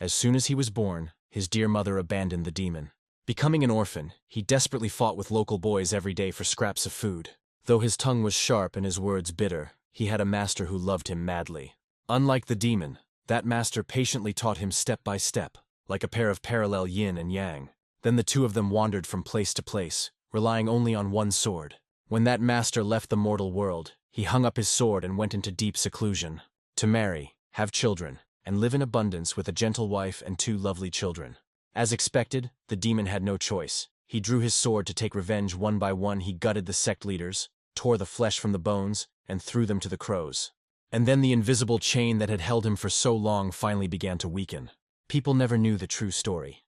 As soon as he was born, his dear mother abandoned the demon. Becoming an orphan, he desperately fought with local boys every day for scraps of food. Though his tongue was sharp and his words bitter, he had a master who loved him madly. Unlike the demon, that master patiently taught him step by step, like a pair of parallel yin and yang. Then the two of them wandered from place to place, relying only on one sword. When that master left the mortal world, he hung up his sword and went into deep seclusion, to marry, have children, and live in abundance with a gentle wife and 2 lovely children. As expected, the demon had no choice. He drew his sword to take revenge. One by one he gutted the sect leaders, tore the flesh from the bones, and threw them to the crows. And then the invisible chain that had held him for so long finally began to weaken. People never knew the true story.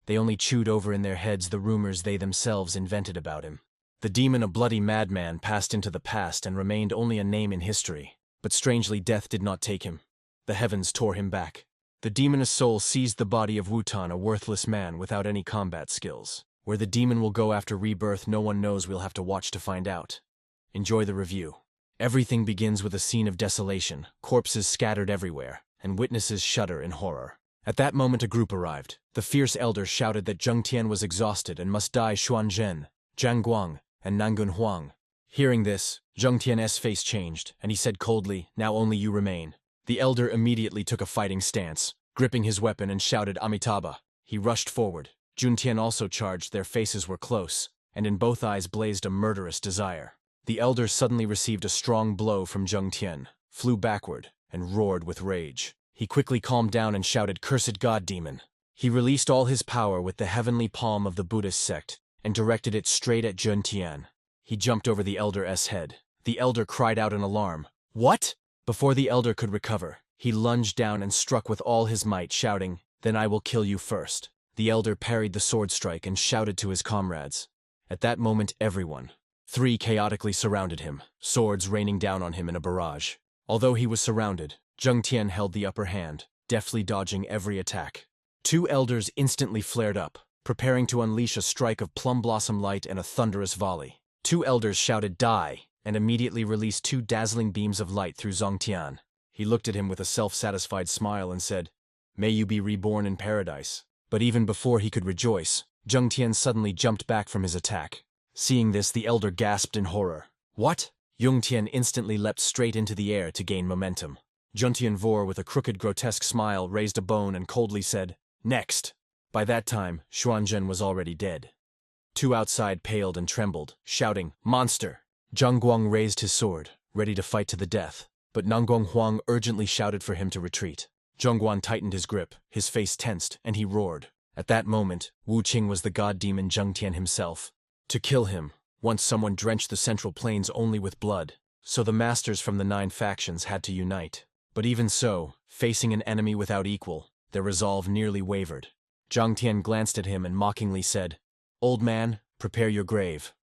They only chewed over in their heads the rumors they themselves invented about him. The demon, a bloody madman, passed into the past and remained only a name in history. But strangely, death did not take him. The heavens tore him back. The demon's soul seized the body of Wutan, a worthless man without any combat skills. Where the demon will go after rebirth, no one knows. We'll have to watch to find out. Enjoy the review. Everything begins with a scene of desolation, corpses scattered everywhere, and witnesses shudder in horror. At that moment a group arrived. The fierce elder shouted that Zheng Tian was exhausted and must die. Xuan Zhen, Zhang Guang, and Nangun Huang. Hearing this, Zheng Tian's face changed, and he said coldly, "Now only you remain." The elder immediately took a fighting stance, gripping his weapon, and shouted Amitabha. He rushed forward. Jun Tian also charged. Their faces were close, and in both eyes blazed a murderous desire. The elder suddenly received a strong blow from Zheng Tian, flew backward, and roared with rage. He quickly calmed down and shouted, "Cursed god demon!" He released all his power with the heavenly palm of the Buddhist sect, and directed it straight at Zheng Tian. He jumped over the elder's head. The elder cried out in alarm. "What?" Before the elder could recover, he lunged down and struck with all his might, shouting, "Then I will kill you first." The elder parried the sword strike and shouted to his comrades. At that moment, everyone, 3 chaotically surrounded him, swords raining down on him in a barrage. Although he was surrounded, Zheng Tian held the upper hand, deftly dodging every attack. 2 elders instantly flared up, preparing to unleash a strike of plum blossom light and a thunderous volley. 2 elders shouted, "Die!" and immediately released 2 dazzling beams of light through Zheng Tian. He looked at him with a self-satisfied smile and said, "May you be reborn in paradise." But even before he could rejoice, Zheng Tian suddenly jumped back from his attack. Seeing this, the elder gasped in horror. "What?" Zheng Tian instantly leapt straight into the air to gain momentum. Zheng Tian Vor, with a crooked, grotesque smile, raised a bone and coldly said, "Next." By that time, Xuanzhen was already dead. 2 outside paled and trembled, shouting, "Monster!" Zhang Guang raised his sword, ready to fight to the death, but Nanguang Huang urgently shouted for him to retreat. Zhongguan tightened his grip, his face tensed, and he roared. At that moment, Wu Qing was the god demon Zheng Tian himself. To kill him, once someone drenched the central plains only with blood, so the masters from the 9 factions had to unite. But even so, facing an enemy without equal, their resolve nearly wavered. Zhang Tian glanced at him and mockingly said, "Old man, prepare your grave."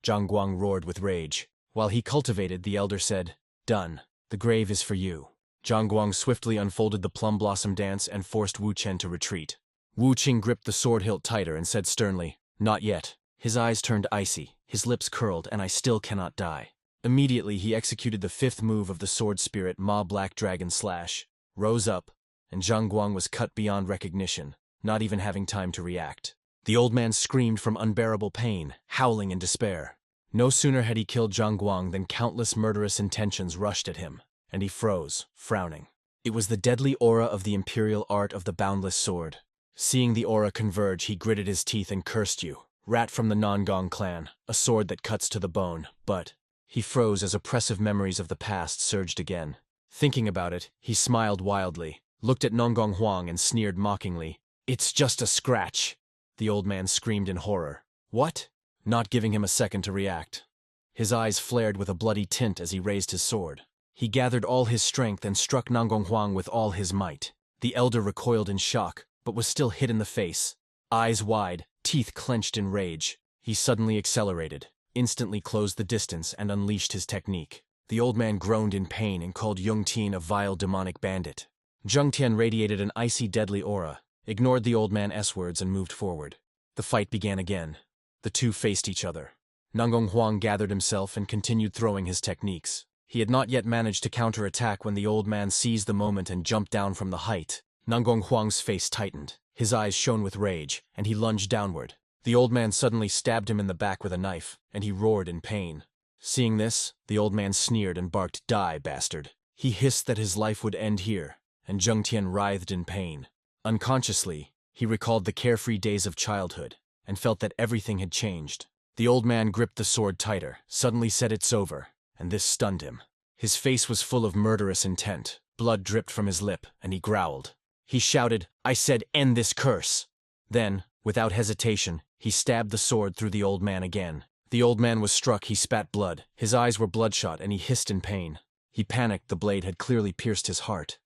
Zhang Guang roared with rage. While he cultivated, the elder said, "Done. The grave is for you." Zhang Guang swiftly unfolded the plum blossom dance and forced Wu Chen to retreat. Wu Qing gripped the sword hilt tighter and said sternly, "Not yet." His eyes turned icy, his lips curled, "And I still cannot die." Immediately he executed the 5th move of the sword spirit Ma Black Dragon Slash, rose up, and Zhang Guang was cut beyond recognition, not even having time to react. The old man screamed from unbearable pain, howling in despair. No sooner had he killed Zhang Guang than countless murderous intentions rushed at him, and he froze, frowning. It was the deadly aura of the imperial art of the boundless sword. Seeing the aura converge, he gritted his teeth and cursed you. Rat from the Non-Gong clan, a sword that cuts to the bone, but... He froze as oppressive memories of the past surged again. Thinking about it, he smiled wildly, looked at Nongong Huang and sneered mockingly. "It's just a scratch." The old man screamed in horror. "What?" Not giving him a second to react. His eyes flared with a bloody tint as he raised his sword. He gathered all his strength and struck Nongong Huang with all his might. The elder recoiled in shock, but was still hit in the face. Eyes wide, teeth clenched in rage. He suddenly accelerated, instantly closed the distance, and unleashed his technique. The old man groaned in pain and called Yung Tian a vile demonic bandit. Zheng Tian radiated an icy deadly aura, ignored the old man's words and moved forward. The fight began again. The two faced each other. Nongong Huang gathered himself and continued throwing his techniques. He had not yet managed to counterattack when the old man seized the moment and jumped down from the height, Nangong Huang's face tightened. His eyes shone with rage, and he lunged downward. The old man suddenly stabbed him in the back with a knife, and he roared in pain. Seeing this, the old man sneered and barked, "Die, bastard." He hissed that his life would end here, and Zheng Tian writhed in pain. Unconsciously, he recalled the carefree days of childhood, and felt that everything had changed. The old man gripped the sword tighter, suddenly said, "It's over," and this stunned him. His face was full of murderous intent, blood dripped from his lip, and he growled. He shouted, "I said, end this curse!" Then, without hesitation, he stabbed the sword through the old man again. The old man was struck, he spat blood, his eyes were bloodshot, and he hissed in pain. He panicked, the blade had clearly pierced his heart.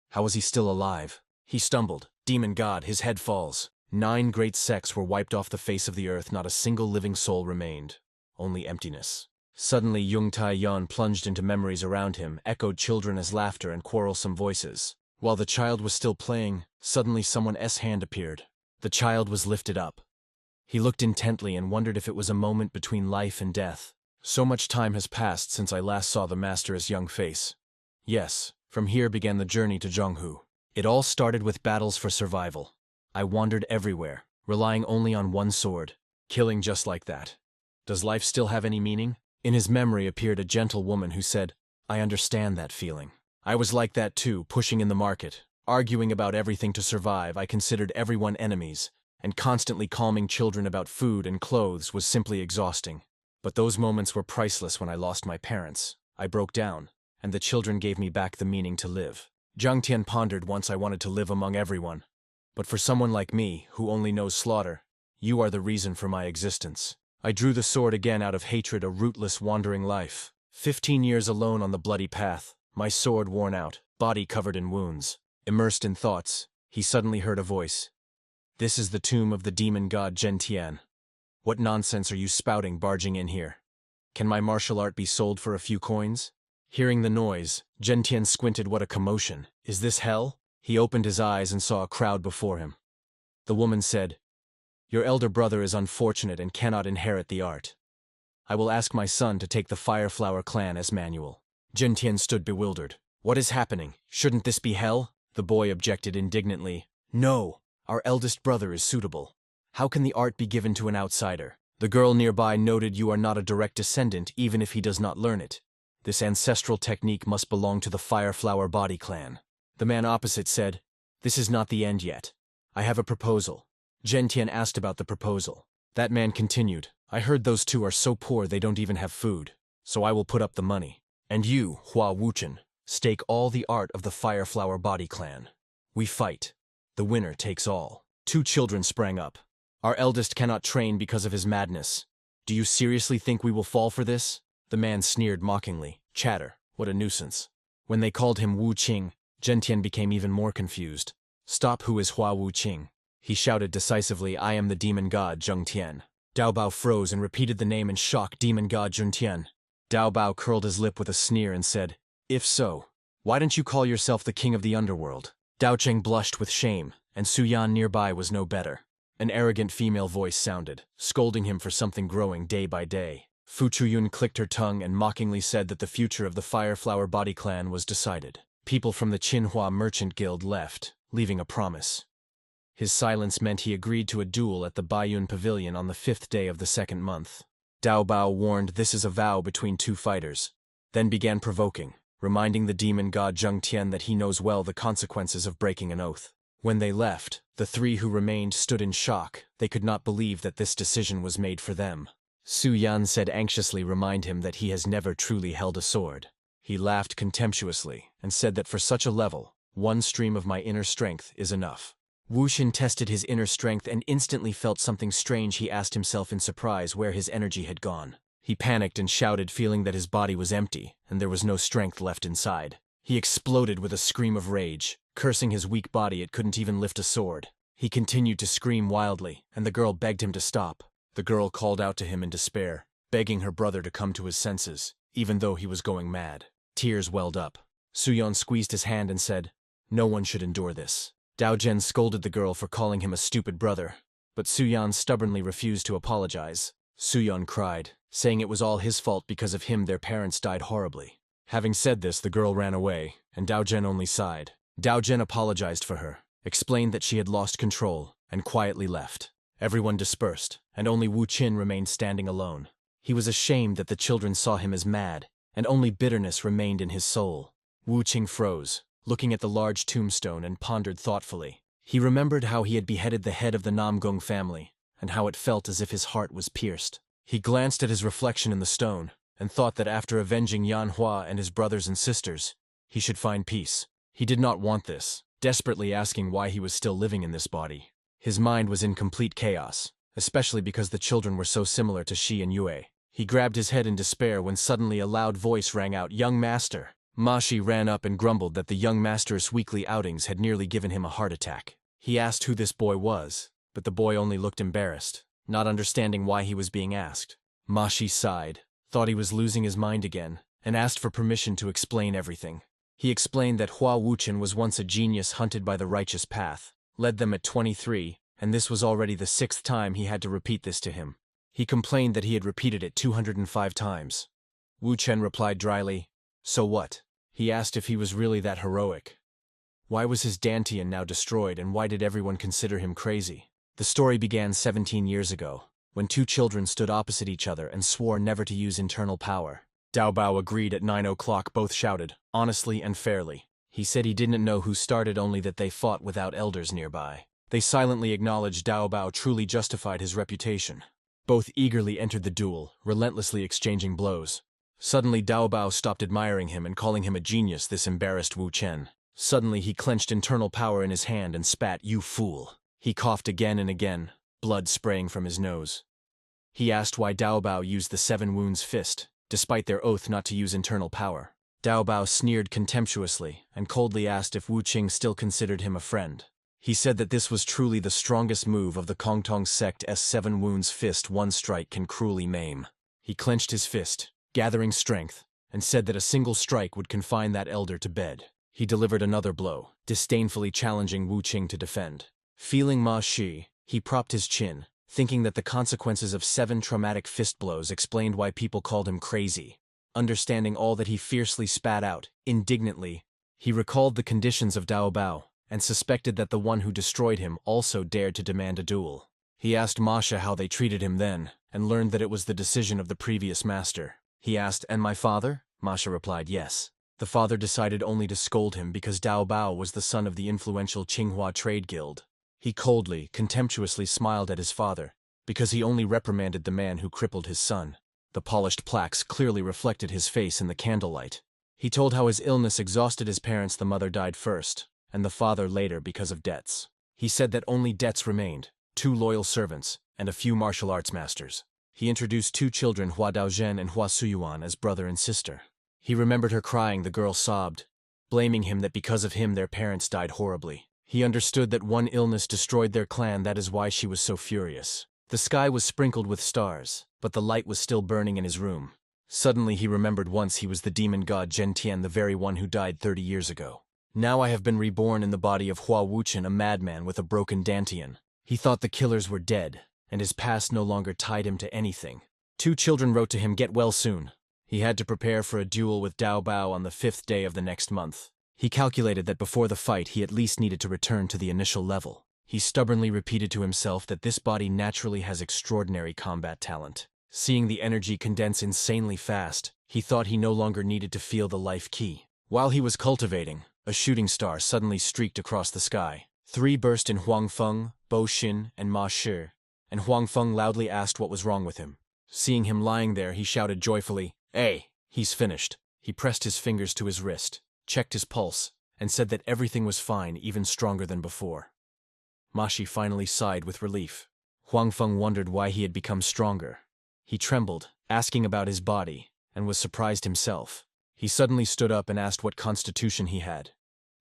How was he still alive? He stumbled. Demon God, his head falls. 9 great sects were wiped off the face of the earth, not a single living soul remained. Only emptiness. Suddenly Yung Tai Yan plunged into memories around him, echoed children's laughter and quarrelsome voices. While the child was still playing, suddenly someone's hand appeared. The child was lifted up. He looked intently and wondered if it was a moment between life and death. So much time has passed since I last saw the master's young face. Yes, from here began the journey to Zhonghu. It all started with battles for survival. I wandered everywhere, relying only on one sword, killing just like that. Does life still have any meaning? In his memory appeared a gentle woman who said, "I understand that feeling. I was like that too, pushing in the market, arguing about everything to survive. I considered everyone enemies, and constantly calming children about food and clothes was simply exhausting. But those moments were priceless when I lost my parents. I broke down, and the children gave me back the meaning to live." Zhang Tian pondered, "Once I wanted to live among everyone. But for someone like me, who only knows slaughter, you are the reason for my existence." I drew the sword again out of hatred, a rootless, wandering life. 15 years alone on the bloody path, my sword worn out, body covered in wounds. Immersed in thoughts, he suddenly heard a voice. "This is the tomb of the demon god Zhen Tian. What nonsense are you spouting barging in here? Can my martial art be sold for a few coins?" Hearing the noise, Zhen Tian squinted. What a commotion. Is this hell? He opened his eyes and saw a crowd before him. The woman said, "Your elder brother is unfortunate and cannot inherit the art. I will ask my son to take the Fireflower clan as manual." Zhen Tian stood bewildered. "What is happening? Shouldn't this be hell?" The boy objected indignantly. "No, our eldest brother is suitable. How can the art be given to an outsider?" The girl nearby noted, "You are not a direct descendant even if he does not learn it. This ancestral technique must belong to the Fireflower body clan." The man opposite said, "This is not the end yet. I have a proposal." Zhen Tian asked about the proposal. That man continued, "I heard those two are so poor they don't even have food, so I will put up the money. And you, Hua Wuchen, stake all the art of the Fireflower body clan. We fight. The winner takes all." 2 children sprang up. "Our eldest cannot train because of his madness. Do you seriously think we will fall for this?" The man sneered mockingly. "Chatter, what a nuisance." When they called him Wu Qing, Zhen Tian became even more confused. "Stop, who is Hua Wu Qing?" He shouted decisively, "I am the demon god Zheng Tian." Dao Bao froze and repeated the name in shock, "Demon god Zheng Tian." Dao Bao curled his lip with a sneer and said, "If so, why don't you call yourself the king of the underworld?" Dao Cheng blushed with shame, and Su Yan nearby was no better. An arrogant female voice sounded, scolding him for something growing day by day. Fu Chuyun clicked her tongue and mockingly said that the future of the Fireflower body clan was decided. People from the Qinhua Merchant Guild left, leaving a promise. His silence meant he agreed to a duel at the Baiyun Pavilion on the 5th day of the 2nd month. Dao Bao warned, "This is a vow between 2 fighters," then began provoking, reminding the demon god Zheng Tian that he knows well the consequences of breaking an oath. When they left, the 3 who remained stood in shock. They could not believe that this decision was made for them. Su Yan said anxiously, "Remind him that he has never truly held a sword." He laughed contemptuously and said that for such a level, 1 stream of my inner strength is enough. Wu Xin tested his inner strength and instantly felt something strange. He asked himself in surprise where his energy had gone. He panicked and shouted, feeling that his body was empty and there was no strength left inside. He exploded with a scream of rage, cursing his weak body it couldn't even lift a sword. He continued to scream wildly, and the girl begged him to stop. The girl called out to him in despair, begging her brother to come to his senses, even though he was going mad. Tears welled up. Suyon squeezed his hand and said, "No one should endure this." Dao Zhen scolded the girl for calling him a stupid brother, but Suyan stubbornly refused to apologize. Suyon cried, saying it was all his fault because of him their parents died horribly. Having said this, the girl ran away, and Dao Zhen only sighed. Dao Zhen apologized for her, explained that she had lost control, and quietly left. Everyone dispersed, and only Wu Qin remained standing alone. He was ashamed that the children saw him as mad, and only bitterness remained in his soul. Wu Qing froze, looking at the large tombstone, and pondered thoughtfully. He remembered how he had beheaded the head of the Namgong family, and how it felt as if his heart was pierced. He glanced at his reflection in the stone, and thought that after avenging Manhwa and his brothers and sisters, he should find peace. He did not want this, desperately asking why he was still living in this body. His mind was in complete chaos, especially because the children were so similar to Shi and Yue. He grabbed his head in despair when suddenly a loud voice rang out, "Young master!" Ma Shi ran up and grumbled that the young master's weekly outings had nearly given him a heart attack. He asked who this boy was, but the boy only looked embarrassed, not understanding why he was being asked. Ma Shi sighed, thought he was losing his mind again, and asked for permission to explain everything. He explained that Hua Wuchen was once a genius hunted by the righteous path, led them at 23, and this was already the 6th time he had to repeat this to him. He complained that he had repeated it 205 times. Wu Chen replied dryly, "So what?" He asked if he was really that heroic. Why was his Dantian now destroyed, and why did everyone consider him crazy? The story began 17 years ago, when two children stood opposite each other and swore never to use internal power. Dao Bao agreed at 9 o'clock. Both shouted, honestly and fairly. He said he didn't know who started, only that they fought without elders nearby. They silently acknowledged Dao Bao truly justified his reputation. Both eagerly entered the duel, relentlessly exchanging blows. Suddenly Dao Bao stopped admiring him and calling him a genius. This embarrassed Wu Chen. Suddenly he clenched internal power in his hand and spat, "You fool." He coughed again and again, blood spraying from his nose. He asked why Dao Bao used the 7 wounds fist, despite their oath not to use internal power. Dao Bao sneered contemptuously and coldly asked if Wu Qing still considered him a friend. He said that this was truly the strongest move of the Kongtong sect's 7 wounds fist. One strike can cruelly maim. He clenched his fist, gathering strength, and said that a single strike would confine that elder to bed. He delivered another blow, disdainfully challenging Wu Qing to defend. Feeling Ma Shi, he propped his chin, thinking that the consequences of 7 traumatic fist blows explained why people called him crazy. Understanding all that, he fiercely spat out, indignantly. He recalled the conditions of Dao Bao, and suspected that the one who destroyed him also dared to demand a duel. He asked Masha how they treated him then, and learned that it was the decision of the previous master. He asked, "And my father?" Masha replied, "Yes." The father decided only to scold him because Dao Bao was the son of the influential Qinghua Trade Guild. He coldly, contemptuously smiled at his father, because he only reprimanded the man who crippled his son. The polished plaques clearly reflected his face in the candlelight. He told how his illness exhausted his parents. The mother died first, and the father later because of debts. He said that only debts remained, 2 loyal servants, and a few martial arts masters. He introduced 2 children, Hua Daozhen and Hua Suyuan, as brother and sister. He remembered her crying. The girl sobbed, blaming him that because of him their parents died horribly. He understood that one illness destroyed their clan. That is why she was so furious. The sky was sprinkled with stars, but the light was still burning in his room. Suddenly he remembered once he was the demon god Zhentian, the very one who died 30 years ago. Now I have been reborn in the body of Hua Wuchen, a madman with a broken Dantian. He thought the killers were dead, and his past no longer tied him to anything. 2 children wrote to him, "Get well soon." He had to prepare for a duel with Dao Bao on the 5th day of the next month. He calculated that before the fight he at least needed to return to the initial level. He stubbornly repeated to himself that this body naturally has extraordinary combat talent. Seeing the energy condense insanely fast, he thought he no longer needed to feel the life key. While he was cultivating, a shooting star suddenly streaked across the sky. 3 burst in Huang Feng, Bo Xin, and Ma Shi, and Huang Feng loudly asked what was wrong with him. Seeing him lying there, he shouted joyfully, "Hey, he's finished." He pressed his fingers to his wrist, checked his pulse, and said that everything was fine, even stronger than before. Ma Shi finally sighed with relief. Huang Feng wondered why he had become stronger. He trembled, asking about his body, and was surprised himself. He suddenly stood up and asked what constitution he had.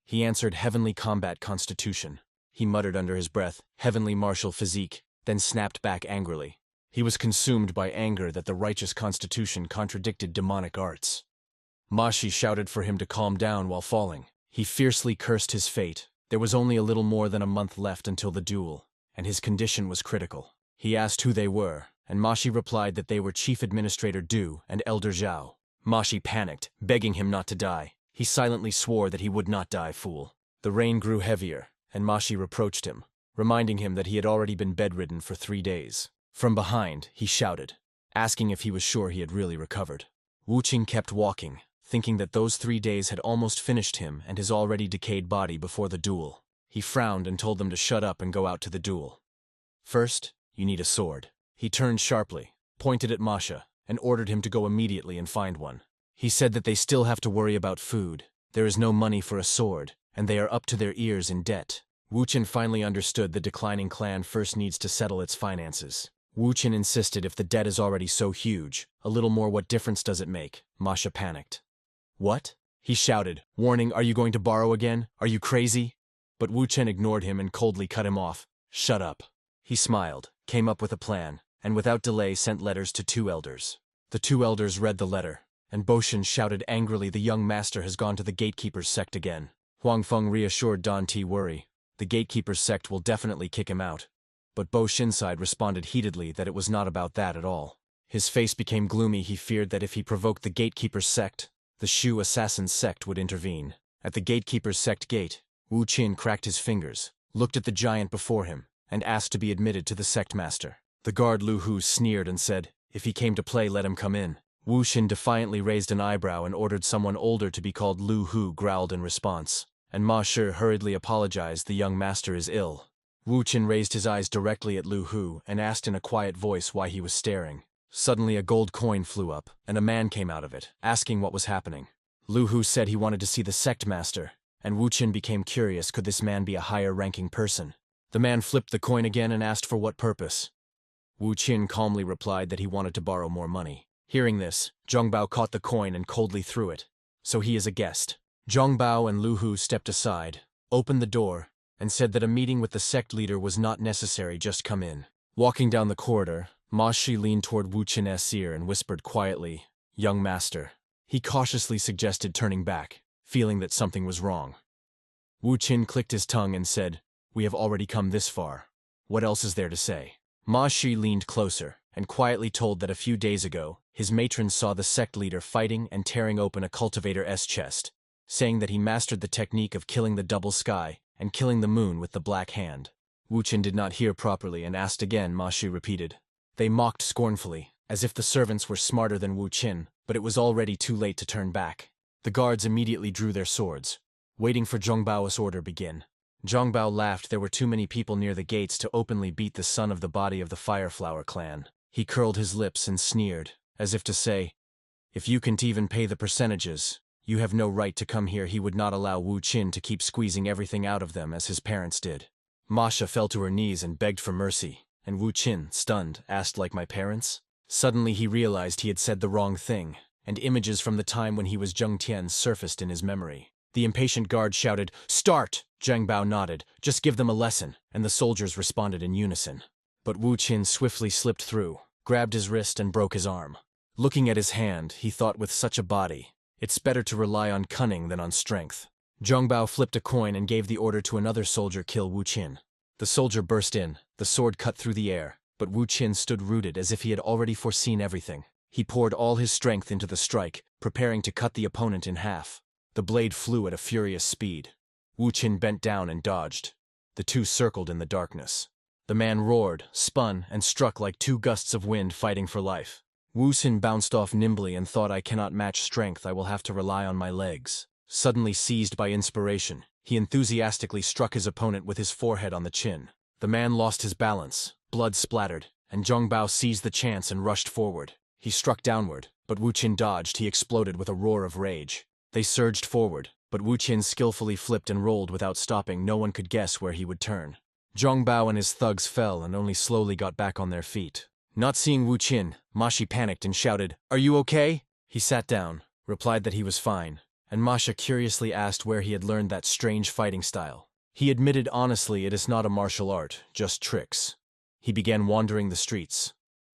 He answered, "Heavenly combat constitution." He muttered under his breath, "Heavenly martial physique," then snapped back angrily. He was consumed by anger that the righteous constitution contradicted demonic arts. Ma Shi shouted for him to calm down while falling. He fiercely cursed his fate. There was only a little more than a month left until the duel, and his condition was critical. He asked who they were, and Ma Shi replied that they were Chief Administrator Du and Elder Zhao. Ma Shi panicked, begging him not to die. He silently swore that he would not die, fool. The rain grew heavier, and Mashi reproached him, reminding him that he had already been bedridden for 3 days. From behind, he shouted, asking if he was sure he had really recovered. Wuqin kept walking, thinking that those 3 days had almost finished him and his already decayed body before the duel. He frowned and told them to shut up and go out to the duel. First, you need a sword. He turned sharply, pointed at Masha, and ordered him to go immediately and find one. He said that they still have to worry about food, there is no money for a sword, and they are up to their ears in debt. Wuqin finally understood the declining clan first needs to settle its finances. Wuqin insisted if the debt is already so huge, a little more what difference does it make? Masha panicked. What? He shouted, warning, are you going to borrow again? Are you crazy? But Wuqin ignored him and coldly cut him off. Shut up. He smiled, came up with a plan, and without delay sent letters to 2 elders. The 2 elders read the letter, and Boshin shouted angrily, the young master has gone to the gatekeeper's sect again. Huang Feng reassured Don T, worry. The gatekeeper's sect will definitely kick him out. But Bo Shinside responded heatedly that it was not about that at all. His face became gloomy. He feared that if he provoked the gatekeeper's sect, the Shu assassin's sect would intervene. At the gatekeeper's sect gate, Wu Qin cracked his fingers, looked at the giant before him, and asked to be admitted to the sect master. The guard Lu Hu sneered and said, if he came to play, let him come in. Wu Xin defiantly raised an eyebrow and ordered someone older to be called. Lu Hu growled in response, and Ma Shi hurriedly apologized, the young master is ill. Wu Qin raised his eyes directly at Lu Hu and asked in a quiet voice why he was staring. Suddenly a gold coin flew up, and a man came out of it, asking what was happening. Lu Hu said he wanted to see the sect master, and Wu Qin became curious, could this man be a higher-ranking person? The man flipped the coin again and asked for what purpose. Wu Qin calmly replied that he wanted to borrow more money. Hearing this, Zhongbao caught the coin and coldly threw it. So he is a guest. Zhongbao and Lu Hu stepped aside, opened the door, and said that a meeting with the sect leader was not necessary, just come in. Walking down the corridor, Ma Shi leaned toward Wu Qin's ear and whispered quietly, young master. He cautiously suggested turning back, feeling that something was wrong. Wu Qin clicked his tongue and said, we have already come this far. What else is there to say? Ma Shi leaned closer and quietly told that a few days ago, his matron saw the sect leader fighting and tearing open a cultivator's chest, saying that he mastered the technique of killing the double sky and killing the moon with the black hand. Wu Qin did not hear properly and asked again. Ma Shi repeated. They mocked scornfully, as if the servants were smarter than Wu Qin, but it was already too late to turn back. The guards immediately drew their swords, waiting for Zhongbao's order begin. Zhongbao laughed. There were too many people near the gates to openly beat the son of the body of the Fireflower clan. He curled his lips and sneered, as if to say, if you can't even pay the percentages, you have no right to come here. He would not allow Wu Qin to keep squeezing everything out of them as his parents did. Masha fell to her knees and begged for mercy, and Wu Qin, stunned, asked, like my parents? Suddenly he realized he had said the wrong thing, and images from the time when he was Zheng Tian surfaced in his memory. The impatient guard shouted, start! Zhengbao nodded, just give them a lesson, and the soldiers responded in unison. But Wu Qin swiftly slipped through, grabbed his wrist and broke his arm. Looking at his hand, he thought, with such a body, it's better to rely on cunning than on strength. Zhongbao flipped a coin and gave the order to another soldier, kill Wu Qin. The soldier burst in, the sword cut through the air, but Wu Qin stood rooted as if he had already foreseen everything. He poured all his strength into the strike, preparing to cut the opponent in half. The blade flew at a furious speed. Wu Qin bent down and dodged. The two circled in the darkness. The man roared, spun, and struck like 2 gusts of wind fighting for life. Wu Xin bounced off nimbly and thought, I cannot match strength, I will have to rely on my legs. Suddenly seized by inspiration, he enthusiastically struck his opponent with his forehead on the chin. The man lost his balance, blood splattered, and Zhongbao seized the chance and rushed forward. He struck downward, but Wu Qin dodged. He exploded with a roar of rage. They surged forward, but Wu Qin skillfully flipped and rolled without stopping. No one could guess where he would turn. Zhongbao and his thugs fell and only slowly got back on their feet. Not seeing Wu Qin, Mashi panicked and shouted, are you okay? He sat down, replied that he was fine, and Masha curiously asked where he had learned that strange fighting style. He admitted honestly it is not a martial art, just tricks. He began wandering the streets.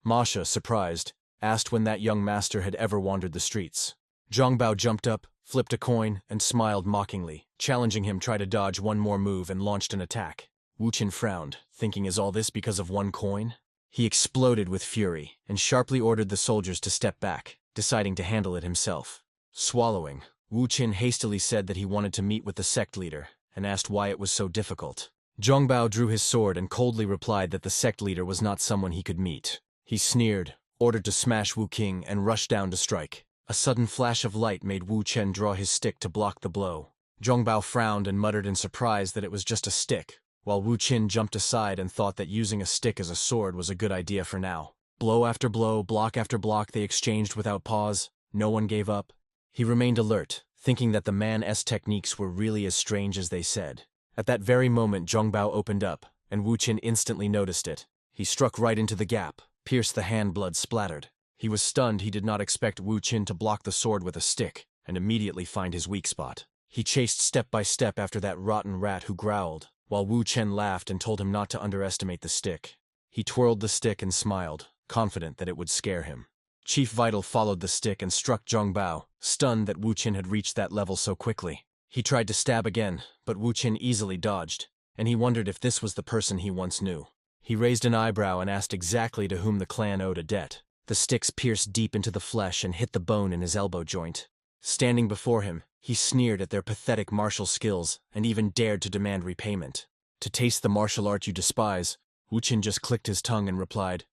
Masha, surprised, asked when that young master had ever wandered the streets. Zhongbao jumped up, flipped a coin, and smiled mockingly, challenging him try to dodge one more move and launched an attack. Wu Qin frowned, thinking, is all this because of one coin? He exploded with fury and sharply ordered the soldiers to step back, deciding to handle it himself. Swallowing, Wu Qin hastily said that he wanted to meet with the sect leader, and asked why it was so difficult. Zhongbao drew his sword and coldly replied that the sect leader was not someone he could meet. He sneered, ordered to smash Wu Qing, and rushed down to strike. A sudden flash of light made Wu Chen draw his stick to block the blow. Zhongbao frowned and muttered in surprise that it was just a stick, while Wu Qin jumped aside and thought that using a stick as a sword was a good idea for now. Blow after blow, block after block they exchanged without pause. No one gave up. He remained alert, thinking that the man's techniques were really as strange as they said. At that very moment Zhongbao opened up, and Wu Qin instantly noticed it. He struck right into the gap, pierced the hand, blood splattered. He was stunned. He did not expect Wu Qin to block the sword with a stick, and immediately find his weak spot. He chased step by step after that rotten rat who growled, while Wu Chen laughed and told him not to underestimate the stick. He twirled the stick and smiled, confident that it would scare him. Chief Vital followed the stick and struck Zhongbao, stunned that Wu Qin had reached that level so quickly. He tried to stab again, but Wu Qin easily dodged, and he wondered if this was the person he once knew. He raised an eyebrow and asked exactly to whom the clan owed a debt. The sticks pierced deep into the flesh and hit the bone in his elbow joint. Standing before him, he sneered at their pathetic martial skills and even dared to demand repayment. To taste the martial art you despise, Wu Qin just clicked his tongue and replied,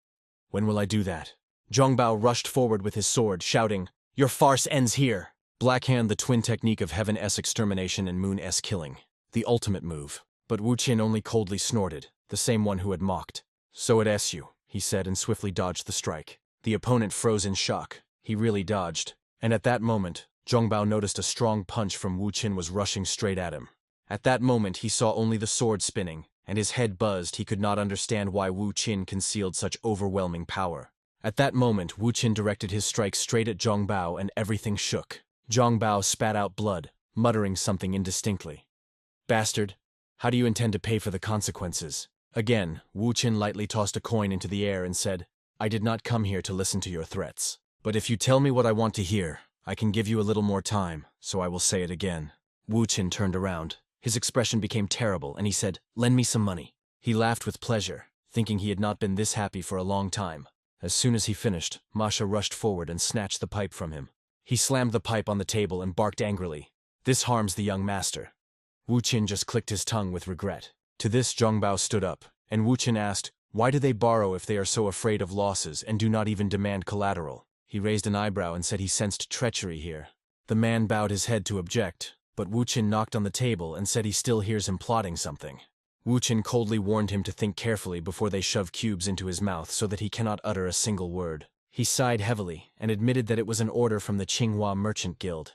"When will I do that?" Zhongbao rushed forward with his sword, shouting, "Your farce ends here!" Blackhand, the twin technique of Heaven's extermination and Moon's killing. The ultimate move. But Wu Qin only coldly snorted, the same one who had mocked. "So it s you," he said, and swiftly dodged the strike. The opponent froze in shock. He really dodged. And at that moment, Zhongbao noticed a strong punch from Wu Qin was rushing straight at him. At that moment he saw only the sword spinning, and his head buzzed. He could not understand why Wu Qin concealed such overwhelming power. At that moment Wu Qin directed his strike straight at Zhongbao and everything shook. Zhongbao spat out blood, muttering something indistinctly. "Bastard, how do you intend to pay for the consequences?" Again, Wu Qin lightly tossed a coin into the air and said, "I did not come here to listen to your threats. But if you tell me what I want to hear, I can give you a little more time, so I will say it again." Wu Qin turned around. His expression became terrible, and he said, "Lend me some money." He laughed with pleasure, thinking he had not been this happy for a long time. As soon as he finished, Masha rushed forward and snatched the pipe from him. He slammed the pipe on the table and barked angrily, "This harms the young master." Wu Qin just clicked his tongue with regret. To this Zhongbao stood up, and Wu Qin asked, "Why do they borrow if they are so afraid of losses and do not even demand collateral?" He raised an eyebrow and said he sensed treachery here. The man bowed his head to object, but Wu Qin knocked on the table and said he still hears him plotting something. Wu Qin coldly warned him to think carefully before they shove cubes into his mouth so that he cannot utter a single word. He sighed heavily and admitted that it was an order from the Qinghua Merchant Guild.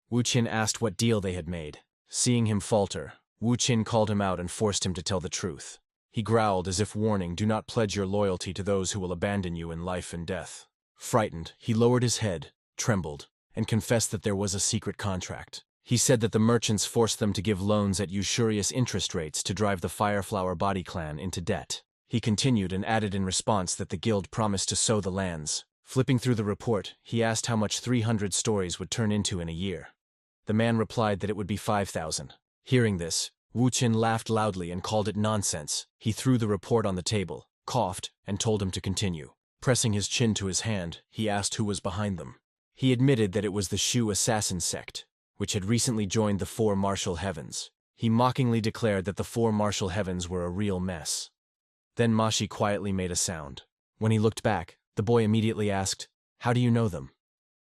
Wu Qin asked what deal they had made. Seeing him falter, Wu Qin called him out and forced him to tell the truth. He growled as if warning, "Do not pledge your loyalty to those who will abandon you in life and death." Frightened, he lowered his head, trembled, and confessed that there was a secret contract. He said that the merchants forced them to give loans at usurious interest rates to drive the Fireflower Body clan into debt. He continued and added in response that the guild promised to sow the lands. Flipping through the report, he asked how much 300 stories would turn into in a year. The man replied that it would be 5,000. Hearing this, Wu Qin laughed loudly and called it nonsense. He threw the report on the table, coughed, and told him to continue. Pressing his chin to his hand, he asked who was behind them. He admitted that it was the Shu assassin sect, which had recently joined the Four Martial Heavens. He mockingly declared that the Four Martial Heavens were a real mess. Then Mashi quietly made a sound. When he looked back, the boy immediately asked, "How do you know them?"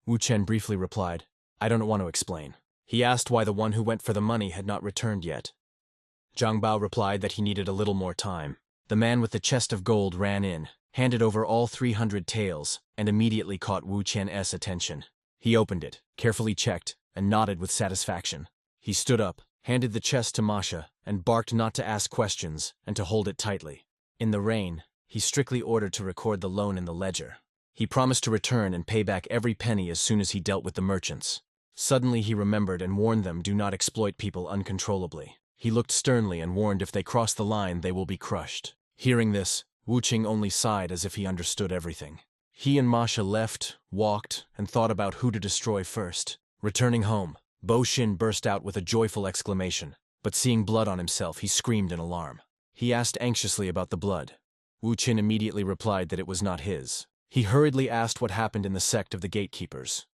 Wu Chen briefly replied, "I don't want to explain." He asked why the one who went for the money had not returned yet. Zhongbao replied that he needed a little more time. The man with the chest of gold ran in, handed over all 300 taels, and immediately caught Wu Qian's attention. He opened it, carefully checked, and nodded with satisfaction. He stood up, handed the chest to Masha, and barked not to ask questions and to hold it tightly. In the rain, he strictly ordered to record the loan in the ledger. He promised to return and pay back every penny as soon as he dealt with the merchants. Suddenly he remembered and warned them do not exploit people uncontrollably. He looked sternly and warned if they cross the line they will be crushed. Hearing this, Wu Qing only sighed as if he understood everything. He and Masha left, walked, and thought about who to destroy first. Returning home, Bo Xin burst out with a joyful exclamation, but seeing blood on himself he screamed in alarm. He asked anxiously about the blood. Wu Qin immediately replied that it was not his. He hurriedly asked what happened in the sect of the gatekeepers.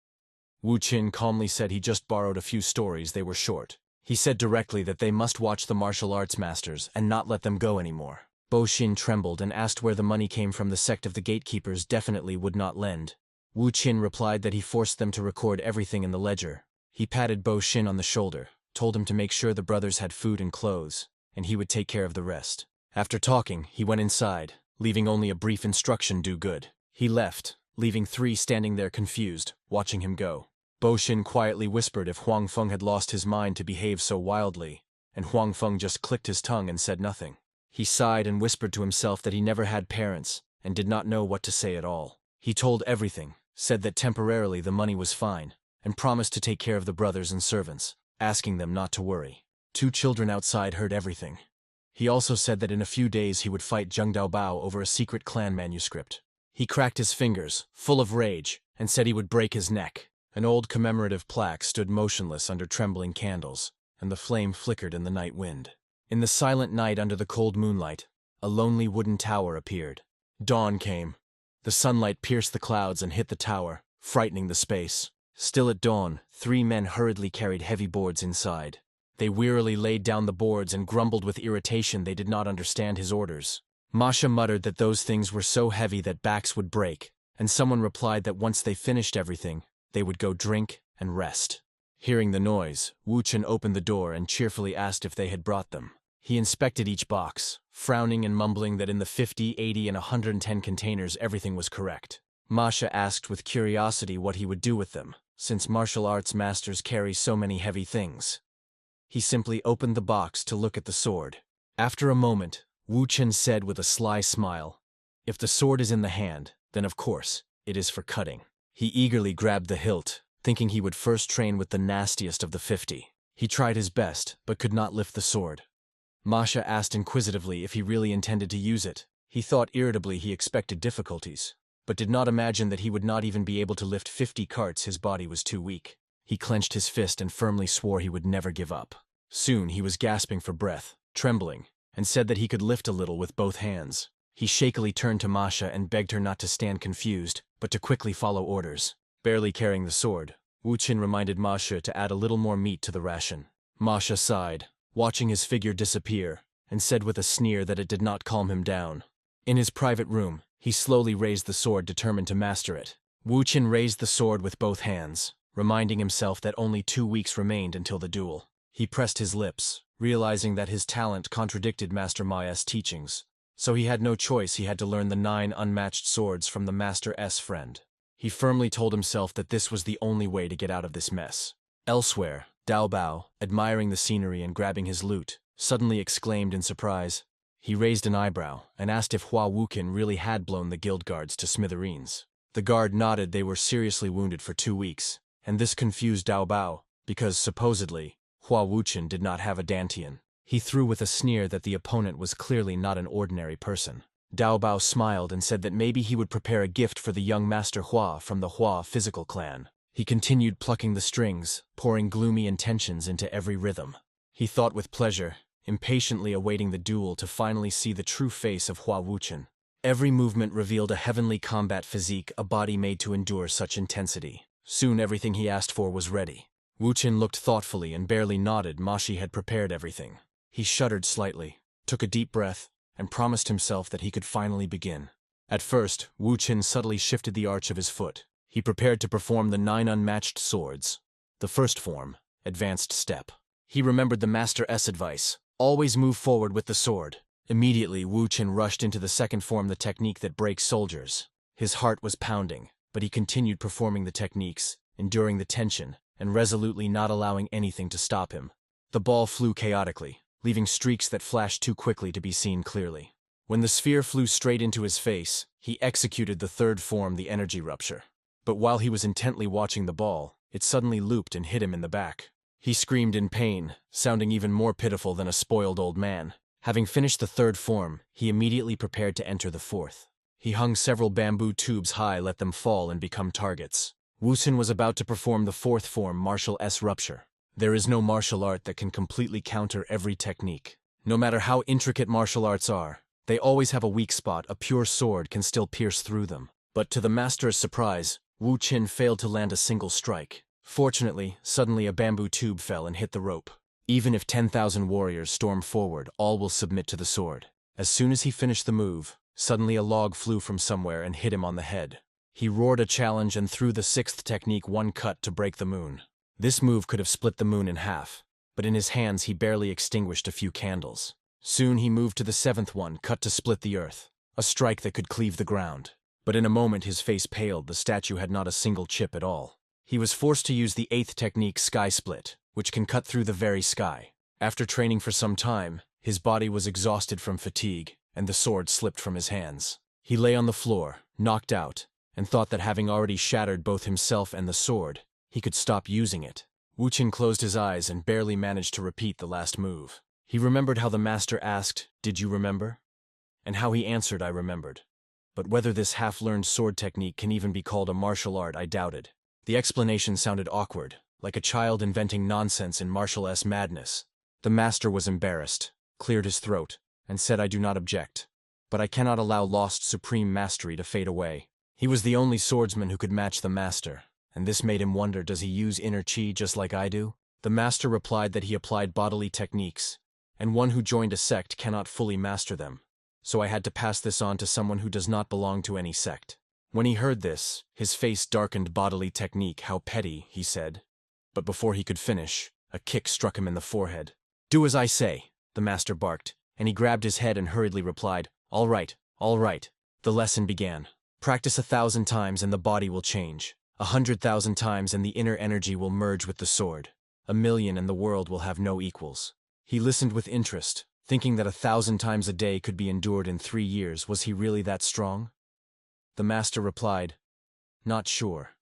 Wu Qin calmly said he just borrowed a few stories, they were short. He said directly that they must watch the martial arts masters and not let them go anymore. Bo Xin trembled and asked where the money came from. The sect of the gatekeepers definitely would not lend. Wu Qin replied that he forced them to record everything in the ledger. He patted Bo Xin on the shoulder, told him to make sure the brothers had food and clothes, and he would take care of the rest. After talking, he went inside, leaving only a brief instruction: do good. He left, leaving three standing there confused, watching him go. Bo Xin quietly whispered if Huang Feng had lost his mind to behave so wildly, and Huang Feng just clicked his tongue and said nothing. He sighed and whispered to himself that he never had parents and did not know what to say at all. He told everything, said that temporarily the money was fine, and promised to take care of the brothers and servants, asking them not to worry. Two children outside heard everything. He also said that in a few days he would fight Zheng Daobao over a secret clan manuscript. He cracked his fingers, full of rage, and said he would break his neck. An old commemorative plaque stood motionless under trembling candles, and the flame flickered in the night wind. In the silent night under the cold moonlight, a lonely wooden tower appeared. Dawn came. The sunlight pierced the clouds and hit the tower, frightening the space. Still at dawn, three men hurriedly carried heavy boards inside. They wearily laid down the boards and grumbled with irritation they did not understand his orders. Masha muttered that those things were so heavy that backs would break, and someone replied that once they finished everything, they would go drink and rest. Hearing the noise, Wu Chen opened the door and cheerfully asked if they had brought them. He inspected each box, frowning and mumbling that in the 50, 80, and 110 containers everything was correct. Masha asked with curiosity what he would do with them, since martial arts masters carry so many heavy things. He simply opened the box to look at the sword. After a moment, Wu Chen said with a sly smile, "If the sword is in the hand, then of course, it is for cutting." He eagerly grabbed the hilt, thinking he would first train with the nastiest of the 50. He tried his best, but could not lift the sword. Masha asked inquisitively if he really intended to use it. He thought irritably he expected difficulties, but did not imagine that he would not even be able to lift 50 carts. His body was too weak. He clenched his fist and firmly swore he would never give up. Soon he was gasping for breath, trembling, and said that he could lift a little with both hands. He shakily turned to Masha and begged her not to stand confused, but to quickly follow orders. Barely carrying the sword, Wu Qin reminded Masha to add a little more meat to the ration. Masha sighed, watching his figure disappear, and said with a sneer that it did not calm him down. In his private room, he slowly raised the sword, determined to master it. Wu Qin raised the sword with both hands, reminding himself that only 2 weeks remained until the duel. He pressed his lips, realizing that his talent contradicted Master Maya's teachings, so he had no choice. He had to learn the 9 unmatched swords from the Master S friend. He firmly told himself that this was the only way to get out of this mess. Elsewhere, Daobao, admiring the scenery and grabbing his loot, suddenly exclaimed in surprise. He raised an eyebrow and asked if Hua Wukin really had blown the guild guards to smithereens. The guard nodded. They were seriously wounded for 2 weeks, and this confused Daobao, because supposedly, Hua Wuchen did not have a dantian. He threw with a sneer that the opponent was clearly not an ordinary person. Daobao smiled and said that maybe he would prepare a gift for the young Master Hua from the Hua physical clan. He continued plucking the strings, pouring gloomy intentions into every rhythm. He thought with pleasure, impatiently awaiting the duel to finally see the true face of Hua Wuchen. Every movement revealed a heavenly combat physique, a body made to endure such intensity. Soon everything he asked for was ready. Wu Qin looked thoughtfully and barely nodded. Mashi had prepared everything. He shuddered slightly, took a deep breath, and promised himself that he could finally begin. At first, Wu Qin subtly shifted the arch of his foot. He prepared to perform the 9 unmatched swords. The first form, advanced step. He remembered the Master S advice, always move forward with the sword. Immediately, Wu Qin rushed into the second form, the technique that breaks soldiers. His heart was pounding, but he continued performing the techniques, enduring the tension, and resolutely not allowing anything to stop him. The ball flew chaotically, leaving streaks that flashed too quickly to be seen clearly. When the sphere flew straight into his face, he executed the third form, the energy rupture. But while he was intently watching the ball, it suddenly looped and hit him in the back. He screamed in pain, sounding even more pitiful than a spoiled old man. Having finished the third form, he immediately prepared to enter the fourth. He hung several bamboo tubes high, let them fall and become targets. Wu Qin was about to perform the fourth form, martial S rupture. There is no martial art that can completely counter every technique. No matter how intricate martial arts are, they always have a weak spot. A pure sword can still pierce through them. But to the master's surprise, Wu Qin failed to land a single strike. Fortunately, suddenly a bamboo tube fell and hit the rope. Even if 10,000 warriors storm forward, all will submit to the sword. As soon as he finished the move, suddenly a log flew from somewhere and hit him on the head. He roared a challenge and threw the sixth technique, one cut to break the moon. This move could have split the moon in half, but in his hands he barely extinguished a few candles. Soon he moved to the seventh one, cut to split the earth, a strike that could cleave the ground. But in a moment his face paled, the statue had not a single chip at all. He was forced to use the eighth technique, Sky Split, which can cut through the very sky. After training for some time, his body was exhausted from fatigue, and the sword slipped from his hands. He lay on the floor, knocked out, and thought that having already shattered both himself and the sword, he could stop using it. Wuqing closed his eyes and barely managed to repeat the last move. He remembered how the master asked, "Did you remember?" and how he answered, "I remembered." But whether this half-learned sword technique can even be called a martial art, I doubted. The explanation sounded awkward, like a child inventing nonsense in martial-esque madness. The master was embarrassed, cleared his throat, and said, "I do not object. But I cannot allow lost supreme mastery to fade away." He was the only swordsman who could match the master, and this made him wonder, does he use inner chi just like I do? The master replied that he applied bodily techniques, and one who joined a sect cannot fully master them. So I had to pass this on to someone who does not belong to any sect. When he heard this, his face darkened. Bodily technique, how petty, he said. But before he could finish, a kick struck him in the forehead. "Do as I say," the master barked, and he grabbed his head and hurriedly replied, "All right, all right." The lesson began. Practice 1,000 times and the body will change. 100,000 times and the inner energy will merge with the sword. 1,000,000 and the world will have no equals. He listened with interest, thinking that 1,000 times a day could be endured in 3 years. Was he really that strong? The master replied, "Not sure.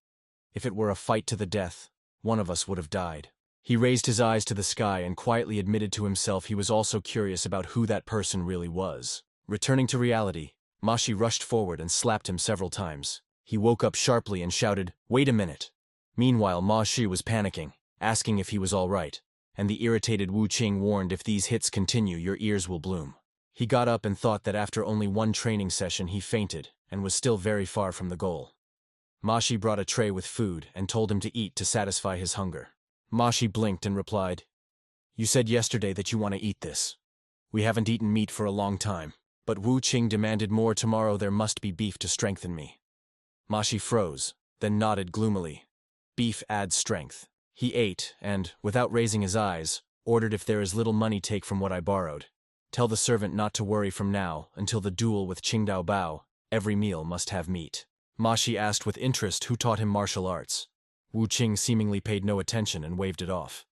If it were a fight to the death, one of us would have died." He raised his eyes to the sky and quietly admitted to himself he was also curious about who that person really was. Returning to reality, Mashi rushed forward and slapped him several times. He woke up sharply and shouted, "Wait a minute." Meanwhile, Ma Shi was panicking, asking if he was all right, and the irritated Wu Qing warned, "If these hits continue, your ears will bloom." He got up and thought that after only one training session he fainted and was still very far from the goal. Ma Shi brought a tray with food and told him to eat to satisfy his hunger. Ma Shi blinked and replied, "You said yesterday that you want to eat this. We haven't eaten meat for a long time, but Wu Qing demanded more. Tomorrow there must be beef to strengthen me." Ma Shi froze, then nodded gloomily. Beef adds strength. He ate and, without raising his eyes, ordered, "If there is little money, take from what I borrowed. Tell the servant not to worry from now until the duel with Qingdao Bao. Every meal must have meat." Ma Shi asked with interest who taught him martial arts. Wu Qing seemingly paid no attention and waved it off.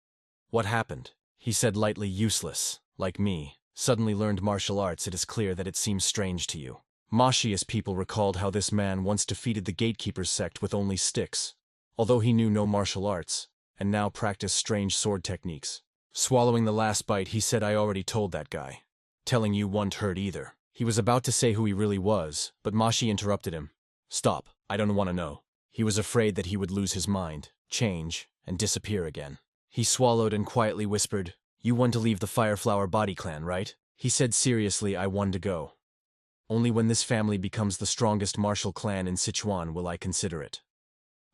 "What happened?" He said lightly. "Useless. Like me. Suddenly learned martial arts. It is clear that it seems strange to you." Ma Shi's people recalled how this man once defeated the gatekeeper's sect with only sticks, although he knew no martial arts, and now practiced strange sword techniques. Swallowing the last bite, he said, "I already told that guy. Telling you won't hurt either." He was about to say who he really was, but Ma Shi interrupted him. "Stop, I don't want to know." He was afraid that he would lose his mind, change, and disappear again. He swallowed and quietly whispered, "You want to leave the Fireflower Body Clan, right?" He said seriously, "I want to go. Only when this family becomes the strongest martial clan in Sichuan will I consider it.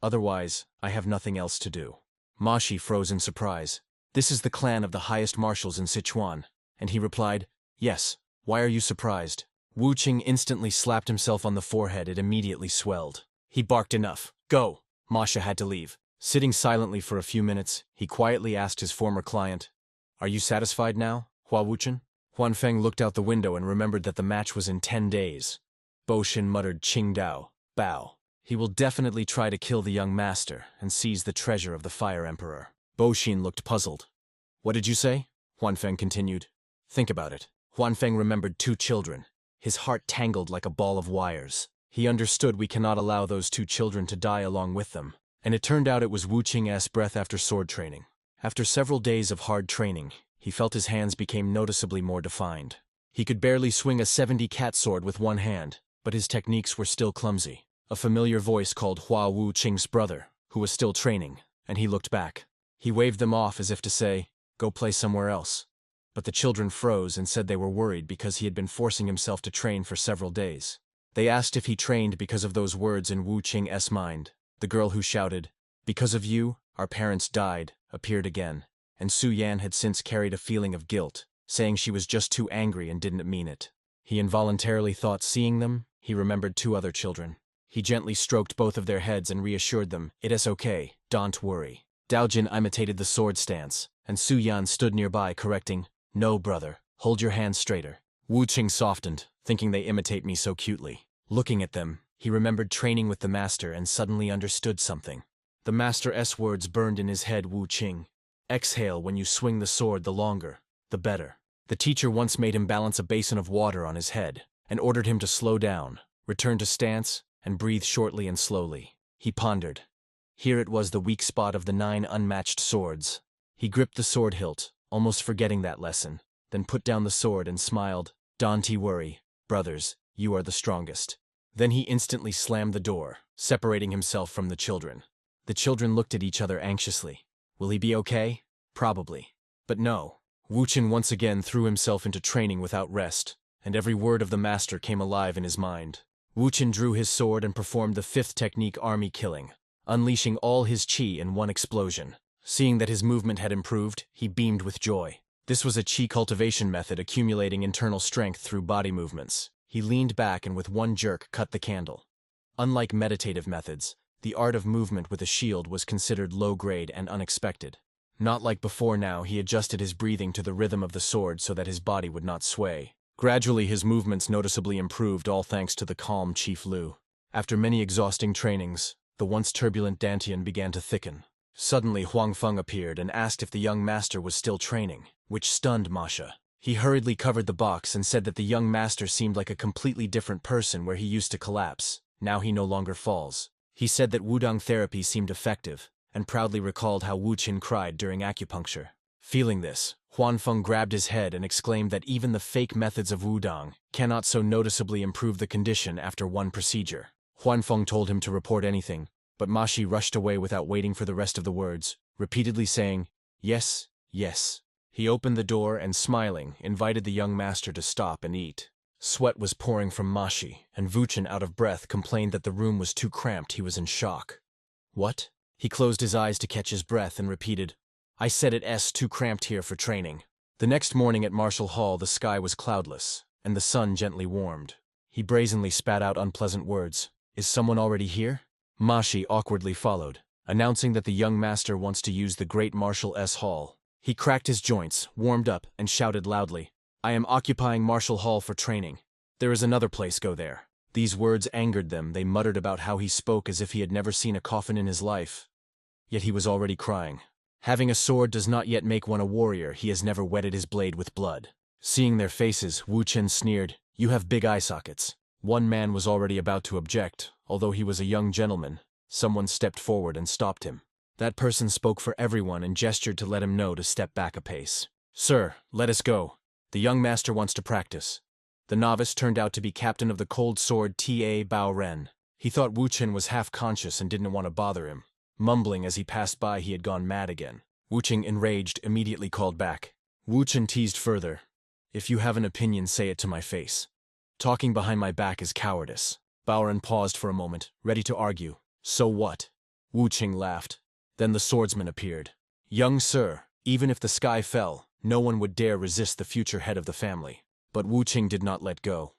Otherwise, I have nothing else to do." Ma Shi froze in surprise. "This is the clan of the highest marshals in Sichuan." And he replied, "Yes, why are you surprised?" Wu Qing instantly slapped himself on the forehead. It immediately swelled. He barked, "Enough, go!" Masha had to leave. Sitting silently for a few minutes, he quietly asked his former client, "Are you satisfied now, Hua Wuchen?" Huan Feng looked out the window and remembered that the match was in 10 days. Bo Xin muttered, "Qingdao Bao. He will definitely try to kill the young master and seize the treasure of the Fire Emperor." Bo Xin looked puzzled. "What did you say?" Huan Feng continued. "Think about it." Huan Feng remembered 2 children. His heart tangled like a ball of wires. He understood we cannot allow those 2 children to die along with them. And it turned out it was Wu Qing's breath after sword training. After several days of hard training, he felt his hands became noticeably more defined. He could barely swing a 70 cat sword with one hand, but his techniques were still clumsy. A familiar voice called Hua Wu Qing's brother, who was still training, and he looked back. He waved them off as if to say, "Go play somewhere else." But the children froze and said they were worried because he had been forcing himself to train for several days. They asked if he trained because of those words in Wu Qing's mind. The girl who shouted, "Because of you, our parents died," appeared again, and Su Yan had since carried a feeling of guilt, saying she was just too angry and didn't mean it. He involuntarily thought seeing them, he remembered two other children. He gently stroked both of their heads and reassured them, "It is okay, don't worry." Daojin imitated the sword stance, and Su Yan stood nearby correcting, "No, brother, hold your hands straighter." Wu Qing softened, thinking they imitate me so cutely. Looking at them, he remembered training with the master and suddenly understood something. The master's words burned in his head. Wu Qing. Exhale when you swing the sword, the longer, the better. The teacher once made him balance a basin of water on his head, and ordered him to slow down, return to stance, and breathe shortly and slowly. He pondered. Here it was, the weak spot of the 9 unmatched swords. He gripped the sword hilt, almost forgetting that lesson, then put down the sword and smiled. "Don't worry, brothers, you are the strongest." Then he instantly slammed the door, separating himself from the children. The children looked at each other anxiously. Will he be okay? Probably. But no. Wu Qin once again threw himself into training without rest, and every word of the master came alive in his mind. Wu Qin drew his sword and performed the 5th technique, army killing, unleashing all his chi in one explosion. Seeing that his movement had improved, he beamed with joy. This was a chi cultivation method, accumulating internal strength through body movements. He leaned back and with one jerk cut the candle. Unlike meditative methods, the art of movement with a shield was considered low-grade and unexpected. Not like before, now he adjusted his breathing to the rhythm of the sword so that his body would not sway. Gradually his movements noticeably improved, all thanks to the calm Chief Lu. After many exhausting trainings, the once turbulent Dantian began to thicken. Suddenly Huang Feng appeared and asked if the young master was still training, which stunned Masha. He hurriedly covered the box and said that the young master seemed like a completely different person. Where he used to collapse, now he no longer falls. He said that Wudang therapy seemed effective, and proudly recalled how Wu Qin cried during acupuncture. Feeling this, Huan Feng grabbed his head and exclaimed that even the fake methods of Wudang cannot so noticeably improve the condition after one procedure. Huan Feng told him to report anything, but Mashi rushed away without waiting for the rest of the words, repeatedly saying, "Yes, yes." He opened the door and, smiling, invited the young master to stop and eat. Sweat was pouring from Mashi, and Vuchin, out of breath, complained that the room was too cramped. He was in shock. "What?" He closed his eyes to catch his breath and repeated, "I said it's too cramped here for training." The next morning at Martial Hall, the sky was cloudless, and the sun gently warmed. He brazenly spat out unpleasant words. "Is someone already here?" Mashi awkwardly followed, announcing that the young master wants to use the great Martial Hall. He cracked his joints, warmed up, and shouted loudly, "I am occupying Martial Hall for training. There is another place, go there." These words angered them. They muttered about how he spoke as if he had never seen a coffin in his life. Yet he was already crying. Having a sword does not yet make one a warrior. He has never wetted his blade with blood. Seeing their faces, Wu Chen sneered, "You have big eye sockets." One man was already about to object, although he was a young gentleman. Someone stepped forward and stopped him. That person spoke for everyone and gestured to let him know to step back a pace. "Sir, let us go. The young master wants to practice." The novice turned out to be captain of the cold sword Ta Bao Ren. He thought Wu Chen was half-conscious and didn't want to bother him. Mumbling as he passed by, he had gone mad again. Wu Chen, enraged, immediately called back. Wu Chen teased further, "If you have an opinion, say it to my face. Talking behind my back is cowardice." Bao Ren paused for a moment, ready to argue. "So what?" Wu Chen laughed. Then the swordsman appeared. "Young sir, even if the sky fell, no one would dare resist the future head of the family." But Wu Qing did not let go.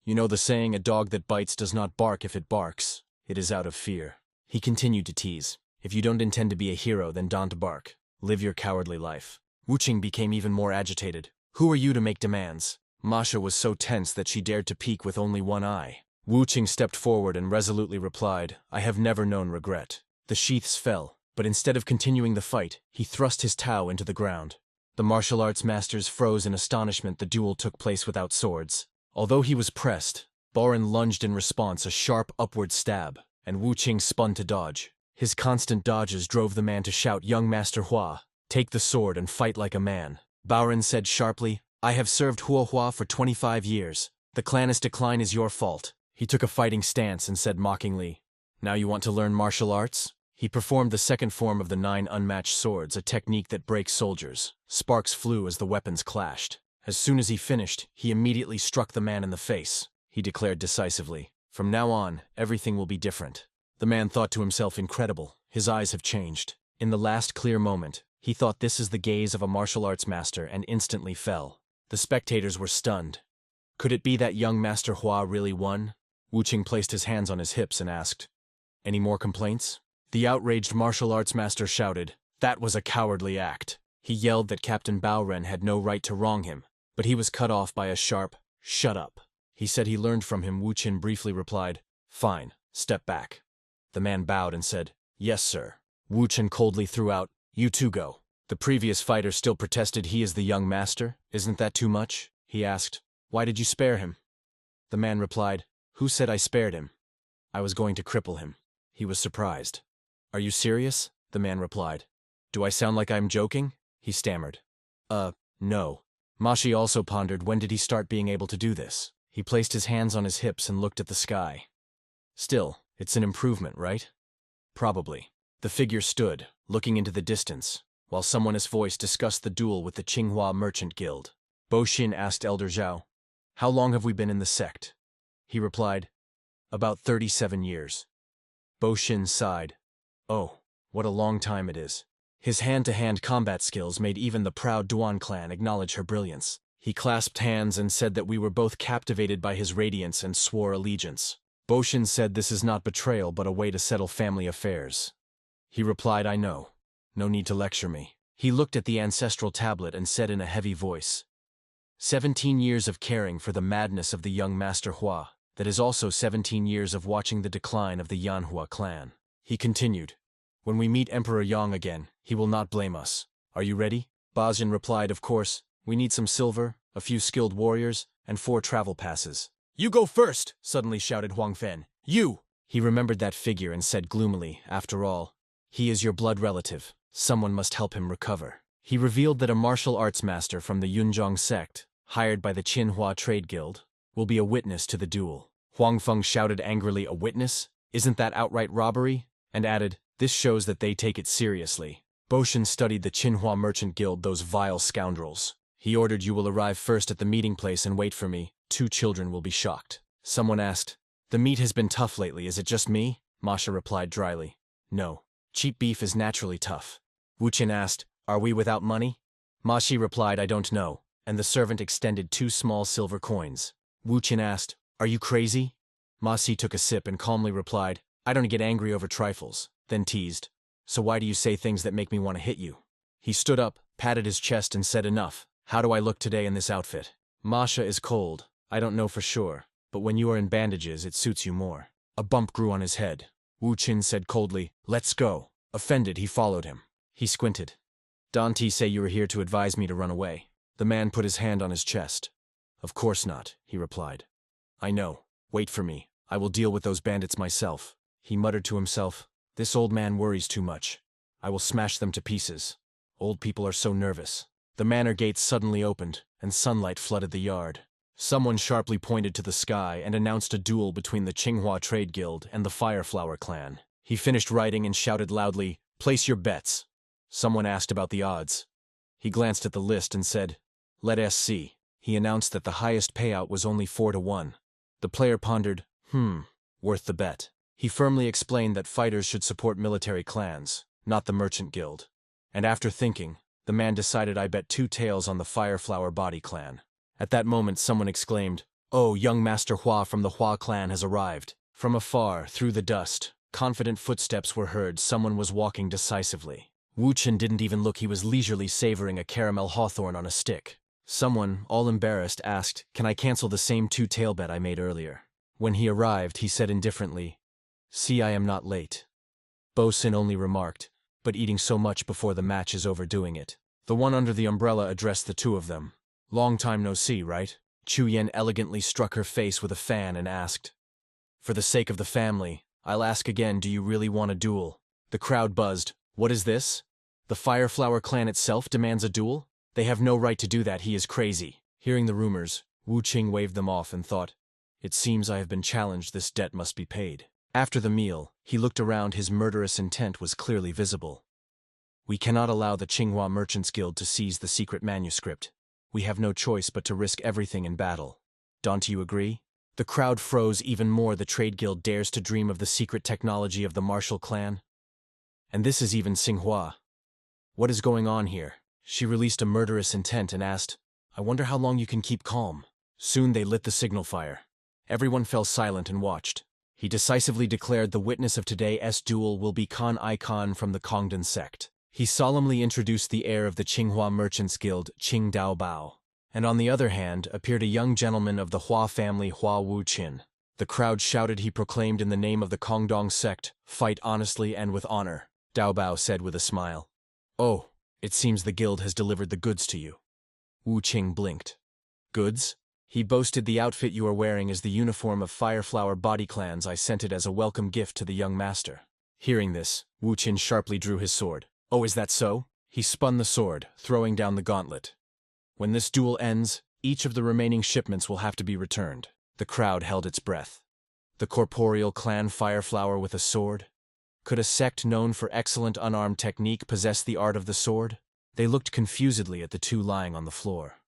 "You know the saying, a dog that bites does not bark. If it barks, it is out of fear." He continued to tease. "If you don't intend to be a hero, then don't bark. Live your cowardly life." Wu Qing became even more agitated. "Who are you to make demands?" Masha was so tense that she dared to peek with only one eye. Wu Qing stepped forward and resolutely replied, "I have never known regret." The sheaths fell, but instead of continuing the fight, he thrust his Tao into the ground. The martial arts masters froze in astonishment. The duel took place without swords. Although he was pressed, Boren lunged in response, a sharp upward stab, and Wu Qing spun to dodge. His constant dodges drove the man to shout, "Young Master Hua, take the sword and fight like a man." Boren said sharply, "I have served Hua for 25 years. The clan's decline is your fault." He took a fighting stance and said mockingly, "Now you want to learn martial arts?" He performed the second form of the 9 unmatched swords, a technique that breaks soldiers. Sparks flew as the weapons clashed. As soon as he finished, he immediately struck the man in the face. He declared decisively, "From now on, everything will be different." The man thought to himself, incredible, his eyes have changed. In the last clear moment, He thought this is the gaze of a martial arts master and instantly fell. The spectators were stunned. Could it be that young Master Hua really won? Wuqing placed his hands on his hips and asked, "Any more complaints?" The outraged martial arts master shouted, "That was a cowardly act." He yelled that Captain Baoren had no right to wrong him, but he was cut off by a sharp, "Shut up." He said he learned from him. Wuqing briefly replied, "Fine, step back." The man bowed and said, "Yes, sir." Wuqing coldly threw out, "You two go." The previous fighter still protested. "He is the young master. Isn't that too much?" He asked, "Why did you spare him?" The man replied, "Who said I spared him? I was going to cripple him." He was surprised. "Are you serious?" The man replied. "Do I sound like I'm joking?" He stammered. No." Mashi also pondered, when did he start being able to do this? He placed his hands on his hips and looked at the sky. Still, it's an improvement, right? Probably. The figure stood, looking into the distance, while someone's voice discussed the duel with the Tsinghua Merchant Guild. Bo Xin asked Elder Zhao, "How long have we been in the sect?" He replied, "About 37 years. Bo Xin sighed. "Oh, what a long time it is." His hand-to-hand combat skills made even the proud Duan clan acknowledge her brilliance. He clasped hands and said that we were both captivated by his radiance and swore allegiance. Bo Xin said this is not betrayal but a way to settle family affairs. He replied, "I know. No need to lecture me." He looked at the ancestral tablet and said in a heavy voice, 17 years of caring for the madness of the young Master Hua. That is also 17 years of watching the decline of the Yanhua clan. He continued, "When we meet Emperor Yang again, he will not blame us. Are you ready?" Bajin replied, "Of course. We need some silver, a few skilled warriors, and 4 travel passes." "You go first!" suddenly shouted Huang Fen. "You!" He remembered that figure and said gloomily, "After all, he is your blood relative. Someone must help him recover." He revealed that a martial arts master from the Yunzhong sect, hired by the Tsinghua Trade Guild, will be a witness to the duel. Huang Feng shouted angrily, "A witness? Isn't that outright robbery?" and added, "This shows that they take it seriously." Bo Xin studied the Tsinghua Merchant Guild, those vile scoundrels. He ordered, "You will arrive first at the meeting place and wait for me. 2 children will be shocked." Someone asked, "The meat has been tough lately, is it just me?" Masha replied dryly, "No. Cheap beef is naturally tough." Wuqin asked, "Are we without money?" Mashi replied, "I don't know," and the servant extended 2 small silver coins. Wuqin asked, "Are you crazy?" Masi took a sip and calmly replied, "I don't get angry over trifles," then teased, "So why do you say things that make me want to hit you?" He stood up, patted his chest and said, "Enough. How do I look today in this outfit?" "Masha is cold. I don't know for sure, but when you are in bandages it suits you more." A bump grew on his head. Wu Qin said coldly, "Let's go." Offended, he followed him. He squinted. "Dante say you were here to advise me to run away." The man put his hand on his chest. "Of course not," he replied. "I know. Wait for me. I will deal with those bandits myself." He muttered to himself, "This old man worries too much. I will smash them to pieces. Old people are so nervous." The manor gates suddenly opened, and sunlight flooded the yard. Someone sharply pointed to the sky and announced a duel between the Tsinghua Trade Guild and the Fireflower clan. He finished writing and shouted loudly, "Place your bets." Someone asked about the odds. He glanced at the list and said, "Let us see." He announced that the highest payout was only 4-1. The player pondered, worth the bet. He firmly explained that fighters should support military clans, not the merchant guild. And after thinking, the man decided, "I bet 2 taels on the Fireflower Body clan." At that moment someone exclaimed, "Oh, young Master Hua from the Hua clan has arrived." From afar, through the dust, confident footsteps were heard. Someone was walking decisively. Wu Chen didn't even look, he was leisurely savoring a caramel hawthorn on a stick. Someone, all embarrassed, asked, "Can I cancel the same 2-tael bet I made earlier?" When he arrived, he said indifferently, "See, I am not late." Bo Sin only remarked, "But eating so much before the match is overdoing it." The one under the umbrella addressed the 2 of them. "Long time no see, right?" Chu Yen elegantly struck her face with a fan and asked, "For the sake of the family, I'll ask again, do you really want a duel?" The crowd buzzed. "What is this? The Fireflower clan itself demands a duel? They have no right to do that, he is crazy." Hearing the rumors, Wu Qing waved them off and thought, "It seems I have been challenged, this debt must be paid." After the meal, he looked around, his murderous intent was clearly visible. "We cannot allow the Tsinghua Merchants Guild to seize the secret manuscript. We have no choice but to risk everything in battle. Don't you agree?" The crowd froze even more. The Trade Guild dares to dream of the secret technology of the martial clan? And this is even Tsinghua. What is going on here? She released a murderous intent and asked, I wonder how long you can keep calm. Soon they lit the signal fire. Everyone fell silent and watched. He decisively declared the witness of today's duel will be Khan Icon from the Congdon sect. He solemnly introduced the heir of the Qinghua Merchants Guild, Qing Dao Bao. And on the other hand appeared a young gentleman of the Hua family, Hua Wuqin. The crowd shouted. He proclaimed in the name of the Congdong sect, fight honestly and with honor. Dao Bao said with a smile. Oh, it seems the guild has delivered the goods to you. Wu Qing blinked. Goods? He boasted. The outfit you are wearing is the uniform of Fireflower body clans. I sent it as a welcome gift to the young master. Hearing this, Wu Qin sharply drew his sword. Oh, is that so? He spun the sword, throwing down the gauntlet. When this duel ends, each of the remaining shipments will have to be returned. The crowd held its breath. The corporeal clan Fireflower with a sword? Could a sect known for excellent unarmed technique possess the art of the sword? They looked confusedly at the two lying on the floor.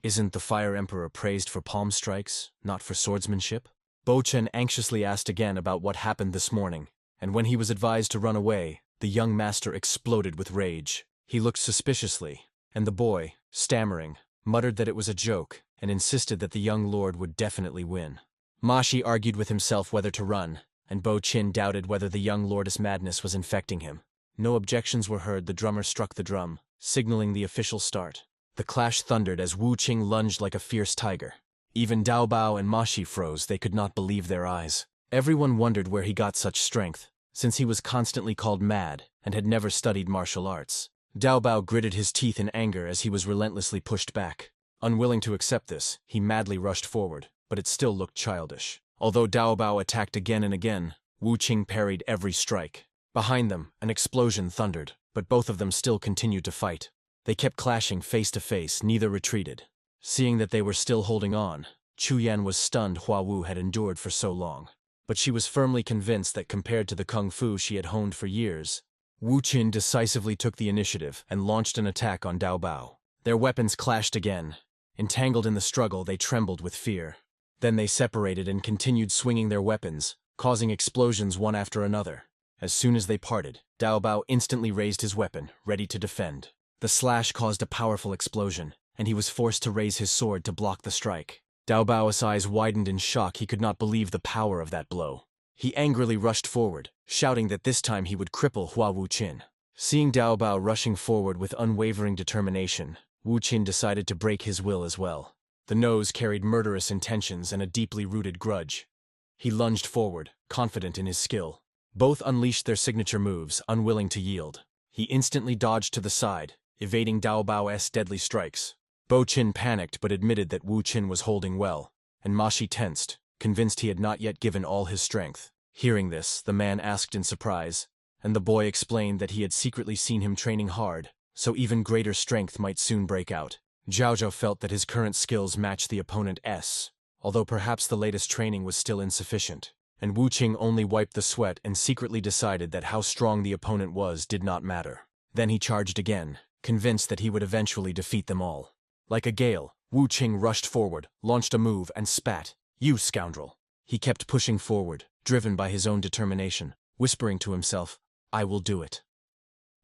Isn't the Fire Emperor praised for palm strikes, not for swordsmanship? Bo Chen anxiously asked again about what happened this morning, and when he was advised to run away, the young master exploded with rage. He looked suspiciously, and the boy, stammering, muttered that it was a joke and insisted that the young lord would definitely win. Ma Shi argued with himself whether to run, and Bo Chen doubted whether the young lord's madness was infecting him. No objections were heard. The drummer struck the drum, signaling the official start. The clash thundered as Wu Qing lunged like a fierce tiger. Even Dao Bao and Ma Shi froze. They could not believe their eyes. Everyone wondered where he got such strength, since he was constantly called mad and had never studied martial arts. Dao Bao gritted his teeth in anger as he was relentlessly pushed back. Unwilling to accept this, he madly rushed forward, but it still looked childish. Although Dao Bao attacked again and again, Wu Qing parried every strike. Behind them, an explosion thundered, but both of them still continued to fight. They kept clashing face to face, neither retreated. Seeing that they were still holding on, Chu Yan was stunned. Hua Wu had endured for so long. But she was firmly convinced that compared to the kung fu she had honed for years, Wu Qin decisively took the initiative and launched an attack on Dao Bao. Their weapons clashed again. Entangled in the struggle, they trembled with fear. Then they separated and continued swinging their weapons, causing explosions one after another. As soon as they parted, Dao Bao instantly raised his weapon, ready to defend. The slash caused a powerful explosion, and he was forced to raise his sword to block the strike. Dao Bao's eyes widened in shock. He could not believe the power of that blow. He angrily rushed forward, shouting that this time he would cripple Hua Wuqin. Seeing Dao Bao rushing forward with unwavering determination, Wu Qin decided to break his will as well. The nose carried murderous intentions and a deeply rooted grudge. He lunged forward, confident in his skill. Both unleashed their signature moves, unwilling to yield. He instantly dodged to the side, evading Dao Bao's deadly strikes. Bo Qin panicked but admitted that Wu Qin was holding well, and Ma Shi tensed, convinced he had not yet given all his strength. Hearing this, the man asked in surprise, and the boy explained that he had secretly seen him training hard, so even greater strength might soon break out. Zhao Zhao felt that his current skills matched the opponent's, although perhaps the latest training was still insufficient, and Wu Qing only wiped the sweat and secretly decided that how strong the opponent was did not matter. Then he charged again, convinced that he would eventually defeat them all. Like a gale, Wu Qing rushed forward, launched a move, and spat. You scoundrel! He kept pushing forward, driven by his own determination, whispering to himself, I will do it.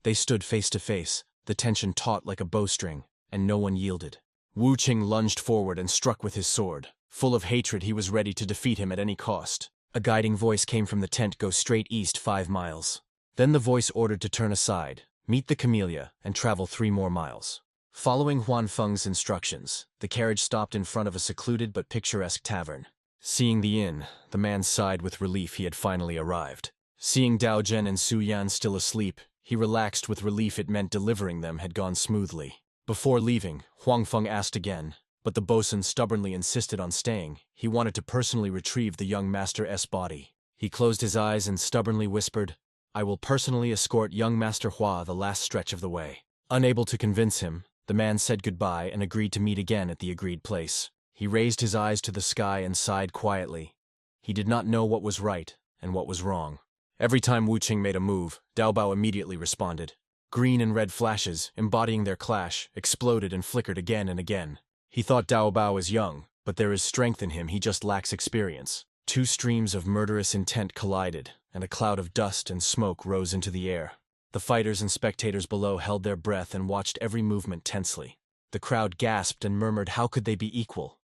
They stood face to face, the tension taut like a bowstring, and no one yielded. Wu Qing lunged forward and struck with his sword. Full of hatred, he was ready to defeat him at any cost. A guiding voice came from the tent. Go straight east 5 miles. Then the voice ordered to turn aside, meet the camellia, and travel 3 more miles. Following Huan Feng's instructions, the carriage stopped in front of a secluded but picturesque tavern. Seeing the inn, the man sighed with relief. He had finally arrived. Seeing Dao Zhen and Su Yan still asleep, he relaxed with relief. It meant delivering them had gone smoothly. Before leaving, Huang Feng asked again, but the bosun stubbornly insisted on staying. He wanted to personally retrieve the young master's body. He closed his eyes and stubbornly whispered, I will personally escort young Master Hua the last stretch of the way. Unable to convince him, the man said goodbye and agreed to meet again at the agreed place. He raised his eyes to the sky and sighed quietly. He did not know what was right and what was wrong. Every time Wu Qing made a move, Dao Bao immediately responded. Green and red flashes, embodying their clash, exploded and flickered again and again. He thought Dao Bao is young, but there is strength in him. He just lacks experience. 2 streams of murderous intent collided, and a cloud of dust and smoke rose into the air. The fighters and spectators below held their breath and watched every movement tensely. The crowd gasped and murmured how could they be equal.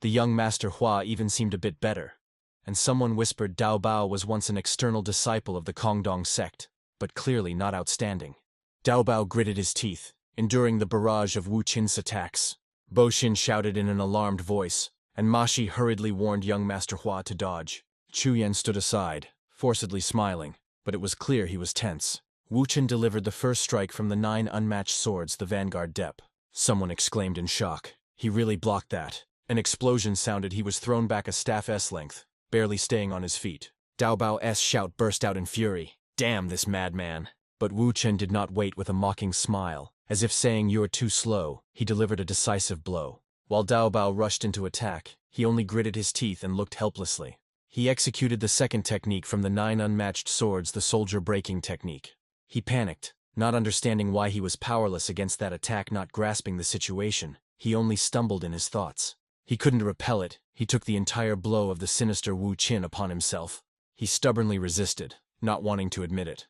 The young Master Hua even seemed a bit better, and someone whispered Dao Bao was once an external disciple of the Kongdong sect, but clearly not outstanding. Dao Bao gritted his teeth, enduring the barrage of Wu Qin's attacks. Bo Xin shouted in an alarmed voice, and Ma Shi hurriedly warned young Master Hua to dodge. Chu Yan stood aside, forcedly smiling, but it was clear he was tense. Wu Qin delivered the first strike from the 9 unmatched swords, the Vanguard Dep. Someone exclaimed in shock. He really blocked that. An explosion sounded. He was thrown back a staff S-length, barely staying on his feet. Dao Bao's shout burst out in fury. Damn this madman. But Wu Qin did not wait. With a mocking smile, as if saying you're too slow, he delivered a decisive blow. While Dao Bao rushed into attack, he only gritted his teeth and looked helplessly. He executed the second technique from the 9 unmatched swords, the soldier breaking technique. He panicked, not understanding why he was powerless against that attack, not grasping the situation. He only stumbled in his thoughts. He couldn't repel it. He took the entire blow of the sinister Wu Qin upon himself. He stubbornly resisted, not wanting to admit it.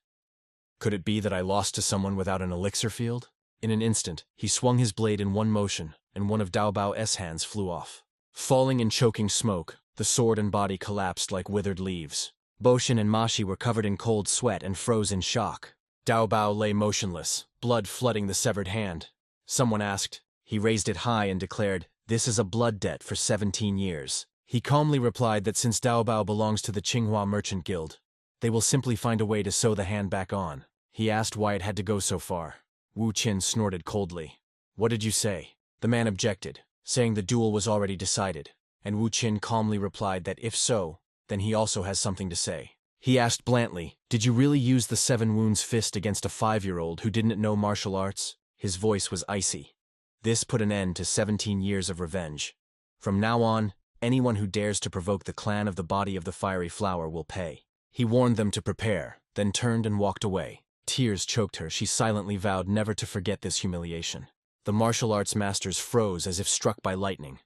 Could it be that I lost to someone without an elixir field? In an instant, he swung his blade in one motion, and one of Dao Bao's hands flew off. Falling in choking smoke, the sword and body collapsed like withered leaves. Bo Xin and Ma Shi were covered in cold sweat and froze in shock. Dao Bao lay motionless, blood flooding the severed hand. Someone asked. He raised it high and declared, "This is a blood debt for 17 years. He calmly replied that since Dao Bao belongs to the Tsinghua Merchant Guild, they will simply find a way to sew the hand back on. He asked why it had to go so far. Wu Qin snorted coldly. What did you say? The man objected, saying the duel was already decided, and Wu Qin calmly replied that if so, then he also has something to say. He asked bluntly, did you really use the 7 wounds fist against a 5-year-old who didn't know martial arts? His voice was icy. This put an end to 17 years of revenge. From now on, anyone who dares to provoke the clan of the body of the fiery flower will pay. He warned them to prepare, then turned and walked away. Tears choked her. She silently vowed never to forget this humiliation. The martial arts masters froze as if struck by lightning.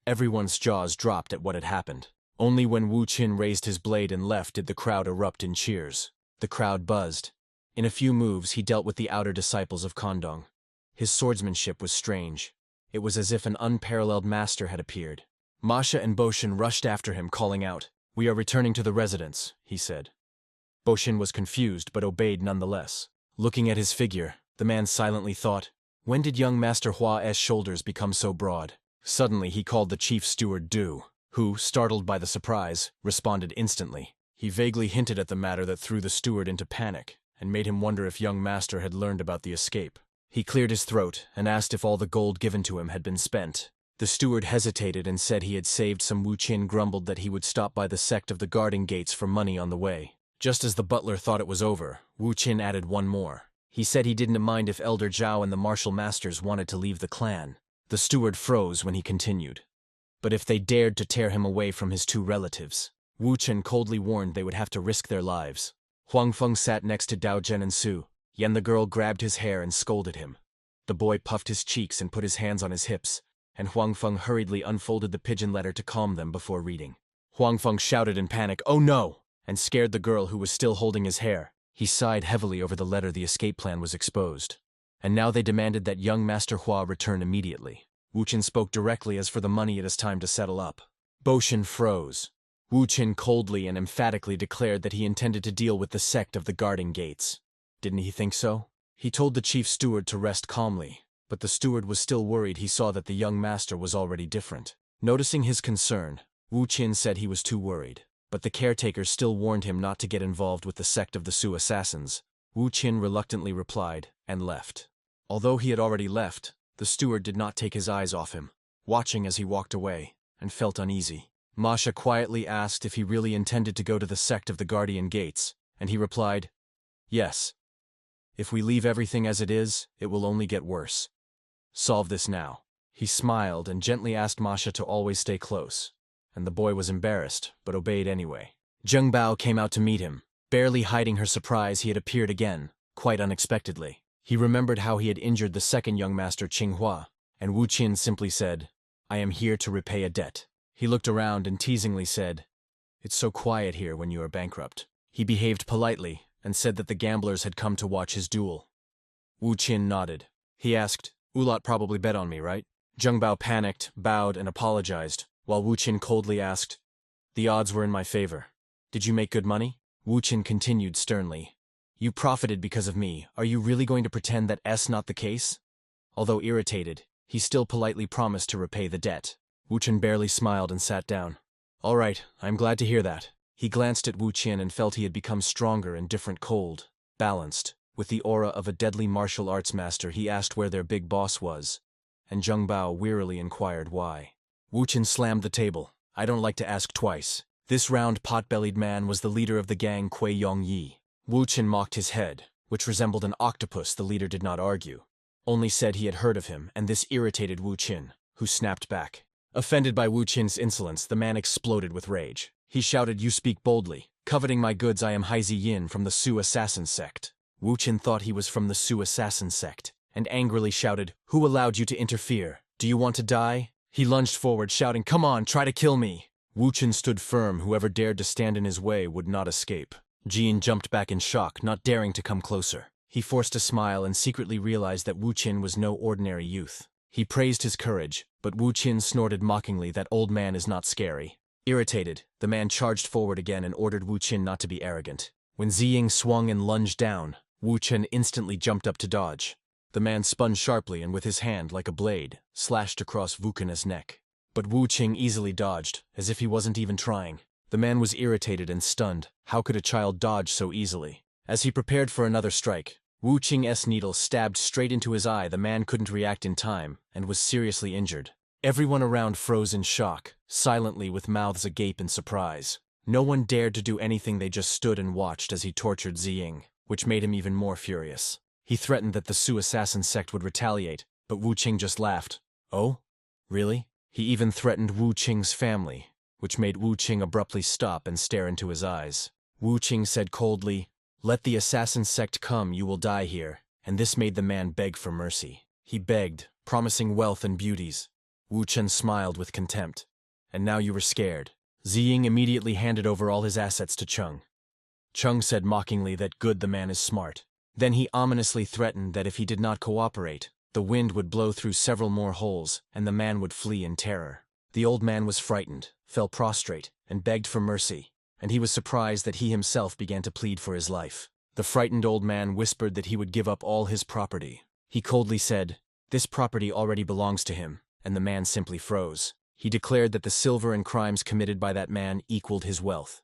Everyone's jaws dropped at what had happened. Only when Wu Qin raised his blade and left did the crowd erupt in cheers. The crowd buzzed. In a few moves he dealt with the outer disciples of Kongdong. His swordsmanship was strange. It was as if an unparalleled master had appeared. Masha and Bo Xin rushed after him, calling out, "We are returning to the residence," he said. Bo Xin was confused but obeyed nonetheless. Looking at his figure, the man silently thought, when did young Master Hua's shoulders become so broad? Suddenly he called the chief steward Du, who, startled by the surprise, responded instantly. He vaguely hinted at the matter that threw the steward into panic, and made him wonder if young Master had learned about the escape. He cleared his throat and asked if all the gold given to him had been spent. The steward hesitated and said he had saved some. Wu Qin grumbled that he would stop by the sect of the guarding gates for money on the way. Just as the butler thought it was over, Wu Qin added one more. He said he didn't mind if Elder Zhao and the martial masters wanted to leave the clan. The steward froze when he continued. But if they dared to tear him away from his 2 relatives, Wu Qin coldly warned they would have to risk their lives. Huang Feng sat next to Dao Zhen and Su. Yen the girl grabbed his hair and scolded him. The boy puffed his cheeks and put his hands on his hips, and Huang Feng hurriedly unfolded the pigeon letter to calm them before reading. Huang Feng shouted in panic, "Oh no!" and scared the girl who was still holding his hair. He sighed heavily over the letter. The escape plan was exposed. And now they demanded that young Master Hua return immediately. Wu Qin spoke directly. As for the money, it is time to settle up. Bo Xin froze. Wu Qin coldly and emphatically declared that he intended to deal with the sect of the guarding gates. Didn't he think so? He told the chief steward to rest calmly, but the steward was still worried. He saw that the young master was already different. Noticing his concern, Wu Qin said he was too worried, but the caretaker still warned him not to get involved with the sect of the Su assassins. Wu Qin reluctantly replied, and left. Although he had already left, the steward did not take his eyes off him, watching as he walked away, and felt uneasy. Masha quietly asked if he really intended to go to the sect of the Guardian Gates, and he replied, "Yes. If we leave everything as it is, it will only get worse. Solve this now." He smiled and gently asked Masha to always stay close, and the boy was embarrassed, but obeyed anyway. Zheng Bao came out to meet him. Barely hiding her surprise, he had appeared again, quite unexpectedly. He remembered how he had injured the second young master Tsinghua, and Wu Qin simply said, "I am here to repay a debt." He looked around and teasingly said, "It's so quiet here when you are bankrupt." He behaved politely, and said that the gamblers had come to watch his duel. Wu Qin nodded. He asked, "Ulot probably bet on me, right?" Zheng Bao panicked, bowed, and apologized, while Wu Qin coldly asked, "The odds were in my favor. Did you make good money?" Wu Qin continued sternly, "You profited because of me. Are you really going to pretend that that's not the case?" Although irritated, he still politely promised to repay the debt. Wu Qin barely smiled and sat down. "All right, I'm glad to hear that." He glanced at Wu Qin and felt he had become stronger and different, cold, balanced. With the aura of a deadly martial arts master, he asked where their big boss was, and Zheng Bao wearily inquired why. Wu Qin slammed the table. "I don't like to ask twice. This round pot-bellied man was the leader of the gang Kui Yongyi." Wu Qin mocked his head, which resembled an octopus. The leader did not argue, only said he had heard of him, and this irritated Wu Qin, who snapped back. Offended by Wu Qin's insolence, the man exploded with rage. He shouted, "You speak boldly. Coveting my goods, I am Haizi Yin from the Su Assassin sect." Wu Qin thought he was from the Su Assassin sect, and angrily shouted, "Who allowed you to interfere? Do you want to die?" He lunged forward, shouting, "Come on, try to kill me!" Wu Qin stood firm. Whoever dared to stand in his way would not escape. Jin jumped back in shock, not daring to come closer. He forced a smile and secretly realized that Wu Qin was no ordinary youth. He praised his courage, but Wu Qin snorted mockingly, "That old man is not scary." Irritated, the man charged forward again and ordered Wu Qin not to be arrogant. When Ziying swung and lunged down, Wu Qin instantly jumped up to dodge. The man spun sharply and with his hand, like a blade, slashed across Wu Qin's neck. But Wu Qin easily dodged, as if he wasn't even trying. The man was irritated and stunned. How could a child dodge so easily? As he prepared for another strike, Wu Qing's needle stabbed straight into his eye. The man couldn't react in time, and was seriously injured. Everyone around froze in shock, silently with mouths agape in surprise. No one dared to do anything. They just stood and watched as he tortured Ziying, which made him even more furious. He threatened that the Su Assassin sect would retaliate, but Wu Qing just laughed. "Oh? Really?" He even threatened Wu Qing's family, which made Wu Qing abruptly stop and stare into his eyes. Wu Qing said coldly, "Let the assassin sect come, you will die here," and this made the man beg for mercy. He begged, promising wealth and beauties. Wu Qin smiled with contempt. "And now you were scared." Ziying immediately handed over all his assets to Chung. Chung said mockingly that good, the man is smart. Then he ominously threatened that if he did not cooperate, the wind would blow through several more holes, and the man would flee in terror. The old man was frightened, fell prostrate, and begged for mercy, and he was surprised that he himself began to plead for his life. The frightened old man whispered that he would give up all his property. He coldly said, "This property already belongs to him," and the man simply froze. He declared that the silver and crimes committed by that man equaled his wealth.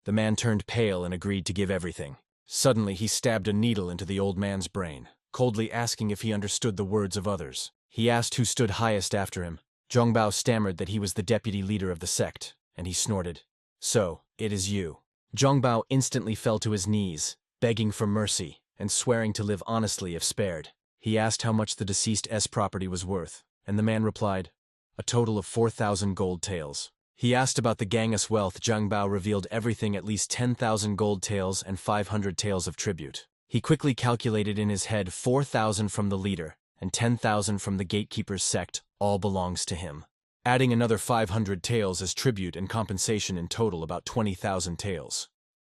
The man turned pale and agreed to give everything. Suddenly he stabbed a needle into the old man's brain, coldly asking if he understood the words of others. He asked who stood highest after him. Zheng Bao stammered that he was the deputy leader of the sect, and he snorted, "So, it is you." Zheng Bao instantly fell to his knees, begging for mercy, and swearing to live honestly if spared. He asked how much the deceased's property was worth, and the man replied, "A total of 4,000 gold taels." He asked about the gang's wealth. Zheng Bao revealed everything, at least 10,000 gold taels and 500 taels of tribute. He quickly calculated in his head 4,000 from the leader, and 10,000 from the gatekeeper's sect, all belongs to him. Adding another 500 taels as tribute and compensation, in total about 20,000 taels.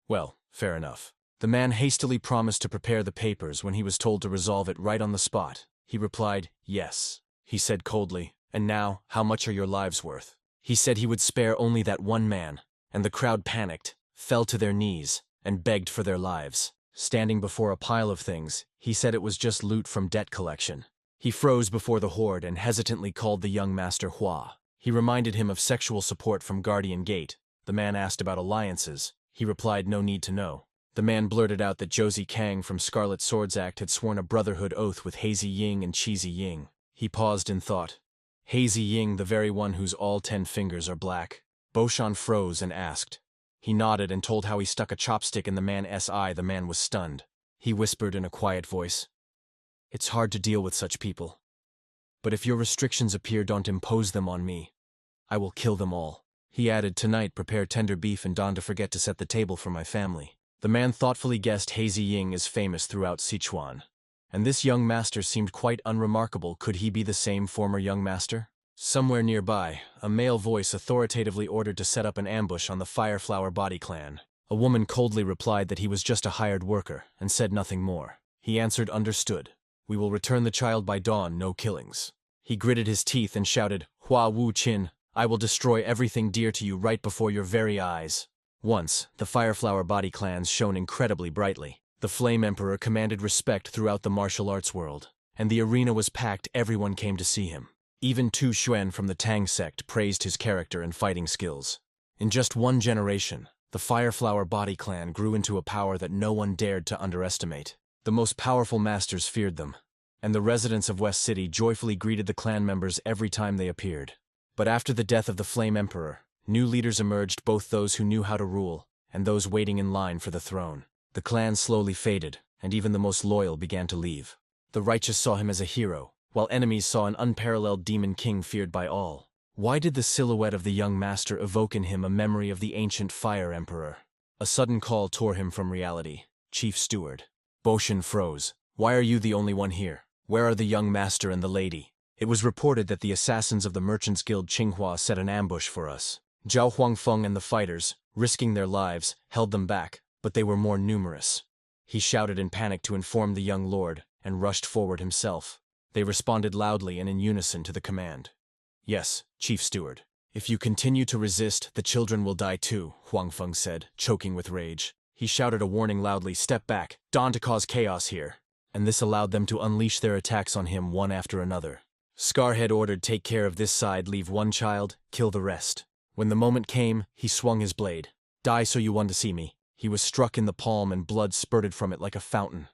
Well, fair enough. The man hastily promised to prepare the papers. When he was told to resolve it right on the spot, he replied, "Yes." He said coldly, "And now, how much are your lives worth?" He said he would spare only that one man, and the crowd panicked, fell to their knees, and begged for their lives. Standing before a pile of things, he said it was just loot from debt collection. He froze before the horde and hesitantly called the young master Hua. He reminded him of sexual support from Guardian Gate. The man asked about alliances. He replied no need to know. The man blurted out that Josie Kang from Scarlet Swords Act had sworn a brotherhood oath with Hazy Ying and Cheesy Ying. He paused in thought. Hazy Ying, the very one whose all 10 fingers are black. Boshan froze and asked. He nodded and told how he stuck a chopstick in the man's eye. The man was stunned. He whispered in a quiet voice, "It's hard to deal with such people. But if your restrictions appear, don't impose them on me. I will kill them all." He added, "Tonight prepare tender beef and don't forget to set the table for my family." The man thoughtfully guessed Hazy Ying is famous throughout Sichuan, and this young master seemed quite unremarkable. Could he be the same former young master? Somewhere nearby, a male voice authoritatively ordered to set up an ambush on the Fireflower Body Clan. A woman coldly replied that he was just a hired worker and said nothing more. He answered, "Understood. We will return the child by dawn, no killings." He gritted his teeth and shouted, "Hua Wu Qin, I will destroy everything dear to you right before your very eyes." Once, the Fireflower body clans shone incredibly brightly. The Flame Emperor commanded respect throughout the martial arts world, and the arena was packed. Everyone came to see him. Even Tu Xuan from the Tang sect praised his character and fighting skills. In just one generation, the Fireflower body clan grew into a power that no one dared to underestimate. The most powerful masters feared them, and the residents of West City joyfully greeted the clan members every time they appeared. But after the death of the Flame Emperor, new leaders emerged, both those who knew how to rule and those waiting in line for the throne. The clans slowly faded, and even the most loyal began to leave. The righteous saw him as a hero, while enemies saw an unparalleled demon king feared by all. Why did the silhouette of the young master evoke in him a memory of the ancient Fire Emperor? A sudden call tore him from reality. "Chief Steward." Boshin froze. "Why are you the only one here? Where are the young master and the lady?" It was reported that the assassins of the Merchants Guild Qinghua set an ambush for us. Zhao Huangfeng and the fighters, risking their lives, held them back, but they were more numerous. He shouted in panic to inform the young lord, and rushed forward himself. They responded loudly and in unison to the command. "Yes, Chief Steward. If you continue to resist, the children will die too," Huangfeng said, choking with rage. He shouted a warning loudly, "Step back, dawn to cause chaos here." And this allowed them to unleash their attacks on him one after another. Scarhead ordered, "Take care of this side, leave one child, kill the rest." When the moment came, he swung his blade. "Die so you want to see me." He was struck in the palm and blood spurted from it like a fountain.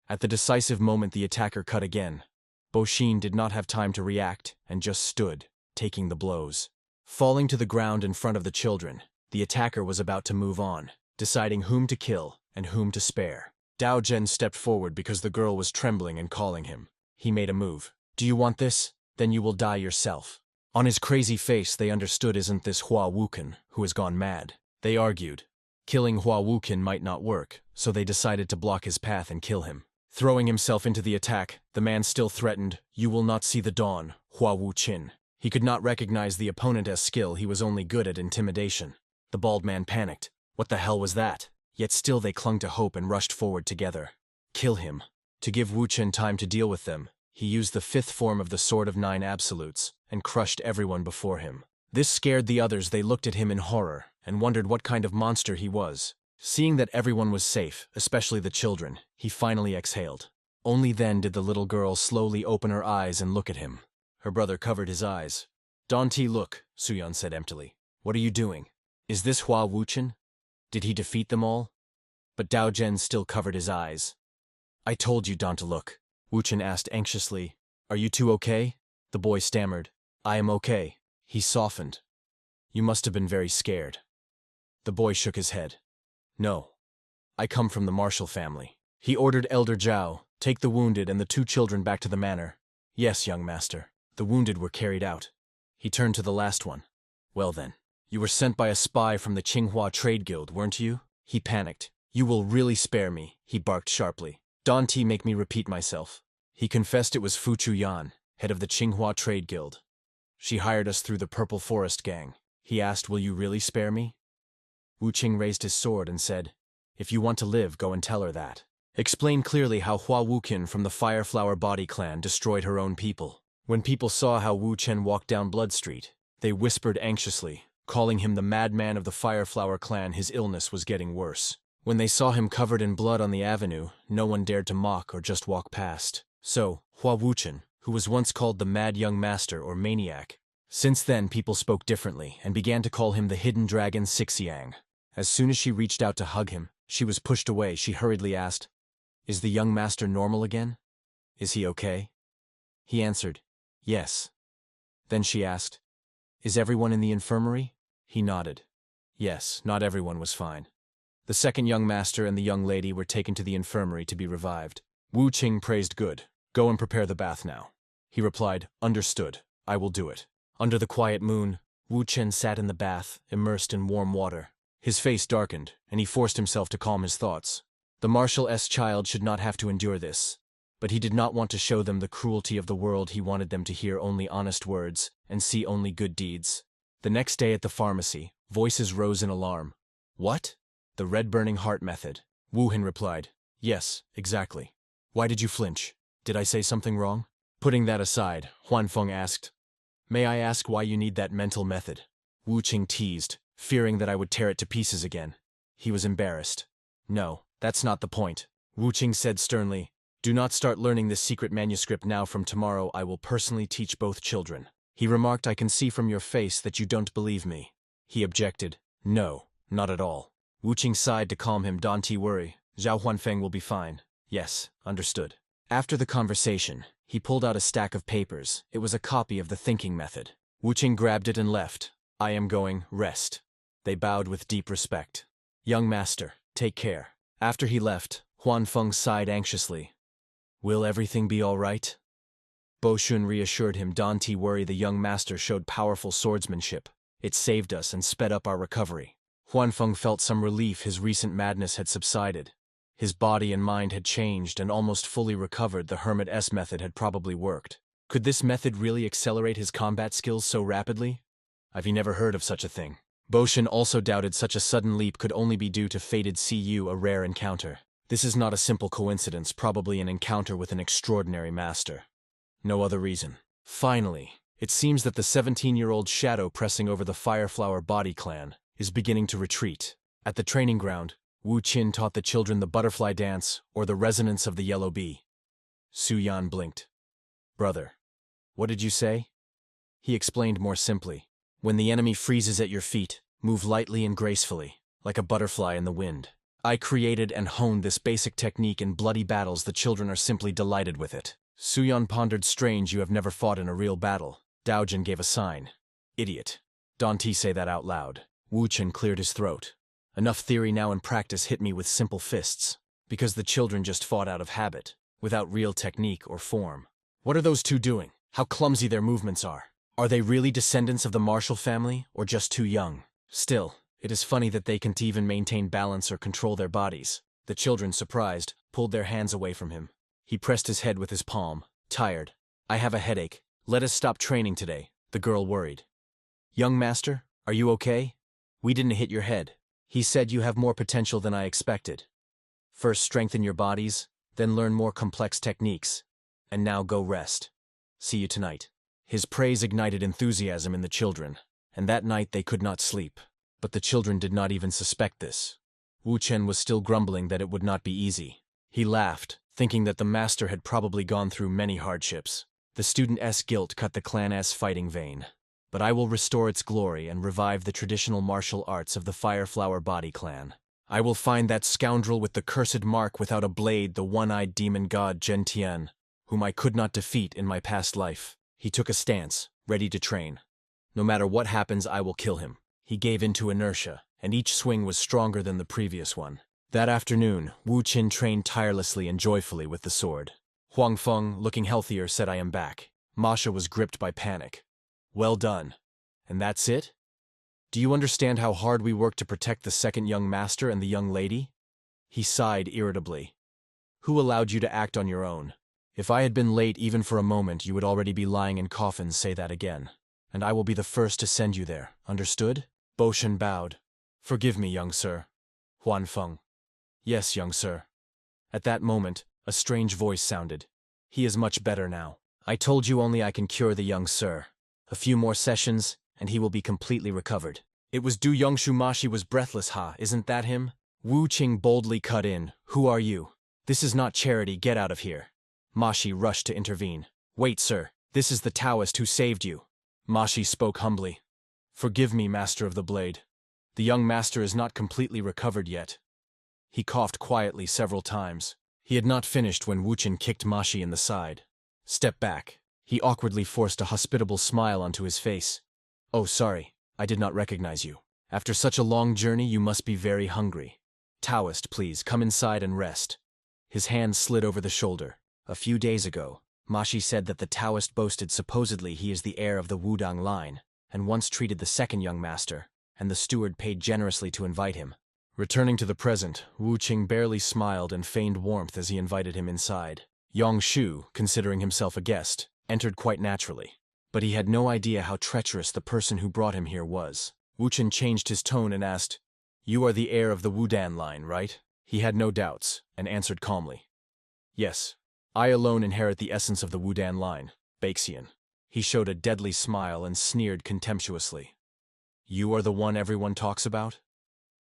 At the decisive moment, the attacker cut again. Boshin did not have time to react and just stood, taking the blows. Falling to the ground in front of the children, the attacker was about to move on, deciding whom to kill and whom to spare. Dao Zhen stepped forward because the girl was trembling and calling him. He made a move. "Do you want this? Then you will die yourself." On his crazy face, they understood, isn't this Hua Wuken, who has gone mad? They argued. Killing Hua Wuken might not work, so they decided to block his path and kill him. Throwing himself into the attack, the man still threatened, "You will not see the dawn, Hua Wu Qin." He could not recognize the opponent as skill, he was only good at intimidation. The bald man panicked. What the hell was that? Yet still they clung to hope and rushed forward together. Kill him. To give Wu Qin time to deal with them, he used the fifth form of the Sword of Nine Absolutes, and crushed everyone before him. This scared the others. They looked at him in horror, and wondered what kind of monster he was. Seeing that everyone was safe, especially the children, he finally exhaled. Only then did the little girl slowly open her eyes and look at him. Her brother covered his eyes. "Danti, look," Suyan said emptily. "What are you doing? Is this Hua Wuchen? Did he defeat them all?" But Dao Zhen still covered his eyes. "I told you, Don, to look." Wuchen asked anxiously, "Are you two okay?" The boy stammered, "I am okay." He softened. "You must have been very scared." The boy shook his head. "No. I come from the Marshall family." He ordered Elder Zhao, "Take the wounded and the two children back to the manor." "Yes, young master." The wounded were carried out. He turned to the last one. "Well then, you were sent by a spy from the Qinghua Trade Guild, weren't you?" He panicked. "You will really spare me," he barked sharply. "Don T, make me repeat myself." He confessed it was Fu Chuyan, head of the Qinghua Trade Guild. "She hired us through the Purple Forest gang." He asked, "Will you really spare me?" Wu Qing raised his sword and said, "If you want to live, go and tell her that. Explain clearly how Hua Wukin from the Fireflower Body Clan destroyed her own people." When people saw how Wu Chen walked down Blood Street, they whispered anxiously, calling him the madman of the Fireflower clan. His illness was getting worse. When they saw him covered in blood on the avenue, no one dared to mock or just walk past. So, Hua Wuchen, who was once called the Mad Young Master or Maniac, since then people spoke differently and began to call him the Hidden Dragon Sixiang. As soon as she reached out to hug him, she was pushed away. She hurriedly asked, "Is the young master normal again? Is he okay?" He answered, "Yes." Then she asked, "Is everyone in the infirmary?" He nodded. Yes, not everyone was fine. The second young master and the young lady were taken to the infirmary to be revived. Wu Qing praised, "Good. Go and prepare the bath now." He replied, "Understood. I will do it." Under the quiet moon, Wu Chen sat in the bath, immersed in warm water. His face darkened, and he forced himself to calm his thoughts. The Marshall S. child should not have to endure this. But he did not want to show them the cruelty of the world. He wanted them to hear only honest words and see only good deeds. The next day at the pharmacy, voices rose in alarm. "What? The red burning heart method. Wu Hin replied, yes, exactly. Why did you flinch? Did I say something wrong? Putting that aside, Huan Feng asked, may I ask why you need that mental method? Wu Qing teased, fearing that I would tear it to pieces again. He was embarrassed. No, that's not the point. Wu Qing said sternly, do not start learning this secret manuscript now. From tomorrow I will personally teach both children. He remarked, I can see from your face that you don't believe me. He objected, no, not at all. Wu Qing sighed to calm him. Don't worry, Zhao Huanfeng will be fine. Yes, understood. After the conversation, he pulled out a stack of papers. It was a copy of the thinking method. Wu Qing grabbed it and left. I am going, rest. They bowed with deep respect. Young master, take care. After he left, Huan Feng sighed anxiously. Will everything be all right? Bo Shun reassured him. Don't worry, the young master showed powerful swordsmanship. It saved us and sped up our recovery. Huan Feng felt some relief. His recent madness had subsided. His body and mind had changed and almost fully recovered. The Hermit S method had probably worked. Could this method really accelerate his combat skills so rapidly? I've never heard of such a thing. Bo Shun also doubted such a sudden leap could only be due to fated Cu, a rare encounter. This is not a simple coincidence, probably an encounter with an extraordinary master. No other reason. Finally, it seems that the 17-year-old shadow pressing over the Fireflower body clan is beginning to retreat. At the training ground, Wu Qin taught the children the butterfly dance, or the resonance of the yellow bee. Su Yan blinked. Brother, what did you say? He explained more simply. When the enemy freezes at your feet, move lightly and gracefully, like a butterfly in the wind. I created and honed this basic technique in bloody battles. The children are simply delighted with it. Su Yan pondered. Strange, you have never fought in a real battle. Daojin gave a sign. Idiot. Don't say that out loud. Wu Qin cleared his throat. Enough theory now, and practice hit me with simple fists. Because the children just fought out of habit, without real technique or form. What are those two doing? How clumsy their movements are. Are they really descendants of the Marshall family, or just too young? Still, it is funny that they can't even maintain balance or control their bodies. The children, surprised, pulled their hands away from him. He pressed his head with his palm. Tired. I have a headache. Let us stop training today. The girl worried. Young master, are you okay? We didn't hit your head. He said you have more potential than I expected. First strengthen your bodies, then learn more complex techniques. And now go rest. See you tonight. His praise ignited enthusiasm in the children, and that night they could not sleep. But the children did not even suspect this. Wu Chen was still grumbling that it would not be easy. He laughed, thinking that the master had probably gone through many hardships. The student-s guilt cut the clan-s fighting vein. But I will restore its glory and revive the traditional martial arts of the Fireflower body clan. I will find that scoundrel with the cursed mark without a blade, the one-eyed demon god Zhen Tian, whom I could not defeat in my past life. He took a stance, ready to train. No matter what happens, I will kill him. He gave in to inertia, and each swing was stronger than the previous one. That afternoon, Wu Qin trained tirelessly and joyfully with the sword. Huang Feng, looking healthier, said, I am back. Masha was gripped by panic. Well done. And that's it? Do you understand how hard we worked to protect the second young master and the young lady? He sighed irritably. Who allowed you to act on your own? If I had been late even for a moment, you would already be lying in coffins. Say that again. And I will be the first to send you there. Understood? Bo Shen bowed. Forgive me, young sir. Huan Feng. Yes, young sir. At that moment, a strange voice sounded. He is much better now. I told you only I can cure the young sir. A few more sessions, and he will be completely recovered. It was Du Yongshu. Mashi was breathless. Ha, isn't that him? Wu Qing boldly cut in. Who are you? This is not charity. Get out of here. Mashi rushed to intervene. Wait, sir. This is the Taoist who saved you. Mashi spoke humbly. Forgive me, Master of the Blade. The young master is not completely recovered yet. He coughed quietly several times. He had not finished when Wu Qin kicked Mashi in the side. Step back. He awkwardly forced a hospitable smile onto his face. Oh, sorry. I did not recognize you. After such a long journey, you must be very hungry. Taoist, please, come inside and rest. His hand slid over the shoulder. A few days ago, Mashi said that the Taoist boasted supposedly he is the heir of the Wudang line, and once treated the second young master, and the steward paid generously to invite him. Returning to the present, Wu Qing barely smiled and feigned warmth as he invited him inside. Yang Shu, considering himself a guest, entered quite naturally. But he had no idea how treacherous the person who brought him here was. Wu Qin changed his tone and asked, You are the heir of the Wudan line, right? He had no doubts, and answered calmly. Yes. I alone inherit the essence of the Wudan line, Baxian. He showed a deadly smile and sneered contemptuously. You are the one everyone talks about?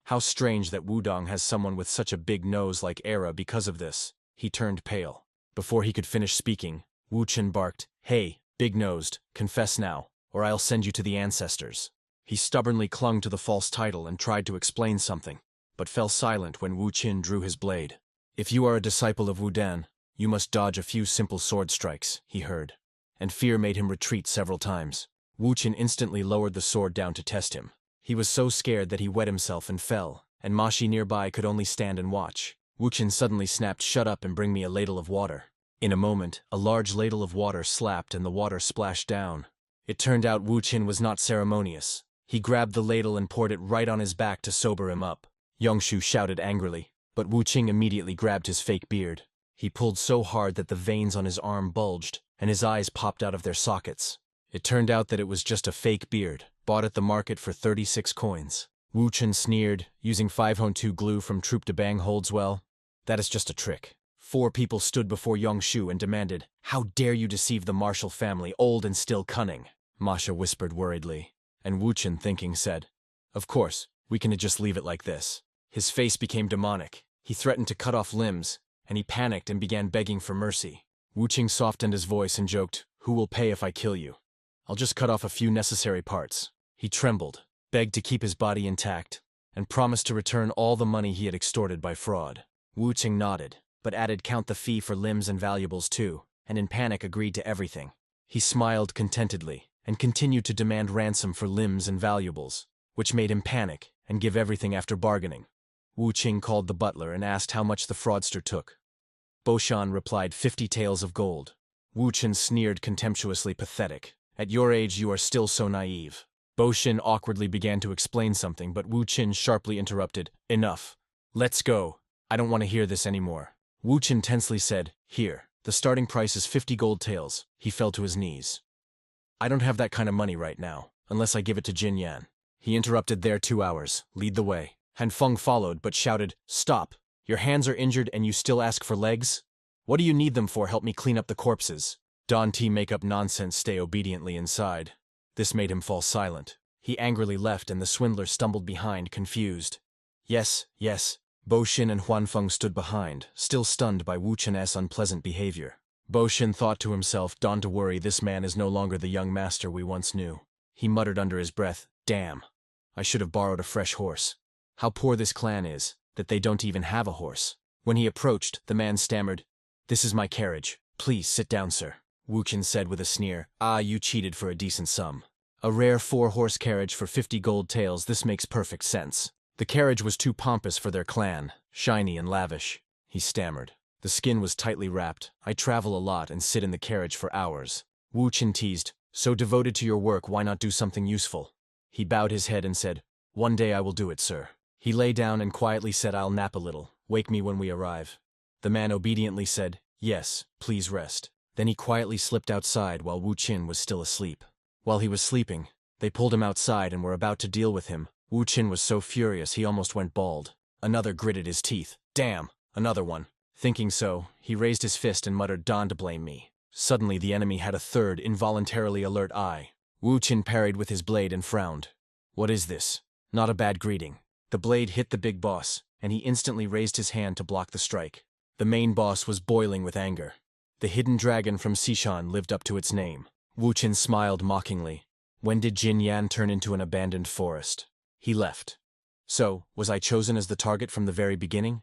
How strange that Wudong has someone with such a big nose like Era because of this. He turned pale. Before he could finish speaking, Wu Chen barked, Hey, big-nosed, confess now, or I'll send you to the ancestors. He stubbornly clung to the false title and tried to explain something, but fell silent when Wu Qin drew his blade. If you are a disciple of Wudan, you must dodge a few simple sword strikes, he heard. And fear made him retreat several times. Wu Qin instantly lowered the sword down to test him. He was so scared that he wet himself and fell, and Mashi nearby could only stand and watch. Wu Qin suddenly snapped, Shut up and bring me a ladle of water. In a moment, a large ladle of water slapped and the water splashed down. It turned out Wu Qin was not ceremonious. He grabbed the ladle and poured it right on his back to sober him up. Yongshu shouted angrily, but Wu Qin immediately grabbed his fake beard. He pulled so hard that the veins on his arm bulged, and his eyes popped out of their sockets. It turned out that it was just a fake beard, bought at the market for 36 coins. Wu Qin sneered, using 502 glue from Troop de Bang holds well. That is just a trick. 4 people stood before Yongshu and demanded, How dare you deceive the Marshall family, old and still cunning? Masha whispered worriedly, and Wu Qin, thinking, said, Of course, we can just leave it like this. His face became demonic. He threatened to cut off limbs, and he panicked and began begging for mercy. Wu Qin softened his voice and joked, Who will pay if I kill you? I'll just cut off a few necessary parts. He trembled, begged to keep his body intact, and promised to return all the money he had extorted by fraud. Wu Qin nodded, but added count the fee for limbs and valuables too, and in panic agreed to everything. He smiled contentedly, and continued to demand ransom for limbs and valuables, which made him panic and give everything after bargaining. Wu Qin called the butler and asked how much the fraudster took. Boshan replied 50 taels of gold. Wu Qin sneered contemptuously, pathetic. At your age you are still so naive. Boshan awkwardly began to explain something, but Wu Qin sharply interrupted, Enough. Let's go. I don't want to hear this anymore. Wu Qin tensely said, Here, the starting price is 50 gold taels. He fell to his knees. I don't have that kind of money right now, unless I give it to Jin Yan. He interrupted there 2 hours. Lead the way. Han Feng followed, but shouted, Stop. Your hands are injured and you still ask for legs? What do you need them for? Help me clean up the corpses. Don T make up nonsense, stay obediently inside. This made him fall silent. He angrily left and the swindler stumbled behind, confused. Yes, yes. Bo Xin and Huan Feng stood behind, still stunned by Wu Chen's unpleasant behavior. Bo Xin thought to himself, Don't worry, this man is no longer the young master we once knew. He muttered under his breath, Damn. I should have borrowed a fresh horse. How poor this clan is, that they don't even have a horse. When he approached, the man stammered, This is my carriage. Please sit down, sir. Wu Qin said with a sneer, Ah, you cheated for a decent sum. A rare 4-horse carriage for 50 gold taels, this makes perfect sense. The carriage was too pompous for their clan, shiny and lavish. He stammered. The skin was tightly wrapped. I travel a lot and sit in the carriage for hours. Wu Qin teased, So devoted to your work, why not do something useful? He bowed his head and said, One day I will do it, sir. He lay down and quietly said, I'll nap a little. Wake me when we arrive. The man obediently said, Yes, please rest. Then he quietly slipped outside while Wu Qin was still asleep. While he was sleeping, they pulled him outside and were about to deal with him. Wu Qin was so furious he almost went bald. Another gritted his teeth. Damn, another one. Thinking so, he raised his fist and muttered, Don't blame me. Suddenly the enemy had a third, involuntarily alert eye. Wu Qin parried with his blade and frowned. What is this? Not a bad greeting. The blade hit the big boss, and he instantly raised his hand to block the strike. The main boss was boiling with anger. The hidden dragon from Sishan lived up to its name. Wu Qin smiled mockingly. When did Jin Yan turn into an abandoned forest? He left. So, was I chosen as the target from the very beginning?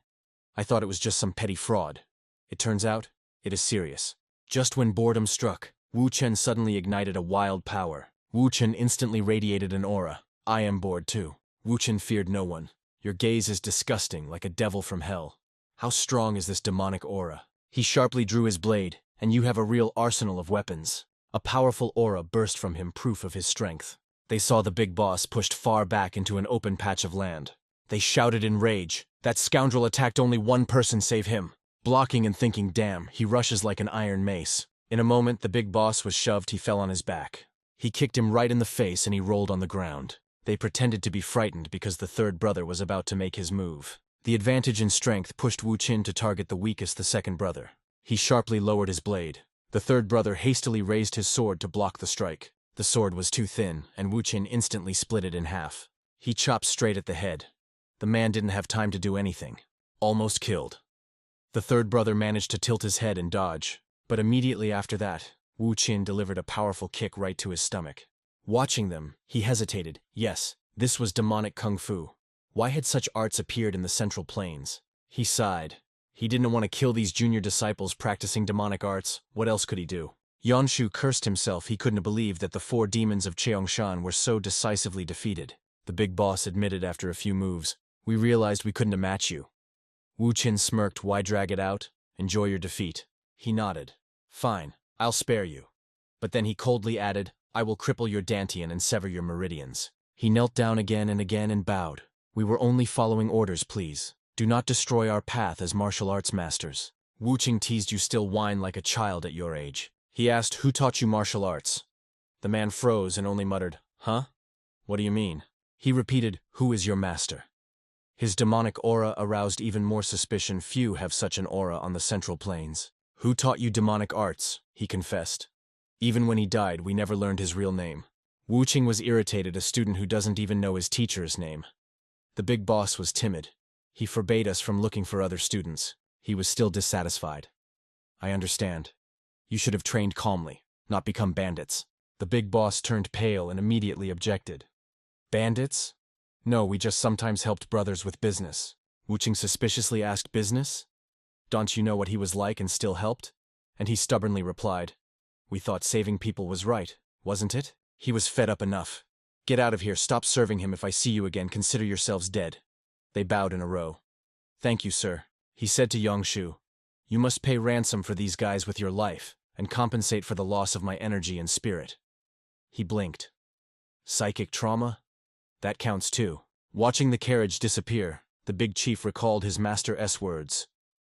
I thought it was just some petty fraud. It turns out, it is serious. Just when boredom struck, Wu Chen suddenly ignited a wild power. Wu Chen instantly radiated an aura. I am bored too. Wu Chen feared no one. Your gaze is disgusting, like a devil from hell. How strong is this demonic aura? He sharply drew his blade, and you have a real arsenal of weapons. A powerful aura burst from him, proof of his strength. They saw the big boss pushed far back into an open patch of land. They shouted in rage. That scoundrel attacked only one person, save him. Blocking and thinking, damn, he rushes like an iron mace. In a moment, the big boss was shoved, he fell on his back. He kicked him right in the face and he rolled on the ground. They pretended to be frightened because the third brother was about to make his move. The advantage in strength pushed Wu Qin to target the weakest, the second brother. He sharply lowered his blade. The third brother hastily raised his sword to block the strike. The sword was too thin, and Wu Qin instantly split it in half. He chopped straight at the head. The man didn't have time to do anything. Almost killed. The third brother managed to tilt his head and dodge, but immediately after that, Wu Qin delivered a powerful kick right to his stomach. Watching them, he hesitated. Yes, this was demonic kung fu. Why had such arts appeared in the Central Plains? He sighed. He didn't want to kill these junior disciples practicing demonic arts. What else could he do? Yanshu cursed himself. He couldn't believe that the 4 demons of Cheongshan were so decisively defeated. The big boss admitted after a few moves, "We realized we couldn't match you." Wu Qin smirked. "Why drag it out? Enjoy your defeat." He nodded. "Fine, I'll spare you." But then he coldly added, "I will cripple your dantian and sever your meridians." He knelt down again and bowed. "We were only following orders, please. Do not destroy our path as martial arts masters." Wu Qin teased. "You still whine like a child at your age." He asked, "Who taught you martial arts?" The man froze and only muttered, "Huh? What do you mean?" He repeated, "Who is your master?" His demonic aura aroused even more suspicion. Few have such an aura on the Central Plains. "Who taught you demonic arts?" he confessed. "Even when he died, we never learned his real name." Wu Qin was irritated. A student who doesn't even know his teacher's name. The big boss was timid. He forbade us from looking for other students. He was still dissatisfied. "I understand. You should have trained calmly, not become bandits." The big boss turned pale and immediately objected. "Bandits? No, we just sometimes helped brothers with business." Wu Qin suspiciously asked, "Business? Don't you know what he was like and still helped?" And he stubbornly replied, "We thought saving people was right, wasn't it?" He was fed up. "Enough. Get out of here. Stop serving him. If I see you again, consider yourselves dead." They bowed in a row. "Thank you, sir." He said to Yangshu, "You must pay ransom for these guys with your life, and compensate for the loss of my energy and spirit." He blinked. "Psychic trauma? That counts too." Watching the carriage disappear, the big chief recalled his master's words.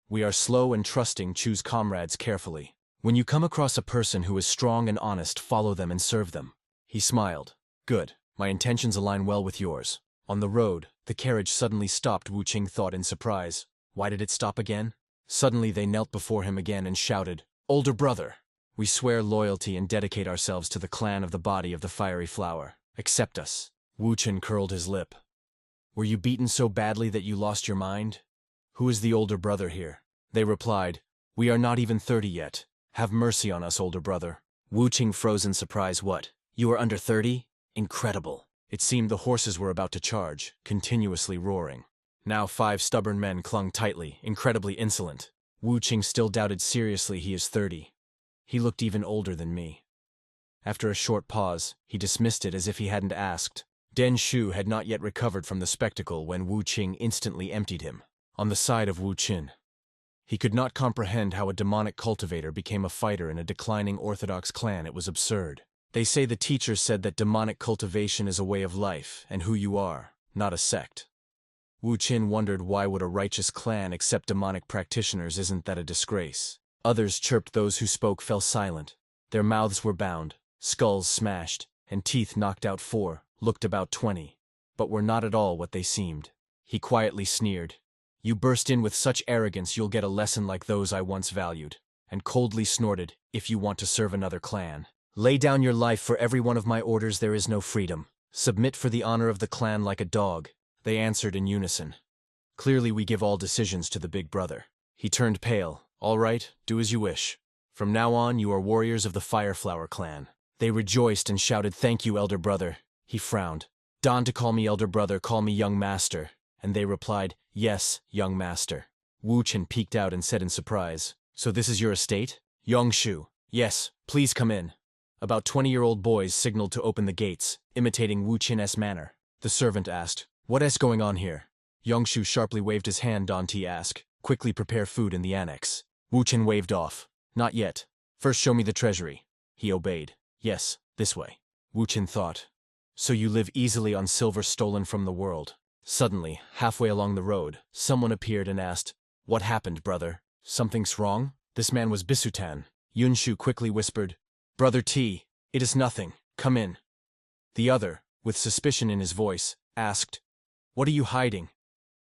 "We are slow and trusting. Choose comrades carefully. When you come across a person who is strong and honest, follow them and serve them." He smiled. "Good. My intentions align well with yours." On the road, the carriage suddenly stopped. Wu Qin thought in surprise. Why did it stop again? Suddenly they knelt before him again and shouted, "Older brother! We swear loyalty and dedicate ourselves to the clan of the body of the fiery flower. Accept us." Wu Qin curled his lip. "Were you beaten so badly that you lost your mind? Who is the older brother here?" They replied, "We are not even 30 yet. Have mercy on us, older brother." Wu Qin froze in surprise. "What? You are under 30? Incredible." It seemed the horses were about to charge, continuously roaring. Now 5 stubborn men clung tightly, incredibly insolent. Wu Qin still doubted seriously. He is 30. He looked even older than me. After a short pause, he dismissed it as if he hadn't asked. Den Shu had not yet recovered from the spectacle when Wu Qin instantly emptied him. On the side of Wu Qin. He could not comprehend how a demonic cultivator became a fighter in a declining orthodox clan. It was absurd. They say the teacher said that demonic cultivation is a way of life, and who you are, not a sect. Wu Qin wondered, why would a righteous clan accept demonic practitioners? Isn't that a disgrace? Others chirped. Those who spoke fell silent. Their mouths were bound, skulls smashed, and teeth knocked out. 4 looked about 20, but were not at all what they seemed. He quietly sneered. "You burst in with such arrogance, you'll get a lesson like those I once valued," and coldly snorted, "If you want to serve another clan, lay down your life for every one of my orders. There is no freedom. Submit for the honor of the clan like a dog." They answered in unison. "Clearly we give all decisions to the big brother." He turned pale. "All right, do as you wish. From now on, you are warriors of the Fireflower clan." They rejoiced and shouted, "Thank you, elder brother." He frowned. "Don to call me elder brother, call me young master." And they replied, "Yes, young master." Wu Qin peeked out and said in surprise, "So this is your estate?" Yangshu, "Yes, please come in." About 20-year-old boys signaled to open the gates, imitating Wu Qin's manner. The servant asked, "What is going on here?" Yangshu sharply waved his hand. "Don T ask, quickly prepare food in the annex." Wu Qin waved off. "Not yet. First show me the treasury." He obeyed. "Yes, this way." Wu Qin thought, "So you live easily on silver stolen from the world." Suddenly, halfway along the road, someone appeared and asked, "What happened, brother? Something's wrong?" This man was Bisutan. Yunshu quickly whispered, "Brother T, it is nothing. Come in." The other, with suspicion in his voice, asked, "What are you hiding?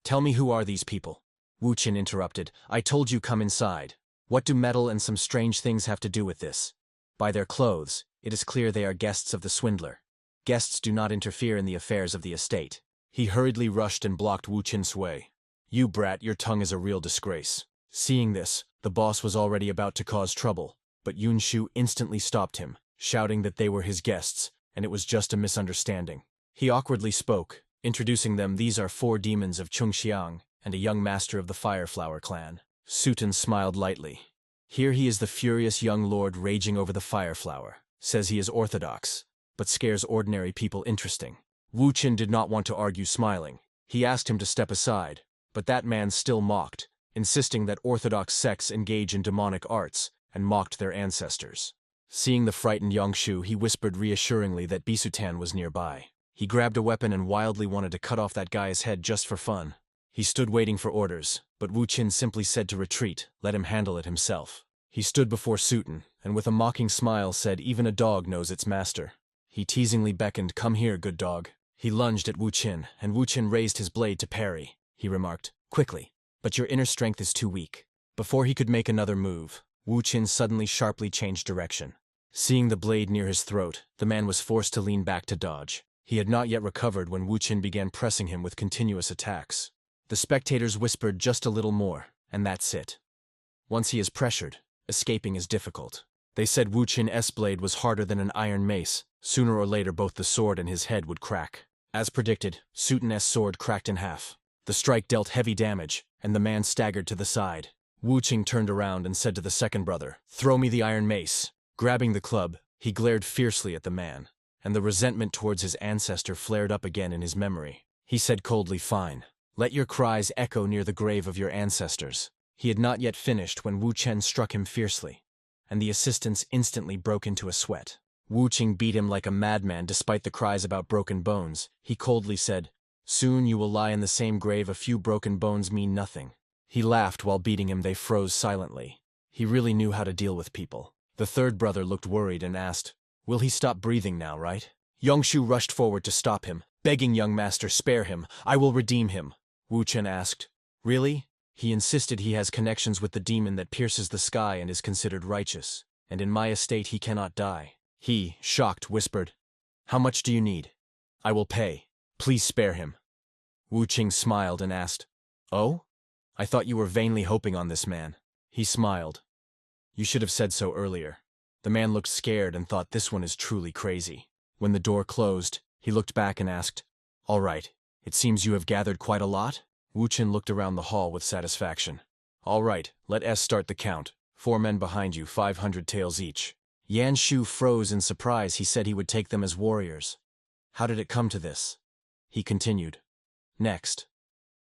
Tell me, who are these people?" Wu Qin interrupted, "I told you, come inside. What do metal and some strange things have to do with this? By their clothes, it is clear they are guests of the swindler. Guests do not interfere in the affairs of the estate." He hurriedly rushed and blocked Wu Qin's way. "You brat, your tongue is a real disgrace." Seeing this, the boss was already about to cause trouble, but Yun Shu instantly stopped him, shouting that they were his guests, and it was just a misunderstanding. He awkwardly spoke, introducing them. "These are 4 demons of Chungxiang, and a young master of the Fireflower clan." Suten smiled lightly. "Here he is, the furious young lord raging over the Fireflower. Says he is orthodox, but scares ordinary people interesting." Wu Qin did not want to argue, smiling. He asked him to step aside, but that man still mocked, insisting that orthodox sects engage in demonic arts, and mocked their ancestors. Seeing the frightened Yangshu, he whispered reassuringly that Bisutan was nearby. He grabbed a weapon and wildly wanted to cut off that guy's head just for fun. He stood waiting for orders, but Wu Qin simply said to retreat, let him handle it himself. He stood before Suten, and with a mocking smile said, "Even a dog knows its master." He teasingly beckoned, "Come here, good dog." He lunged at Wu Qin, and Wu Qin raised his blade to parry. He remarked, "Quickly, but your inner strength is too weak." Before he could make another move, Wu Qin suddenly sharply changed direction. Seeing the blade near his throat, the man was forced to lean back to dodge. He had not yet recovered when Wu Qin began pressing him with continuous attacks. The spectators whispered, "Just a little more, and that's it." Once he is pressured, escaping is difficult. They said Wu Qin's blade was harder than an iron mace. Sooner or later both the sword and his head would crack. As predicted, Suten's sword cracked in half. The strike dealt heavy damage, and the man staggered to the side. Wu Qin turned around and said to the second brother, "Throw me the iron mace." Grabbing the club, he glared fiercely at the man, and the resentment towards his ancestor flared up again in his memory. He said coldly, "Fine. Let your cries echo near the grave of your ancestors." He had not yet finished when Wu Qin struck him fiercely, and the assistants instantly broke into a sweat. Wu Qin beat him like a madman despite the cries about broken bones. He coldly said, "Soon you will lie in the same grave. A few broken bones mean nothing." He laughed while beating him. They froze silently. He really knew how to deal with people. The third brother looked worried and asked, "Will he stop breathing now, right?" Yangshu rushed forward to stop him, begging, "Young master, spare him. I will redeem him." Wu Qin asked, "Really?" He insisted, "He has connections with the demon that pierces the sky and is considered righteous, and in my estate he cannot die." He, shocked, whispered, "How much do you need? I will pay. Please spare him." Wu Qin smiled and asked, "Oh? I thought you were vainly hoping on this man." He smiled. "You should have said so earlier." The man looked scared and thought, "This one is truly crazy." When the door closed, he looked back and asked, "All right, it seems you have gathered quite a lot?" Wu Qin looked around the hall with satisfaction. "All right, let us start the count. 4 men behind you, 500 taels each." Yan Shu froze in surprise. He said he would take them as warriors. "How did it come to this?" He continued, "Next,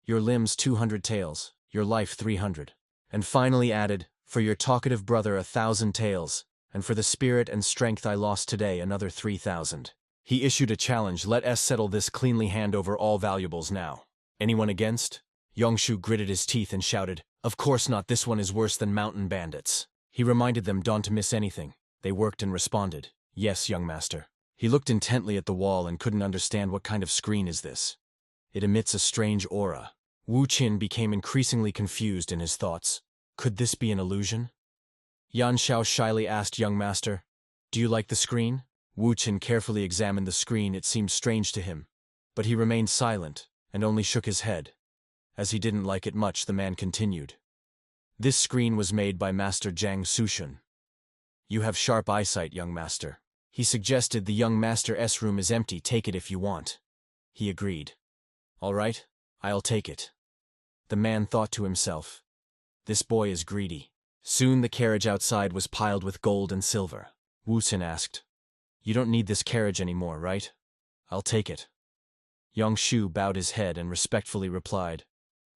your limbs 200 taels, your life 300. And finally added, for your talkative brother 1,000 taels, and for the spirit and strength I lost today another 3,000. He issued a challenge. "Let us settle this cleanly. Hand over all valuables now." "Anyone against?" Yangshu gritted his teeth and shouted, "Of course not. This one is worse than mountain bandits." He reminded them don't to miss anything. They worked and responded, "Yes, young master." He looked intently at the wall and couldn't understand what kind of screen is this. It emits a strange aura. Wu Qin became increasingly confused in his thoughts. Could this be an illusion? Yan Xiao shyly asked, "Young master, do you like the screen?" Wu Qin carefully examined the screen. It seemed strange to him, but he remained silent and only shook his head. As he didn't like it much, the man continued. "This screen was made by Master Zhang Sushun. You have sharp eyesight, young master." He suggested, "The young master's room is empty. Take it if you want." He agreed. "All right, I'll take it." The man thought to himself, "This boy is greedy." Soon the carriage outside was piled with gold and silver. Wu Qin asked, "You don't need this carriage anymore, right?" "I'll take it." Yangshu bowed his head and respectfully replied,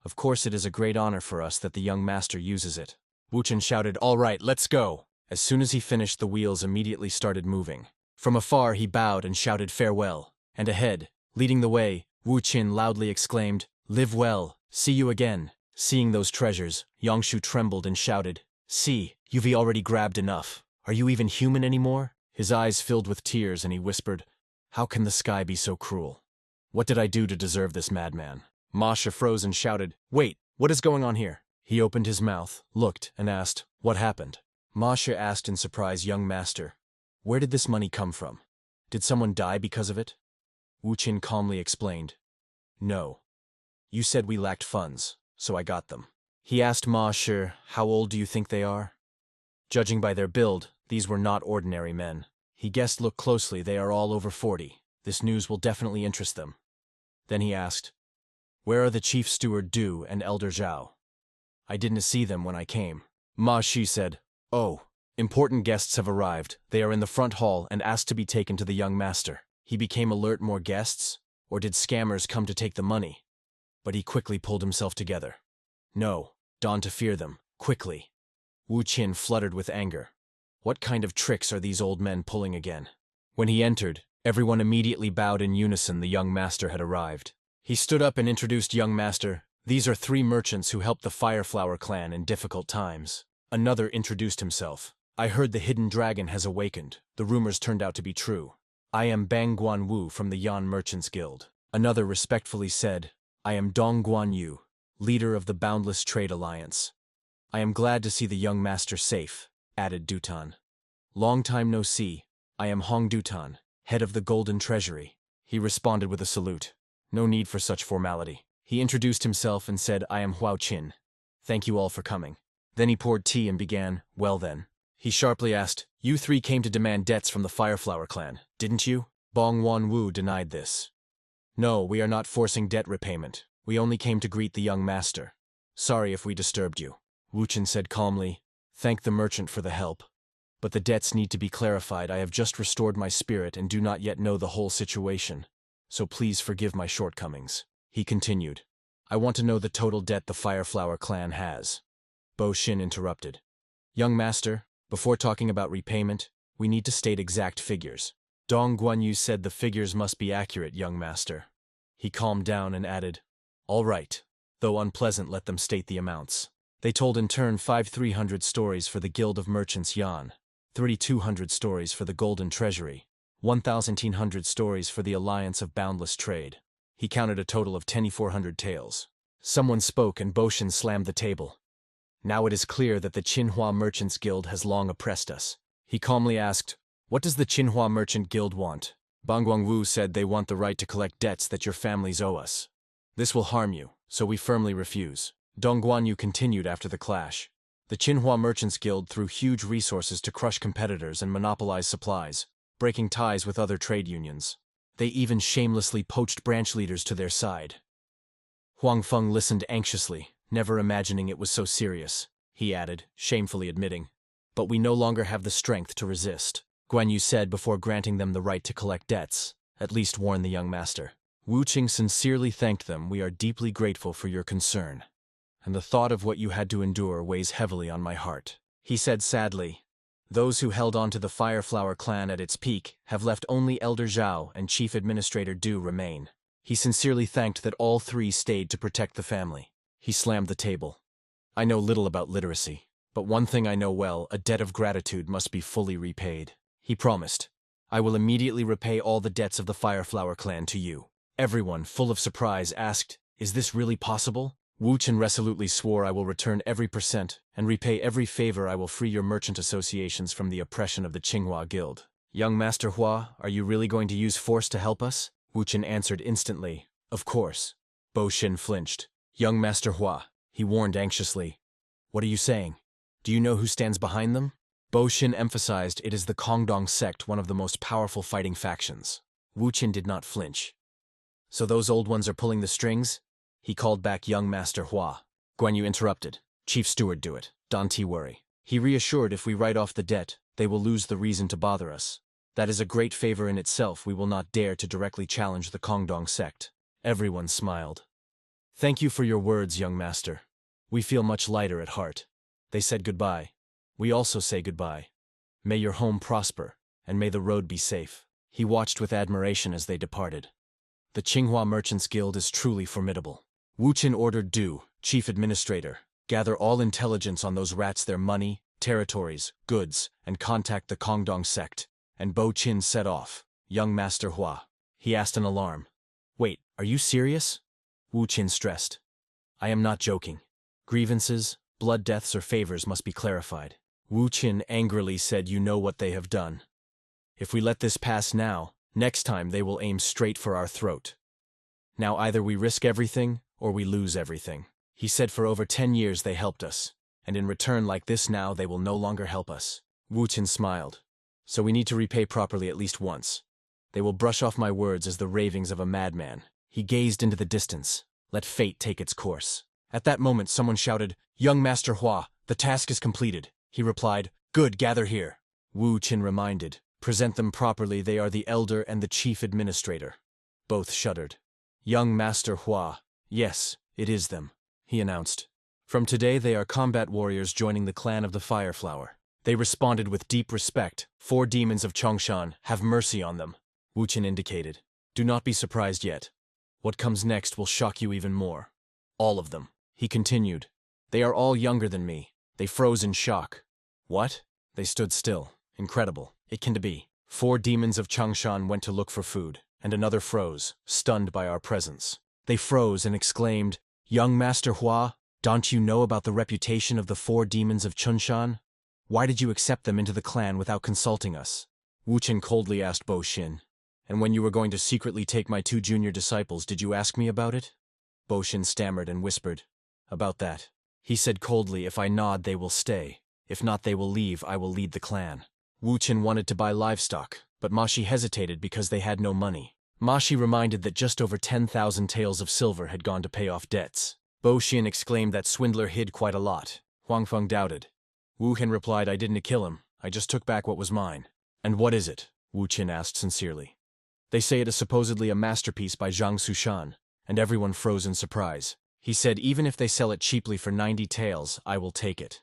"Of course it is a great honor for us that the young master uses it." Wu Qin shouted, "All right, let's go." As soon as he finished, the wheels immediately started moving. From afar he bowed and shouted farewell, and ahead, leading the way, Wu Qin loudly exclaimed, "Live well, see you again." Seeing those treasures, Yangshu trembled and shouted, "See, you've already grabbed enough. Are you even human anymore?" His eyes filled with tears and he whispered, How can the sky be so cruel? What did I do to deserve this madman? Masha froze and shouted, "Wait, what is going on here?" He opened his mouth, looked, and asked, "What happened?" Masha asked in surprise, "Young master, where did this money come from? Did someone die because of it?" Wu Qin calmly explained, "No. You said we lacked funds, so I got them." He asked Masha, "How old do you think they are?" Judging by their build, these were not ordinary men. He guessed, "Look closely, they are all over 40. This news will definitely interest them." Then he asked, "Where are the chief steward Du and Elder Zhao? I didn't see them when I came." Ma Shi said, "Oh, important guests have arrived. They are in the front hall and asked to be taken to the young master." He became alert. More guests? Or did scammers come to take the money? But he quickly pulled himself together. No, dawn to fear them, quickly. Wu Qin fluttered with anger. What kind of tricks are these old men pulling again? When he entered, everyone immediately bowed in unison. The young master had arrived. He stood up and introduced young master. "These are 3 merchants who helped the Fireflower clan in difficult times." Another introduced himself. "I heard the hidden dragon has awakened. The rumors turned out to be true. I am Bang Guanwu from the Yan Merchants Guild." Another respectfully said, "I am Dong Guanyu, leader of the Boundless Trade Alliance." "I am glad to see the young master safe," added Dutan. "Long time no see. I am Hong Dutan, head of the Golden Treasury." He responded with a salute. No need for such formality. He introduced himself and said, "I am Huao Qin. Thank you all for coming." Then he poured tea and began, "Well then." He sharply asked, "You 3 came to demand debts from the Fireflower clan, didn't you?" Bong Wanwu denied this. "No, we are not forcing debt repayment. We only came to greet the young master. Sorry if we disturbed you." Wu Qin said calmly, "Thank the merchant for the help. But the debts need to be clarified. I have just restored my spirit and do not yet know the whole situation. So please forgive my shortcomings." He continued, "I want to know the total debt the Fireflower clan has." Bo Xin interrupted. "Young master, before talking about repayment, we need to state exact figures." Dong Guanyu said, "The figures must be accurate, young master." He calmed down and added, "All right. Though unpleasant, let them state the amounts." They told in turn 5,300 stories for the Guild of Merchants Yan, 3,200 stories for the Golden Treasury, 1,100 stories for the Alliance of Boundless Trade. He counted a total of 2,400 tales. Someone spoke and Boshin slammed the table. "Now it is clear that the Qinhua Merchants Guild has long oppressed us." He calmly asked, "What does the Qinhua Merchant Guild want?" Bang Guangwu said, "They want the right to collect debts that your families owe us. This will harm you, so we firmly refuse." Dong Guanyu continued after the clash. "The Qinhua Merchants Guild threw huge resources to crush competitors and monopolize supplies, breaking ties with other trade unions. They even shamelessly poached branch leaders to their side." Huang Feng listened anxiously, never imagining it was so serious. He added, shamefully admitting, "But we no longer have the strength to resist." Guan Yu said before granting them the right to collect debts, "At least warn the young master." Wu Qing sincerely thanked them. "We are deeply grateful for your concern. And the thought of what you had to endure weighs heavily on my heart." He said sadly, "Those who held on to the Fireflower clan at its peak have left only Elder Zhao and Chief Administrator Du remain." He sincerely thanked that all 3 stayed to protect the family. He slammed the table. "I know little about literacy, but one thing I know well, a debt of gratitude must be fully repaid." He promised, "I will immediately repay all the debts of the Fireflower clan to you." Everyone, full of surprise, asked, "Is this really possible?" Wu Qin resolutely swore, "I will return every percent and repay every favor. I will free your merchant associations from the oppression of the Qinghua Guild." "Young Master Hua, are you really going to use force to help us?" Wu Qin answered instantly, "Of course." Bo Xin flinched. "Young Master Hua," he warned anxiously. "What are you saying? Do you know who stands behind them?" Bo Xin emphasized, "It is the Kongdong sect, one of the most powerful fighting factions." Wu Qin did not flinch. "So those old ones are pulling the strings?" He called back young Master Hua. Guan Yu interrupted. "Chief Steward do it. Don't worry." He reassured, "If we write off the debt, they will lose the reason to bother us. That is a great favor in itself. We will not dare to directly challenge the Kongdong sect." Everyone smiled. "Thank you for your words, young master. We feel much lighter at heart." They said goodbye. "We also say goodbye. May your home prosper, and may the road be safe." He watched with admiration as they departed. The Qinghua Merchants Guild is truly formidable. Wu Qin ordered Du, Chief Administrator, gather all intelligence on those rats, their money, territories, goods, and contact the Kongdong sect, and Bo Qin set off. young Master Hua? He asked in alarm. Wait, are you serious? Wu Qin stressed. I am not joking. Grievances, blood deaths or favors must be clarified. Wu Qin angrily said, you know what they have done. If we let this pass now, next time they will aim straight for our throat. Now either we risk everything, or we lose everything. He said for over 10 years they helped us, and in return like this now they will no longer help us. Wu Qin smiled. So we need to repay properly at least once. They will brush off my words as the ravings of a madman. He gazed into the distance. Let fate take its course. At that moment someone shouted, Young Master Hua, the task is completed. He replied, Good, gather here. Wu Qin reminded, Present them properly, they are the elder and the chief administrator. Both shuddered. Young Master Hua, yes, it is them, he announced. From today they are combat warriors joining the clan of the Fire Flower. They responded with deep respect. 4 demons of Chongshan, have mercy on them. Wu Qin indicated. Do not be surprised yet. What comes next will shock you even more. All of them. He continued. They are all younger than me. They froze in shock. What? They stood still. Incredible. It can be. 4 demons of Chongshan went to look for food, and another froze, stunned by our presence. They froze and exclaimed, Young Master Hua, don't you know about the reputation of the 4 demons of Chongshan? Why did you accept them into the clan without consulting us? Wu Qin coldly asked Bo Xin. And when you were going to secretly take my 2 junior disciples, did you ask me about it? Bo Xin stammered and whispered. About that. He said coldly, if I nod, they will stay. If not, they will leave. I will lead the clan. Wu Qin wanted to buy livestock, but Ma Shi hesitated because they had no money. Ma Shi reminded that just over 10,000 taels of silver had gone to pay off debts. Bo Xin exclaimed that swindler hid quite a lot. Huang Feng doubted. Wu Qin replied, I didn't kill him. I just took back what was mine. And what is it? Wu Qin asked sincerely. They say it is supposedly a masterpiece by Zhang Sushan, and everyone froze in surprise. He said, even if they sell it cheaply for 90 taels, I will take it.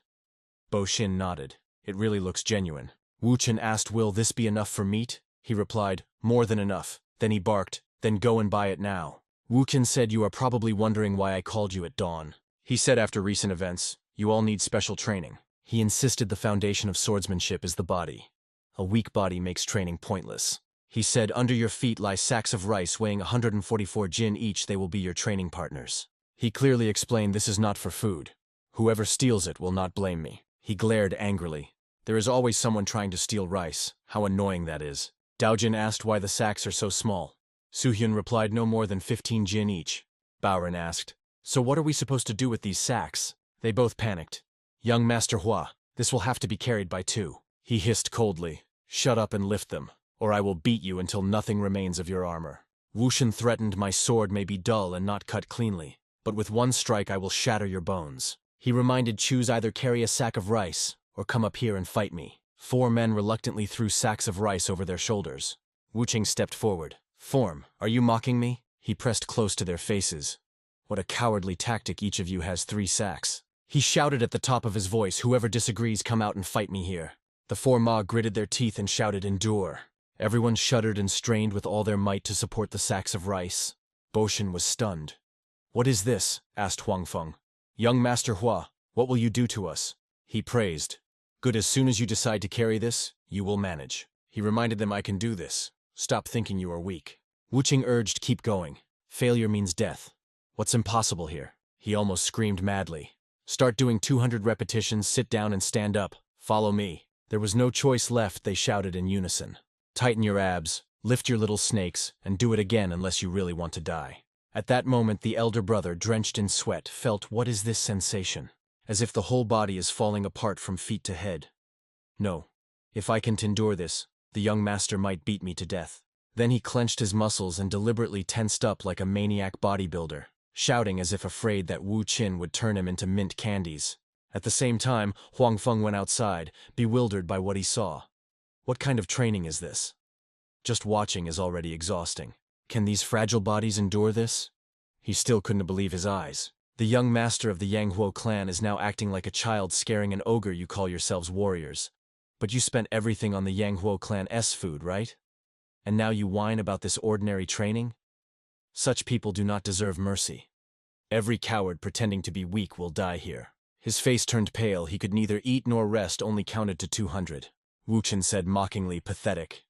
Bo Xin nodded. It really looks genuine. Wu Qin asked, will this be enough for meat? He replied, more than enough. Then he barked, then go and buy it now. Wu Qin said, you are probably wondering why I called you at dawn. He said after recent events, you all need special training. He insisted the foundation of swordsmanship is the body. A weak body makes training pointless. He said, under your feet lie sacks of rice weighing 144 jin each, they will be your training partners. He clearly explained this is not for food. Whoever steals it will not blame me. He glared angrily. There is always someone trying to steal rice. How annoying that is. Daojin asked why the sacks are so small. Suhyun replied no more than 15 jin each. Baoren asked, so what are we supposed to do with these sacks? They both panicked. Young Master Hua, this will have to be carried by 2. He hissed coldly, shut up and lift them, or I will beat you until nothing remains of your armor. Wu Qin threatened, my sword may be dull and not cut cleanly, but with one strike I will shatter your bones. He reminded, choose either carry a sack of rice, or come up here and fight me. 4 men reluctantly threw sacks of rice over their shoulders. Wu Qin stepped forward. Form, are you mocking me? He pressed close to their faces. What a cowardly tactic, each of you has 3 sacks. He shouted at the top of his voice, whoever disagrees come out and fight me here. The 4 Ma gritted their teeth and shouted, endure. Everyone shuddered and strained with all their might to support the sacks of rice. Bo Xin was stunned. What is this? Asked Huang Feng. Young Master Hua, what will you do to us? He praised. Good, as soon as you decide to carry this, you will manage. He reminded them, I can do this. Stop thinking you are weak. Wu Qin urged, keep going. Failure means death. What's impossible here? He almost screamed madly. Start doing 200 repetitions, sit down and stand up. Follow me. There was no choice left, they shouted in unison. Tighten your abs, lift your little snakes, and do it again unless you really want to die. At that moment the elder brother, drenched in sweat, felt, what is this sensation? As if the whole body is falling apart from feet to head. No. If I can't endure this, the young master might beat me to death. Then he clenched his muscles and deliberately tensed up like a maniac bodybuilder, shouting as if afraid that Wu Qin would turn him into mint candies. At the same time, Huang Feng went outside, bewildered by what he saw. What kind of training is this? Just watching is already exhausting. Can these fragile bodies endure this? He still couldn't believe his eyes. The young master of the Yanghuo clan is now acting like a child scaring an ogre. You call yourselves warriors. But you spent everything on the Yanghuo clan's food, right? And now you whine about this ordinary training? Such people do not deserve mercy. Every coward pretending to be weak will die here. His face turned pale. He could neither eat nor rest, only counted to 200. Wu Qin said mockingly, pathetic.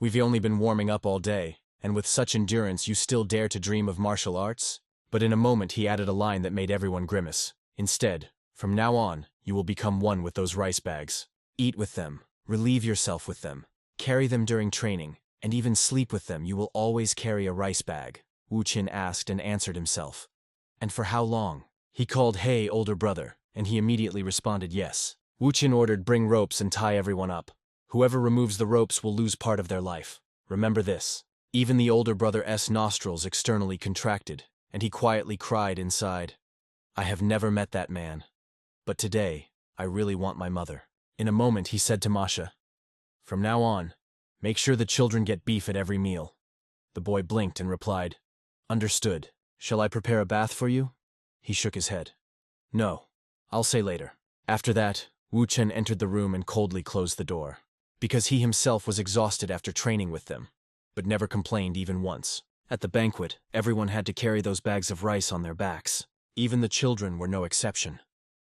We've only been warming up all day, and with such endurance you still dare to dream of martial arts? But in a moment he added a line that made everyone grimace. Instead, from now on, you will become one with those rice bags. Eat with them, relieve yourself with them, carry them during training, and even sleep with them. You will always carry a rice bag. Wu Qin asked and answered himself. And for how long? He called, "Hey, older brother," and he immediately responded yes. Wu Qin ordered, "Bring ropes and tie everyone up. Whoever removes the ropes will lose part of their life. Remember this." Even the older brother's nostrils externally contracted, and he quietly cried inside, "I have never met that man. But today, I really want my mother." In a moment he said to Masha, "From now on, make sure the children get beef at every meal." The boy blinked and replied, "Understood. Shall I prepare a bath for you?" He shook his head. "No, I'll say later." After that, Wu Chen entered the room and coldly closed the door, because he himself was exhausted after training with them, but never complained even once. At the banquet, everyone had to carry those bags of rice on their backs. Even the children were no exception.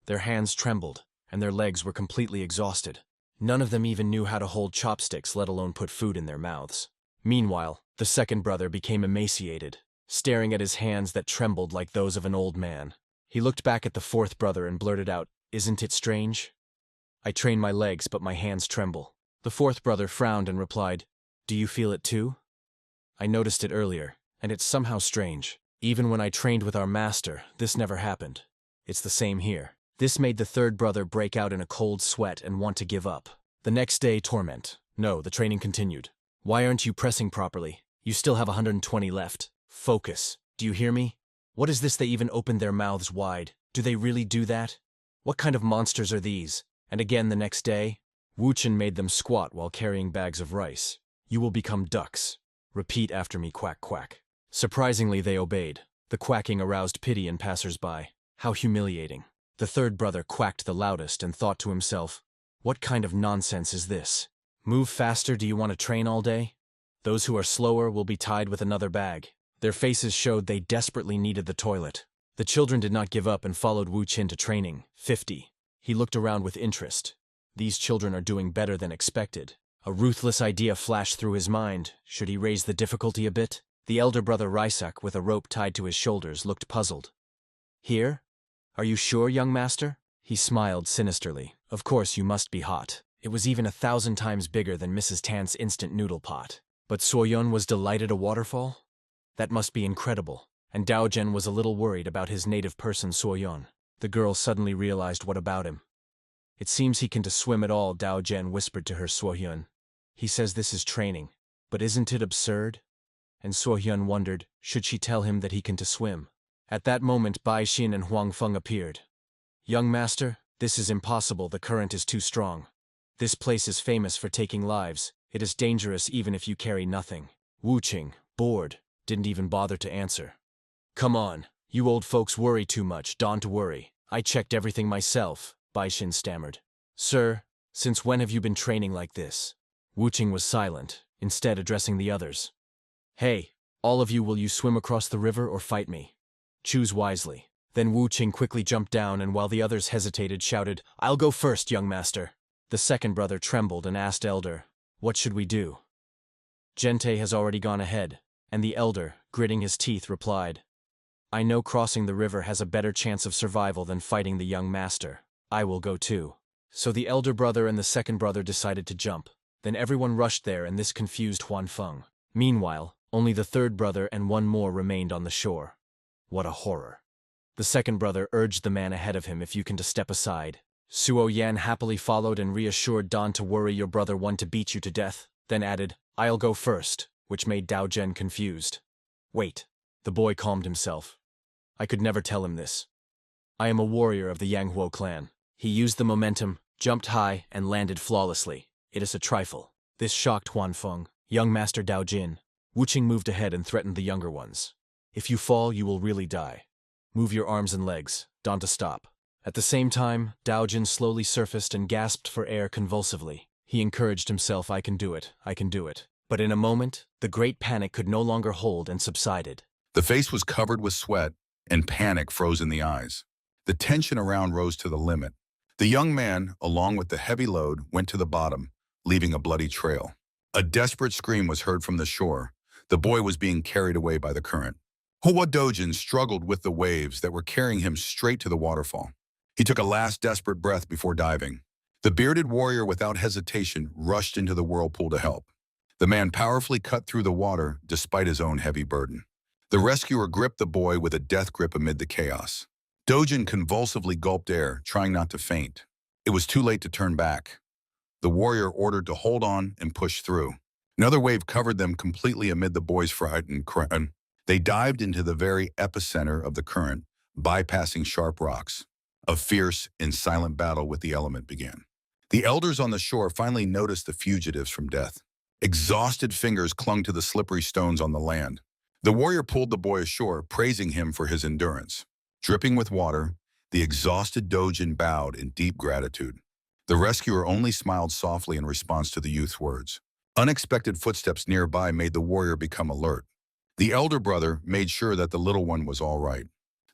Their hands trembled, and their legs were completely exhausted. None of them even knew how to hold chopsticks, let alone put food in their mouths. Meanwhile, the second brother became emaciated, staring at his hands that trembled like those of an old man. He looked back at the fourth brother and blurted out, "Isn't it strange? I train my legs, but my hands tremble." The fourth brother frowned and replied, "Do you feel it too? I noticed it earlier, and it's somehow strange. Even when I trained with our master, this never happened. It's the same here." This made the third brother break out in a cold sweat and want to give up. The next day, torment. No, the training continued. "Why aren't you pressing properly? You still have 120 left. Focus. Do you hear me? What is this? They even opened their mouths wide. Do they really do that? What kind of monsters are these?" And again the next day, Wu Chen made them squat while carrying bags of rice. "You will become ducks. Repeat after me, quack, quack." Surprisingly, they obeyed. The quacking aroused pity in passers-by. How humiliating. The third brother quacked the loudest and thought to himself, "What kind of nonsense is this? Move faster, do you want to train all day? Those who are slower will be tied with another bag." Their faces showed they desperately needed the toilet. The children did not give up and followed Wu Qin to training. 50. He looked around with interest. These children are doing better than expected. A ruthless idea flashed through his mind. Should he raise the difficulty a bit? The elder brother Raisak, with a rope tied to his shoulders, looked puzzled. "Here? Are you sure, young master?" He smiled sinisterly. "Of course you must be hot." It was even 1,000 times bigger than Mrs. Tan's instant noodle pot. But Soyun was delighted. A waterfall? That must be incredible. And Daojen was a little worried about his native person Soyun. The girl suddenly realized what about him. "It seems he can to swim at all," Daojen whispered to her Soyun. "He says this is training. But isn't it absurd?" And Soyun wondered, should she tell him that he can to swim? At that moment Bai Xin and Huang Feng appeared. "Young master, this is impossible. The current is too strong. This place is famous for taking lives. It is dangerous even if you carry nothing." Wu Qing, bored, didn't even bother to answer. "Come on, you old folks worry too much. Don't worry. I checked everything myself," Bai Xin stammered. "Sir, since when have you been training like this?" Wu Qing was silent, instead addressing the others. "Hey, all of you, will you swim across the river or fight me? Choose wisely." Then Wu Qing quickly jumped down and while the others hesitated shouted, "I'll go first, young master." The second brother trembled and asked Elder, "What should we do?" "Gente has already gone ahead," and the elder, gritting his teeth, replied, "I know crossing the river has a better chance of survival than fighting the young master. I will go too." So the elder brother and the second brother decided to jump. Then everyone rushed there and this confused Huan Feng. Meanwhile, only the third brother and one more remained on the shore. What a horror. The second brother urged the man ahead of him if you can to step aside. Suo Yan happily followed and reassured Don to worry, your brother want to beat you to death, then added, "I'll go first," which made Dao Zhen confused. "Wait." The boy calmed himself. "I could never tell him this. I am a warrior of the Yanghuo clan." He used the momentum, jumped high, and landed flawlessly. It is a trifle. This shocked Huan Feng. Young Master Dao Jin. Wu Qing moved ahead and threatened the younger ones. "If you fall, you will really die. Move your arms and legs. Don't stop." At the same time, Dao Jin slowly surfaced and gasped for air convulsively. He encouraged himself, "I can do it, I can do it." But in a moment, the great panic could no longer hold and subsided. The face was covered with sweat, and panic froze in the eyes. The tension around rose to the limit. The young man, along with the heavy load, went to the bottom, leaving a bloody trail. A desperate scream was heard from the shore. The boy was being carried away by the current. Hoa Dojin struggled with the waves that were carrying him straight to the waterfall. He took a last desperate breath before diving. The bearded warrior, without hesitation, rushed into the whirlpool to help. The man powerfully cut through the water despite his own heavy burden. The rescuer gripped the boy with a death grip amid the chaos. Dojin convulsively gulped air, trying not to faint. It was too late to turn back. The warrior ordered to hold on and push through. Another wave covered them completely amid the boy's frightened cry. They dived into the very epicenter of the current, bypassing sharp rocks. A fierce and silent battle with the element began. The elders on the shore finally noticed the fugitives from death. Exhausted fingers clung to the slippery stones on the land. The warrior pulled the boy ashore, praising him for his endurance. Dripping with water, the exhausted Dojin bowed in deep gratitude. The rescuer only smiled softly in response to the youth's words. Unexpected footsteps nearby made the warrior become alert. The elder brother made sure that the little one was all right.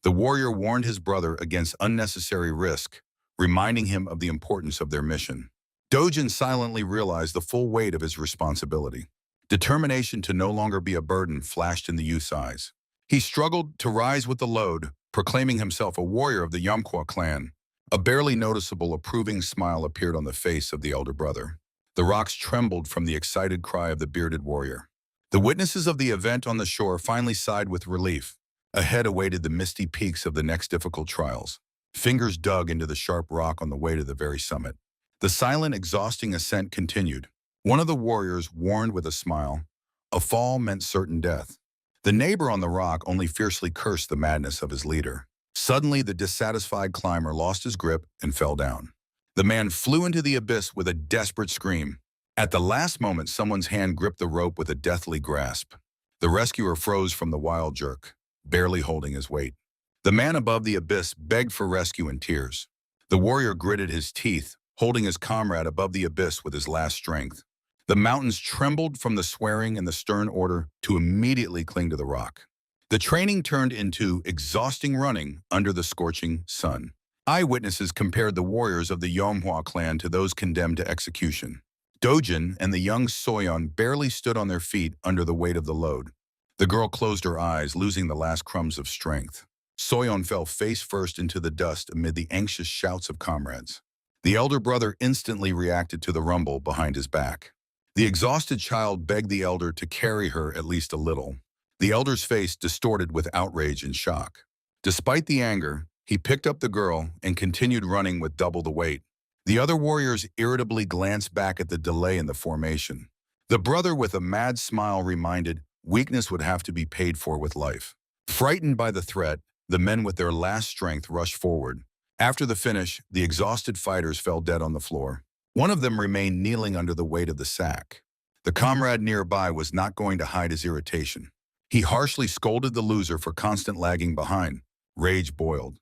The warrior warned his brother against unnecessary risk, reminding him of the importance of their mission. Dojin silently realized the full weight of his responsibility. Determination to no longer be a burden flashed in the youth's eyes. He struggled to rise with the load, proclaiming himself a warrior of the Manhwa clan. A barely noticeable approving smile appeared on the face of the elder brother. The rocks trembled from the excited cry of the bearded warrior. The witnesses of the event on the shore finally sighed with relief. Ahead awaited the misty peaks of the next difficult trials. Fingers dug into the sharp rock on the way to the very summit. The silent, exhausting ascent continued. One of the warriors warned with a smile, a fall meant certain death. The neighbor on the rock only fiercely cursed the madness of his leader. Suddenly, the dissatisfied climber lost his grip and fell down. The man flew into the abyss with a desperate scream. At the last moment, someone's hand gripped the rope with a deathly grasp. The rescuer froze from the wild jerk, barely holding his weight. The man above the abyss begged for rescue in tears. The warrior gritted his teeth, holding his comrade above the abyss with his last strength. The mountains trembled from the swearing and the stern order to immediately cling to the rock. The training turned into exhausting running under the scorching sun. Eyewitnesses compared the warriors of the Manhwa clan to those condemned to execution. Dojin and the young Soyeon barely stood on their feet under the weight of the load. The girl closed her eyes, losing the last crumbs of strength. Soyeon fell face first into the dust amid the anxious shouts of comrades. The elder brother instantly reacted to the rumble behind his back. The exhausted child begged the elder to carry her at least a little. The elder's face distorted with outrage and shock. Despite the anger, he picked up the girl and continued running with double the weight. The other warriors irritably glanced back at the delay in the formation. The brother with a mad smile reminded, weakness would have to be paid for with life. Frightened by the threat, the men with their last strength rushed forward. After the finish, the exhausted fighters fell dead on the floor. One of them remained kneeling under the weight of the sack. The comrade nearby was not going to hide his irritation. He harshly scolded the loser for constant lagging behind. Rage boiled.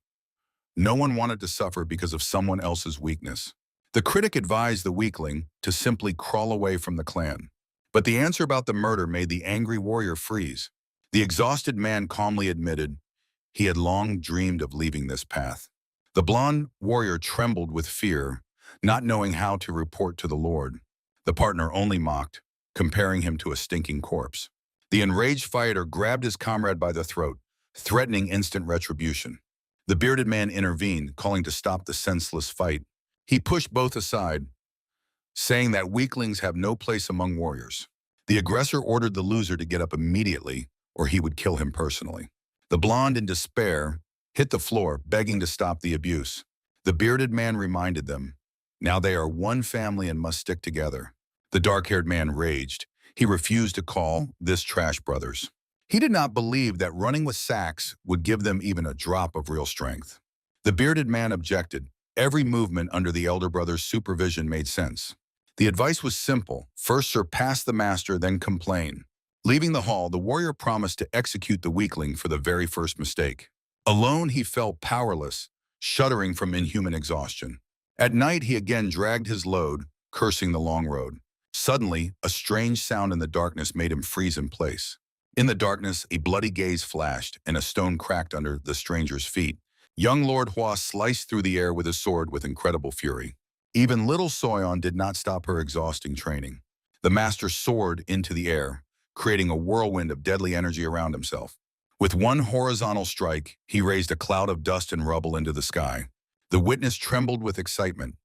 No one wanted to suffer because of someone else's weakness. The critic advised the weakling to simply crawl away from the clan. But the answer about the murder made the angry warrior freeze. The exhausted man calmly admitted he had long dreamed of leaving this path. The blonde warrior trembled with fear, not knowing how to report to the Lord. The partner only mocked, comparing him to a stinking corpse. The enraged fighter grabbed his comrade by the throat, threatening instant retribution. The bearded man intervened, calling to stop the senseless fight. He pushed both aside, saying that weaklings have no place among warriors. The aggressor ordered the loser to get up immediately, or he would kill him personally. The blonde, in despair, hit the floor, begging to stop the abuse. The bearded man reminded them, now they are one family and must stick together. The dark-haired man raged. He refused to call this trash brothers. He did not believe that running with sacks would give them even a drop of real strength. The bearded man objected. Every movement under the elder brother's supervision made sense. The advice was simple. First surpass the master, then complain. Leaving the hall, the warrior promised to execute the weakling for the very first mistake. Alone, he felt powerless, shuddering from inhuman exhaustion. At night, he again dragged his load, cursing the long road. Suddenly, a strange sound in the darkness made him freeze in place. In the darkness, a bloody gaze flashed, and a stone cracked under the stranger's feet. Young Lord Hua sliced through the air with his sword with incredible fury. Even little Soyeon did not stop her exhausting training. The master soared into the air, creating a whirlwind of deadly energy around himself. With one horizontal strike, he raised a cloud of dust and rubble into the sky. The witness trembled with excitement.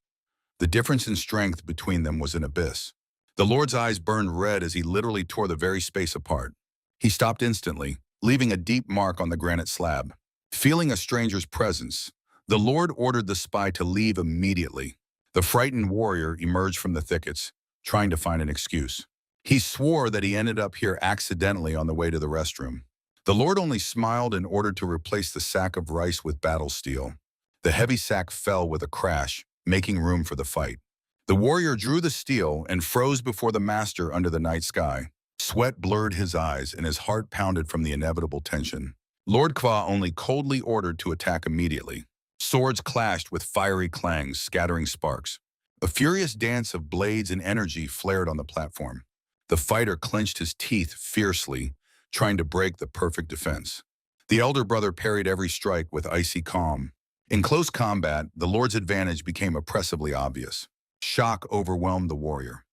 The difference in strength between them was an abyss. The Lord's eyes burned red as he literally tore the very space apart. He stopped instantly, leaving a deep mark on the granite slab. Feeling a stranger's presence, the Lord ordered the spy to leave immediately. The frightened warrior emerged from the thickets, trying to find an excuse. He swore that he ended up here accidentally on the way to the restroom. The Lord only smiled and ordered to replace the sack of rice with battle steel. The heavy sack fell with a crash, making room for the fight. The warrior drew the steel and froze before the master under the night sky. Sweat blurred his eyes and his heart pounded from the inevitable tension. Lord Kwa only coldly ordered to attack immediately. Swords clashed with fiery clangs, scattering sparks. A furious dance of blades and energy flared on the platform. The fighter clenched his teeth fiercely, trying to break the perfect defense. The elder brother parried every strike with icy calm. In close combat, the Lord's advantage became oppressively obvious. Shock overwhelmed the warrior.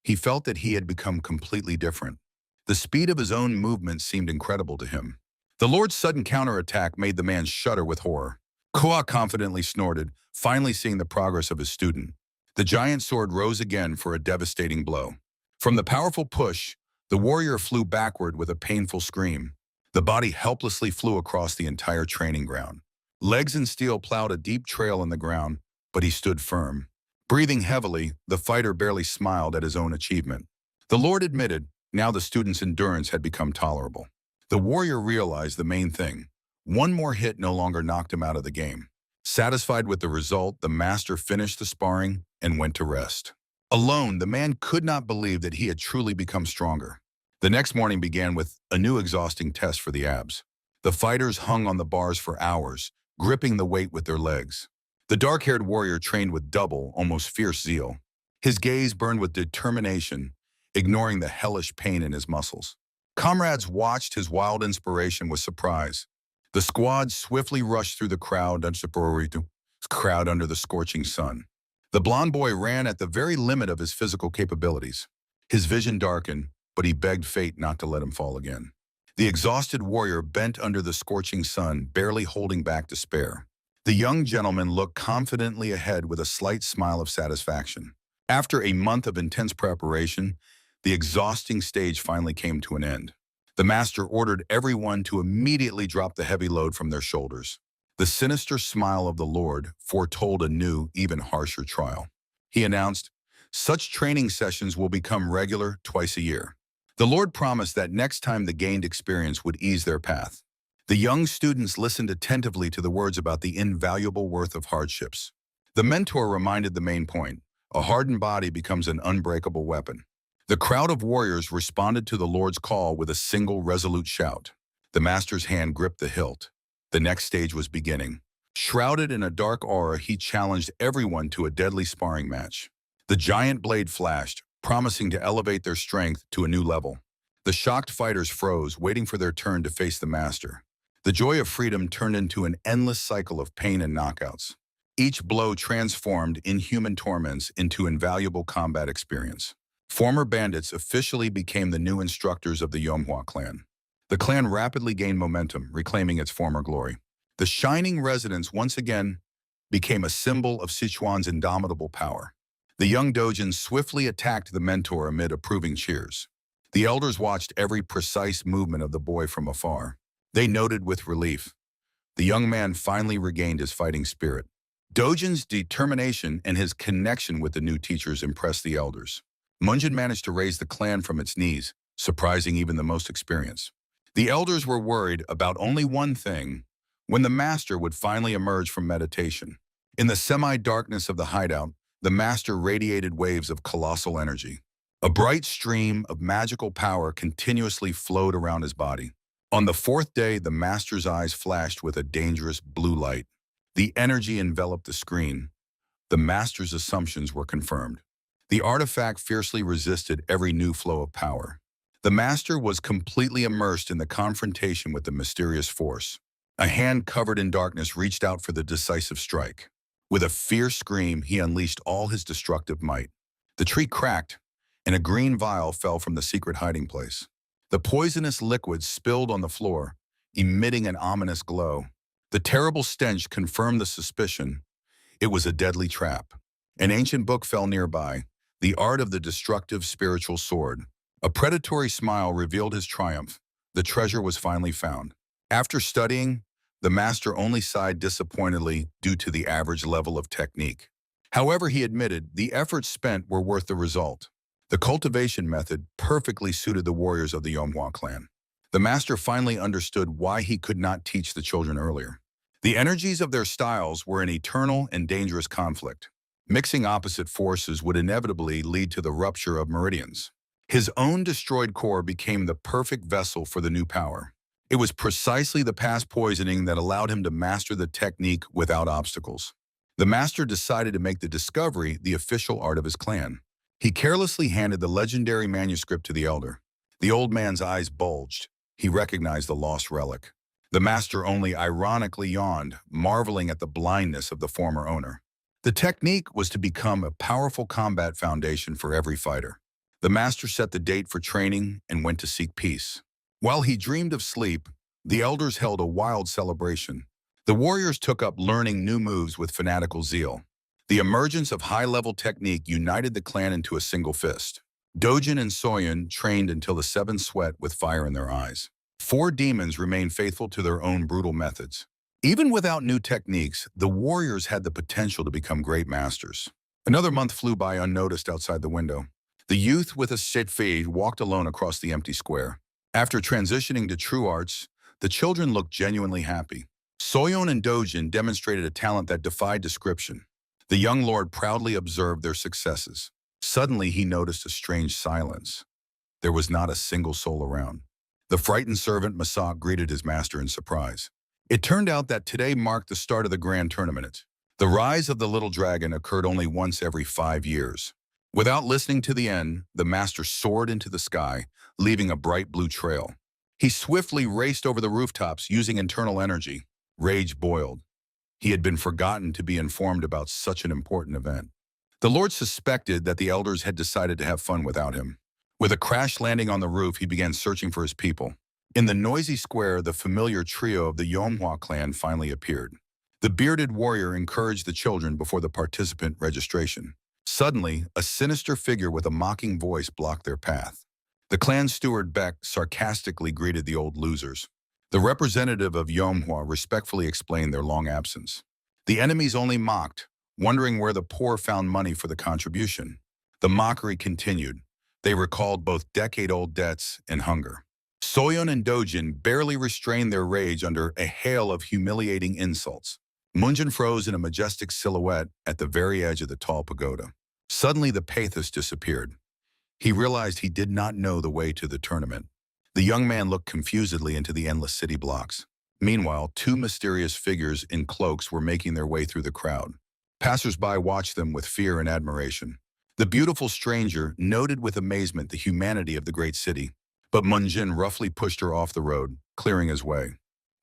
He felt that he had become completely different. The speed of his own movement seemed incredible to him. The Lord's sudden counterattack made the man shudder with horror. Koa confidently snorted, finally seeing the progress of his student. The giant sword rose again for a devastating blow. From the powerful push, the warrior flew backward with a painful scream. The body helplessly flew across the entire training ground. Legs and steel plowed a deep trail in the ground, but he stood firm. Breathing heavily, the fighter barely smiled at his own achievement. The Lord admitted, now the student's endurance had become tolerable. The warrior realized the main thing. One more hit no longer knocked him out of the game. Satisfied with the result, the master finished the sparring and went to rest. Alone, the man could not believe that he had truly become stronger. The next morning began with a new exhausting test for the abs. The fighters hung on the bars for hours, gripping the weight with their legs. The dark-haired warrior trained with double, almost fierce zeal. His gaze burned with determination, ignoring the hellish pain in his muscles. Comrades watched his wild inspiration with surprise. The squad swiftly rushed through the crowd under the scorching sun. The blond boy ran at the very limit of his physical capabilities. His vision darkened, but he begged fate not to let him fall again. The exhausted warrior bent under the scorching sun, barely holding back despair. The young gentleman looked confidently ahead with a slight smile of satisfaction. After a month of intense preparation, the exhausting stage finally came to an end. The master ordered everyone to immediately drop the heavy load from their shoulders. The sinister smile of the Lord foretold a new, even harsher trial. He announced, such training sessions will become regular twice a year. The Lord promised that next time the gained experience would ease their path. The young students listened attentively to the words about the invaluable worth of hardships. The mentor reminded the main point, a hardened body becomes an unbreakable weapon. The crowd of warriors responded to the Lord's call with a single resolute shout. The master's hand gripped the hilt. The next stage was beginning. Shrouded in a dark aura, he challenged everyone to a deadly sparring match. The giant blade flashed, promising to elevate their strength to a new level. The shocked fighters froze, waiting for their turn to face the master. The joy of freedom turned into an endless cycle of pain and knockouts. Each blow transformed inhuman torments into invaluable combat experience. Former bandits officially became the new instructors of the Manhwa clan. The clan rapidly gained momentum, reclaiming its former glory. The shining residence once again became a symbol of Sichuan's indomitable power. The young dojin swiftly attacked the mentor amid approving cheers. The elders watched every precise movement of the boy from afar. They noted with relief. The young man finally regained his fighting spirit. Dojin's determination and his connection with the new teachers impressed the elders. Munjin managed to raise the clan from its knees, surprising even the most experienced. The elders were worried about only one thing, when the master would finally emerge from meditation. In the semi-darkness of the hideout, the master radiated waves of colossal energy. A bright stream of magical power continuously flowed around his body. On the fourth day, the master's eyes flashed with a dangerous blue light. The energy enveloped the screen. The master's assumptions were confirmed. The artifact fiercely resisted every new flow of power. The master was completely immersed in the confrontation with the mysterious force. A hand covered in darkness reached out for the decisive strike. With a fierce scream, he unleashed all his destructive might. The tree cracked, and a green vial fell from the secret hiding place. The poisonous liquid spilled on the floor, emitting an ominous glow. The terrible stench confirmed the suspicion. It was a deadly trap. An ancient book fell nearby, The Art of the Destructive Spiritual Sword. A predatory smile revealed his triumph. The treasure was finally found. After studying, the master only sighed disappointedly due to the average level of technique. However, he admitted the efforts spent were worth the result. The cultivation method perfectly suited the warriors of the Manhwa clan. The master finally understood why he could not teach the children earlier. The energies of their styles were in eternal and dangerous conflict. Mixing opposite forces would inevitably lead to the rupture of meridians. His own destroyed core became the perfect vessel for the new power. It was precisely the past poisoning that allowed him to master the technique without obstacles. The master decided to make the discovery the official art of his clan. He carelessly handed the legendary manuscript to the elder. The old man's eyes bulged. He recognized the lost relic. The master only ironically yawned, marveling at the blindness of the former owner. The technique was to become a powerful combat foundation for every fighter. The master set the date for training and went to seek peace. While he dreamed of sleep, the elders held a wild celebration. The warriors took up learning new moves with fanatical zeal. The emergence of high-level technique united the clan into a single fist. Dojin and Soyun trained until the seventh sweat with fire in their eyes. 4 demons remained faithful to their own brutal methods. Even without new techniques, the warriors had the potential to become great masters. Another month flew by unnoticed outside the window. The youth with a sitfi walked alone across the empty square. After transitioning to true arts, the children looked genuinely happy. Soyun and Dojin demonstrated a talent that defied description. The young lord proudly observed their successes. Suddenly, he noticed a strange silence. There was not a single soul around. The frightened servant Masak greeted his master in surprise. It turned out that today marked the start of the grand tournament. The rise of the little dragon occurred only once every 5 years. Without listening to the end, the master soared into the sky, leaving a bright blue trail. He swiftly raced over the rooftops using internal energy. Rage boiled. He had been forgotten to be informed about such an important event. The Lord suspected that the elders had decided to have fun without him. With a crash landing on the roof, he began searching for his people. In the noisy square, the familiar trio of the Manhwa clan finally appeared. The bearded warrior encouraged the children before the participant registration. Suddenly, a sinister figure with a mocking voice blocked their path. The clan steward Beck sarcastically greeted the old losers. The representative of Manhwa respectfully explained their long absence. The enemies only mocked, wondering where the poor found money for the contribution. The mockery continued. They recalled both decade-old debts and hunger. Soyun and Dojin barely restrained their rage under a hail of humiliating insults. Munjin froze in a majestic silhouette at the very edge of the tall pagoda. Suddenly, the pathos disappeared. He realized he did not know the way to the tournament. The young man looked confusedly into the endless city blocks. Meanwhile, 2 mysterious figures in cloaks were making their way through the crowd. Passers-by watched them with fear and admiration. The beautiful stranger noted with amazement the humanity of the great city. But Munjin roughly pushed her off the road, clearing his way.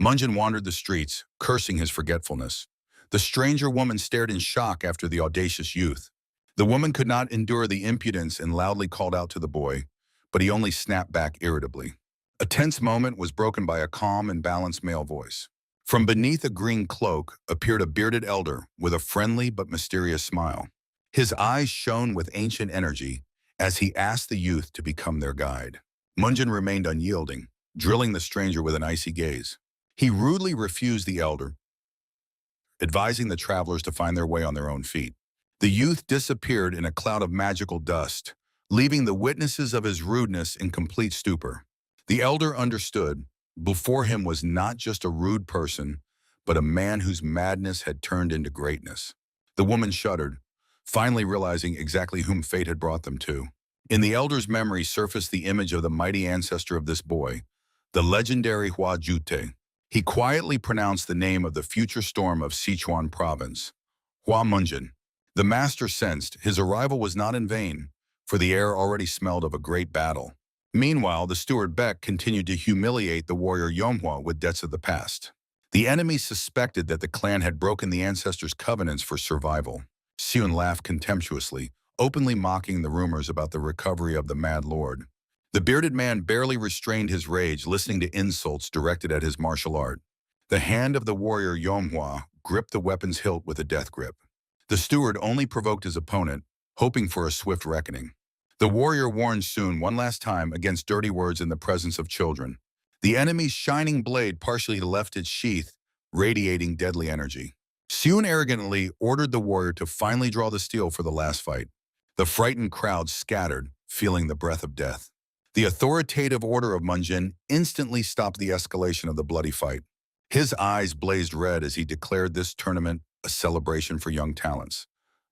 Munjin wandered the streets, cursing his forgetfulness. The stranger woman stared in shock after the audacious youth. The woman could not endure the impudence and loudly called out to the boy, but he only snapped back irritably. A tense moment was broken by a calm and balanced male voice. From beneath a green cloak appeared a bearded elder with a friendly but mysterious smile. His eyes shone with ancient energy as he asked the youth to become their guide. Munjin remained unyielding, drilling the stranger with an icy gaze. He rudely refused the elder, advising the travelers to find their way on their own feet. The youth disappeared in a cloud of magical dust, leaving the witnesses of his rudeness in complete stupor. The elder understood. Before him was not just a rude person, but a man whose madness had turned into greatness. The woman shuddered, finally realizing exactly whom fate had brought them to. In the elder's memory surfaced the image of the mighty ancestor of this boy, the legendary Hua Jute. He quietly pronounced the name of the future storm of Sichuan province, Hua Munjin. The master sensed his arrival was not in vain, for the air already smelled of a great battle. Meanwhile, the steward Beck continued to humiliate the warrior Manhwa with debts of the past. The enemy suspected that the clan had broken the ancestors' covenants for survival. Sion laughed contemptuously. openly mocking the rumors about the recovery of the Mad Lord. The bearded man barely restrained his rage listening to insults directed at his martial art. The hand of the warrior Manhwa gripped the weapon's hilt with a death grip. The steward only provoked his opponent, hoping for a swift reckoning. The warrior warned Soon one last time against dirty words in the presence of children. The enemy's shining blade partially left its sheath, radiating deadly energy. Soon arrogantly ordered the warrior to finally draw the steel for the last fight. The frightened crowd scattered, feeling the breath of death. The authoritative order of Munjin instantly stopped the escalation of the bloody fight. His eyes blazed red as he declared this tournament a celebration for young talents,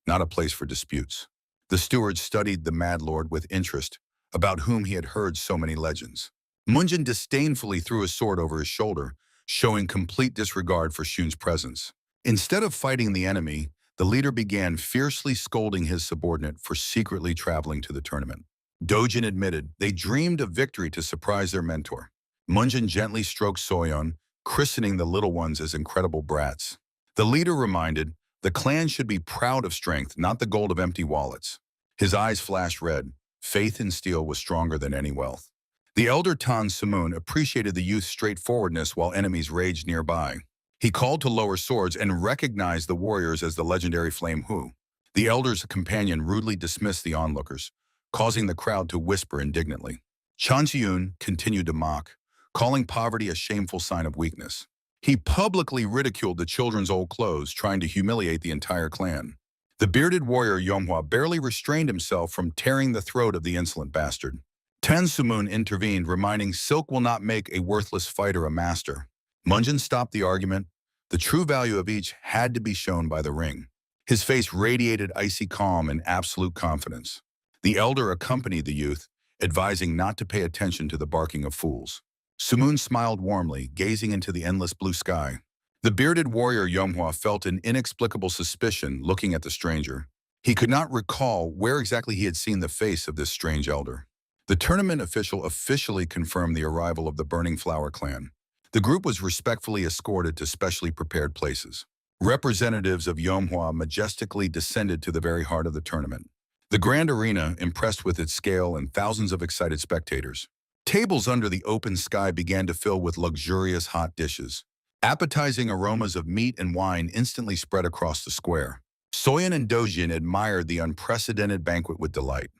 not a place for disputes. The steward studied the Mad Lord with interest, about whom he had heard so many legends. Munjin disdainfully threw his sword over his shoulder, showing complete disregard for Shun's presence. Instead of fighting the enemy, the leader began fiercely scolding his subordinate for secretly traveling to the tournament. Dojin admitted they dreamed of victory to surprise their mentor. Munjin gently stroked Soyeon, christening the little ones as incredible brats. The leader reminded, the clan should be proud of strength, not the gold of empty wallets. His eyes flashed red. Faith in steel was stronger than any wealth. The elder Tan Samun appreciated the youth's straightforwardness while enemies raged nearby. He called to lower swords and recognized the warriors as the legendary Flame Hu. The elder's companion rudely dismissed the onlookers, causing the crowd to whisper indignantly. Chan Xiun continued to mock, calling poverty a shameful sign of weakness. He publicly ridiculed the children's old clothes, trying to humiliate the entire clan. The bearded warrior Yonghua barely restrained himself from tearing the throat of the insolent bastard. Tan Sumun intervened, reminding silk will not make a worthless fighter a master. Munjin stopped the argument. The true value of each had to be shown by the ring. His face radiated icy calm and absolute confidence. The elder accompanied the youth, advising not to pay attention to the barking of fools. Sumun smiled warmly, gazing into the endless blue sky. The bearded warrior Yonghua felt an inexplicable suspicion looking at the stranger. He could not recall where exactly he had seen the face of this strange elder. The tournament official officially confirmed the arrival of the Burning Flower clan. The group was respectfully escorted to specially prepared places. Representatives of Yonghua majestically descended to the very heart of the tournament. The grand arena impressed with its scale and thousands of excited spectators. Tables under the open sky began to fill with luxurious hot dishes. Appetizing aromas of meat and wine instantly spread across the square. Soyeon and Dojin admired the unprecedented banquet with delight.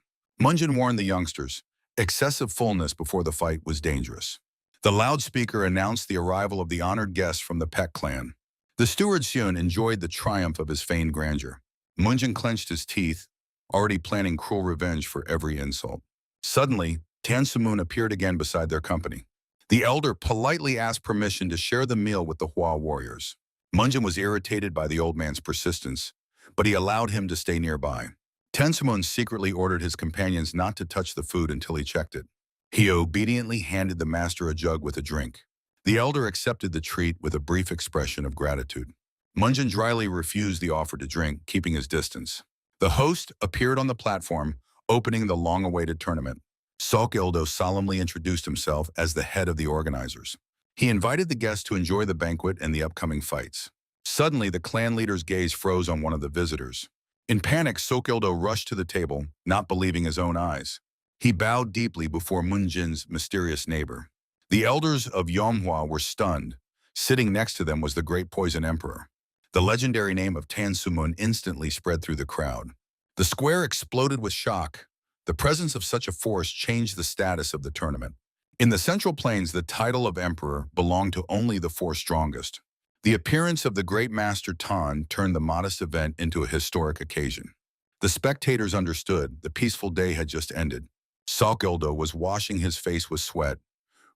Munjin warned the youngsters, excessive fullness before the fight was dangerous. The loudspeaker announced the arrival of the honored guests from the Peck clan. The steward Seun enjoyed the triumph of his feigned grandeur. Munjin clenched his teeth, already planning cruel revenge for every insult. Suddenly, Tan Sumun appeared again beside their company. The elder politely asked permission to share the meal with the Hua warriors. Munjin was irritated by the old man's persistence, but he allowed him to stay nearby. Tan Sumun secretly ordered his companions not to touch the food until he checked it. He obediently handed the master a jug with a drink. The elder accepted the treat with a brief expression of gratitude. Munjin dryly refused the offer to drink, keeping his distance. The host appeared on the platform, opening the long-awaited tournament. Seok-ildo solemnly introduced himself as the head of the organizers. He invited the guests to enjoy the banquet and the upcoming fights. Suddenly, the clan leader's gaze froze on one of the visitors. In panic, Seok-ildo rushed to the table, not believing his own eyes. He bowed deeply before Munjin's mysterious neighbor. The elders of Yonghua were stunned. Sitting next to them was the Great Poison Emperor. The legendary name of Tan Sumun instantly spread through the crowd. The square exploded with shock. The presence of such a force changed the status of the tournament. In the Central Plains, the title of emperor belonged to only the four strongest. The appearance of the great master Tan turned the modest event into a historic occasion. The spectators understood the peaceful day had just ended. Seok-ildo was washing his face with sweat,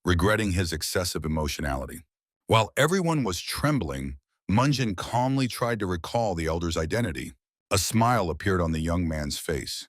regretting his excessive emotionality. While everyone was trembling, Munjin calmly tried to recall the elder's identity. A smile appeared on the young man's face.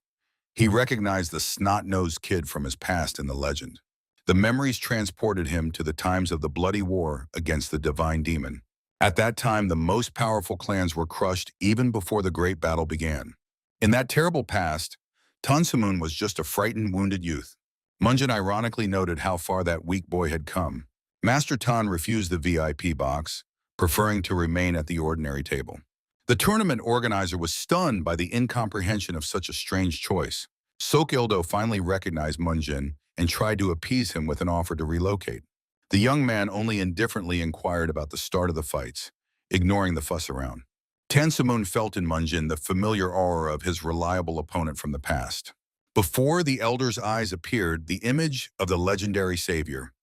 He recognized the snot-nosed kid from his past in the legend. The memories transported him to the times of the bloody war against the divine demon. At that time, the most powerful clans were crushed even before the great battle began. In that terrible past, Tan Sumun was just a frightened, wounded youth. Munjin ironically noted how far that weak boy had come. Master Tan refused the VIP box, preferring to remain at the ordinary table. The tournament organizer was stunned by the incomprehension of such a strange choice. Sok-ildo finally recognized Munjin and tried to appease him with an offer to relocate. The young man only indifferently inquired about the start of the fights, ignoring the fuss around. Tansumun felt in Munjin the familiar aura of his reliable opponent from the past. Before the elder's eyes appeared the image of the legendary savior,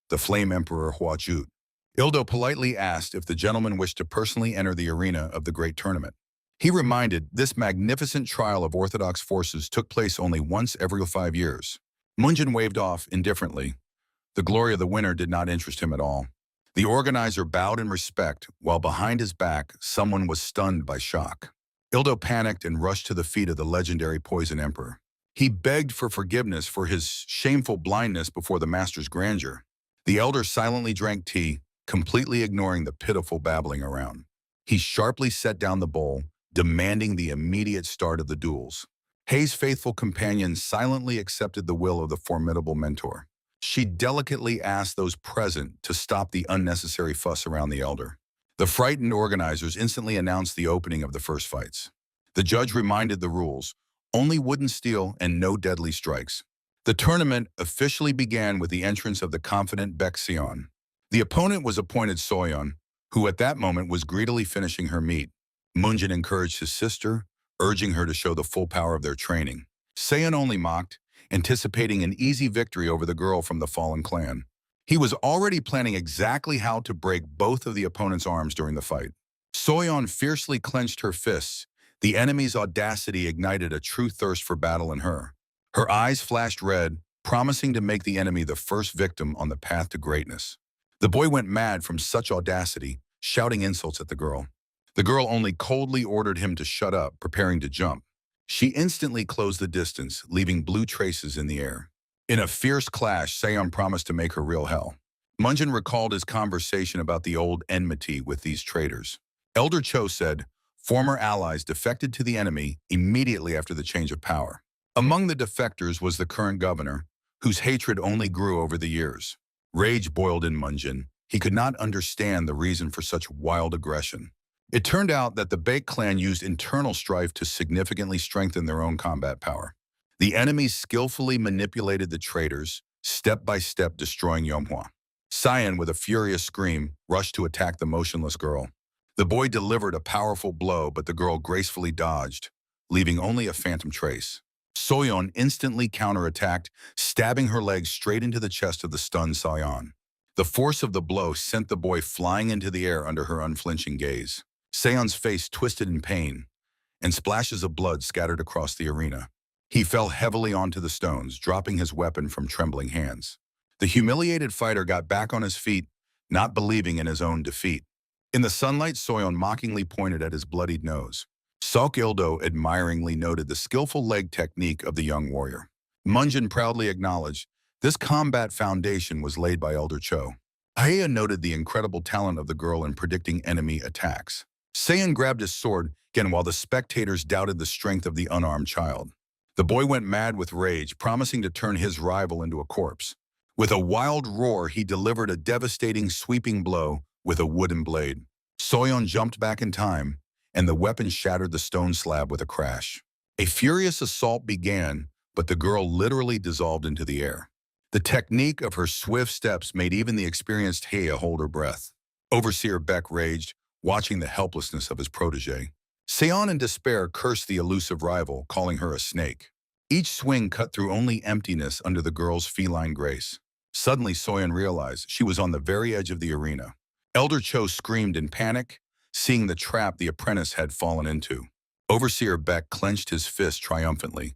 the Flame Emperor Huajut. Ildo politely asked if the gentleman wished to personally enter the arena of the great tournament. He reminded this magnificent trial of orthodox forces took place only once every 5 years. Munjin waved off indifferently. The glory of the winner did not interest him at all. The organizer bowed in respect, while behind his back, someone was stunned by shock. Ildo panicked and rushed to the feet of the legendary Poison Emperor. He begged for forgiveness for his shameful blindness before the master's grandeur. The elder silently drank tea, completely ignoring the pitiful babbling around. He sharply set down the bowl, demanding the immediate start of the duels. Hei's faithful companion silently accepted the will of the formidable mentor. She delicately asked those present to stop the unnecessary fuss around the elder. The frightened organizers instantly announced the opening of the first fights. The judge reminded the rules: only wooden steel and no deadly strikes. The tournament officially began with the entrance of the confident Baek Seon. The opponent was appointed Soyeon, who at that moment was greedily finishing her meat. Munjin encouraged his sister, urging her to show the full power of their training. Seon only mocked, anticipating an easy victory over the girl from the fallen clan. He was already planning exactly how to break both of the opponent's arms during the fight. Soyeon fiercely clenched her fists. The enemy's audacity ignited a true thirst for battle in her. Her eyes flashed red, promising to make the enemy the first victim on the path to greatness. The boy went mad from such audacity, shouting insults at the girl. The girl only coldly ordered him to shut up, preparing to jump. She instantly closed the distance, leaving blue traces in the air. In a fierce clash, Seon promised to make her real hell. Munjin recalled his conversation about the old enmity with these traitors. Elder Cho said, former allies defected to the enemy immediately after the change of power. Among the defectors was the current governor, whose hatred only grew over the years. Rage boiled in Munjin. He could not understand the reason for such wild aggression. It turned out that the Baek clan used internal strife to significantly strengthen their own combat power. The enemies skillfully manipulated the traitors, step by step destroying Yeonhwa. Seon, with a furious scream, rushed to attack the motionless girl. The boy delivered a powerful blow, but the girl gracefully dodged, leaving only a phantom trace. Soyeon instantly counterattacked, stabbing her leg straight into the chest of the stunned Seon. The force of the blow sent the boy flying into the air under her unflinching gaze. Seon's face twisted in pain, and splashes of blood scattered across the arena. He fell heavily onto the stones, dropping his weapon from trembling hands. The humiliated fighter got back on his feet, not believing in his own defeat. In the sunlight, Soyeon mockingly pointed at his bloodied nose. Sok-ildo admiringly noted the skillful leg technique of the young warrior. Munjin proudly acknowledged this combat foundation was laid by Elder Cho. Heir noted the incredible talent of the girl in predicting enemy attacks. Seon grabbed his sword again while the spectators doubted the strength of the unarmed child. The boy went mad with rage, promising to turn his rival into a corpse. With a wild roar, he delivered a devastating sweeping blow with a wooden blade. Soyeon jumped back in time, and the weapon shattered the stone slab with a crash. A furious assault began, but the girl literally dissolved into the air. The technique of her swift steps made even the experienced Heir hold her breath. Overseer Baek raged, watching the helplessness of his protege. Seon in despair cursed the elusive rival, calling her a snake. Each swing cut through only emptiness under the girl's feline grace. Suddenly, Soyeon realized she was on the very edge of the arena. Elder Cho screamed in panic, seeing the trap the apprentice had fallen into. Overseer Baek clenched his fist triumphantly,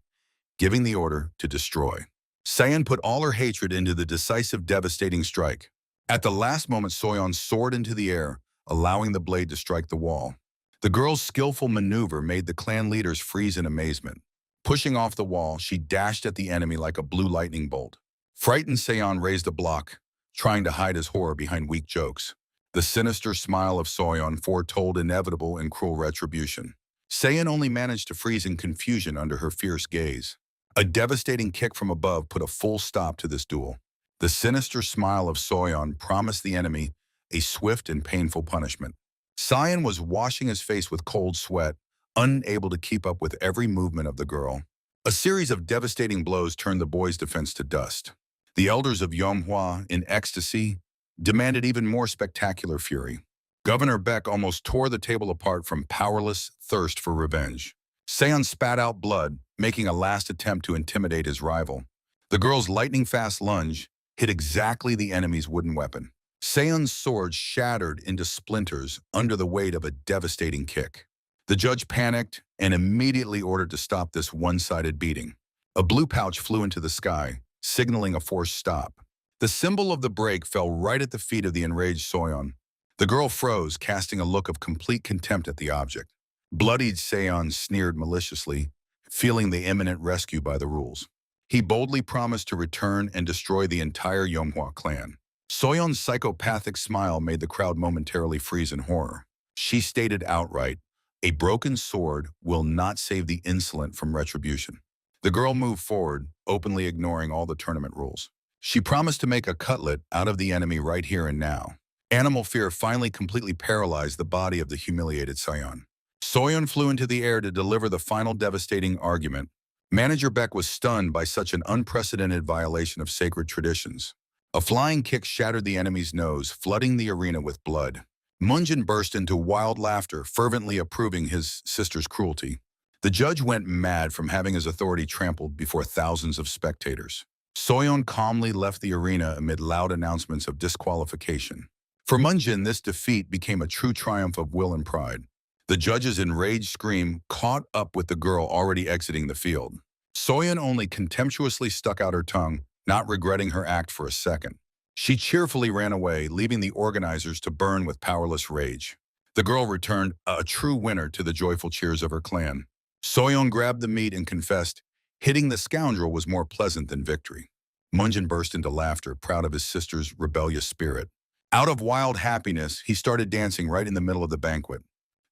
giving the order to destroy. Seon put all her hatred into the decisive, devastating strike. At the last moment, Soyeon soared into the air, allowing the blade to strike the wall. The girl's skillful maneuver made the clan leaders freeze in amazement. Pushing off the wall, she dashed at the enemy like a blue lightning bolt. Frightened, Seon raised a block, trying to hide his horror behind weak jokes. The sinister smile of Soyeon foretold inevitable and cruel retribution. Seon only managed to freeze in confusion under her fierce gaze. A devastating kick from above put a full stop to this duel. The sinister smile of Soyeon promised the enemy a swift and painful punishment. Sion was washing his face with cold sweat, unable to keep up with every movement of the girl. A series of devastating blows turned the boy's defense to dust. The elders of Yomhwa, in ecstasy, demanded even more spectacular fury. Governor Beck almost tore the table apart from powerless thirst for revenge. Sion spat out blood, making a last attempt to intimidate his rival. The girl's lightning-fast lunge hit exactly the enemy's wooden weapon. Sion's sword shattered into splinters under the weight of a devastating kick. The judge panicked and immediately ordered to stop this one-sided beating. A blue pouch flew into the sky, signaling a forced stop. The symbol of the break fell right at the feet of the enraged Sion. The girl froze, casting a look of complete contempt at the object. Bloodied Sion sneered maliciously, feeling the imminent rescue by the rules. He boldly promised to return and destroy the entire Yomhwa clan. Soyeon's psychopathic smile made the crowd momentarily freeze in horror. She stated outright, "A broken sword will not save the insolent from retribution." The girl moved forward, openly ignoring all the tournament rules. She promised to make a cutlet out of the enemy right here and now. Animal fear finally completely paralyzed the body of the humiliated Sion. Soyeon flew into the air to deliver the final devastating argument. Manager Beck was stunned by such an unprecedented violation of sacred traditions. A flying kick shattered the enemy's nose, flooding the arena with blood. Munjin burst into wild laughter, fervently approving his sister's cruelty. The judge went mad from having his authority trampled before thousands of spectators. Soyeon calmly left the arena amid loud announcements of disqualification. For Munjin, this defeat became a true triumph of will and pride. The judge's enraged scream caught up with the girl already exiting the field. Soyeon only contemptuously stuck out her tongue, not regretting her act for a second. She cheerfully ran away, leaving the organizers to burn with powerless rage. The girl returned a true winner to the joyful cheers of her clan. Soyeon grabbed the meat and confessed, hitting the scoundrel was more pleasant than victory. Munjin burst into laughter, proud of his sister's rebellious spirit. Out of wild happiness, he started dancing right in the middle of the banquet.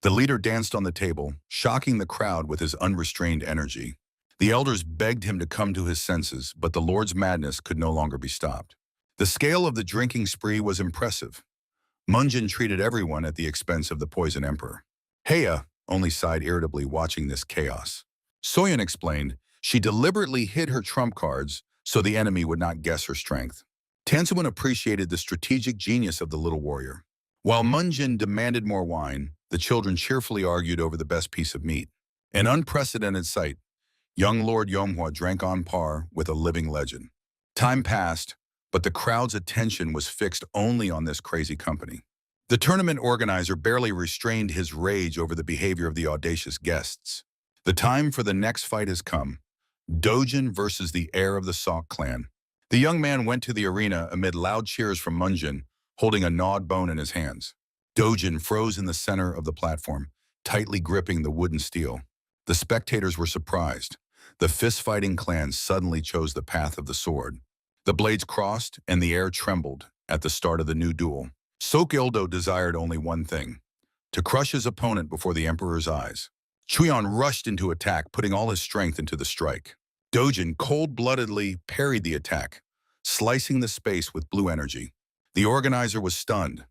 The leader danced on the table, shocking the crowd with his unrestrained energy. The elders begged him to come to his senses, but the Lord's madness could no longer be stopped. The scale of the drinking spree was impressive. Munjin treated everyone at the expense of the Poison Emperor. Heir only sighed irritably watching this chaos. Soyeon explained she deliberately hid her trump cards so the enemy would not guess her strength. Tansuin appreciated the strategic genius of the little warrior. While Munjin demanded more wine, the children cheerfully argued over the best piece of meat. An unprecedented sight. Young Lord Yomhwa drank on par with a living legend. Time passed, but the crowd's attention was fixed only on this crazy company. The tournament organizer barely restrained his rage over the behavior of the audacious guests. The time for the next fight has come. Dojin versus the heir of the Sok clan. The young man went to the arena amid loud cheers from Munjin, holding a gnawed bone in his hands. Dojin froze in the center of the platform, tightly gripping the wooden steel. The spectators were surprised. The fist-fighting clan suddenly chose the path of the sword. The blades crossed, and the air trembled at the start of the new duel. Sok Ildo desired only one thing: to crush his opponent before the Emperor's eyes. Chuyeon rushed into attack, putting all his strength into the strike. Dojin cold-bloodedly parried the attack, slicing the space with blue energy. The organizer was stunned.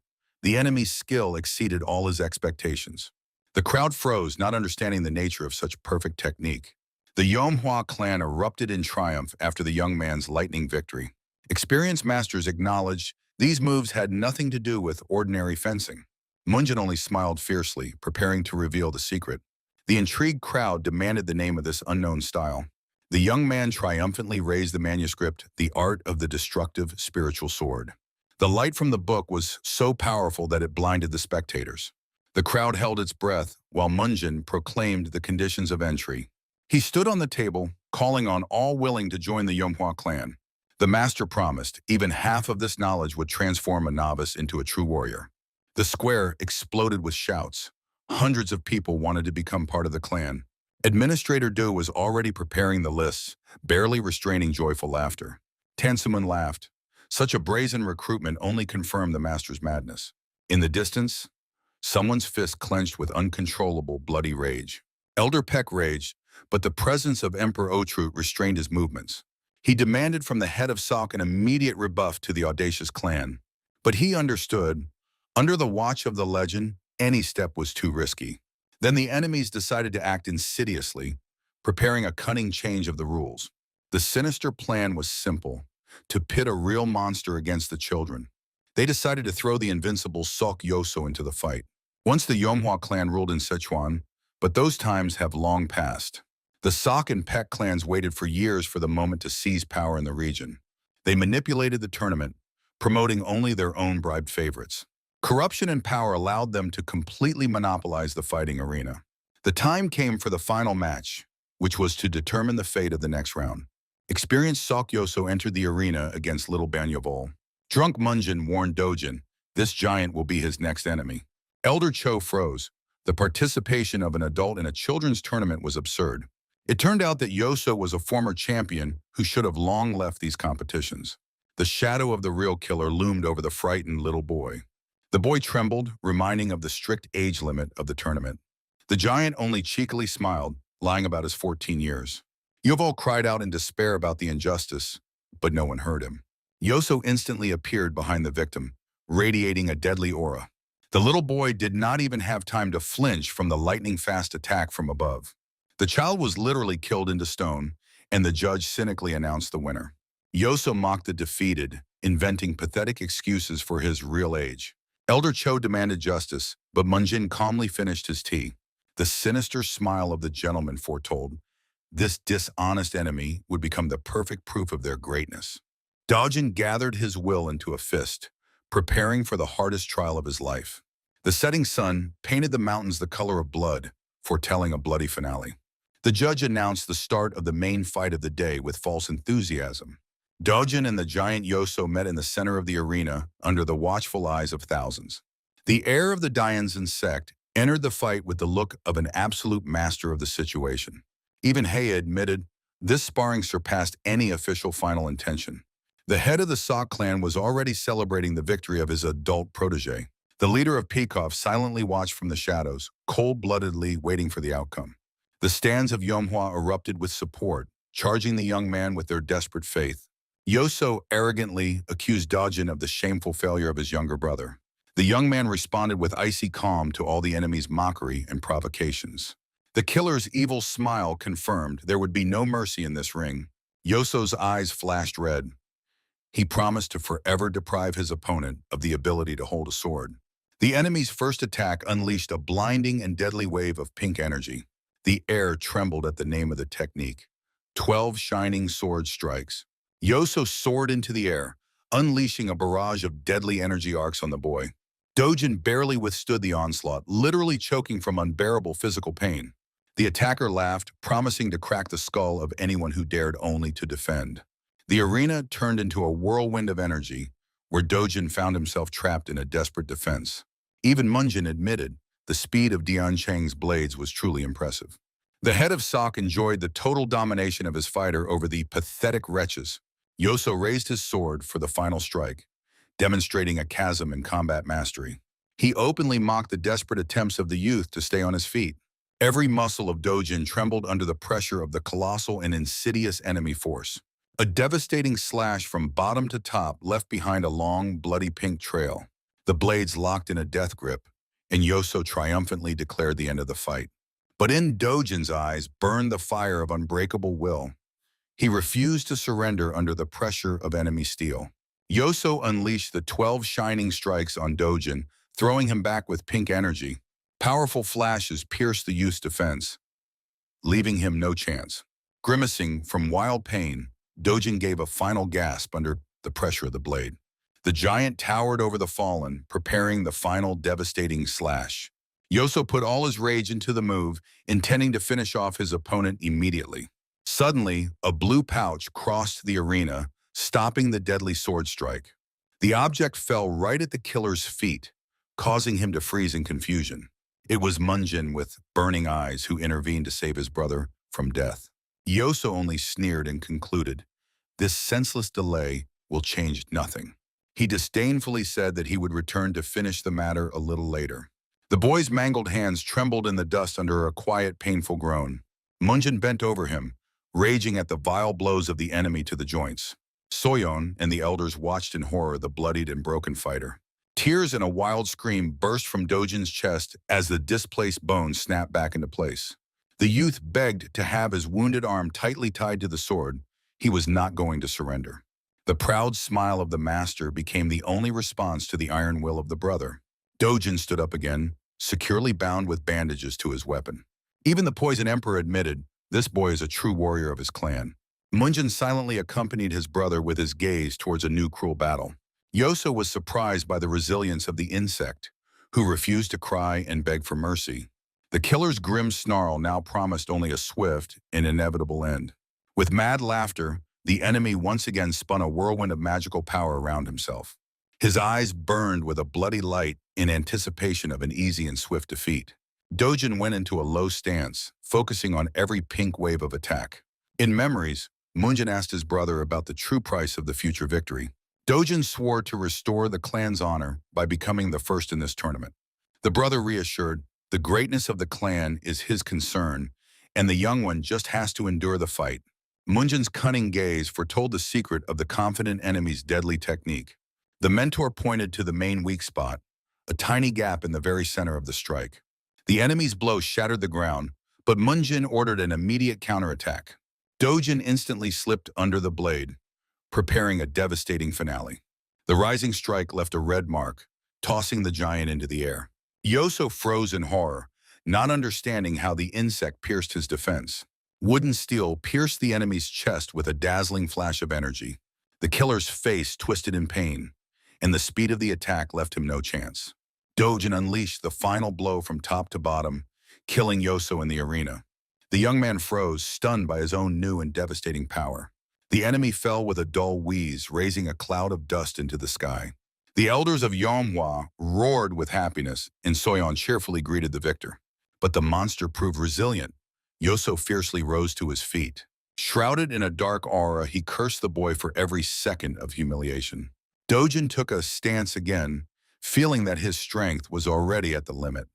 The enemy's skill exceeded all his expectations. The crowd froze, not understanding the nature of such perfect technique. The Yomhwa clan erupted in triumph after the young man's lightning victory. Experienced masters acknowledged these moves had nothing to do with ordinary fencing. Munjin only smiled fiercely, preparing to reveal the secret. The intrigued crowd demanded the name of this unknown style. The young man triumphantly raised the manuscript, The Art of the Destructive Spiritual Sword. The light from the book was so powerful that it blinded the spectators. The crowd held its breath while Munjin proclaimed the conditions of entry. He stood on the table, calling on all willing to join the Yomhwa clan. The master promised even half of this knowledge would transform a novice into a true warrior. The square exploded with shouts. Hundreds of people wanted to become part of the clan. Administrator Do was already preparing the lists, barely restraining joyful laughter. Tansumun laughed. Such a brazen recruitment only confirmed the master's madness. In the distance, someone's fist clenched with uncontrollable bloody rage. Elder Peck raged, but the presence of Emperor Otrut restrained his movements. He demanded from the head of Sok an immediate rebuff to the audacious clan. But he understood, under the watch of the legend, any step was too risky. Then the enemies decided to act insidiously, preparing a cunning change of the rules. The sinister plan was simple: to pit a real monster against the children. They decided to throw the invincible Sok Yoso into the fight. Once the Yomhua clan ruled in Sichuan, but those times have long passed. The Sok and Pek clans waited for years for the moment to seize power in the region. They manipulated the tournament, promoting only their own bribed favorites. Corruption and power allowed them to completely monopolize the fighting arena. The time came for the final match, which was to determine the fate of the next round. Experienced Sok Yoso entered the arena against Little Banyavol. Drunk Munjin warned Dojin, this giant will be his next enemy. Elder Cho froze. The participation of an adult in a children's tournament was absurd. It turned out that Yoso was a former champion who should have long left these competitions. The shadow of the real killer loomed over the frightened little boy. The boy trembled, reminding of the strict age limit of the tournament. The giant only cheekily smiled, lying about his 14 years. Yovo cried out in despair about the injustice, but no one heard him. Yoso instantly appeared behind the victim, radiating a deadly aura. The little boy did not even have time to flinch from the lightning-fast attack from above. The child was literally killed into stone, and the judge cynically announced the winner. Yoso mocked the defeated, inventing pathetic excuses for his real age. Elder Cho demanded justice, but Munjin calmly finished his tea. The sinister smile of the gentleman foretold this dishonest enemy would become the perfect proof of their greatness. Dojin gathered his will into a fist, preparing for the hardest trial of his life. The setting sun painted the mountains the color of blood, foretelling a bloody finale. The judge announced the start of the main fight of the day with false enthusiasm. Dojin and the giant Yoso met in the center of the arena under the watchful eyes of thousands. The heir of the Dianzan sect entered the fight with the look of an absolute master of the situation. Even Heir admitted this sparring surpassed any official final intention. The head of the Sok clan was already celebrating the victory of his adult protege. The leader of Pekoff silently watched from the shadows, cold-bloodedly waiting for the outcome. The stands of Yomhua erupted with support, charging the young man with their desperate faith. Yoso arrogantly accused Dojin of the shameful failure of his younger brother. The young man responded with icy calm to all the enemy's mockery and provocations. The killer's evil smile confirmed there would be no mercy in this ring. Yoso's eyes flashed red. He promised to forever deprive his opponent of the ability to hold a sword. The enemy's first attack unleashed a blinding and deadly wave of pink energy. The air trembled at the name of the technique. 12 shining sword strikes. Yoso soared into the air, unleashing a barrage of deadly energy arcs on the boy. Dojin barely withstood the onslaught, literally choking from unbearable physical pain. The attacker laughed, promising to crack the skull of anyone who dared only to defend. The arena turned into a whirlwind of energy, where Dojin found himself trapped in a desperate defense. Even Munjin admitted the speed of Dian Chang's blades was truly impressive. The head of Sok enjoyed the total domination of his fighter over the pathetic wretches. Yoso raised his sword for the final strike, demonstrating a chasm in combat mastery. He openly mocked the desperate attempts of the youth to stay on his feet. Every muscle of Dojin trembled under the pressure of the colossal and insidious enemy force. A devastating slash from bottom to top left behind a long, bloody pink trail. The blades locked in a death grip, and Yoso triumphantly declared the end of the fight. But in Dojin's eyes burned the fire of unbreakable will. He refused to surrender under the pressure of enemy steel. Yoso unleashed the 12 shining strikes on Dojin, throwing him back with pink energy. Powerful flashes pierced the youth's defense, leaving him no chance. Grimacing from wild pain, Dojin gave a final gasp under the pressure of the blade. The giant towered over the fallen, preparing the final devastating slash. Yoso put all his rage into the move, intending to finish off his opponent immediately. Suddenly, a blue pouch crossed the arena, stopping the deadly sword strike. The object fell right at the killer's feet, causing him to freeze in confusion. It was Munjin with burning eyes who intervened to save his brother from death. Yoso only sneered and concluded, "This senseless delay will change nothing." He disdainfully said that he would return to finish the matter a little later. The boy's mangled hands trembled in the dust under a quiet, painful groan. Munjin bent over him, raging at the vile blows of the enemy to the joints. Soyeon and the elders watched in horror the bloodied and broken fighter. Tears and a wild scream burst from Dojin's chest as the displaced bones snapped back into place. The youth begged to have his wounded arm tightly tied to the sword. He was not going to surrender. The proud smile of the master became the only response to the iron will of the brother. Dojin stood up again, securely bound with bandages to his weapon. Even the Poison Emperor admitted, this boy is a true warrior of his clan. Munjin silently accompanied his brother with his gaze towards a new cruel battle. Yoso was surprised by the resilience of the insect, who refused to cry and beg for mercy. The killer's grim snarl now promised only a swift and inevitable end. With mad laughter, the enemy once again spun a whirlwind of magical power around himself. His eyes burned with a bloody light in anticipation of an easy and swift defeat. Dojin went into a low stance, focusing on every pink wave of attack. In memories, Munjin asked his brother about the true price of the future victory. Dojin swore to restore the clan's honor by becoming the first in this tournament. The brother reassured, the greatness of the clan is his concern, and the young one just has to endure the fight. Munjin's cunning gaze foretold the secret of the confident enemy's deadly technique. The mentor pointed to the main weak spot, a tiny gap in the very center of the strike. The enemy's blow shattered the ground, but Munjin ordered an immediate counterattack. Dojin instantly slipped under the blade, preparing a devastating finale. The rising strike left a red mark, tossing the giant into the air. Yoso froze in horror, not understanding how the insect pierced his defense. Wooden steel pierced the enemy's chest with a dazzling flash of energy. The killer's face twisted in pain, and the speed of the attack left him no chance. Dojin unleashed the final blow from top to bottom, killing Yoso in the arena. The young man froze, stunned by his own new and devastating power. The enemy fell with a dull wheeze, raising a cloud of dust into the sky. The elders of Manhwa roared with happiness, and Soyeon cheerfully greeted the victor. But the monster proved resilient. Yoso fiercely rose to his feet. Shrouded in a dark aura, he cursed the boy for every second of humiliation. Dojin took a stance again, feeling that his strength was already at the limit.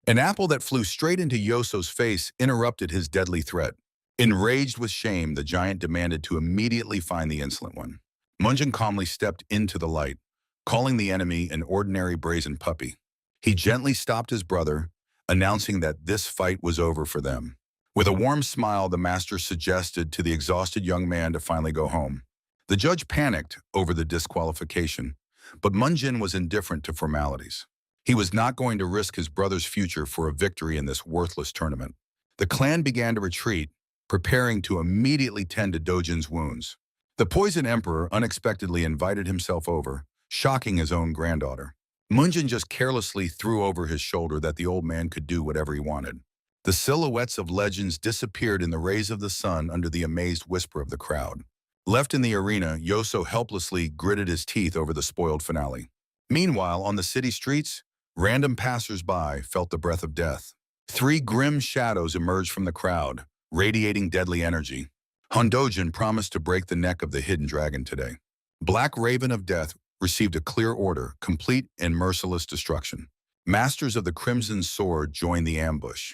An apple that flew straight into Yoso's face interrupted his deadly threat. Enraged with shame, the giant demanded to immediately find the insolent one. Munjin calmly stepped into the light, calling the enemy an ordinary brazen puppy. He gently stopped his brother, announcing that this fight was over for them. With a warm smile, the master suggested to the exhausted young man to finally go home. The judge panicked over the disqualification, but Munjin was indifferent to formalities. He was not going to risk his brother's future for a victory in this worthless tournament. The clan began to retreat, preparing to immediately tend to Dojin's wounds. The Poison Emperor unexpectedly invited himself over, shocking his own granddaughter. Munjin just carelessly threw over his shoulder that the old man could do whatever he wanted. The silhouettes of legends disappeared in the rays of the sun under the amazed whisper of the crowd. Left in the arena, Yoso helplessly gritted his teeth over the spoiled finale. Meanwhile, on the city streets, random passers-by felt the breath of death. 3 grim shadows emerged from the crowd, radiating deadly energy. Dojin promised to break the neck of the hidden dragon today. Black Raven of Death received a clear order, complete and merciless destruction. Masters of the Crimson Sword joined the ambush.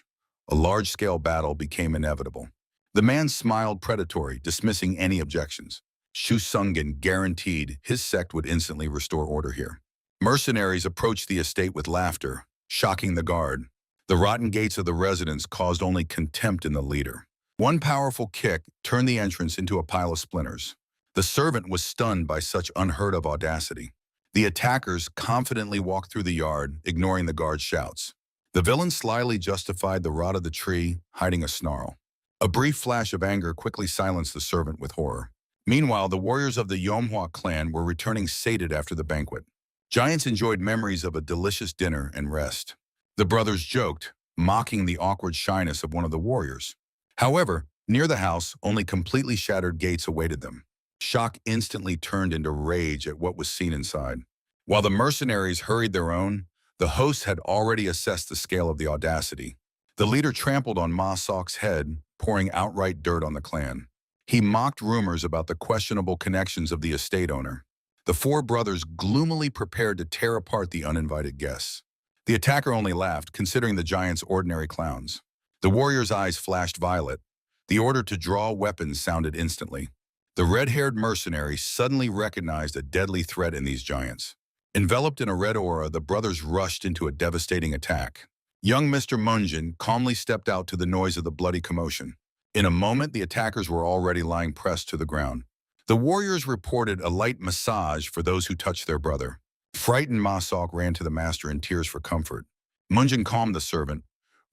A large-scale battle became inevitable. The man smiled predatory, dismissing any objections. Shu Sungen guaranteed his sect would instantly restore order here. Mercenaries approached the estate with laughter, shocking the guard. The rotten gates of the residence caused only contempt in the leader. One powerful kick turned the entrance into a pile of splinters. The servant was stunned by such unheard-of audacity. The attackers confidently walked through the yard, ignoring the guard's shouts. The villain slyly justified the rot of the tree, hiding a snarl. A brief flash of anger quickly silenced the servant with horror. Meanwhile, the warriors of the Manhwa clan were returning sated after the banquet. Giants enjoyed memories of a delicious dinner and rest. The brothers joked, mocking the awkward shyness of one of the warriors. However, near the house, only completely shattered gates awaited them. Shock instantly turned into rage at what was seen inside. While the mercenaries hurried their own, the hosts had already assessed the scale of the audacity. The leader trampled on Ma Sok's head, pouring outright dirt on the clan. He mocked rumors about the questionable connections of the estate owner. The 4 brothers gloomily prepared to tear apart the uninvited guests. The attacker only laughed, considering the giants ordinary clowns. The warrior's eyes flashed violet. The order to draw weapons sounded instantly. The red-haired mercenary suddenly recognized a deadly threat in these giants. Enveloped in a red aura, the brothers rushed into a devastating attack. Young Mr. Munjin calmly stepped out to the noise of the bloody commotion. In a moment, the attackers were already lying pressed to the ground. The warriors reported a light massage for those who touched their brother. Frightened Masok ran to the master in tears for comfort. Munjin calmed the servant,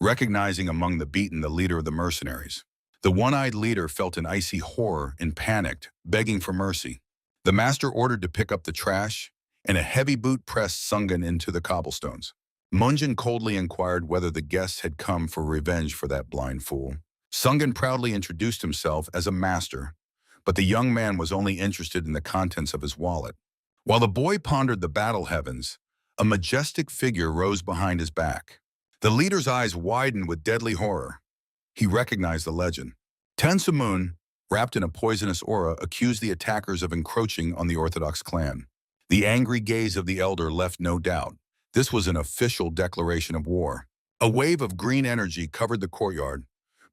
recognizing among the beaten the leader of the mercenaries. The one-eyed leader felt an icy horror and panicked, begging for mercy. The master ordered to pick up the trash, and a heavy boot pressed Sungan into the cobblestones. Munjin coldly inquired whether the guests had come for revenge for that blind fool. Sungan proudly introduced himself as a master, but the young man was only interested in the contents of his wallet. While the boy pondered the battle heavens, a majestic figure rose behind his back. The leader's eyes widened with deadly horror. He recognized the legend. Tensumun, wrapped in a poisonous aura, accused the attackers of encroaching on the Orthodox clan. The angry gaze of the elder left no doubt. This was an official declaration of war. A wave of green energy covered the courtyard,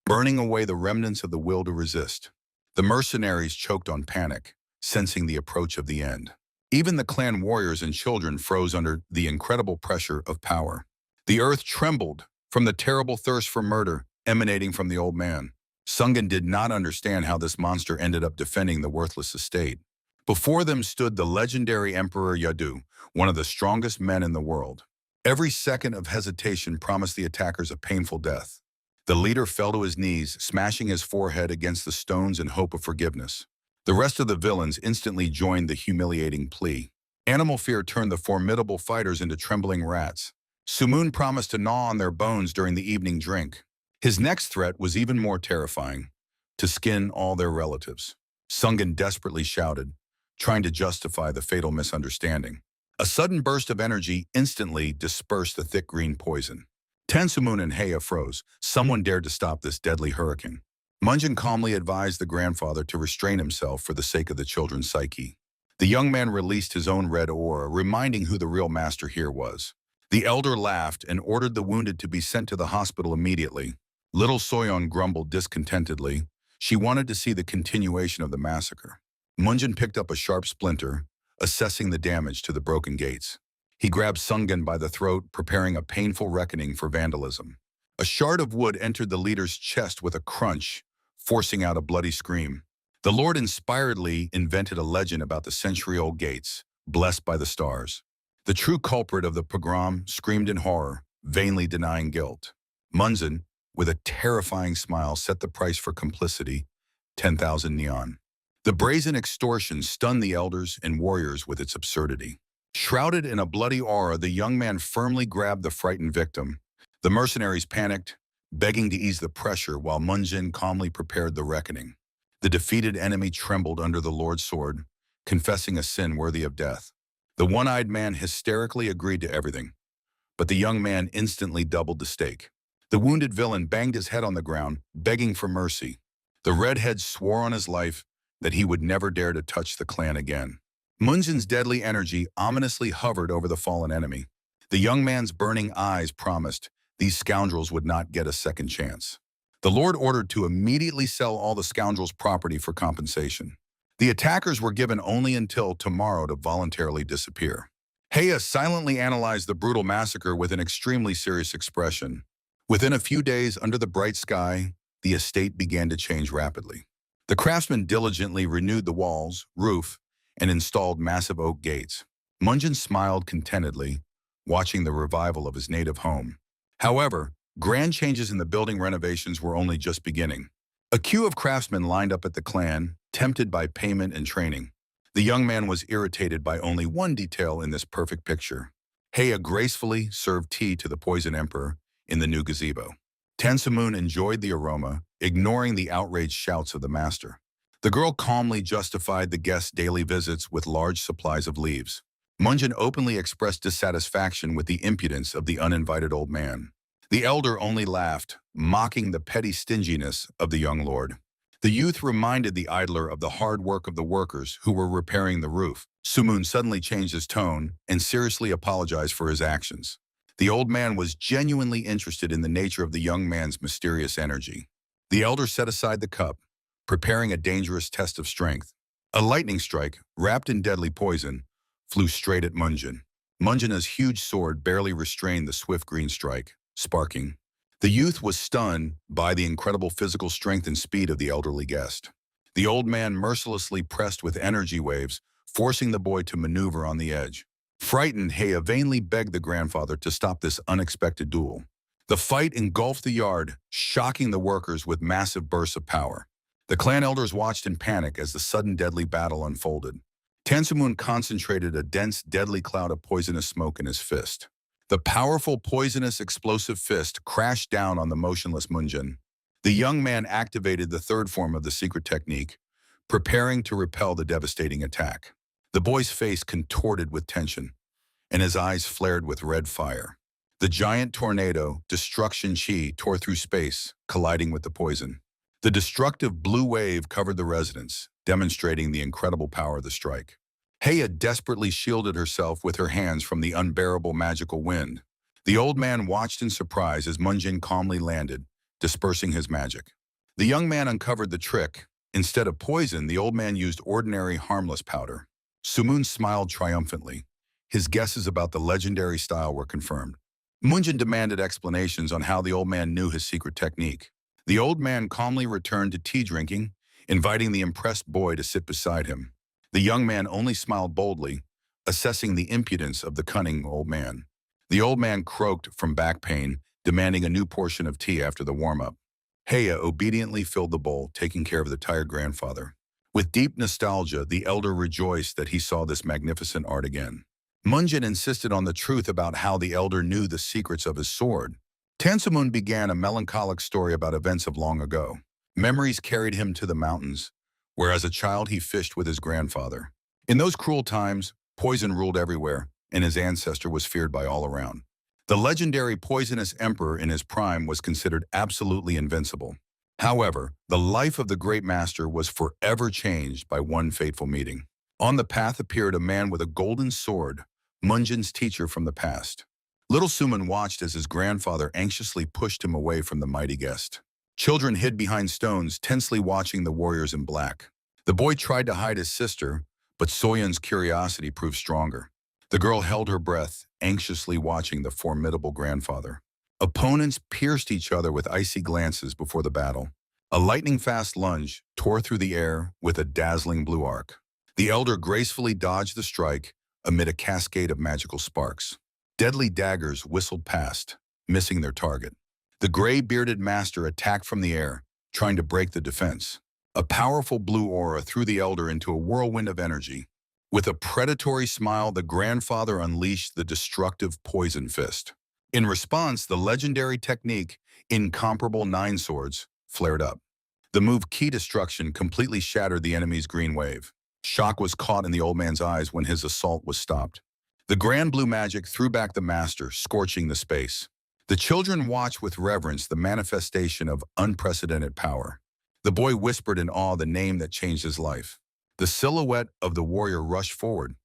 burning away the remnants of the will to resist. The mercenaries choked on panic, sensing the approach of the end. Even the clan warriors and children froze under the incredible pressure of power. The earth trembled from the terrible thirst for murder emanating from the old man. Sungan did not understand how this monster ended up defending the worthless estate. Before them stood the legendary Emperor Yadu, one of the strongest men in the world. Every second of hesitation promised the attackers a painful death. The leader fell to his knees, smashing his forehead against the stones in hope of forgiveness. The rest of the villains instantly joined the humiliating plea. Animal fear turned the formidable fighters into trembling rats. Sumun promised to gnaw on their bones during the evening drink. His next threat was even more terrifying, to skin all their relatives. Sungan desperately shouted, trying to justify the fatal misunderstanding. A sudden burst of energy instantly dispersed the thick green poison. Tensumun and Heir froze. Someone dared to stop this deadly hurricane. Munjin calmly advised the grandfather to restrain himself for the sake of the children's psyche. The young man released his own red aura, reminding who the real master here was. The elder laughed and ordered the wounded to be sent to the hospital immediately. Little Soyeon grumbled discontentedly. She wanted to see the continuation of the massacre. Munjin picked up a sharp splinter, assessing the damage to the broken gates. He grabbed Sungan by the throat, preparing a painful reckoning for vandalism. A shard of wood entered the leader's chest with a crunch, forcing out a bloody scream. The Lord inspiredly invented a legend about the century-old gates, blessed by the stars. The true culprit of the pogrom screamed in horror, vainly denying guilt. Munjin, with a terrifying smile, set the price for complicity, 10,000 neon. The brazen extortion stunned the elders and warriors with its absurdity. Shrouded in a bloody aura, the young man firmly grabbed the frightened victim. The mercenaries panicked, begging to ease the pressure while Munjin calmly prepared the reckoning. The defeated enemy trembled under the Lord's sword, confessing a sin worthy of death. The one-eyed man hysterically agreed to everything, but the young man instantly doubled the stake. The wounded villain banged his head on the ground, begging for mercy. The redhead swore on his life that he would never dare to touch the clan again. Munjin's deadly energy ominously hovered over the fallen enemy. The young man's burning eyes promised these scoundrels would not get a second chance. The Lord ordered to immediately sell all the scoundrels' property for compensation. The attackers were given only until tomorrow to voluntarily disappear. Heir silently analyzed the brutal massacre with an extremely serious expression. Within a few days, under the bright sky, the estate began to change rapidly. The craftsmen diligently renewed the walls, roof, and installed massive oak gates. Munjin smiled contentedly, watching the revival of his native home. However, grand changes in the building renovations were only just beginning. A queue of craftsmen lined up at the clan, tempted by payment and training. The young man was irritated by only one detail in this perfect picture. Heir gracefully served tea to the poison emperor in the new gazebo. Tensumun enjoyed the aroma, ignoring the outraged shouts of the master. The girl calmly justified the guests' daily visits with large supplies of leaves. Munjin openly expressed dissatisfaction with the impudence of the uninvited old man. The elder only laughed, mocking the petty stinginess of the young lord. The youth reminded the idler of the hard work of the workers who were repairing the roof. Sumun suddenly changed his tone and seriously apologized for his actions. The old man was genuinely interested in the nature of the young man's mysterious energy. The elder set aside the cup, preparing a dangerous test of strength. A lightning strike, wrapped in deadly poison, flew straight at Munjin. Munjina's huge sword barely restrained the swift green strike, sparking. The youth was stunned by the incredible physical strength and speed of the elderly guest. The old man mercilessly pressed with energy waves, forcing the boy to maneuver on the edge. Frightened, Heir vainly begged the grandfather to stop this unexpected duel. The fight engulfed the yard, shocking the workers with massive bursts of power. The clan elders watched in panic as the sudden deadly battle unfolded. Tansumun concentrated a dense, deadly cloud of poisonous smoke in his fist. The powerful, poisonous, explosive fist crashed down on the motionless Munjin. The young man activated the third form of the secret technique, preparing to repel the devastating attack. The boy's face contorted with tension, and his eyes flared with red fire. The giant tornado, Destruction Chi, tore through space, colliding with the poison. The destructive blue wave covered the residence, demonstrating the incredible power of the strike. Heir desperately shielded herself with her hands from the unbearable magical wind. The old man watched in surprise as Munjin calmly landed, dispersing his magic. The young man uncovered the trick. Instead of poison, the old man used ordinary, harmless powder. Sumun smiled triumphantly. His guesses about the legendary style were confirmed. Munjin demanded explanations on how the old man knew his secret technique. The old man calmly returned to tea drinking, inviting the impressed boy to sit beside him. The young man only smiled boldly, assessing the impudence of the cunning old man. The old man croaked from back pain, demanding a new portion of tea after the warm-up. Heir obediently filled the bowl, taking care of the tired grandfather. With deep nostalgia, the elder rejoiced that he saw this magnificent art again. Munjin insisted on the truth about how the elder knew the secrets of his sword. Tansumun began a melancholic story about events of long ago. Memories carried him to the mountains, where as a child he fished with his grandfather. In those cruel times, poison ruled everywhere, and his ancestor was feared by all around. The legendary poisonous emperor in his prime was considered absolutely invincible. However, the life of the great master was forever changed by one fateful meeting. On the path appeared a man with a golden sword, Munjin's teacher from the past. Little Suman watched as his grandfather anxiously pushed him away from the mighty guest. Children hid behind stones, tensely watching the warriors in black. The boy tried to hide his sister, but Soyun's curiosity proved stronger. The girl held her breath, anxiously watching the formidable grandfather. Opponents pierced each other with icy glances before the battle. A lightning-fast lunge tore through the air with a dazzling blue arc. The elder gracefully dodged the strike amid a cascade of magical sparks. Deadly daggers whistled past, missing their target. The gray-bearded master attacked from the air, trying to break the defense. A powerful blue aura threw the elder into a whirlwind of energy. With a predatory smile, the grandfather unleashed the destructive poison fist. In response, the legendary technique, Incomparable Nine Swords, flared up. The move Key Destruction completely shattered the enemy's green wave. Shock was caught in the old man's eyes when his assault was stopped. The grand blue magic threw back the master, scorching the space. The children watched with reverence the manifestation of unprecedented power. The boy whispered in awe the name that changed his life. The silhouette of the warrior rushed forward,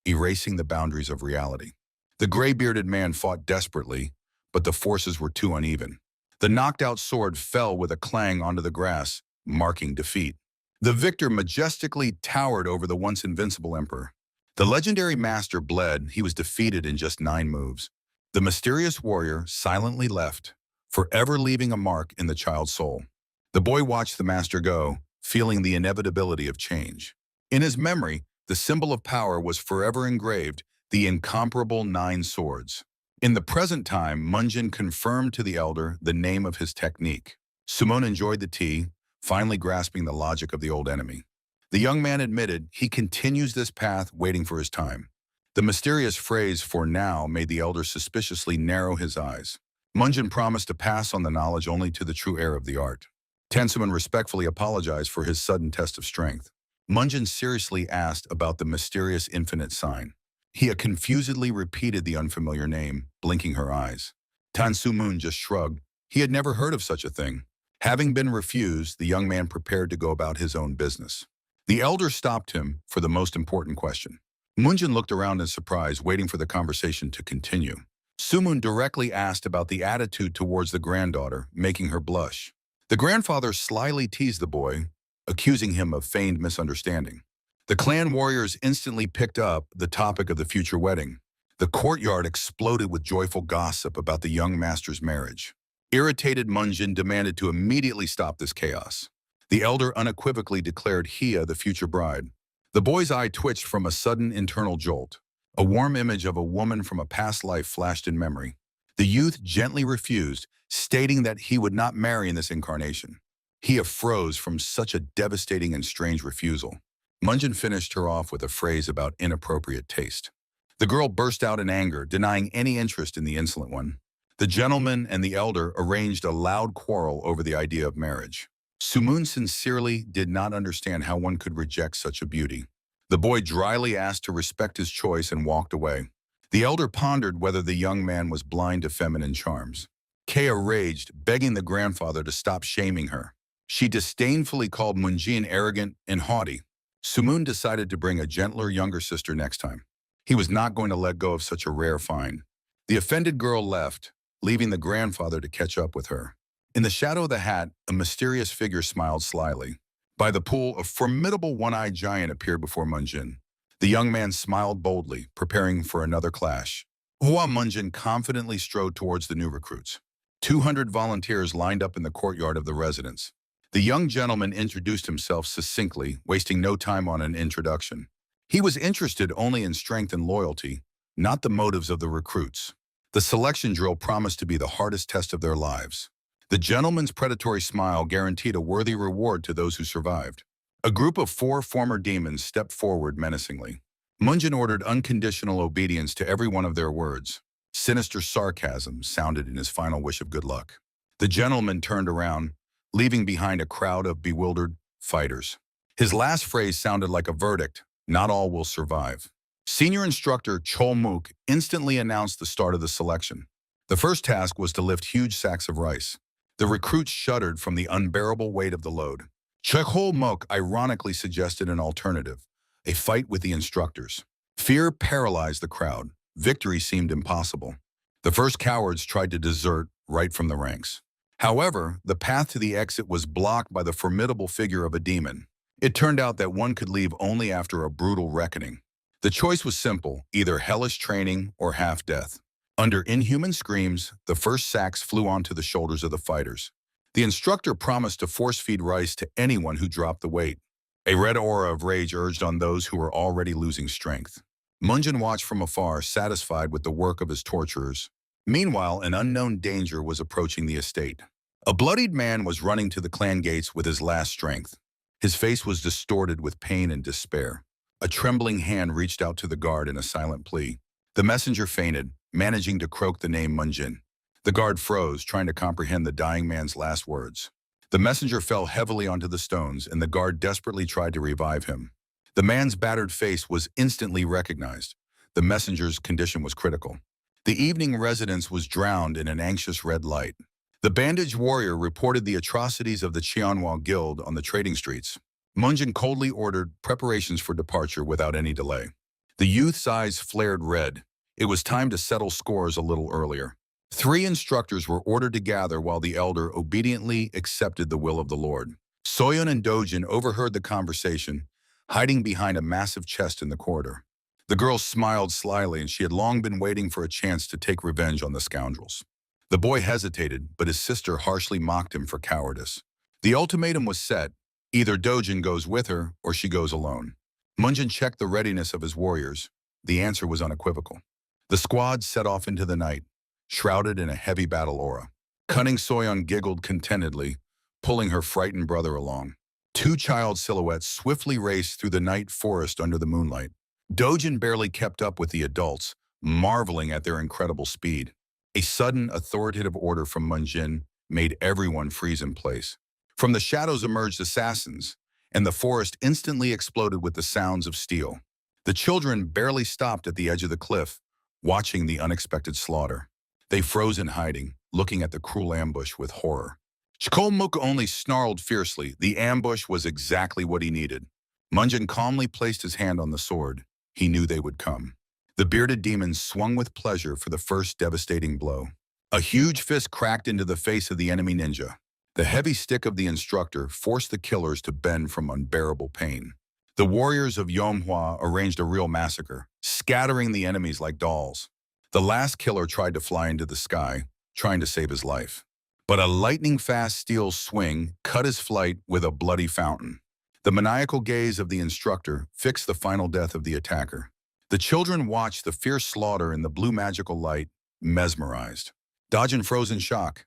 erasing the boundaries of reality. The gray-bearded man fought desperately, but the forces were too uneven. The knocked-out sword fell with a clang onto the grass, marking defeat. The victor majestically towered over the once invincible emperor. The legendary master bled. He was defeated in just 9 moves. The mysterious warrior silently left, forever leaving a mark in the child's soul. The boy watched the master go, feeling the inevitability of change. In his memory, the symbol of power was forever engraved, the incomparable 9 swords. In the present time, Munjin confirmed to the elder the name of his technique. Sumon enjoyed the tea, finally grasping the logic of the old enemy. The young man admitted he continues this path waiting for his time. The mysterious phrase "for now" made the elder suspiciously narrow his eyes. Munjin promised to pass on the knowledge only to the true heir of the art. Tansuman respectfully apologized for his sudden test of strength. Munjin seriously asked about the mysterious infinite sign. He confusedly repeated the unfamiliar name, blinking her eyes. Tansumun just shrugged. He had never heard of such a thing. Having been refused, the young man prepared to go about his own business. The elder stopped him for the most important question. Munjin looked around in surprise, waiting for the conversation to continue. Sumun directly asked about the attitude towards the granddaughter, making her blush. The grandfather slyly teased the boy, accusing him of feigned misunderstanding. The clan warriors instantly picked up the topic of the future wedding. The courtyard exploded with joyful gossip about the young master's marriage. Irritated Munjin demanded to immediately stop this chaos. The elder unequivocally declared Hia the future bride. The boy's eye twitched from a sudden internal jolt. A warm image of a woman from a past life flashed in memory. The youth gently refused, stating that he would not marry in this incarnation. Hia froze from such a devastating and strange refusal. Munjin finished her off with a phrase about inappropriate taste. The girl burst out in anger, denying any interest in the insolent one. The gentleman and the elder arranged a loud quarrel over the idea of marriage. Sumun sincerely did not understand how one could reject such a beauty. The boy dryly asked to respect his choice and walked away. The elder pondered whether the young man was blind to feminine charms. Kea raged, begging the grandfather to stop shaming her. She disdainfully called Munjin arrogant and haughty. Sumun decided to bring a gentler younger sister next time. He was not going to let go of such a rare find. The offended girl left, leaving the grandfather to catch up with her. In the shadow of the hat, a mysterious figure smiled slyly. By the pool, a formidable one-eyed giant appeared before Munjin. The young man smiled boldly, preparing for another clash. Hua Munjin confidently strode towards the new recruits. 200 volunteers lined up in the courtyard of the residence. The young gentleman introduced himself succinctly, wasting no time on an introduction. He was interested only in strength and loyalty, not the motives of the recruits. The selection drill promised to be the hardest test of their lives. The gentleman's predatory smile guaranteed a worthy reward to those who survived. A group of 4 former demons stepped forward menacingly. Munjin ordered unconditional obedience to every one of their words. Sinister sarcasm sounded in his final wish of good luck. The gentleman turned around, leaving behind a crowd of bewildered fighters. His last phrase sounded like a verdict: not all will survive. Senior instructor Chol Mook instantly announced the start of the selection. The first task was to lift huge sacks of rice. The recruits shuddered from the unbearable weight of the load. Chol Mook ironically suggested an alternative: a fight with the instructors. Fear paralyzed the crowd. Victory seemed impossible. The first cowards tried to desert right from the ranks. However, the path to the exit was blocked by the formidable figure of a demon. It turned out that one could leave only after a brutal reckoning. The choice was simple: either hellish training or half-death. Under inhuman screams, the first sacks flew onto the shoulders of the fighters. The instructor promised to force-feed rice to anyone who dropped the weight. A red aura of rage urged on those who were already losing strength. Munjin watched from afar, satisfied with the work of his torturers. Meanwhile, an unknown danger was approaching the estate. A bloodied man was running to the clan gates with his last strength. His face was distorted with pain and despair. A trembling hand reached out to the guard in a silent plea. The messenger fainted, managing to croak the name Munjin. The guard froze, trying to comprehend the dying man's last words. The messenger fell heavily onto the stones, and the guard desperately tried to revive him. The man's battered face was instantly recognized. The messenger's condition was critical. The evening residence was drowned in an anxious red light. The bandaged warrior reported the atrocities of the Qianhua Guild on the trading streets. Munjin coldly ordered preparations for departure without any delay. The youth's eyes flared red. It was time to settle scores a little earlier. 3 instructors were ordered to gather while the elder obediently accepted the will of the Lord. Soyeon and Dojin overheard the conversation, hiding behind a massive chest in the corridor. The girl smiled slyly, and she had long been waiting for a chance to take revenge on the scoundrels. The boy hesitated, but his sister harshly mocked him for cowardice. The ultimatum was set: either Dojin goes with her or she goes alone. Munjin checked the readiness of his warriors. The answer was unequivocal. The squad set off into the night, shrouded in a heavy battle aura. Cunning Soyeon giggled contentedly, pulling her frightened brother along. 2 child silhouettes swiftly raced through the night forest under the moonlight. Dojin barely kept up with the adults, marveling at their incredible speed. A sudden, authoritative order from Munjin made everyone freeze in place. From the shadows emerged assassins, and the forest instantly exploded with the sounds of steel. The children barely stopped at the edge of the cliff, watching the unexpected slaughter. They froze in hiding, looking at the cruel ambush with horror. Chkolmuk only snarled fiercely. The ambush was exactly what he needed. Munjin calmly placed his hand on the sword. He knew they would come. The bearded demon swung with pleasure for the first devastating blow. A huge fist cracked into the face of the enemy ninja. The heavy stick of the instructor forced the killers to bend from unbearable pain. The warriors of Yomhua arranged a real massacre. scattering the enemies like dolls. The last killer tried to fly into the sky, trying to save his life. But a lightning-fast steel swing cut his flight with a bloody fountain. The maniacal gaze of the instructor fixed the final death of the attacker. The children watched the fierce slaughter in the blue magical light, mesmerized. Dodgin froze in shock.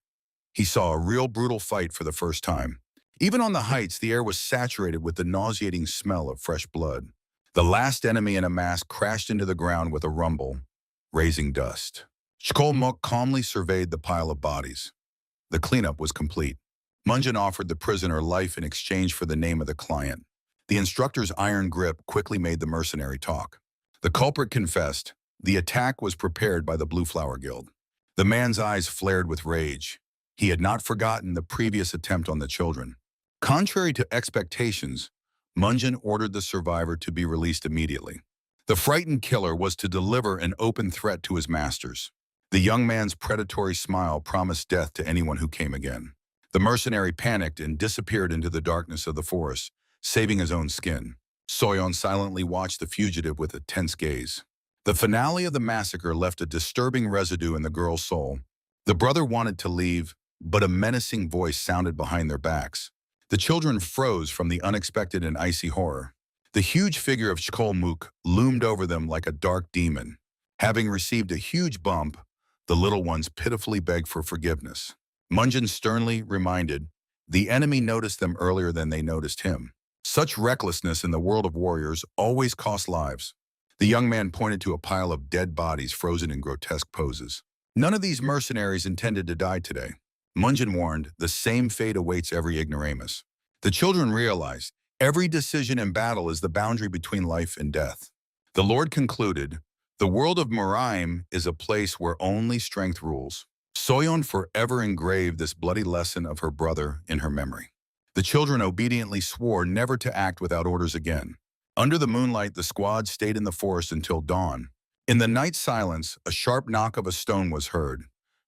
He saw a real brutal fight for the first time. Even on the heights, the air was saturated with the nauseating smell of fresh blood. The last enemy in a mask crashed into the ground with a rumble, raising dust. Shkolmuk calmly surveyed the pile of bodies. The cleanup was complete. Munjin offered the prisoner life in exchange for the name of the client. The instructor's iron grip quickly made the mercenary talk. The culprit confessed. The attack was prepared by the Blue Flower Guild. The man's eyes flared with rage. He had not forgotten the previous attempt on the children. Contrary to expectations, Munjin ordered the survivor to be released immediately. The frightened killer was to deliver an open threat to his masters. The young man's predatory smile promised death to anyone who came again. The mercenary panicked and disappeared into the darkness of the forest, saving his own skin. Soyeon silently watched the fugitive with a tense gaze. The finale of the massacre left a disturbing residue in the girl's soul. The brother wanted to leave, but a menacing voice sounded behind their backs. The children froze from the unexpected and icy horror. The huge figure of Shkolmuk loomed over them like a dark demon. Having received a huge bump, the little ones pitifully begged for forgiveness. Munjin sternly reminded, the enemy noticed them earlier than they noticed him. Such recklessness in the world of warriors always costs lives. The young man pointed to a pile of dead bodies frozen in grotesque poses. None of these mercenaries intended to die today. Munjin warned, the same fate awaits every ignoramus. The children realized, every decision in battle is the boundary between life and death. The Lord concluded, the world of Miraim is a place where only strength rules. Soyeon forever engraved this bloody lesson of her brother in her memory. The children obediently swore never to act without orders again. Under the moonlight, the squad stayed in the forest until dawn. In the night silence, a sharp knock of a stone was heard.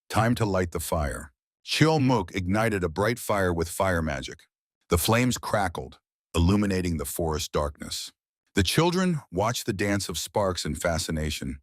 Time to light the fire. Shkolmuk ignited a bright fire with fire magic. The flames crackled, illuminating the forest darkness. The children watched the dance of sparks in fascination,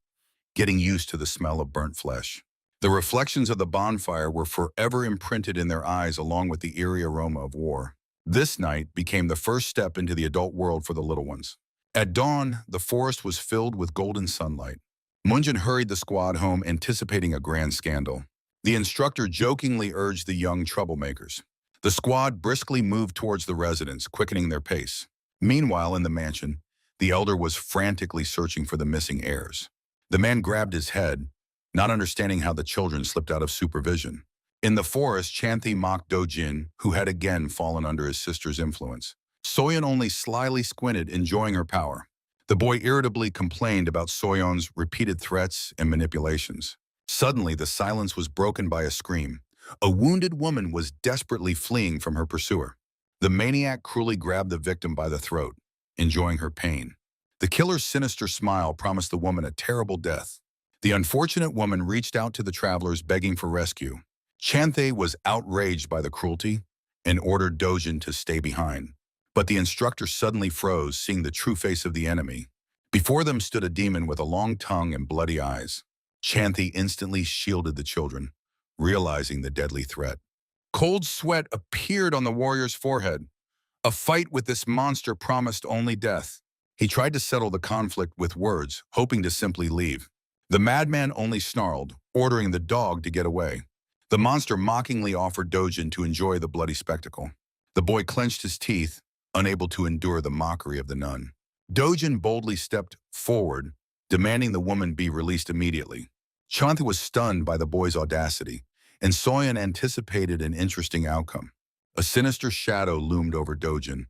getting used to the smell of burnt flesh. The reflections of the bonfire were forever imprinted in their eyes along with the eerie aroma of war. This night became the first step into the adult world for the little ones. At dawn, the forest was filled with golden sunlight. Munjin hurried the squad home, anticipating a grand scandal. The instructor jokingly urged the young troublemakers. The squad briskly moved towards the residence, quickening their pace. Meanwhile, in the mansion, the elder was frantically searching for the missing heirs. The man grabbed his head, not understanding how the children slipped out of supervision. In the forest, Chanthi mocked Dojin, who had again fallen under his sister's influence. Soyeon only slyly squinted, enjoying her power. The boy irritably complained about Soyeon's repeated threats and manipulations. Suddenly, the silence was broken by a scream. A wounded woman was desperately fleeing from her pursuer. The maniac cruelly grabbed the victim by the throat, enjoying her pain. The killer's sinister smile promised the woman a terrible death. The unfortunate woman reached out to the travelers, begging for rescue. Chanthe was outraged by the cruelty and ordered Dojin to stay behind. But the instructor suddenly froze, seeing the true face of the enemy. Before them stood a demon with a long tongue and bloody eyes. Chanthe instantly shielded the children, realizing the deadly threat. Cold sweat appeared on the warrior's forehead. A fight with this monster promised only death. He tried to settle the conflict with words, hoping to simply leave. The madman only snarled, ordering the dog to get away. The monster mockingly offered Dojin to enjoy the bloody spectacle. The boy clenched his teeth, unable to endure the mockery of the nun. Dojin boldly stepped forward, demanding the woman be released immediately. Chanthe was stunned by the boy's audacity, and Soyeon anticipated an interesting outcome. A sinister shadow loomed over Dojin.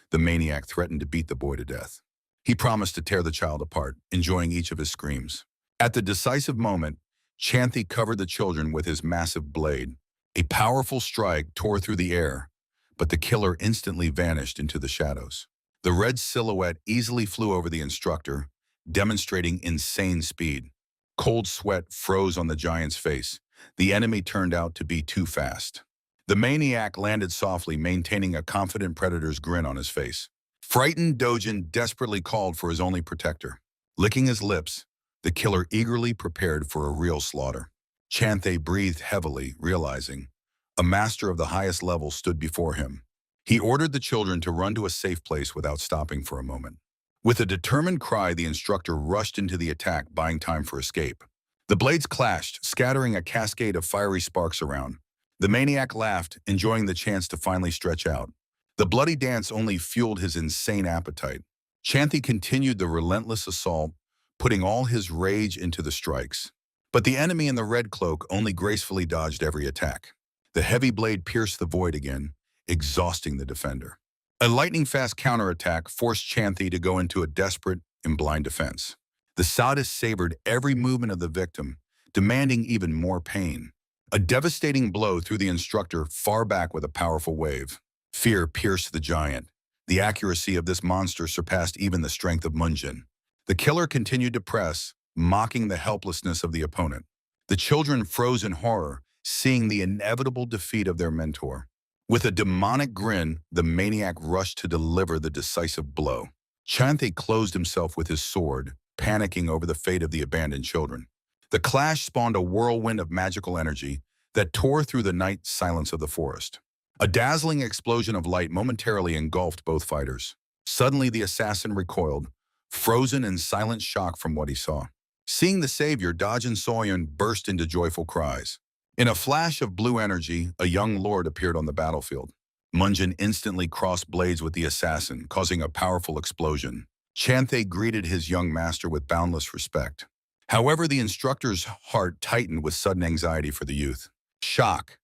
The maniac threatened to beat the boy to death. He promised to tear the child apart, enjoying each of his screams. At the decisive moment, Chanthe covered the children with his massive blade. A powerful strike tore through the air, but the killer instantly vanished into the shadows. The red silhouette easily flew over the instructor, demonstrating insane speed. Cold sweat froze on the giant's face. The enemy turned out to be too fast. The maniac landed softly, maintaining a confident predator's grin on his face. Frightened, Dojin desperately called for his only protector. Licking his lips, the killer eagerly prepared for a real slaughter. Chanthe breathed heavily, realizing a master of the highest level stood before him. He ordered the children to run to a safe place without stopping for a moment. With a determined cry, the instructor rushed into the attack, buying time for escape. The blades clashed, scattering a cascade of fiery sparks around. The maniac laughed, enjoying the chance to finally stretch out. The bloody dance only fueled his insane appetite. Chanthe continued the relentless assault, putting all his rage into the strikes. But the enemy in the red cloak only gracefully dodged every attack. The heavy blade pierced the void again, exhausting the defender. A lightning-fast counterattack forced Chanthe to go into a desperate and blind defense. The sadist savored every movement of the victim, demanding even more pain. A devastating blow threw the instructor far back with a powerful wave. Fear pierced the giant. The accuracy of this monster surpassed even the strength of Munjin. The killer continued to press, mocking the helplessness of the opponent. The children froze in horror, seeing the inevitable defeat of their mentor. With a demonic grin, the maniac rushed to deliver the decisive blow. Chanthe closed himself with his sword, panicking over the fate of the abandoned children. The clash spawned a whirlwind of magical energy that tore through the night silence of the forest. A dazzling explosion of light momentarily engulfed both fighters. Suddenly, the assassin recoiled, frozen in silent shock from what he saw. Seeing the savior, Dajin Soyun burst into joyful cries. In a flash of blue energy, a young lord appeared on the battlefield. Munjin instantly crossed blades with the assassin, causing a powerful explosion. Chanthe greeted his young master with boundless respect. However, the instructor's heart tightened with sudden anxiety for the youth. Shock.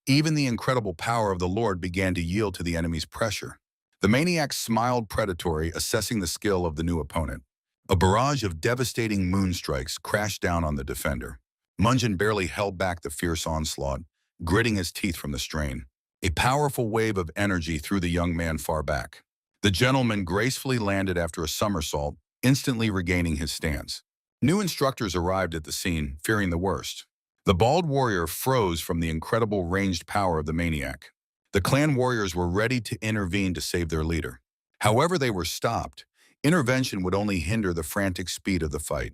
Even the incredible power of the Lord began to yield to the enemy's pressure. The maniac smiled predatory, assessing the skill of the new opponent. A barrage of devastating moonstrikes crashed down on the defender. Munjin barely held back the fierce onslaught, gritting his teeth from the strain. A powerful wave of energy threw the young man far back. The gentleman gracefully landed after a somersault, instantly regaining his stance. New instructors arrived at the scene, fearing the worst. The bald warrior froze from the incredible ranged power of the maniac. The clan warriors were ready to intervene to save their leader. However, they were stopped. Intervention would only hinder the frantic speed of the fight.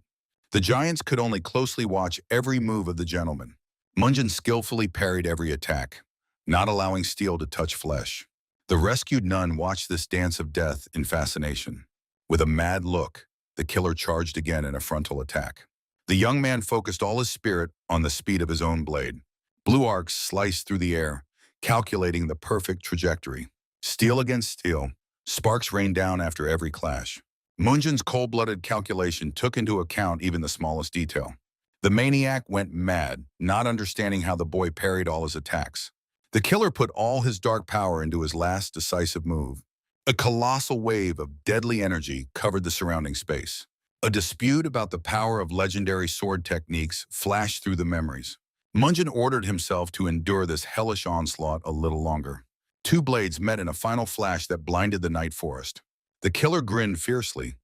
The giants could only closely watch every move of the gentleman. Munjin skillfully parried every attack, not allowing steel to touch flesh. The rescued nun watched this dance of death in fascination. With a mad look, the killer charged again in a frontal attack. The young man focused all his spirit on the speed of his own blade. Blue arcs sliced through the air, calculating the perfect trajectory. Steel against steel, sparks rained down after every clash. Munjin's cold-blooded calculation took into account even the smallest detail. The maniac went mad, not understanding how the boy parried all his attacks. The killer put all his dark power into his last decisive move. A colossal wave of deadly energy covered the surrounding space. A dispute about the power of legendary sword techniques flashed through the memories. Munjin ordered himself to endure this hellish onslaught a little longer. Two blades met in a final flash that blinded the night forest. The killer grinned fiercely.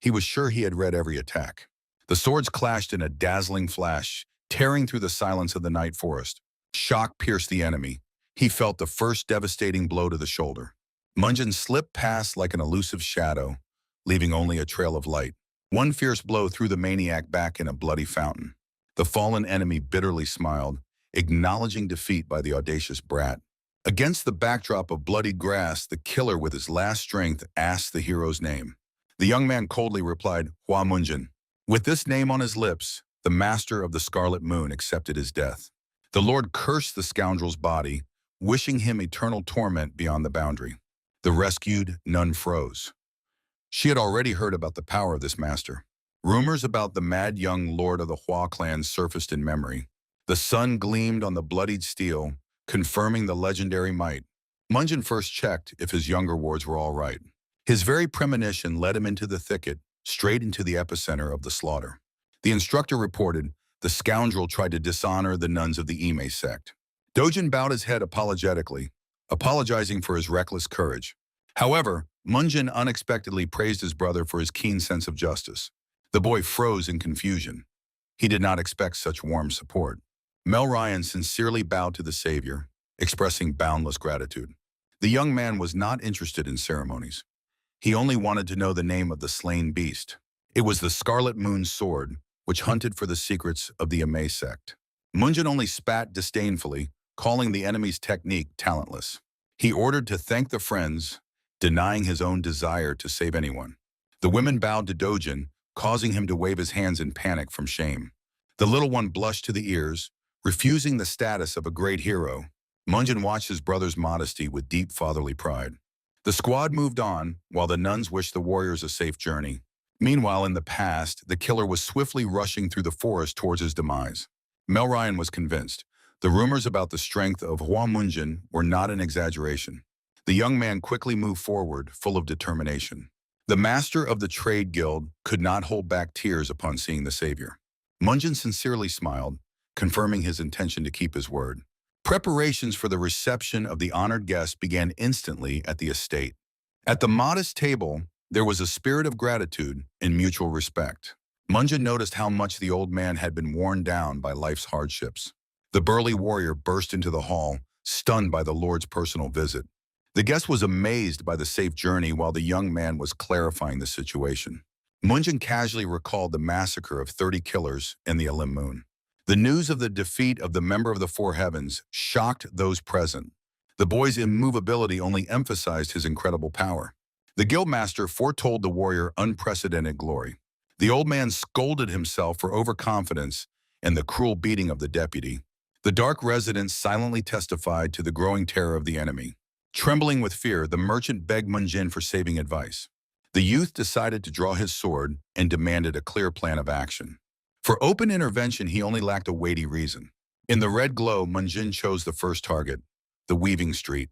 He was sure he had read every attack. The swords clashed in a dazzling flash, tearing through the silence of the night forest. Shock pierced the enemy. He felt the first devastating blow to the shoulder. Munjin slipped past like an elusive shadow, leaving only a trail of light. One fierce blow threw the maniac back in a bloody fountain. The fallen enemy bitterly smiled, acknowledging defeat by the audacious brat. Against the backdrop of bloodied grass, the killer with his last strength asked the hero's name. The young man coldly replied, Hua Munjin. With this name on his lips, the master of the Scarlet Moon accepted his death. The Lord cursed the scoundrel's body, wishing him eternal torment beyond the boundary. The rescued nun froze. She had already heard about the power of this master. Rumors about the mad young lord of the Hua clan surfaced in memory. The sun gleamed on the bloodied steel, confirming the legendary might. Munjin first checked if his younger wards were all right. His very premonition led him into the thicket, straight into the epicenter of the slaughter. The instructor reported the scoundrel tried to dishonor the nuns of the Ime sect. Dojin bowed his head apologetically, apologizing for his reckless courage. However, Munjin unexpectedly praised his brother for his keen sense of justice. The boy froze in confusion. He did not expect such warm support. Mel Ryan sincerely bowed to the savior, expressing boundless gratitude. The young man was not interested in ceremonies. He only wanted to know the name of the slain beast. It was the Scarlet Moon's sword, which hunted for the secrets of the Ame sect. Munjin only spat disdainfully, calling the enemy's technique talentless. He ordered to thank the friends, denying his own desire to save anyone. The women bowed to Dojin, causing him to wave his hands in panic from shame. The little one blushed to the ears, refusing the status of a great hero. Munjin watched his brother's modesty with deep fatherly pride. The squad moved on, while the nuns wished the warriors a safe journey. Meanwhile, in the past, the killer was swiftly rushing through the forest towards his demise. Mel Ryan was convinced. The rumors about the strength of Hua Munjin were not an exaggeration. The young man quickly moved forward, full of determination. The master of the trade guild could not hold back tears upon seeing the savior. Munjin sincerely smiled, confirming his intention to keep his word. Preparations for the reception of the honored guest began instantly at the estate. At the modest table, there was a spirit of gratitude and mutual respect. Munjin noticed how much the old man had been worn down by life's hardships. The burly warrior burst into the hall, stunned by the Lord's personal visit. The guest was amazed by the safe journey while the young man was clarifying the situation. Munjin casually recalled the massacre of 30 killers in the Elim Moon. The news of the defeat of the member of the Four Heavens shocked those present. The boy's immovability only emphasized his incredible power. The guildmaster foretold the warrior unprecedented glory. The old man scolded himself for overconfidence and the cruel beating of the deputy. The dark residents silently testified to the growing terror of the enemy. Trembling with fear, the merchant begged Munjin for saving advice. The youth decided to draw his sword and demanded a clear plan of action. For open intervention, he only lacked a weighty reason. In the red glow, Munjin chose the first target, the weaving street.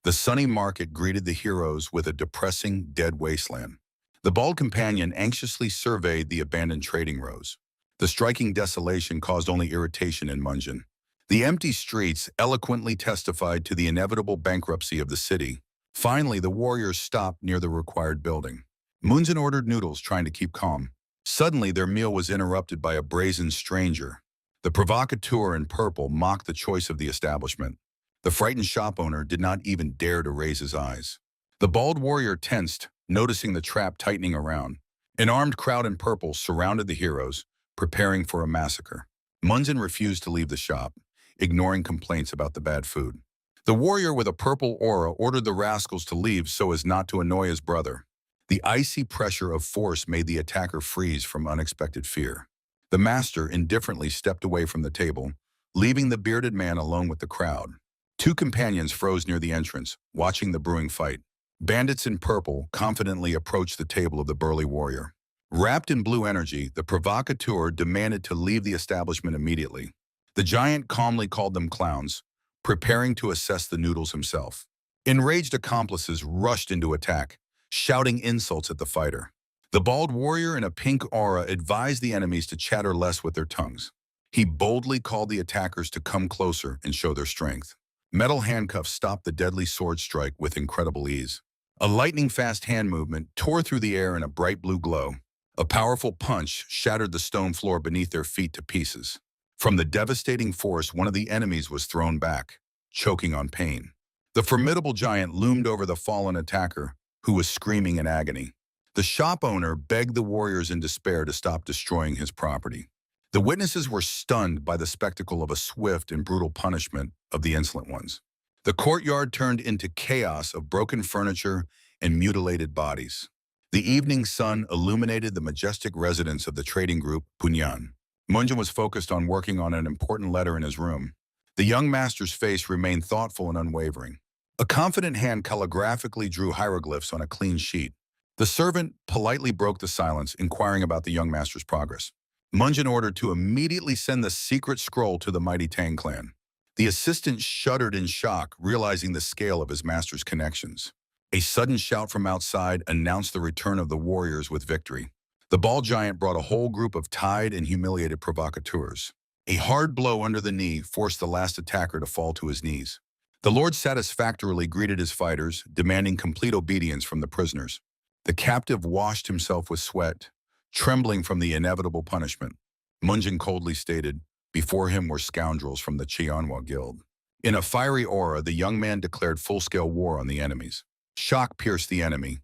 The sunny market greeted the heroes with a depressing, dead wasteland. The bald companion anxiously surveyed the abandoned trading rows. The striking desolation caused only irritation in Munjin. The empty streets eloquently testified to the inevitable bankruptcy of the city. Finally, the warriors stopped near the required building. Munjin ordered noodles, trying to keep calm. Suddenly, their meal was interrupted by a brazen stranger. The provocateur in purple mocked the choice of the establishment. The frightened shop owner did not even dare to raise his eyes. The bald warrior tensed, noticing the trap tightening around. An armed crowd in purple surrounded the heroes, preparing for a massacre. Munjin refused to leave the shop, ignoring complaints about the bad food. The warrior with a purple aura ordered the rascals to leave so as not to annoy his brother. The icy pressure of force made the attacker freeze from unexpected fear. The master indifferently stepped away from the table, leaving the bearded man alone with the crowd. Two companions froze near the entrance, watching the brewing fight. Bandits in purple confidently approached the table of the burly warrior. Wrapped in blue energy, the provocateur demanded to leave the establishment immediately. The giant calmly called them clowns, preparing to assess the noodles himself. Enraged accomplices rushed into attack, shouting insults at the fighter. The bald warrior in a pink aura advised the enemies to chatter less with their tongues. He boldly called the attackers to come closer and show their strength. Metal handcuffs stopped the deadly sword strike with incredible ease. A lightning-fast hand movement tore through the air in a bright blue glow. A powerful punch shattered the stone floor beneath their feet to pieces. From the devastating force, one of the enemies was thrown back, choking on pain. The formidable giant loomed over the fallen attacker, who was screaming in agony. The shop owner begged the warriors in despair to stop destroying his property. The witnesses were stunned by the spectacle of a swift and brutal punishment of the insolent ones. The courtyard turned into chaos of broken furniture and mutilated bodies. The evening sun illuminated the majestic residence of the trading group, Punyan. Munjin was focused on working on an important letter in his room. The young master's face remained thoughtful and unwavering. A confident hand calligraphically drew hieroglyphs on a clean sheet. The servant politely broke the silence, inquiring about the young master's progress. Munjin ordered to immediately send the secret scroll to the mighty Tang clan. The assistant shuddered in shock, realizing the scale of his master's connections. A sudden shout from outside announced the return of the warriors with victory. The bald giant brought a whole group of tied and humiliated provocateurs. A hard blow under the knee forced the last attacker to fall to his knees. The Lord satisfactorily greeted his fighters, demanding complete obedience from the prisoners. The captive washed himself with sweat, trembling from the inevitable punishment. Munjin coldly stated, before him were scoundrels from the Qianhua Guild. In a fiery aura, the young man declared full-scale war on the enemies. Shock pierced the enemy.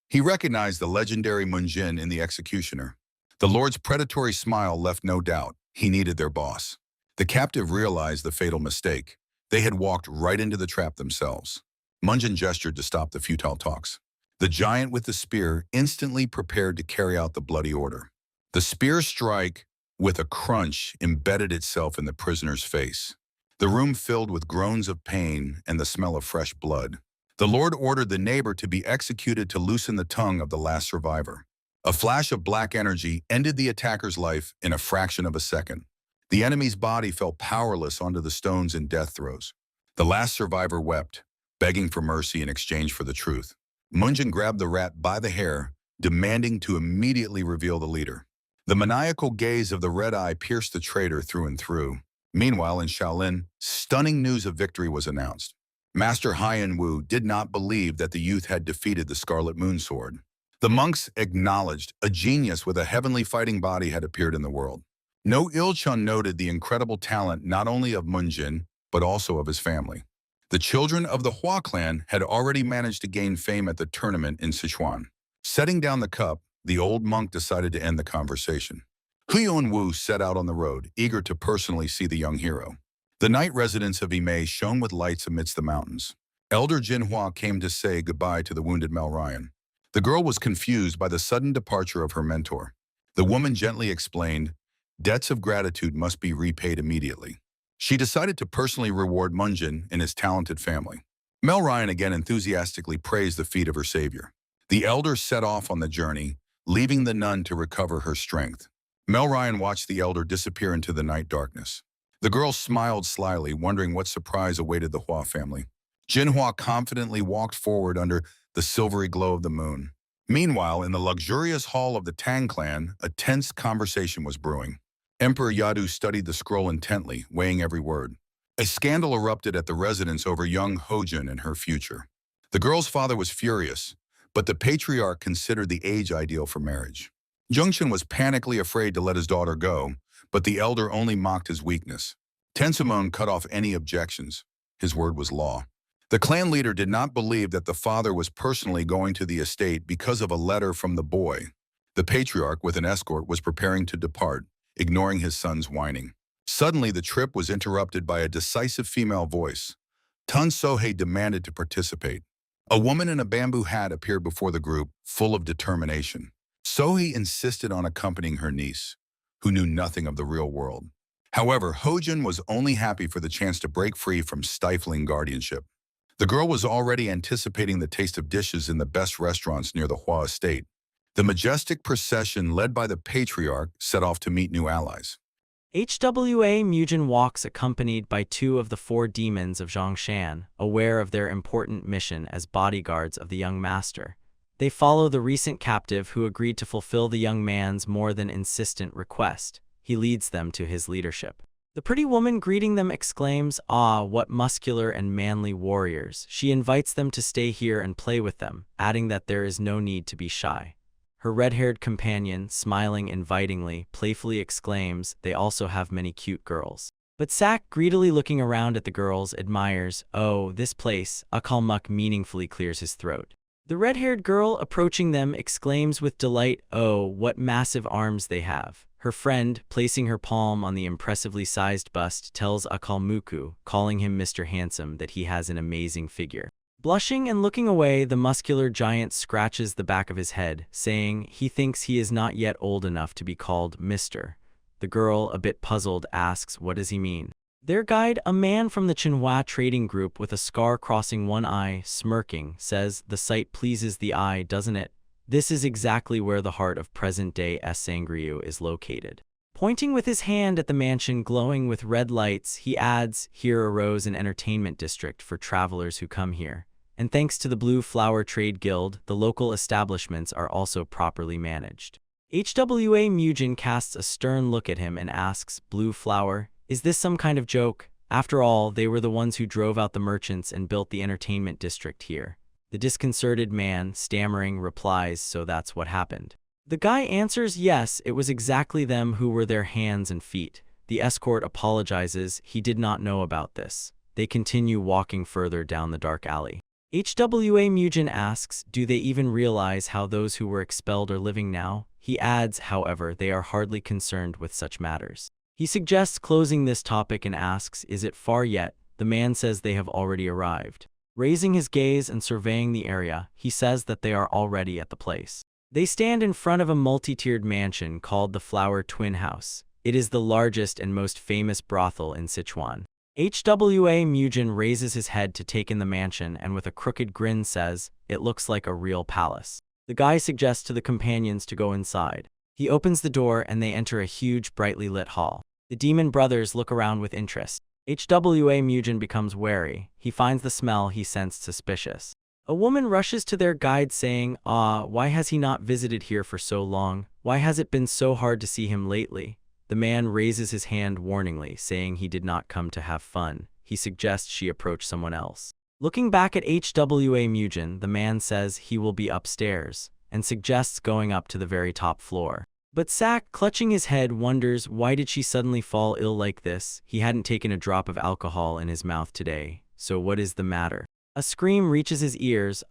He recognized the legendary Munjin in the executioner. The Lord's predatory smile left no doubt. He needed their boss. The captive realized the fatal mistake. They had walked right into the trap themselves. Munjin gestured to stop the futile talks. The giant with the spear instantly prepared to carry out the bloody order. The spear strike, with a crunch, embedded itself in the prisoner's face. The room filled with groans of pain and the smell of fresh blood. The Lord ordered the neighbor to be executed to loosen the tongue of the last survivor. A flash of black energy ended the attacker's life in a fraction of a second. The enemy's body fell powerless onto the stones in death throes. The last survivor wept, begging for mercy in exchange for the truth. Munjin grabbed the rat by the hair, demanding to immediately reveal the leader. The maniacal gaze of the red eye pierced the traitor through and through. Meanwhile, in Shaolin, stunning news of victory was announced. Master Haiyan Wu did not believe that the youth had defeated the Scarlet Moon Sword. The monks acknowledged a genius with a heavenly fighting body had appeared in the world. No Ilchun noted the incredible talent not only of Munjin, but also of his family. The children of the Hua clan had already managed to gain fame at the tournament in Sichuan. Setting down the cup, the old monk decided to end the conversation. Huiyun Wu set out on the road, eager to personally see the young hero. The night residence of Imei shone with lights amidst the mountains. Elder Jinhua came to say goodbye to the wounded Melryan. The girl was confused by the sudden departure of her mentor. The woman gently explained, debts of gratitude must be repaid immediately. She decided to personally reward Munjin and his talented family. Melryan again enthusiastically praised the feat of her savior. The elder set off on the journey, leaving the nun to recover her strength. Melryan watched the elder disappear into the night darkness. The girl smiled slyly, wondering what surprise awaited the Hua family. Jinhua confidently walked forward under the silvery glow of the moon. Meanwhile, in the luxurious hall of the Tang clan, a tense conversation was brewing. Emperor Yadu studied the scroll intently, weighing every word. A scandal erupted at the residence over young Hojun and her future. The girl's father was furious, but the patriarch considered the age ideal for marriage. Zhengchen was panically afraid to let his daughter go, but the elder only mocked his weakness. Tensumon cut off any objections. His word was law. The clan leader did not believe that the father was personally going to the estate because of a letter from the boy. The patriarch, with an escort, was preparing to depart, ignoring his son's whining. Suddenly, the trip was interrupted by a decisive female voice. Tun Sohei demanded to participate. A woman in a bamboo hat appeared before the group, full of determination. Sohei insisted on accompanying her niece, who knew nothing of the real world. However, Hojun was only happy for the chance to break free from stifling guardianship. The girl was already anticipating the taste of dishes in the best restaurants near the Hua estate. The majestic procession led by the patriarch set off to meet new allies. HWA Mujin walks accompanied by two of the four demons of Zhongshan, aware of their important mission as bodyguards of the young master. They follow the recent captive who agreed to fulfill the young man's more than insistent request. He leads them to his leadership. The pretty woman greeting them exclaims, "Ah, what muscular and manly warriors." She invites them to stay here and play with them, adding that there is no need to be shy. Her red-haired companion, smiling invitingly, playfully exclaims, "They also have many cute girls." But Sak, greedily looking around at the girls, admires, "Oh, this place." Akalmuk meaningfully clears his throat. The red-haired girl approaching them exclaims with delight, "Oh, what massive arms they have." Her friend, placing her palm on the impressively sized bust, tells Akalmuku, calling him Mr. Handsome, that he has an amazing figure. Blushing and looking away, the muscular giant scratches the back of his head, saying he thinks he is not yet old enough to be called Mr. The girl, a bit puzzled, asks, "What does he mean?" Their guide, a man from the Chenhua trading group with a scar crossing one eye, smirking, says, "The sight pleases the eye, doesn't it? This is exactly where the heart of present-day Sangriu is located." Pointing with his hand at the mansion glowing with red lights, he adds, "Here arose an entertainment district for travelers who come here. And thanks to the Blue Flower Trade Guild, the local establishments are also properly managed." HWA Mujin casts a stern look at him and asks, "Blue Flower? Is this some kind of joke? After all, they were the ones who drove out the merchants and built the entertainment district here." The disconcerted man, stammering, replies, "So that's what happened." The guy answers, "Yes, it was exactly them who were their hands and feet." The escort apologizes, he did not know about this. They continue walking further down the dark alley. HWA Mujin asks, do they even realize how those who were expelled are living now? He adds, however, they are hardly concerned with such matters. He suggests closing this topic and asks, is it far yet? The man says they have already arrived. Raising his gaze and surveying the area, he says that they are already at the place. They stand in front of a multi-tiered mansion called the Flower Twin House. It is the largest and most famous brothel in Sichuan. HWA Mujin raises his head to take in the mansion and with a crooked grin says, it looks like a real palace. The guy suggests to the companions to go inside. He opens the door and they enter a huge, brightly lit hall. The demon brothers look around with interest. HWA Mujin becomes wary. He finds the smell he sensed suspicious. A woman rushes to their guide saying, why has he not visited here for so long? Why has it been so hard to see him lately? The man raises his hand warningly, saying he did not come to have fun. He suggests she approach someone else. Looking back at HWA Mujin, the man says he will be upstairs, and suggests going up to the very top floor. But Sak, clutching his head, wonders why did she suddenly fall ill like this? He hadn't taken a drop of alcohol in his mouth today, so what is the matter? A scream reaches his ears.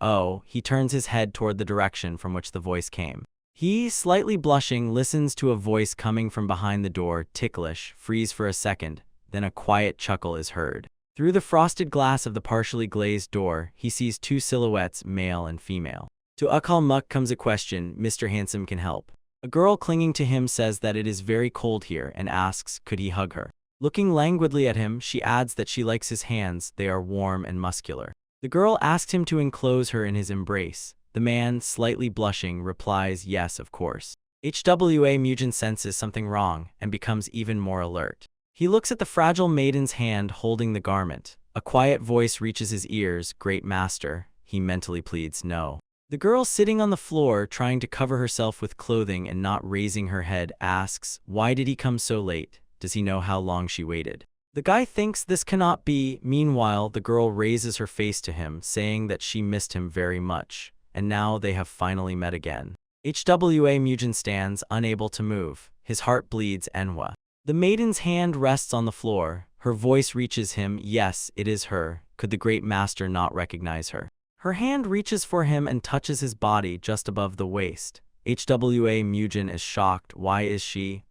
He turns his head toward the direction from which the voice came. He, slightly blushing, listens to a voice coming from behind the door, ticklish, freeze for a second, then a quiet chuckle is heard. Through the frosted glass of the partially glazed door, he sees two silhouettes, male and female. To Akal Muk comes a question, Mr. Handsome can help. A girl clinging to him says that it is very cold here and asks, could he hug her? Looking languidly at him, she adds that she likes his hands, they are warm and muscular. The girl asks him to enclose her in his embrace. The man, slightly blushing, replies, yes, of course. HWA Mujin senses something wrong and becomes even more alert. He looks at the fragile maiden's hand holding the garment. A quiet voice reaches his ears, great master. He mentally pleads, no. The girl sitting on the floor, trying to cover herself with clothing and not raising her head, asks, why did he come so late? Does he know how long she waited? The guy thinks this cannot be. Meanwhile, the girl raises her face to him, saying that she missed him very much, and now they have finally met again. HWA Mujin stands, unable to move. His heart bleeds. MANHWA. The maiden's hand rests on the floor. Her voice reaches him. Yes, it is her. Could the great master not recognize her? Her hand reaches for him and touches his body just above the waist. HWA Mujin is shocked. Why is she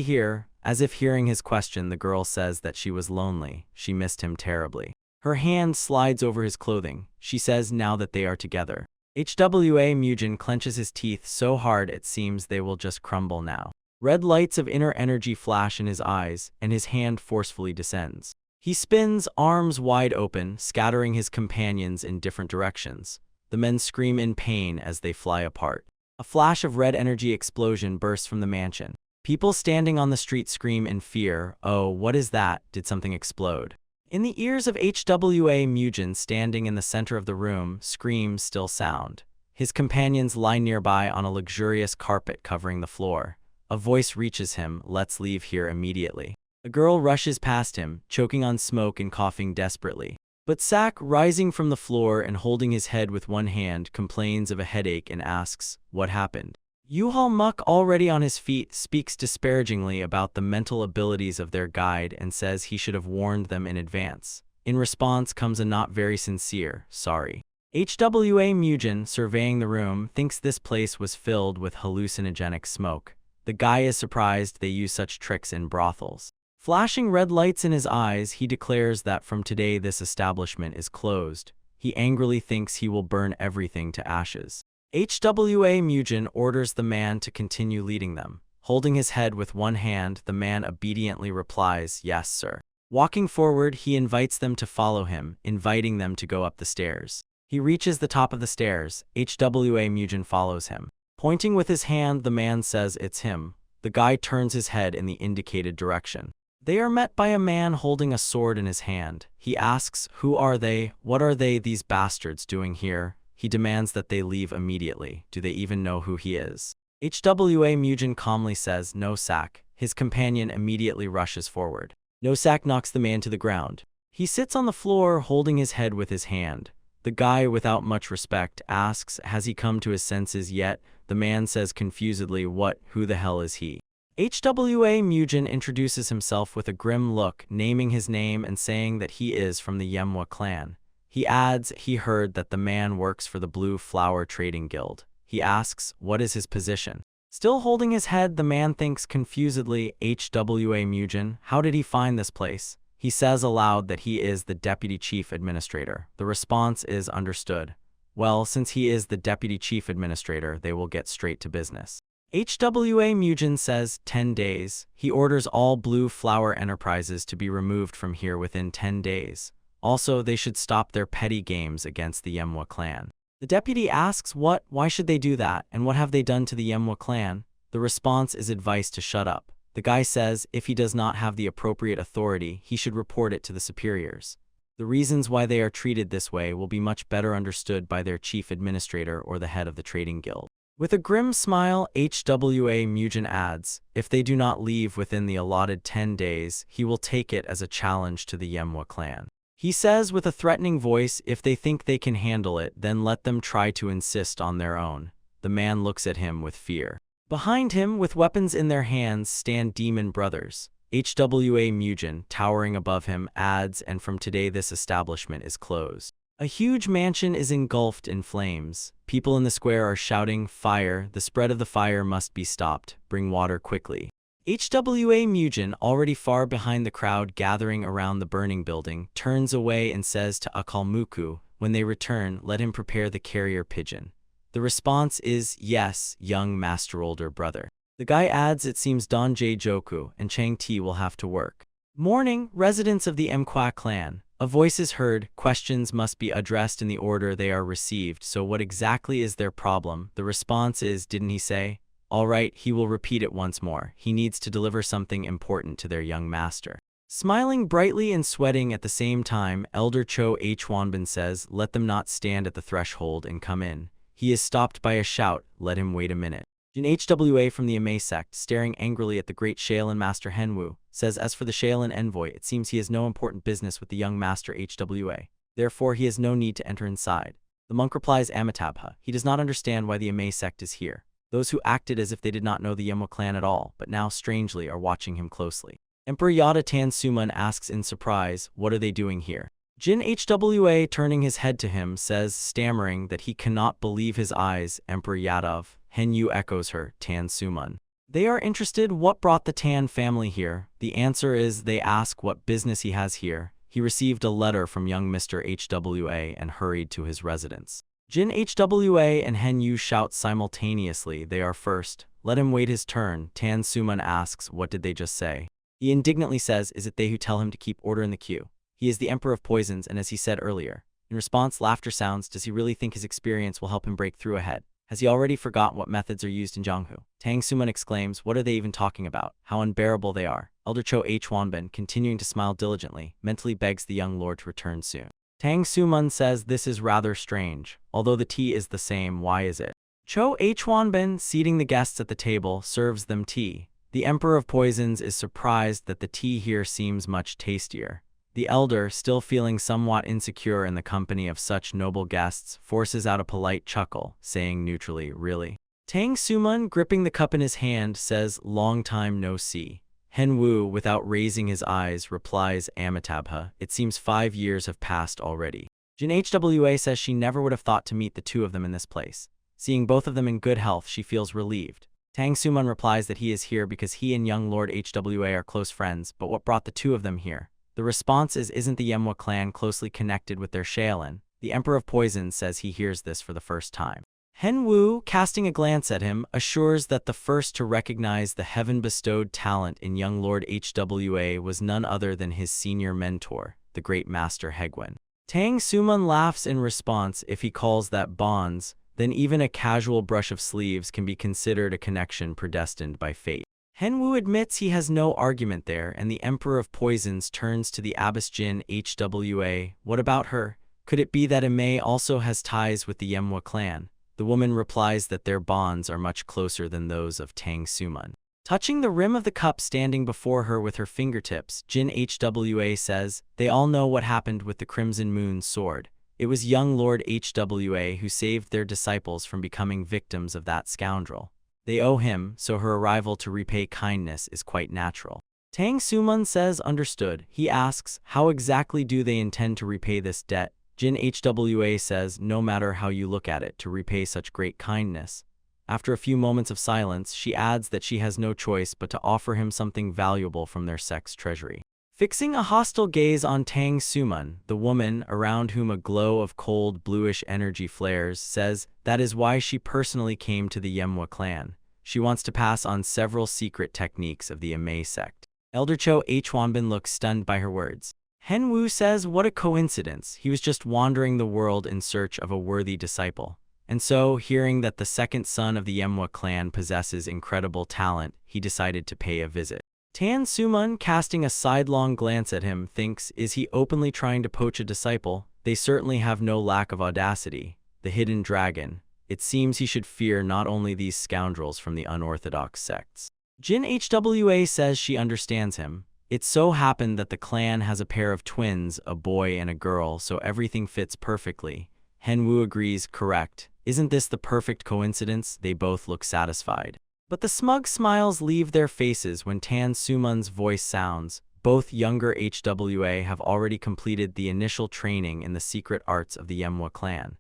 here? As if hearing his question, the girl says that she was lonely. She missed him terribly. Her hand slides over his clothing. She says now that they are together. HWA Mujin clenches his teeth so hard it seems they will just crumble now. Red lights of inner energy flash in his eyes, and his hand forcefully descends. He spins, arms wide open, scattering his companions in different directions. The men scream in pain as they fly apart. A flash of red energy explosion bursts from the mansion. People standing on the street scream in fear. Oh, what is that? Did something explode? In the ears of HWA Mujin, standing in the center of the room, screams still sound. His companions lie nearby on a luxurious carpet covering the floor. A voice reaches him, let's leave here immediately. A girl rushes past him, choking on smoke and coughing desperately. But Sak, rising from the floor and holding his head with one hand, complains of a headache and asks, what happened? Yuhal Muk, already on his feet, speaks disparagingly about the mental abilities of their guide and says he should have warned them in advance. In response comes a not very sincere, sorry. HWA Mujin, surveying the room, thinks this place was filled with hallucinogenic smoke. The guy is surprised they use such tricks in brothels. Flashing red lights in his eyes, he declares that from today this establishment is closed. He angrily thinks he will burn everything to ashes. HWA Mujin orders the man to continue leading them. Holding his head with one hand, the man obediently replies, yes, sir. Walking forward, he invites them to follow him, inviting them to go up the stairs. He reaches the top of the stairs. HWA Mujin follows him. Pointing with his hand, the man says it's him. The guy turns his head in the indicated direction. They are met by a man holding a sword in his hand. He asks, who are they? What are these bastards doing here? He demands that they leave immediately. Do they even know who he is? HWA Mujin calmly says, no, Sak. His companion immediately rushes forward. No, Sak knocks the man to the ground. He sits on the floor, holding his head with his hand. The guy, without much respect, asks, has he come to his senses yet? The man says confusedly, who the hell is he? HWA Mujin introduces himself with a grim look, naming his name and saying that he is from the Yemwa clan. He adds he heard that the man works for the Blue Flower Trading Guild. He asks, what is his position? Still holding his head, the man thinks confusedly, HWA Mugen, how did he find this place? He says aloud that he is the Deputy Chief Administrator. The response is understood. Well, since he is the Deputy Chief Administrator, they will get straight to business. HWA Mugen says 10 days. He orders all Blue Flower Enterprises to be removed from here within 10 days. Also, they should stop their petty games against the MANHWA clan. The deputy asks what, why should they do that, and what have they done to the MANHWA clan? The response is advice to shut up. The guy says if he does not have the appropriate authority, he should report it to the superiors. The reasons why they are treated this way will be much better understood by their chief administrator or the head of the trading guild. With a grim smile, HWA Mugen adds, if they do not leave within the allotted 10 days, he will take it as a challenge to the MANHWA clan. He says with a threatening voice, if they think they can handle it, then let them try to insist on their own. The man looks at him with fear. Behind him, with weapons in their hands, stand demon brothers. HWA Mugen, towering above him, adds, and from today this establishment is closed. A huge mansion is engulfed in flames. People in the square are shouting, fire, the spread of the fire must be stopped, bring water quickly. HWA Mugen, already far behind the crowd gathering around the burning building, turns away and says to Akalmuku, when they return, let him prepare the carrier pigeon. The response is, yes, young master older brother. The guy adds it seems Don J. Joku and Chang Ti will have to work. Morning, residents of the MANHWA clan. A voice is heard, questions must be addressed in the order they are received, so what exactly is their problem? The response is, didn't he say? All right, he will repeat it once more. He needs to deliver something important to their young master. Smiling brightly and sweating at the same time, Elder Cho Hwanbin says, let them not stand at the threshold and come in. He is stopped by a shout, let him wait a minute. Jin HWA from the Amei sect, staring angrily at the great Shaolin master Henwu, says as for the Shaolin envoy, it seems he has no important business with the young master HWA. Therefore, he has no need to enter inside. The monk replies Amitabha, he does not understand why the Amei sect is here. Those who acted as if they did not know the MANHWA clan at all, but now strangely are watching him closely. Emperor Yada Tan Suman asks in surprise, what are they doing here? Jin HWA, turning his head to him, says, stammering, that he cannot believe his eyes. Emperor Yadav. Henyu echoes her, Tan Suman. They are interested what brought the Tan family here. The answer is they ask what business he has here. He received a letter from young Mr. HWA and hurried to his residence. Jin HWA and Henyu shout simultaneously, they are first. Let him wait his turn. Tan Suman asks, what did they just say? He indignantly says, is it they who tell him to keep order in the queue? He is the Emperor of Poisons, and as he said earlier. In response, laughter sounds. Does he really think his experience will help him break through ahead? Has he already forgotten what methods are used in Jianghu? Tang Suman exclaims, what are they even talking about? How unbearable they are. Elder Cho Hwanbin, continuing to smile diligently, mentally begs the young lord to return soon. Tang Suman says this is rather strange. Although the tea is the same, why is it? Cho Hwanbin, seating the guests at the table, serves them tea. The Emperor of Poisons is surprised that the tea here seems much tastier. The elder, still feeling somewhat insecure in the company of such noble guests, forces out a polite chuckle, saying neutrally, really? Tang Suman, gripping the cup in his hand, says, long time no see. Henwu, without raising his eyes, replies, Amitabha, it seems 5 years have passed already. Jin HWA says she never would have thought to meet the two of them in this place. Seeing both of them in good health, she feels relieved. Tang Suman replies that he is here because he and young Lord HWA are close friends, but what brought the two of them here? The response is, isn't the MANHWA clan closely connected with their Shaolin? The Emperor of Poisons says he hears this for the first time. Henwu, casting a glance at him, assures that the first to recognize the heaven-bestowed talent in young Lord HWA was none other than his senior mentor, the great master Hegwin. Tang Suman laughs in response. If he calls that bonds, then even a casual brush of sleeves can be considered a connection predestined by fate. Henwu admits he has no argument there, and the Emperor of Poisons turns to the Abbess Jin HWA. What about her? Could it be that Amei also has ties with the MANHWA clan? The woman replies that their bonds are much closer than those of Tang Suman. Touching the rim of the cup standing before her with her fingertips, Jin HWA says, they all know what happened with the Crimson Moon's sword. It was young Lord HWA who saved their disciples from becoming victims of that scoundrel. They owe him, so her arrival to repay kindness is quite natural. Tang Suman says understood. He asks, how exactly do they intend to repay this debt? Jin Hwa says, no matter how you look at it, to repay such great kindness. After a few moments of silence, she adds that she has no choice but to offer him something valuable from their sex treasury. Fixing a hostile gaze on Tang Suman, the woman, around whom a glow of cold bluish energy flares, says that is why she personally came to the Manhwa clan. She wants to pass on several secret techniques of the Ma sect. Elder Cho Hwanbin looks stunned by her words. Hen Wu says, what a coincidence, he was just wandering the world in search of a worthy disciple. And so, hearing that the second son of the Manhwa clan possesses incredible talent, he decided to pay a visit. Tan Suman, casting a sidelong glance at him, thinks, is he openly trying to poach a disciple? They certainly have no lack of audacity. The hidden dragon. It seems he should fear not only these scoundrels from the unorthodox sects. Jin Hwa says she understands him. It so happened that the clan has a pair of twins, a boy and a girl, so everything fits perfectly. Hen Wu agrees, correct. Isn't this the perfect coincidence? They both look satisfied. But the smug smiles leave their faces when Tan Suman's voice sounds. Both younger HWA have already completed the initial training in the secret arts of the Manhwa clan,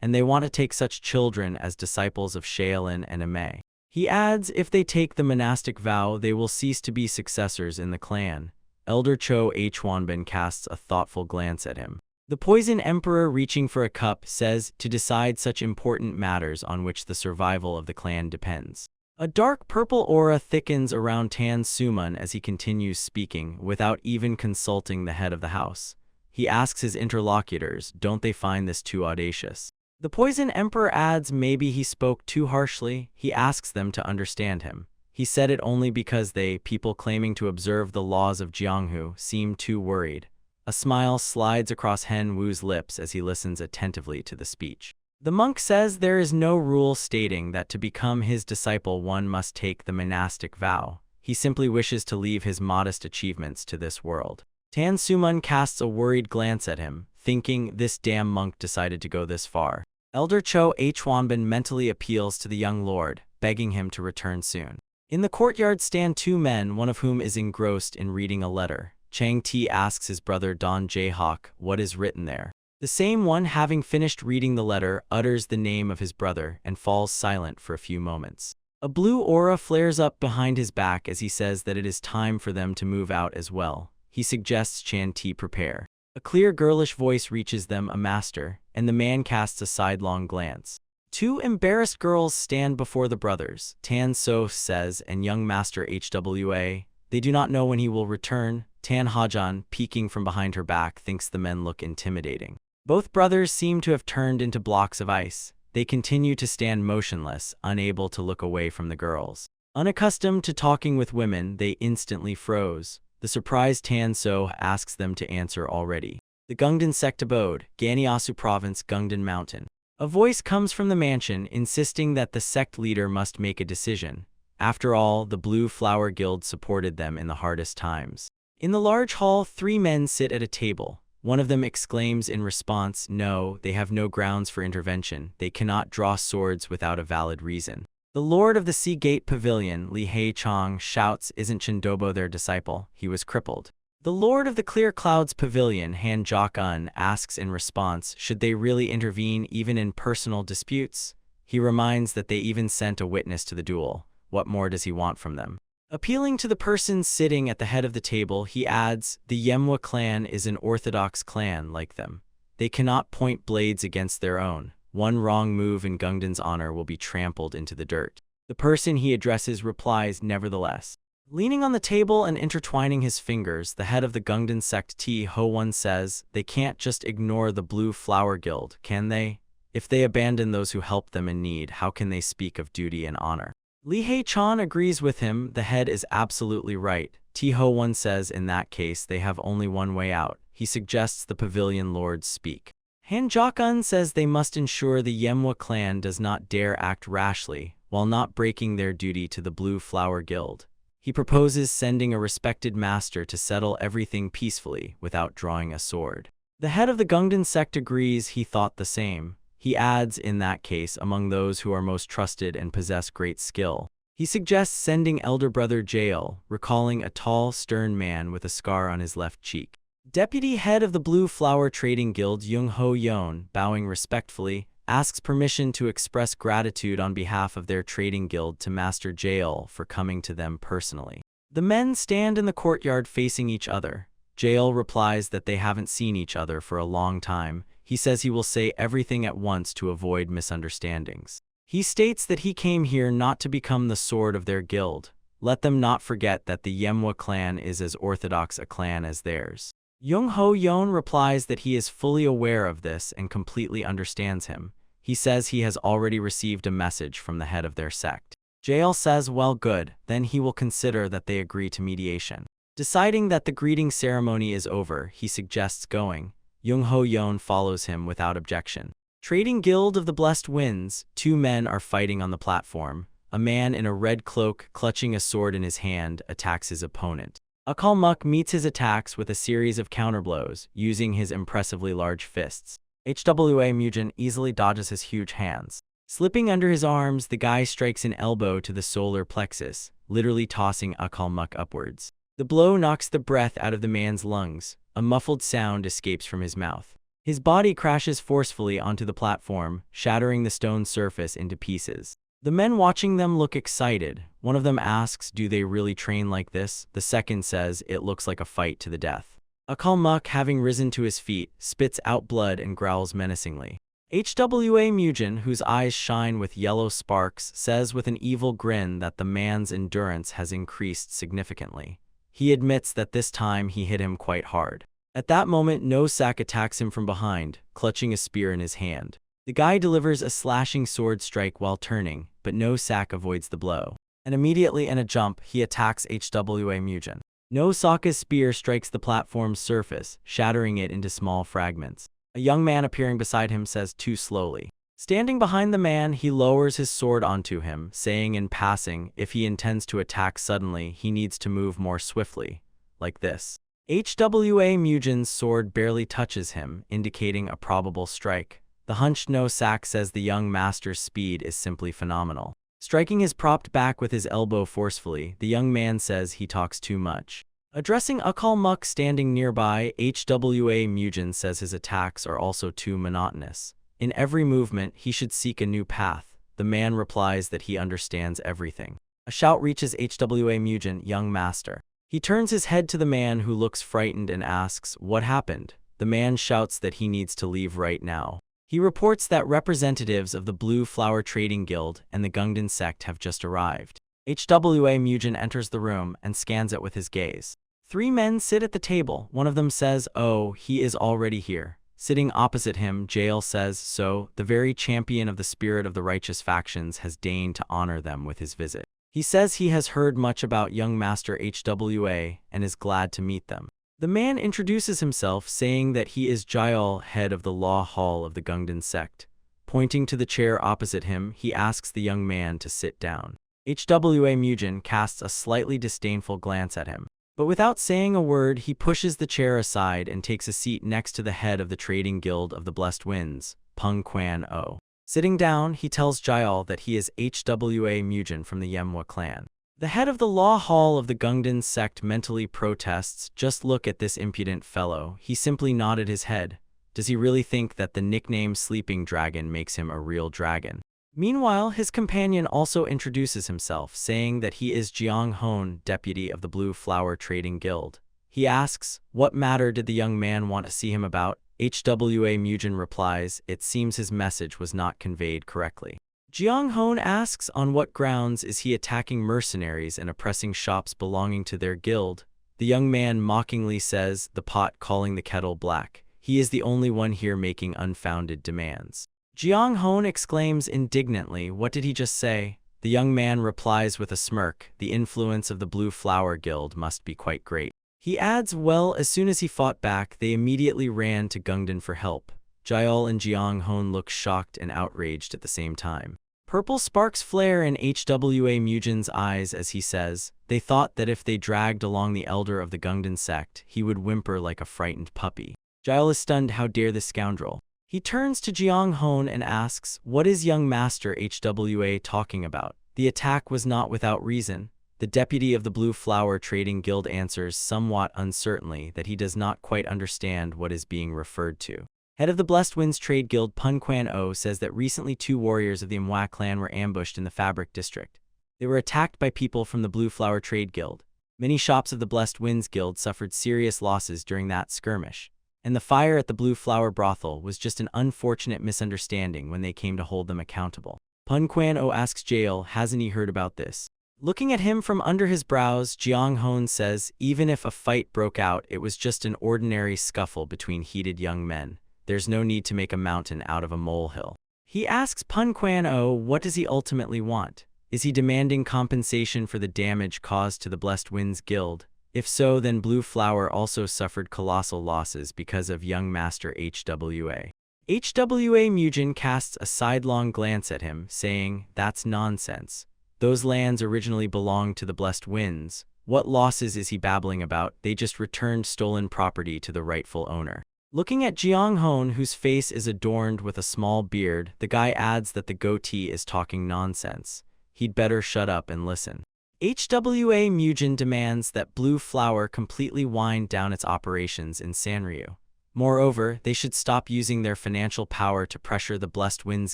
and they want to take such children as disciples of Shaolin and Ma. He adds, if they take the monastic vow, they will cease to be successors in the clan. Elder Cho Hwanbin casts a thoughtful glance at him. The Poison Emperor, reaching for a cup, says, to decide such important matters on which the survival of the clan depends. A dark purple aura thickens around Tan Suman as he continues speaking, without even consulting the head of the house. He asks his interlocutors, don't they find this too audacious? The Poison Emperor adds, maybe he spoke too harshly. He asks them to understand him. He said it only because they, people claiming to observe the laws of Jianghu, seem too worried. A smile slides across Hen Wu's lips as he listens attentively to the speech. The monk says there is no rule stating that to become his disciple one must take the monastic vow. He simply wishes to leave his modest achievements to this world. Tan Suman casts a worried glance at him, thinking this damn monk decided to go this far. Elder Cho Hwanbin mentally appeals to the young lord, begging him to return soon. In the courtyard stand two men, one of whom is engrossed in reading a letter. Chang Ti asks his brother Don Jae-hawk what is written there. The same one, having finished reading the letter, utters the name of his brother and falls silent for a few moments. A blue aura flares up behind his back as he says that it is time for them to move out as well. He suggests Chan Ti prepare. A clear girlish voice reaches them, a master, and the man casts a sidelong glance. Two embarrassed girls stand before the brothers, Tan So says, and young master Hwa. They do not know when he will return. Tan Hajan, peeking from behind her back, thinks the men look intimidating. Both brothers seem to have turned into blocks of ice. They continue to stand motionless, unable to look away from the girls. Unaccustomed to talking with women, they instantly froze. The surprised Tan So asks them to answer already. The Gungdan sect abode, Ganyasu province, Gungdan mountain. A voice comes from the mansion, insisting that the sect leader must make a decision. After all, the Blue Flower Guild supported them in the hardest times. In the large hall, three men sit at a table. One of them exclaims in response, no, they have no grounds for intervention. They cannot draw swords without a valid reason. The Lord of the Sea Gate Pavilion, Li Hei Chong, shouts, isn't Chindobo their disciple? He was crippled. The Lord of the Clear Clouds Pavilion, Han Jok-un, asks in response, should they really intervene even in personal disputes? He reminds that they even sent a witness to the duel. What more does he want from them? Appealing to the person sitting at the head of the table, he adds, the Manhwa clan is an orthodox clan like them. They cannot point blades against their own. One wrong move in Gungdan's honor will be trampled into the dirt. The person he addresses replies, nevertheless. Leaning on the table and intertwining his fingers, the head of the Gungdan sect T. Ho-won says, they can't just ignore the Blue Flower Guild, can they? If they abandon those who help them in need, how can they speak of duty and honor? Li Hei-chan agrees with him, the head is absolutely right. T. Ho-won says in that case they have only one way out. He suggests the pavilion lords speak. Han Jok-un says they must ensure the Manhwa clan does not dare act rashly, while not breaking their duty to the Blue Flower Guild. He proposes sending a respected master to settle everything peacefully without drawing a sword. The head of the Gungdan sect agrees, he thought the same. He adds, in that case, among those who are most trusted and possess great skill. He suggests sending elder brother Jael, recalling a tall, stern man with a scar on his left cheek. Deputy head of the Blue Flower Trading Guild Jung-ho Yeon, bowing respectfully, asks permission to express gratitude on behalf of their trading guild to Master Jael for coming to them personally. The men stand in the courtyard facing each other. Jael replies that they haven't seen each other for a long time. He says he will say everything at once to avoid misunderstandings. He states that he came here not to become the sword of their guild. Let them not forget that the MANHWA clan is as orthodox a clan as theirs. Jung-ho Yeon replies that he is fully aware of this and completely understands him. He says he has already received a message from the head of their sect. Jael says, well, good, then he will consider that they agree to mediation. Deciding that the greeting ceremony is over, he suggests going. Jung-ho Yeon follows him without objection. Trading Guild of the Blessed Winds, two men are fighting on the platform. A man in a red cloak, clutching a sword in his hand, attacks his opponent. Aniclimax meets his attacks with a series of counterblows, using his impressively large fists. HWA Mugen easily dodges his huge hands. Slipping under his arms, the guy strikes an elbow to the solar plexus, literally tossing Aniclimax upwards. The blow knocks the breath out of the man's lungs. A muffled sound escapes from his mouth. His body crashes forcefully onto the platform, shattering the stone surface into pieces. The men watching them look excited. One of them asks, do they really train like this? The second says, it looks like a fight to the death. Aniclimax, having risen to his feet, spits out blood and growls menacingly. HWA Mugen, whose eyes shine with yellow sparks, says with an evil grin that the man's endurance has increased significantly. He admits that this time he hit him quite hard. At that moment, No-Sak attacks him from behind, clutching a spear in his hand. The guy delivers a slashing sword strike while turning, but No-Sak avoids the blow. And immediately in a jump, he attacks HWA Mugen. No-Saka's spear strikes the platform's surface, shattering it into small fragments. A young man appearing beside him says too slowly. Standing behind the man, he lowers his sword onto him, saying in passing, if he intends to attack suddenly, he needs to move more swiftly. Like this. HWA Mugen's sword barely touches him, indicating a probable strike. The hunched No-Sak says the young master's speed is simply phenomenal. Striking his propped back with his elbow forcefully, the young man says he talks too much. Addressing Aniclimax standing nearby, HWA Mugen says his attacks are also too monotonous. In every movement, he should seek a new path. The man replies that he understands everything. A shout reaches HWA Mugen, young master. He turns his head to the man who looks frightened and asks, what happened? The man shouts that he needs to leave right now. He reports that representatives of the Blue Flower Trading Guild and the Gungdan sect have just arrived. HWA Mugen enters the room and scans it with his gaze. Three men sit at the table. One of them says, oh, he is already here. Sitting opposite him, Jael says, so, the very champion of the spirit of the righteous factions has deigned to honor them with his visit. He says he has heard much about young Master HWA and is glad to meet them. The man introduces himself, saying that he is Jael, head of the Law Hall of the Gungdan sect. Pointing to the chair opposite him, he asks the young man to sit down. HWA Mugen casts a slightly disdainful glance at him. But without saying a word, he pushes the chair aside and takes a seat next to the head of the Trading Guild of the Blessed Winds, Peng Quan-o. Sitting down, he tells Jael that he is HWA Mugen from the MANHWA clan. The head of the Law Hall of the Gungdan sect mentally protests, just look at this impudent fellow. He simply nodded his head. Does he really think that the nickname Sleeping Dragon makes him a real dragon? Meanwhile, his companion also introduces himself, saying that he is Jiang Hon, deputy of the Blue Flower Trading Guild. He asks, what matter did the young man want to see him about? HWA Mugen replies, it seems his message was not conveyed correctly. Jiang Hon asks on what grounds is he attacking mercenaries and oppressing shops belonging to their guild. The young man mockingly says, the pot calling the kettle black. He is the only one here making unfounded demands. Jiang Hon exclaims indignantly, what did he just say? The young man replies with a smirk, the influence of the Blue Flower Guild must be quite great. He adds, well, as soon as he fought back, they immediately ran to Gungdan for help. Jael and Jiang Hon look shocked and outraged at the same time. Purple sparks flare in HWA Mugen's eyes as he says, they thought that if they dragged along the elder of the Gungdan sect, he would whimper like a frightened puppy. Jael is stunned, how dare this scoundrel. He turns to Jiang Hon and asks, what is young Master HWA talking about? The attack was not without reason. The deputy of the Blue Flower Trading Guild answers somewhat uncertainly that he does not quite understand what is being referred to. Head of the Blessed Winds Trade Guild Pun Quan O says that recently 2 warriors of the MHWA clan were ambushed in the Fabric District. They were attacked by people from the Blue Flower Trade Guild. Many shops of the Blessed Winds Guild suffered serious losses during that skirmish, and the fire at the Blue Flower Brothel was just an unfortunate misunderstanding when they came to hold them accountable. Pun Quan O asks Jael, hasn't he heard about this? Looking at him from under his brows, Jiang Hon says, even if a fight broke out, it was just an ordinary scuffle between heated young men. There's no need to make a mountain out of a molehill. He asks Pun Quan O, what does he ultimately want? Is he demanding compensation for the damage caused to the Blessed Winds Guild? If so, then Blue Flower also suffered colossal losses because of young Master HWA. HWA Mugen casts a sidelong glance at him, saying, that's nonsense. Those lands originally belonged to the Blessed Winds. What losses is he babbling about? They just returned stolen property to the rightful owner. Looking at Jiang Hon, whose face is adorned with a small beard, the guy adds that the goatee is talking nonsense. He'd better shut up and listen. HWA Mugen demands that Blue Flower completely wind down its operations in Sanryu. Moreover, they should stop using their financial power to pressure the Blessed Winds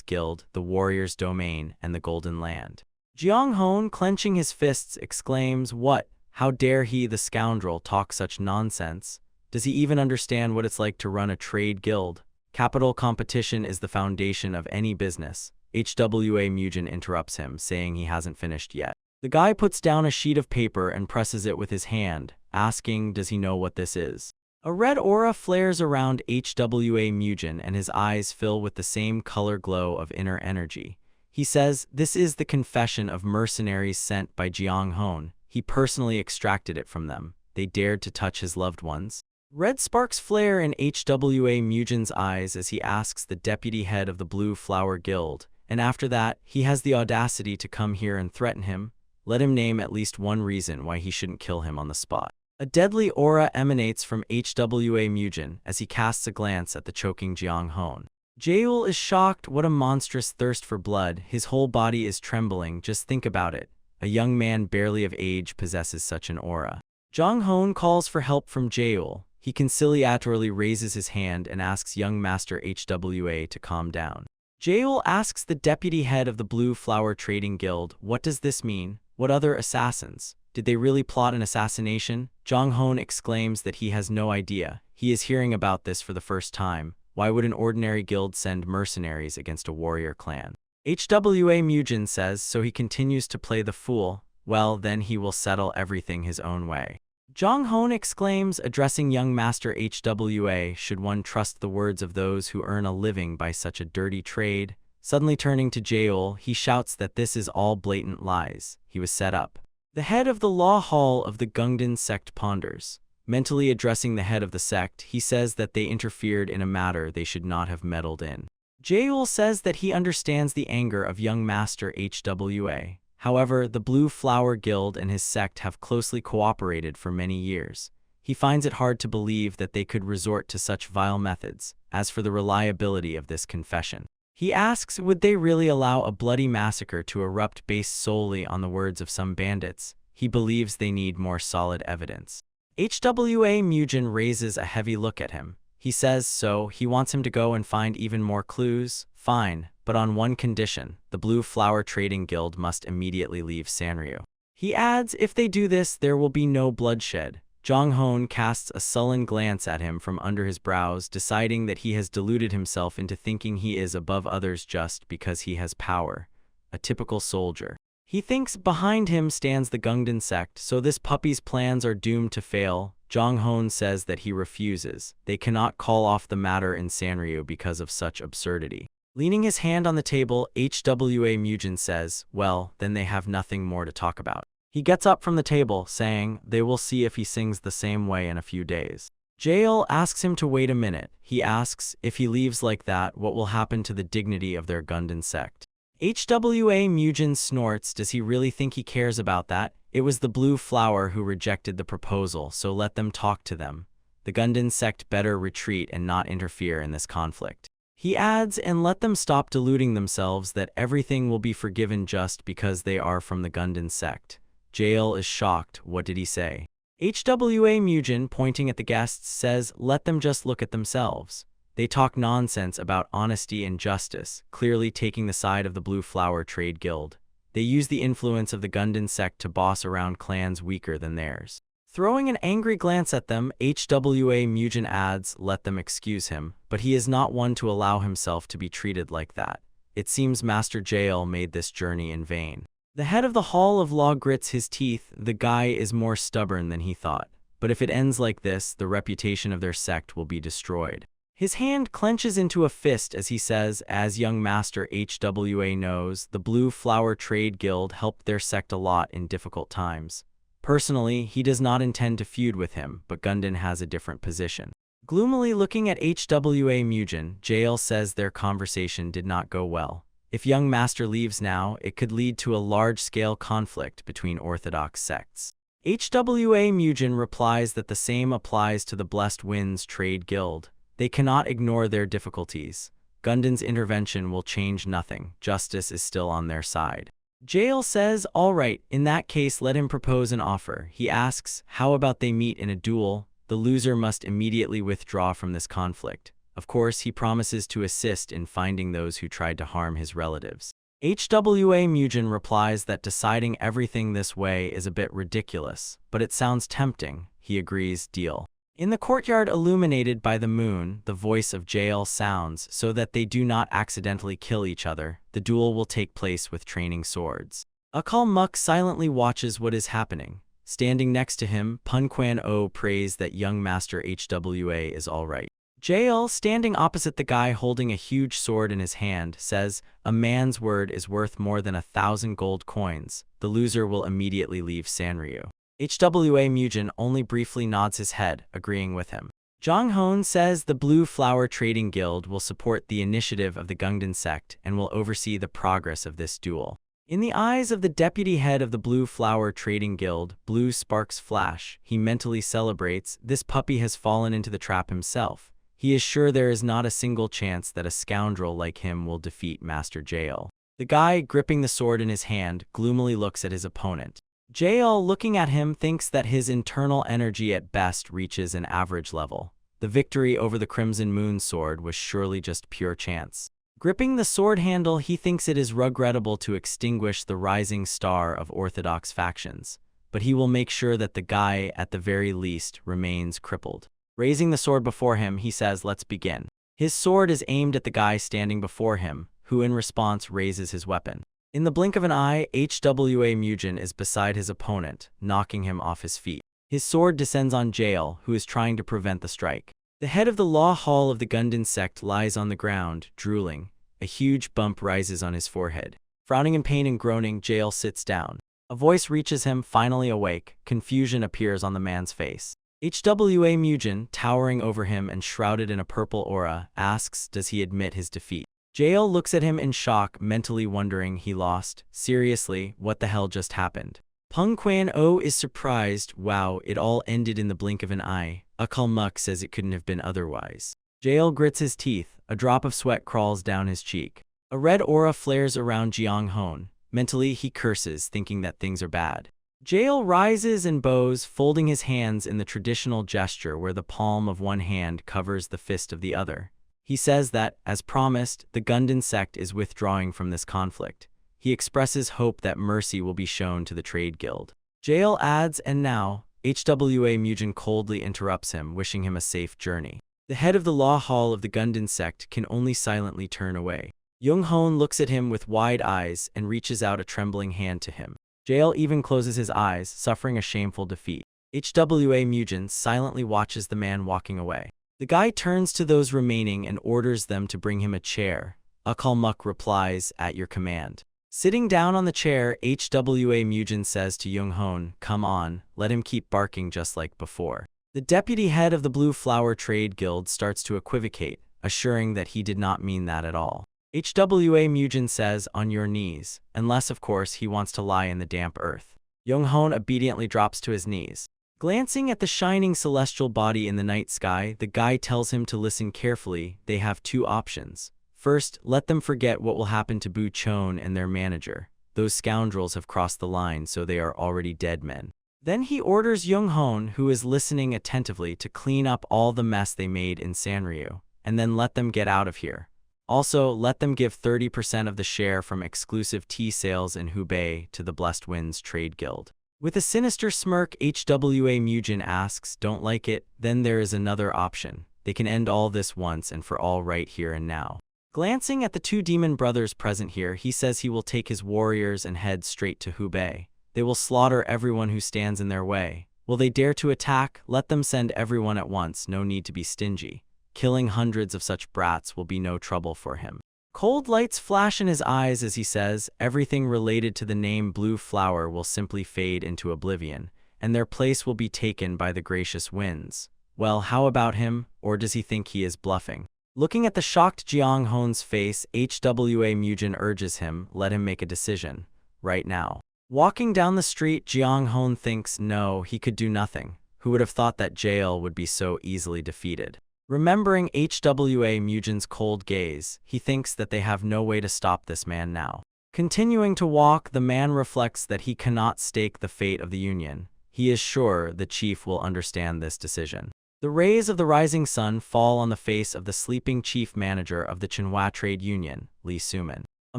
Guild, the Warriors' Domain, and the Golden Land. Jiang Hon, clenching his fists, exclaims, what? How dare he, the scoundrel, talk such nonsense? Does he even understand what it's like to run a trade guild? Capital competition is the foundation of any business. HWA Mugen interrupts him, saying he hasn't finished yet. The guy puts down a sheet of paper and presses it with his hand, asking, does he know what this is? A red aura flares around HWA Mugen and his eyes fill with the same color glow of inner energy. He says, this is the confession of mercenaries sent by Jiang Hon. He personally extracted it from them. They dared to touch his loved ones. Red sparks flare in HWA Mugen's eyes as he asks the deputy head of the Blue Flower Guild, and after that, he has the audacity to come here and threaten him. Let him name at least one reason why he shouldn't kill him on the spot. A deadly aura emanates from HWA Mugen as he casts a glance at the choking Jiang Hon. Jael is shocked. What a monstrous thirst for blood. His whole body is trembling. Just think about it. A young man barely of age possesses such an aura. Jiang Hon calls for help from Jael. He conciliatorily raises his hand and asks young Master HWA to calm down. Jael asks the deputy head of the Blue Flower Trading Guild, what does this mean? What other assassins? Did they really plot an assassination? Jiang Hon exclaims that he has no idea. He is hearing about this for the first time. Why would an ordinary guild send mercenaries against a warrior clan? HWA Mugen says, so he continues to play the fool. Well, then he will settle everything his own way. Jiang Hon exclaims, addressing young Master HWA, should one trust the words of those who earn a living by such a dirty trade? Suddenly turning to Jael, he shouts that this is all blatant lies. He was set up. The head of the Law Hall of the Gungdan sect ponders. Mentally addressing the head of the sect, he says that they interfered in a matter they should not have meddled in. Jael says that he understands the anger of young Master HWA. However, the Blue Flower Guild and his sect have closely cooperated for many years. He finds it hard to believe that they could resort to such vile methods. As for the reliability of this confession, he asks, would they really allow a bloody massacre to erupt based solely on the words of some bandits? He believes they need more solid evidence. HWA Mugen raises a heavy look at him. He says so, he wants him to go and find even more clues. Fine, but on one condition, the Blue Flower Trading Guild must immediately leave Sanryu. He adds, if they do this, there will be no bloodshed. Jiang Hon casts a sullen glance at him from under his brows, deciding that he has deluded himself into thinking he is above others just because he has power. A typical soldier. He thinks behind him stands the Gungdan sect, so this puppy's plans are doomed to fail. Jiang Hon says that he refuses. They cannot call off the matter in Sanryu because of such absurdity. Leaning his hand on the table, HWA Mugen says, well, then they have nothing more to talk about. He gets up from the table, saying, they will see if he sings the same way in a few days. Jael asks him to wait a minute. He asks, if he leaves like that, what will happen to the dignity of their Gundam sect? HWA Mugen snorts. Does he really think he cares about that? It was the Blue Flower who rejected the proposal, so let them talk to them. The Gundam sect better retreat and not interfere in this conflict. He adds, and let them stop deluding themselves that everything will be forgiven just because they are from the Gundam sect. Jael is shocked. What did he say? HWA Mujin, pointing at the guests, says, let them just look at themselves. They talk nonsense about honesty and justice, clearly taking the side of the Blue Flower Trade Guild. They use the influence of the Gundam sect to boss around clans weaker than theirs. Throwing an angry glance at them, HWA Mujin adds, let them excuse him, but he is not one to allow himself to be treated like that. It seems Master Jael made this journey in vain. The head of the Hall of Law grits his teeth. The guy is more stubborn than he thought. But if it ends like this, the reputation of their sect will be destroyed. His hand clenches into a fist as he says, as young Master HWA knows, the Blue Flower Trade Guild helped their sect a lot in difficult times. Personally, he does not intend to feud with him, but Gundam has a different position. Gloomily looking at HWA Mujin, Jael says their conversation did not go well. If young Master leaves now, it could lead to a large-scale conflict between orthodox sects. HWA Mujin replies that the same applies to the Blessed Winds Trade Guild. They cannot ignore their difficulties. Gundam's intervention will change nothing. Justice is still on their side. Jael says, all right, in that case let him propose an offer. He asks, how about they meet in a duel? The loser must immediately withdraw from this conflict. Of course, he promises to assist in finding those who tried to harm his relatives. HWA Mujin replies that deciding everything this way is a bit ridiculous, but it sounds tempting. He agrees, deal. In the courtyard illuminated by the moon, the voice of Jael sounds so that they do not accidentally kill each other. The duel will take place with training swords. Aniclimax silently watches what is happening. Standing next to him, Punquan-O prays that young Master HWA is all right. Jael, standing opposite the guy holding a huge sword in his hand, says, a man's word is worth more than 1,000 gold coins. The loser will immediately leave Sanryu. HWA Mujin only briefly nods his head, agreeing with him. Zhang Hon says the Blue Flower Trading Guild will support the initiative of the Gundam sect and will oversee the progress of this duel. In the eyes of the deputy head of the Blue Flower Trading Guild, blue sparks flash. He mentally celebrates. This puppy has fallen into the trap himself. He is sure there is not a single chance that a scoundrel like him will defeat Master Jael. The guy, gripping the sword in his hand, gloomily looks at his opponent. Jael, looking at him, thinks that his internal energy at best reaches an average level. The victory over the Crimson Moon sword was surely just pure chance. Gripping the sword handle, he thinks it is regrettable to extinguish the rising star of orthodox factions, but he will make sure that the guy, at the very least, remains crippled. Raising the sword before him, he says, let's begin. His sword is aimed at the guy standing before him, who in response raises his weapon. In the blink of an eye, HWA Mujin is beside his opponent, knocking him off his feet. His sword descends on Jael, who is trying to prevent the strike. The head of the Law Hall of the Gundam sect lies on the ground, drooling. A huge bump rises on his forehead. Frowning in pain and groaning, Jael sits down. A voice reaches him, finally awake. Confusion appears on the man's face. HWA Mujin, towering over him and shrouded in a purple aura, asks, does he admit his defeat? Jael looks at him in shock, mentally wondering he lost. Seriously, what the hell just happened? Punquan-O is surprised. Wow, it all ended in the blink of an eye. Aniclimax says it couldn't have been otherwise. Jael grits his teeth. A drop of sweat crawls down his cheek. A red aura flares around Zhang Hon. Mentally, he curses, thinking that things are bad. Jael rises and bows, folding his hands in the traditional gesture where the palm of one hand covers the fist of the other. He says that, as promised, the Gundam sect is withdrawing from this conflict. He expresses hope that mercy will be shown to the Trade Guild. Jael adds, and now, HWA Mujin coldly interrupts him, wishing him a safe journey. The head of the Law Hall of the Gundam sect can only silently turn away. Young Hon looks at him with wide eyes and reaches out a trembling hand to him. Jael even closes his eyes, suffering a shameful defeat. HWA Mujin silently watches the man walking away. The guy turns to those remaining and orders them to bring him a chair. Aniclimax replies, at your command. Sitting down on the chair, HWA Mujin says to Young Hon, come on, let him keep barking just like before. The deputy head of the Blue Flower Trade Guild starts to equivocate, assuring that he did not mean that at all. HWA Mujin says, on your knees, unless of course he wants to lie in the damp earth. Young Hon obediently drops to his knees. Glancing at the shining celestial body in the night sky, the guy tells him to listen carefully. They have two options. First, let them forget what will happen to Bu Chon and their manager. Those scoundrels have crossed the line, so they are already dead men. Then he orders Young-hoon, who is listening attentively, to clean up all the mess they made in Sanryu, and then let them get out of here. Also, let them give 30% of the share from exclusive tea sales in Hubei to the Blessed Winds Trade Guild. With a sinister smirk, HWA Mujin asks, "Don't like it? Then there is another option. They can end all this once and for all right here and now." Glancing at the two demon brothers present here, he says he will take his warriors and head straight to Hubei. They will slaughter everyone who stands in their way. Will they dare to attack? Let them send everyone at once, no need to be stingy. Killing hundreds of such brats will be no trouble for him. Cold lights flash in his eyes as he says, everything related to the name Blue Flower will simply fade into oblivion, and their place will be taken by the gracious winds. Well, how about him? Or does he think he is bluffing? Looking at the shocked Jiang-hoon's face, HWA Mujin urges him, let him make a decision. Right now. Walking down the street, Jiang-hoon thinks, no, he could do nothing. Who would have thought that Jael would be so easily defeated? Remembering HWA Mujin's cold gaze, he thinks that they have no way to stop this man now. Continuing to walk, the man reflects that he cannot stake the fate of the Union. He is sure the chief will understand this decision. The rays of the rising sun fall on the face of the sleeping chief manager of the Manhwa Trade Union, Lee Suman. A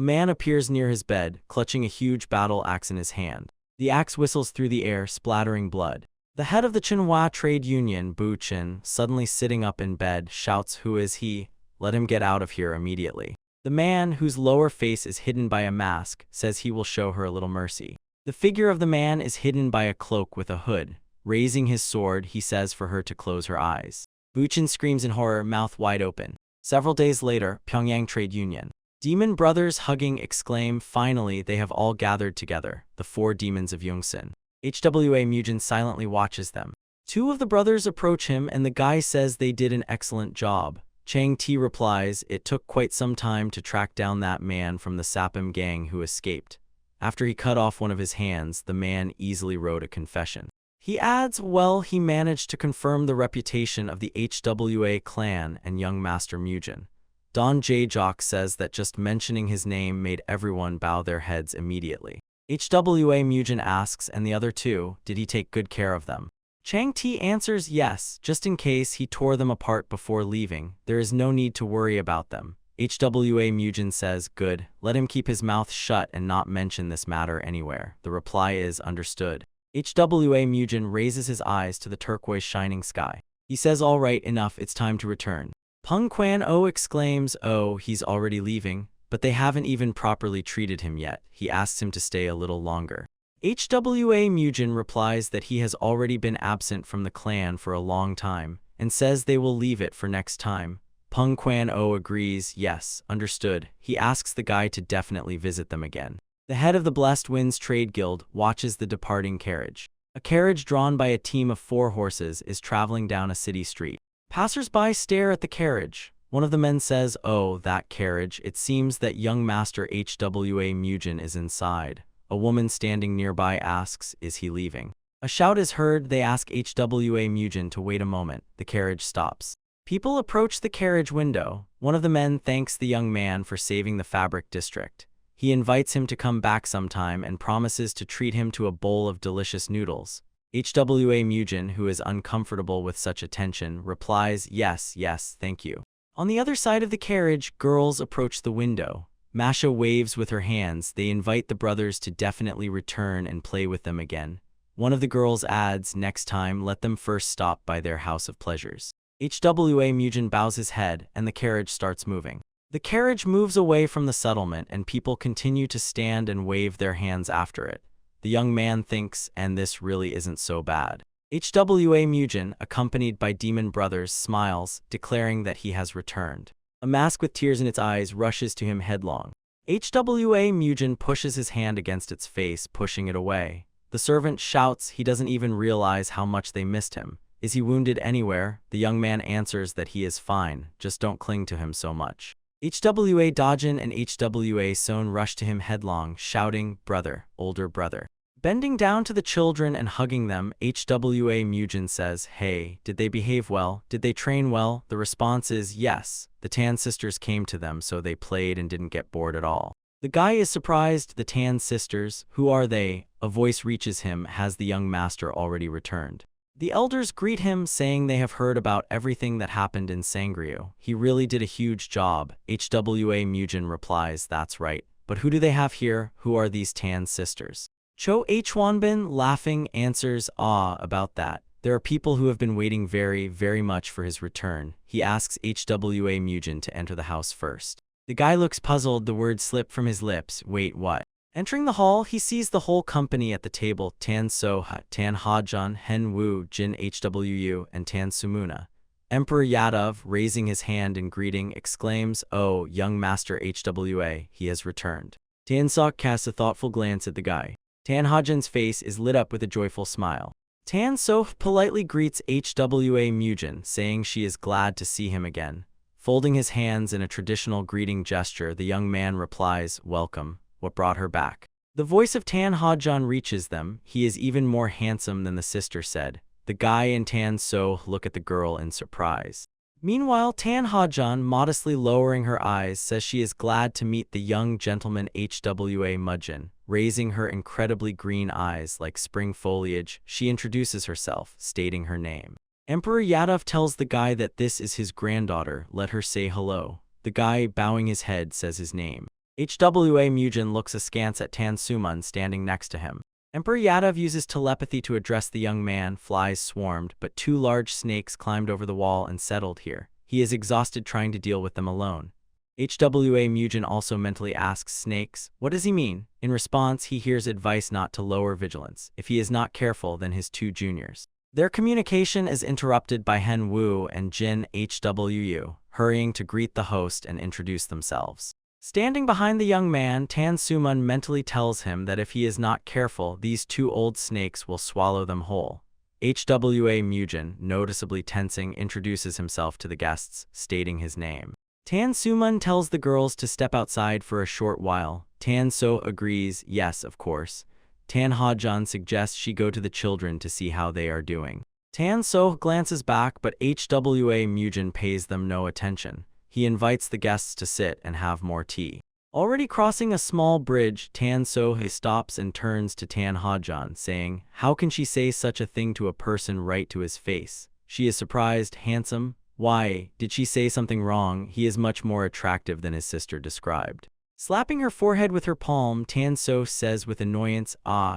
man appears near his bed, clutching a huge battle axe in his hand. The axe whistles through the air, splattering blood. The head of the Manhwa Trade Union, Bu Chin, suddenly sitting up in bed, shouts, "Who is he? Let him get out of here immediately." The man, whose lower face is hidden by a mask, says he will show her a little mercy. The figure of the man is hidden by a cloak with a hood. Raising his sword, he says for her to close her eyes. Bu Chin screams in horror, mouth wide open. Several days later, Pyongyang Trade Union. Demon brothers hugging exclaim, finally they have all gathered together, the four demons of Yongsan. HWA Mujin silently watches them. Two of the brothers approach him and the guy says they did an excellent job. Chang Ti replies, it took quite some time to track down that man from the Sapam gang who escaped. After he cut off one of his hands, the man easily wrote a confession. He adds, well, he managed to confirm the reputation of the HWA clan and young Master Mujin. Don Jae-jok says that just mentioning his name made everyone bow their heads immediately. HWA Mujin asks, and the other two, did he take good care of them? Chang Ti answers yes, just in case he tore them apart before leaving. There is no need to worry about them. HWA Mujin says, good, let him keep his mouth shut and not mention this matter anywhere. The reply is understood. HWA Mujin raises his eyes to the turquoise shining sky. He says, all right, enough, it's time to return. Peng Quan-o exclaims, oh, he's already leaving, but they haven't even properly treated him yet. He asks him to stay a little longer. HWA Mujin replies that he has already been absent from the clan for a long time, and says they will leave it for next time. Peng Quan-o agrees, yes, understood. He asks the guy to definitely visit them again. The head of the Blessed Winds Trade Guild watches the departing carriage. A carriage drawn by a team of 4 horses is traveling down a city street. Passers-by stare at the carriage. One of the men says, oh, that carriage, it seems that young Master HWA Mujin is inside. A woman standing nearby asks, is he leaving? A shout is heard. They ask HWA Mujin to wait a moment. The carriage stops. People approach the carriage window. One of the men thanks the young man for saving the fabric district. He invites him to come back sometime and promises to treat him to a bowl of delicious noodles. HWA Mujin, who is uncomfortable with such attention, replies, yes, yes, thank you. On the other side of the carriage, girls approach the window. Masha waves with her hands. They invite the brothers to definitely return and play with them again. One of the girls adds, next time, let them first stop by their house of pleasures. HWA Mujin bows his head, and the carriage starts moving. The carriage moves away from the settlement, and people continue to stand and wave their hands after it. The young man thinks, and this really isn't so bad. HWA Mujin, accompanied by demon brothers, smiles, declaring that he has returned. A mask with tears in its eyes rushes to him headlong. HWA Mujin pushes his hand against its face, pushing it away. The servant shouts he doesn't even realize how much they missed him. Is he wounded anywhere? The young man answers that he is fine, just don't cling to him so much. HWA Dojin and HWA Son rush to him headlong, shouting, brother, older brother. Bending down to the children and hugging them, HWA Mujin says, hey, did they behave well? Did they train well? The response is yes. The Tan sisters came to them, so they played and didn't get bored at all. The The guy is surprised. The Tan sisters, who are they? A voice reaches him. Has the young master already returned? The elders greet him, saying they have heard about everything that happened in Sangrio. He really did a huge job. HWA Mujin replies, that's right. But who do they have here? Who are these Tan sisters? Cho Hwanbin, laughing, answers, about that. There are people who have been waiting very, very much for his return. He asks HWA Mujin to enter the house first. The guy looks puzzled. The words slip from his lips. Wait, what? Entering the hall, he sees the whole company at the table: Tan Soha, Tan Hajan, Hen Wu, Jin Hwu, and Tan Sumuna. Emperor Yadav, raising his hand in greeting, exclaims, "Oh, young master HWA, he has returned." Tan Sok casts a thoughtful glance at the guy. Tan Hajan's face is lit up with a joyful smile. Tan Soh politely greets HWA Mujin, saying she is glad to see him again. Folding his hands in a traditional greeting gesture, the young man replies, "Welcome. What brought her back?" The voice of Tan Hajan reaches them. He is even more handsome than the sister said. The guy and Tan So look at the girl in surprise. Meanwhile, Tan Hajan, modestly lowering her eyes, says she is glad to meet the young gentleman HWA Mujin. Raising her incredibly green eyes like spring foliage, she introduces herself, stating her name. Emperor Yadav tells the guy that this is his granddaughter. Let her say hello. The guy, bowing his head, says his name. HWA Mujin looks askance at Tan Suman standing next to him. Emperor Yadav uses telepathy to address the young man. Flies swarmed, but 2 large snakes climbed over the wall and settled here. He is exhausted trying to deal with them alone. HWA Mujin also mentally asks snakes, what does he mean? In response, he hears advice not to lower vigilance. If he is not careful, then his 2 juniors. Their communication is interrupted by Hen Wu and Jin Hwu, hurrying to greet the host and introduce themselves. Standing behind the young man, Tan Suman mentally tells him that if he is not careful, these 2 old snakes will swallow them whole. HWA Mujin, noticeably tensing, introduces himself to the guests, stating his name. Tan Suman tells the girls to step outside for a short while. Tan So agrees, yes, of course. Tan Hajan suggests she go to the children to see how they are doing. Tan So glances back, but HWA Mujin pays them no attention. He invites the guests to sit and have more tea. Already crossing a small bridge, Tan So stops and turns to Tan Hajan, saying, how can she say such a thing to a person right to his face? She is surprised. Handsome? Why, did she say something wrong? He is much more attractive than his sister described. Slapping her forehead with her palm, Tan So says with annoyance,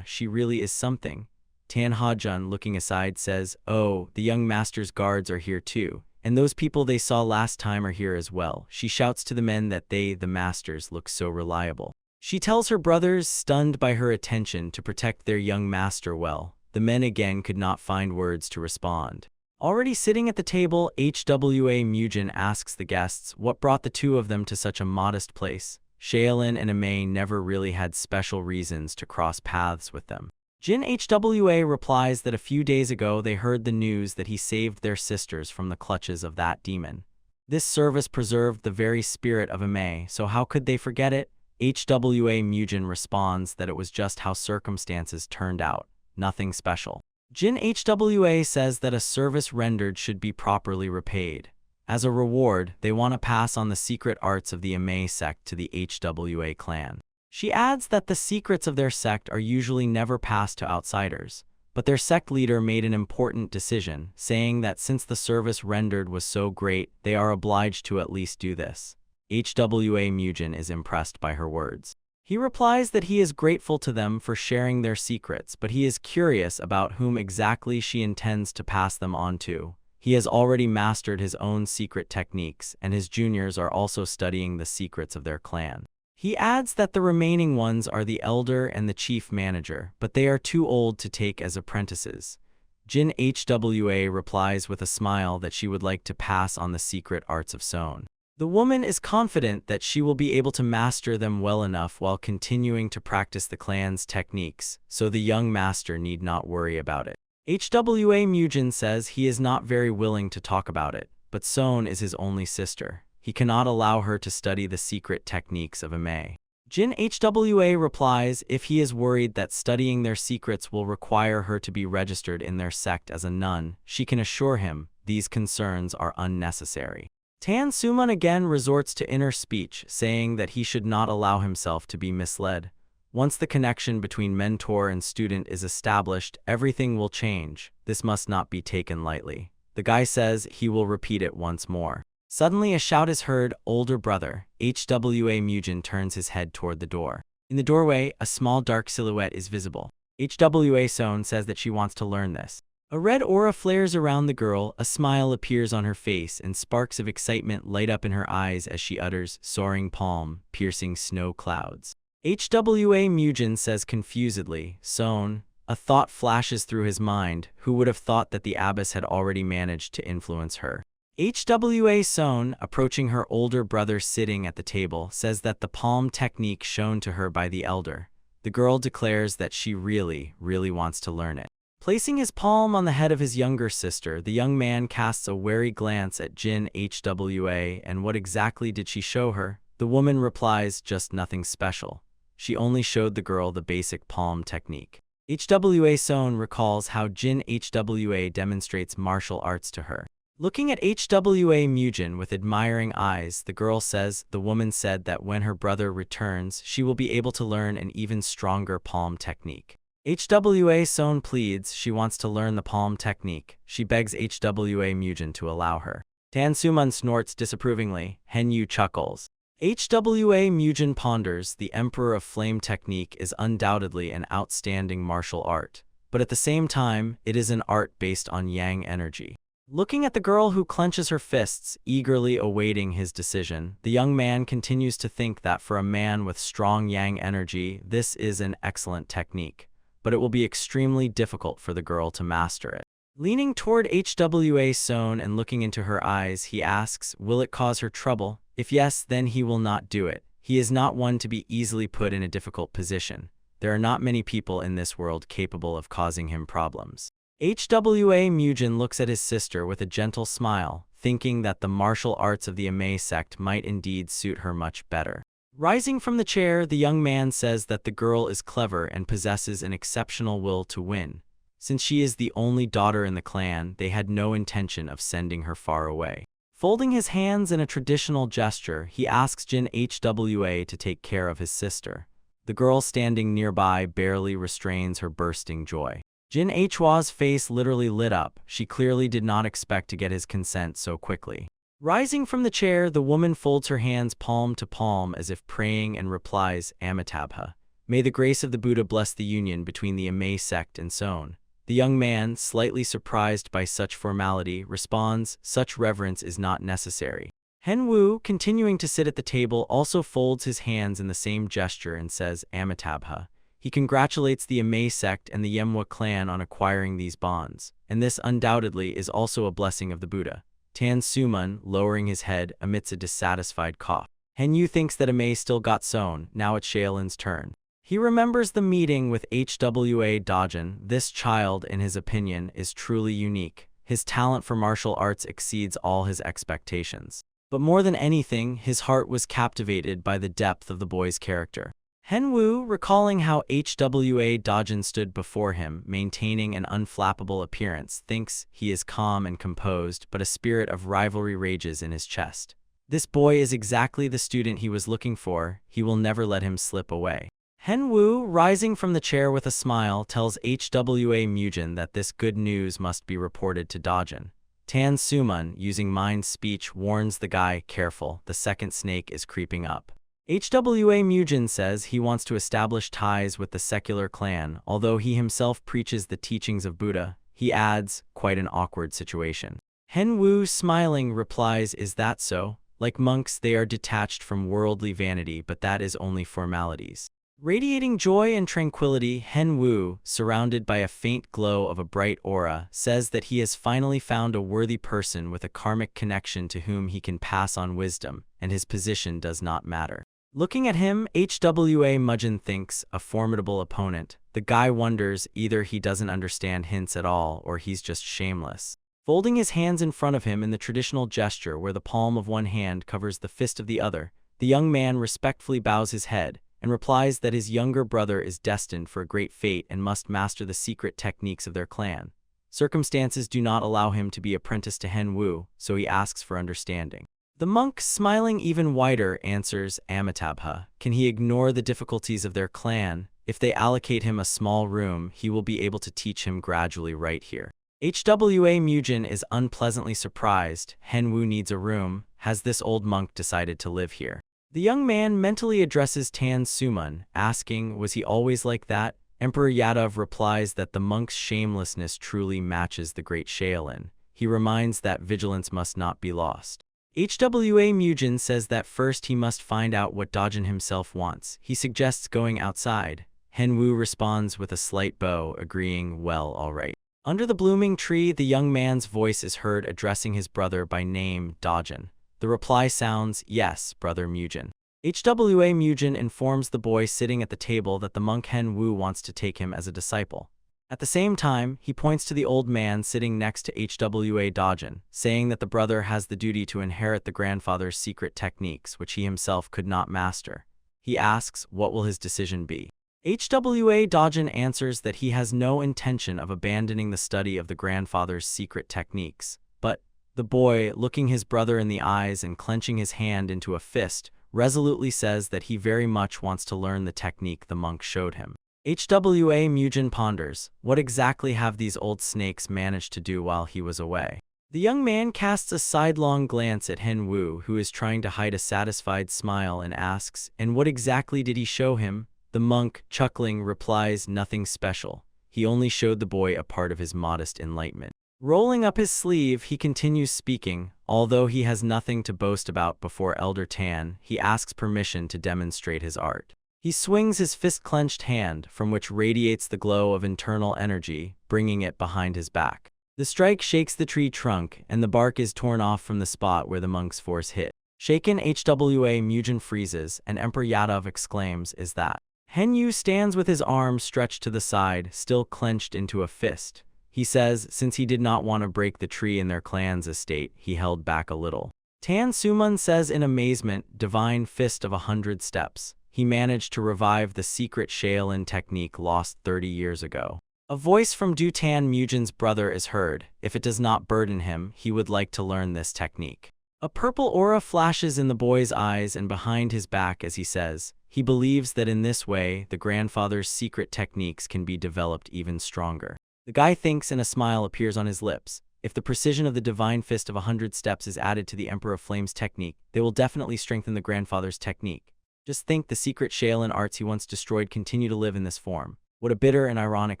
she really is something. Tan Hajan, looking aside, says, oh, the young master's guards are here too. And those people they saw last time are here as well. She shouts to the men that they, the masters, look so reliable. She tells her brothers, stunned by her attention, to protect their young master well. The men again could not find words to respond. Already sitting at the table, HWA Mujin asks the guests what brought the 2 of them to such a modest place. Shaolin and Amei never really had special reasons to cross paths with them. Jin Hwa replies that a few days ago they heard the news that he saved their sisters from the clutches of that demon. This service preserved the very spirit of Amei, so how could they forget it? HWA Mujin responds that it was just how circumstances turned out, nothing special. Jin Hwa says that a service rendered should be properly repaid. As a reward, they want to pass on the secret arts of the Amei sect to the HWA clan. She adds that the secrets of their sect are usually never passed to outsiders, but their sect leader made an important decision, saying that since the service rendered was so great, they are obliged to at least do this. HWA Mujin is impressed by her words. He replies that he is grateful to them for sharing their secrets, but he is curious about whom exactly she intends to pass them on to. He has already mastered his own secret techniques, and his juniors are also studying the secrets of their clan. He adds that the remaining ones are the elder and the chief manager, but they are too old to take as apprentices. Jin Hwa replies with a smile that she would like to pass on the secret arts of Seon. The woman is confident that she will be able to master them well enough while continuing to practice the clan's techniques, so the young master need not worry about it. HWA Mujin says he is not very willing to talk about it, but Seon is his only sister. He cannot allow her to study the secret techniques of Amei. Jin Hwa replies if he is worried that studying their secrets will require her to be registered in their sect as a nun, she can assure him these concerns are unnecessary. Tan Suman again resorts to inner speech, saying that he should not allow himself to be misled. Once the connection between mentor and student is established, everything will change. This must not be taken lightly. The guy says he will repeat it once more. Suddenly a shout is heard, "Older brother." HWA Mujin turns his head toward the door. In the doorway, a small dark silhouette is visible. HWA Son says that she wants to learn this. A red aura flares around the girl, a smile appears on her face, and sparks of excitement light up in her eyes as she utters, "Soaring palm, piercing snow clouds." HWA Mujin says confusedly, "Son." A thought flashes through his mind. Who would have thought that the abbess had already managed to influence her? HWA Son, approaching her older brother sitting at the table, says that the palm technique shown to her by the elder. The girl declares that she really wants to learn it. Placing his palm on the head of his younger sister, the young man casts a wary glance at Jin HWA. And what exactly did she show her? The woman replies, "Just nothing special. She only showed the girl the basic palm technique." HWA Son recalls how Jin HWA demonstrates martial arts to her. Looking at HWA Mujin with admiring eyes, the girl says, "The woman said that when her brother returns, she will be able to learn an even stronger palm technique." HWA Son pleads she wants to learn the palm technique. She begs HWA Mujin to allow her. Tan Suman snorts disapprovingly. Henyu chuckles. HWA Mujin ponders. The Emperor of Flame technique is undoubtedly an outstanding martial art, but at the same time, it is an art based on yang energy. Looking at the girl who clenches her fists, eagerly awaiting his decision, the young man continues to think that for a man with strong yang energy, this is an excellent technique, but it will be extremely difficult for the girl to master it. Leaning toward HWA Son and looking into her eyes, he asks, will it cause her trouble? If yes, then he will not do it. He is not one to be easily put in a difficult position. There are not many people in this world capable of causing him problems. HWA Mujin looks at his sister with a gentle smile, thinking that the martial arts of the Amei sect might indeed suit her much better. Rising from the chair, the young man says that the girl is clever and possesses an exceptional will to win. Since she is the only daughter in the clan, they had no intention of sending her far away. Folding his hands in a traditional gesture, he asks Jin HWA to take care of his sister. The girl standing nearby barely restrains her bursting joy. Jin Hwa's face literally lit up. She clearly did not expect to get his consent so quickly. Rising from the chair, the woman folds her hands palm to palm as if praying and replies, Amitabha. May the grace of the Buddha bless the union between the Amei sect and Son. The young man, slightly surprised by such formality, responds, such reverence is not necessary. Henwu, continuing to sit at the table, also folds his hands in the same gesture and says, Amitabha. He congratulates the Amei sect and the Manhwa clan on acquiring these bonds, and this undoubtedly is also a blessing of the Buddha. Tan Suman, lowering his head, emits a dissatisfied cough. Henyu thinks that Amei still got Son. Now it's Shaolin's turn. He remembers the meeting with HWA Dojin. This child, in his opinion, is truly unique. His talent for martial arts exceeds all his expectations. But more than anything, his heart was captivated by the depth of the boy's character. Henwu, recalling how HWA Dojin stood before him, maintaining an unflappable appearance, thinks he is calm and composed, but a spirit of rivalry rages in his chest. This boy is exactly the student he was looking for. He will never let him slip away. Henwu, rising from the chair with a smile, tells HWA Mujin that this good news must be reported to Dojin. Tan Suman, using mind speech, warns the guy, careful, the second snake is creeping up. HWA Mujin says he wants to establish ties with the secular clan. Although he himself preaches the teachings of Buddha, he adds, quite an awkward situation. Henwu, smiling, replies, is that so? Like monks, they are detached from worldly vanity, but that is only formalities. Radiating joy and tranquility, Henwu, surrounded by a faint glow of a bright aura, says that he has finally found a worthy person with a karmic connection to whom he can pass on wisdom, and his position does not matter. Looking at him, HWA Mujin thinks, a formidable opponent. The guy wonders, either he doesn't understand hints at all, or he's just shameless. Folding his hands in front of him in the traditional gesture where the palm of one hand covers the fist of the other, the young man respectfully bows his head, and replies that his younger brother is destined for a great fate and must master the secret techniques of their clan. Circumstances do not allow him to be apprenticed to Henwu, so he asks for understanding. The monk, smiling even wider, answers, Amitabha. Can he ignore the difficulties of their clan? If they allocate him a small room, he will be able to teach him gradually right here. HWA Mujin is unpleasantly surprised. Henwu needs a room. Has this old monk decided to live here? The young man mentally addresses Tan Suman, asking, was he always like that? Emperor Yadav replies that the monk's shamelessness truly matches the great Shaolin. He reminds that vigilance must not be lost. HWA Mujin says that first he must find out what Dojin himself wants. He suggests going outside. Henwu responds with a slight bow, agreeing, well, all right. Under the blooming tree, the young man's voice is heard addressing his brother by name, Dojin. The reply sounds, yes, brother Mujin. HWA Mujin informs the boy sitting at the table that the monk Henwu wants to take him as a disciple. At the same time, he points to the old man sitting next to HWA Dojin, saying that the brother has the duty to inherit the grandfather's secret techniques, which he himself could not master. He asks, what will his decision be? HWA Dojin answers that he has no intention of abandoning the study of the grandfather's secret techniques. But the boy, looking his brother in the eyes and clenching his hand into a fist, resolutely says that he very much wants to learn the technique the monk showed him. HWA Mujin ponders, what exactly have these old snakes managed to do while he was away? The young man casts a sidelong glance at Henwu, who is trying to hide a satisfied smile, and asks, and what exactly did he show him? The monk, chuckling, replies, nothing special. He only showed the boy a part of his modest enlightenment. Rolling up his sleeve, he continues speaking. Although he has nothing to boast about before Elder Tan, he asks permission to demonstrate his art. He swings his fist-clenched hand, from which radiates the glow of internal energy, bringing it behind his back. The strike shakes the tree trunk, and the bark is torn off from the spot where the monk's force hit. Shaken, HWA Mujin freezes, and Emperor Yadav exclaims, is that? Henwu stands with his arms stretched to the side, still clenched into a fist. He says, since he did not want to break the tree in their clan's estate, he held back a little. Tan Suman says in amazement, divine fist of 100 steps. He managed to revive the secret Shaolin technique lost 30 years ago. A voice from Tan Mujin's brother is heard. If it does not burden him, he would like to learn this technique. A purple aura flashes in the boy's eyes and behind his back as he says, he believes that in this way, the grandfather's secret techniques can be developed even stronger. The guy thinks and a smile appears on his lips. If the precision of the divine fist of 100 steps is added to the Emperor of Flames technique, they will definitely strengthen the grandfather's technique. Just think, the secret Shaolin arts he once destroyed continue to live in this form. What a bitter and ironic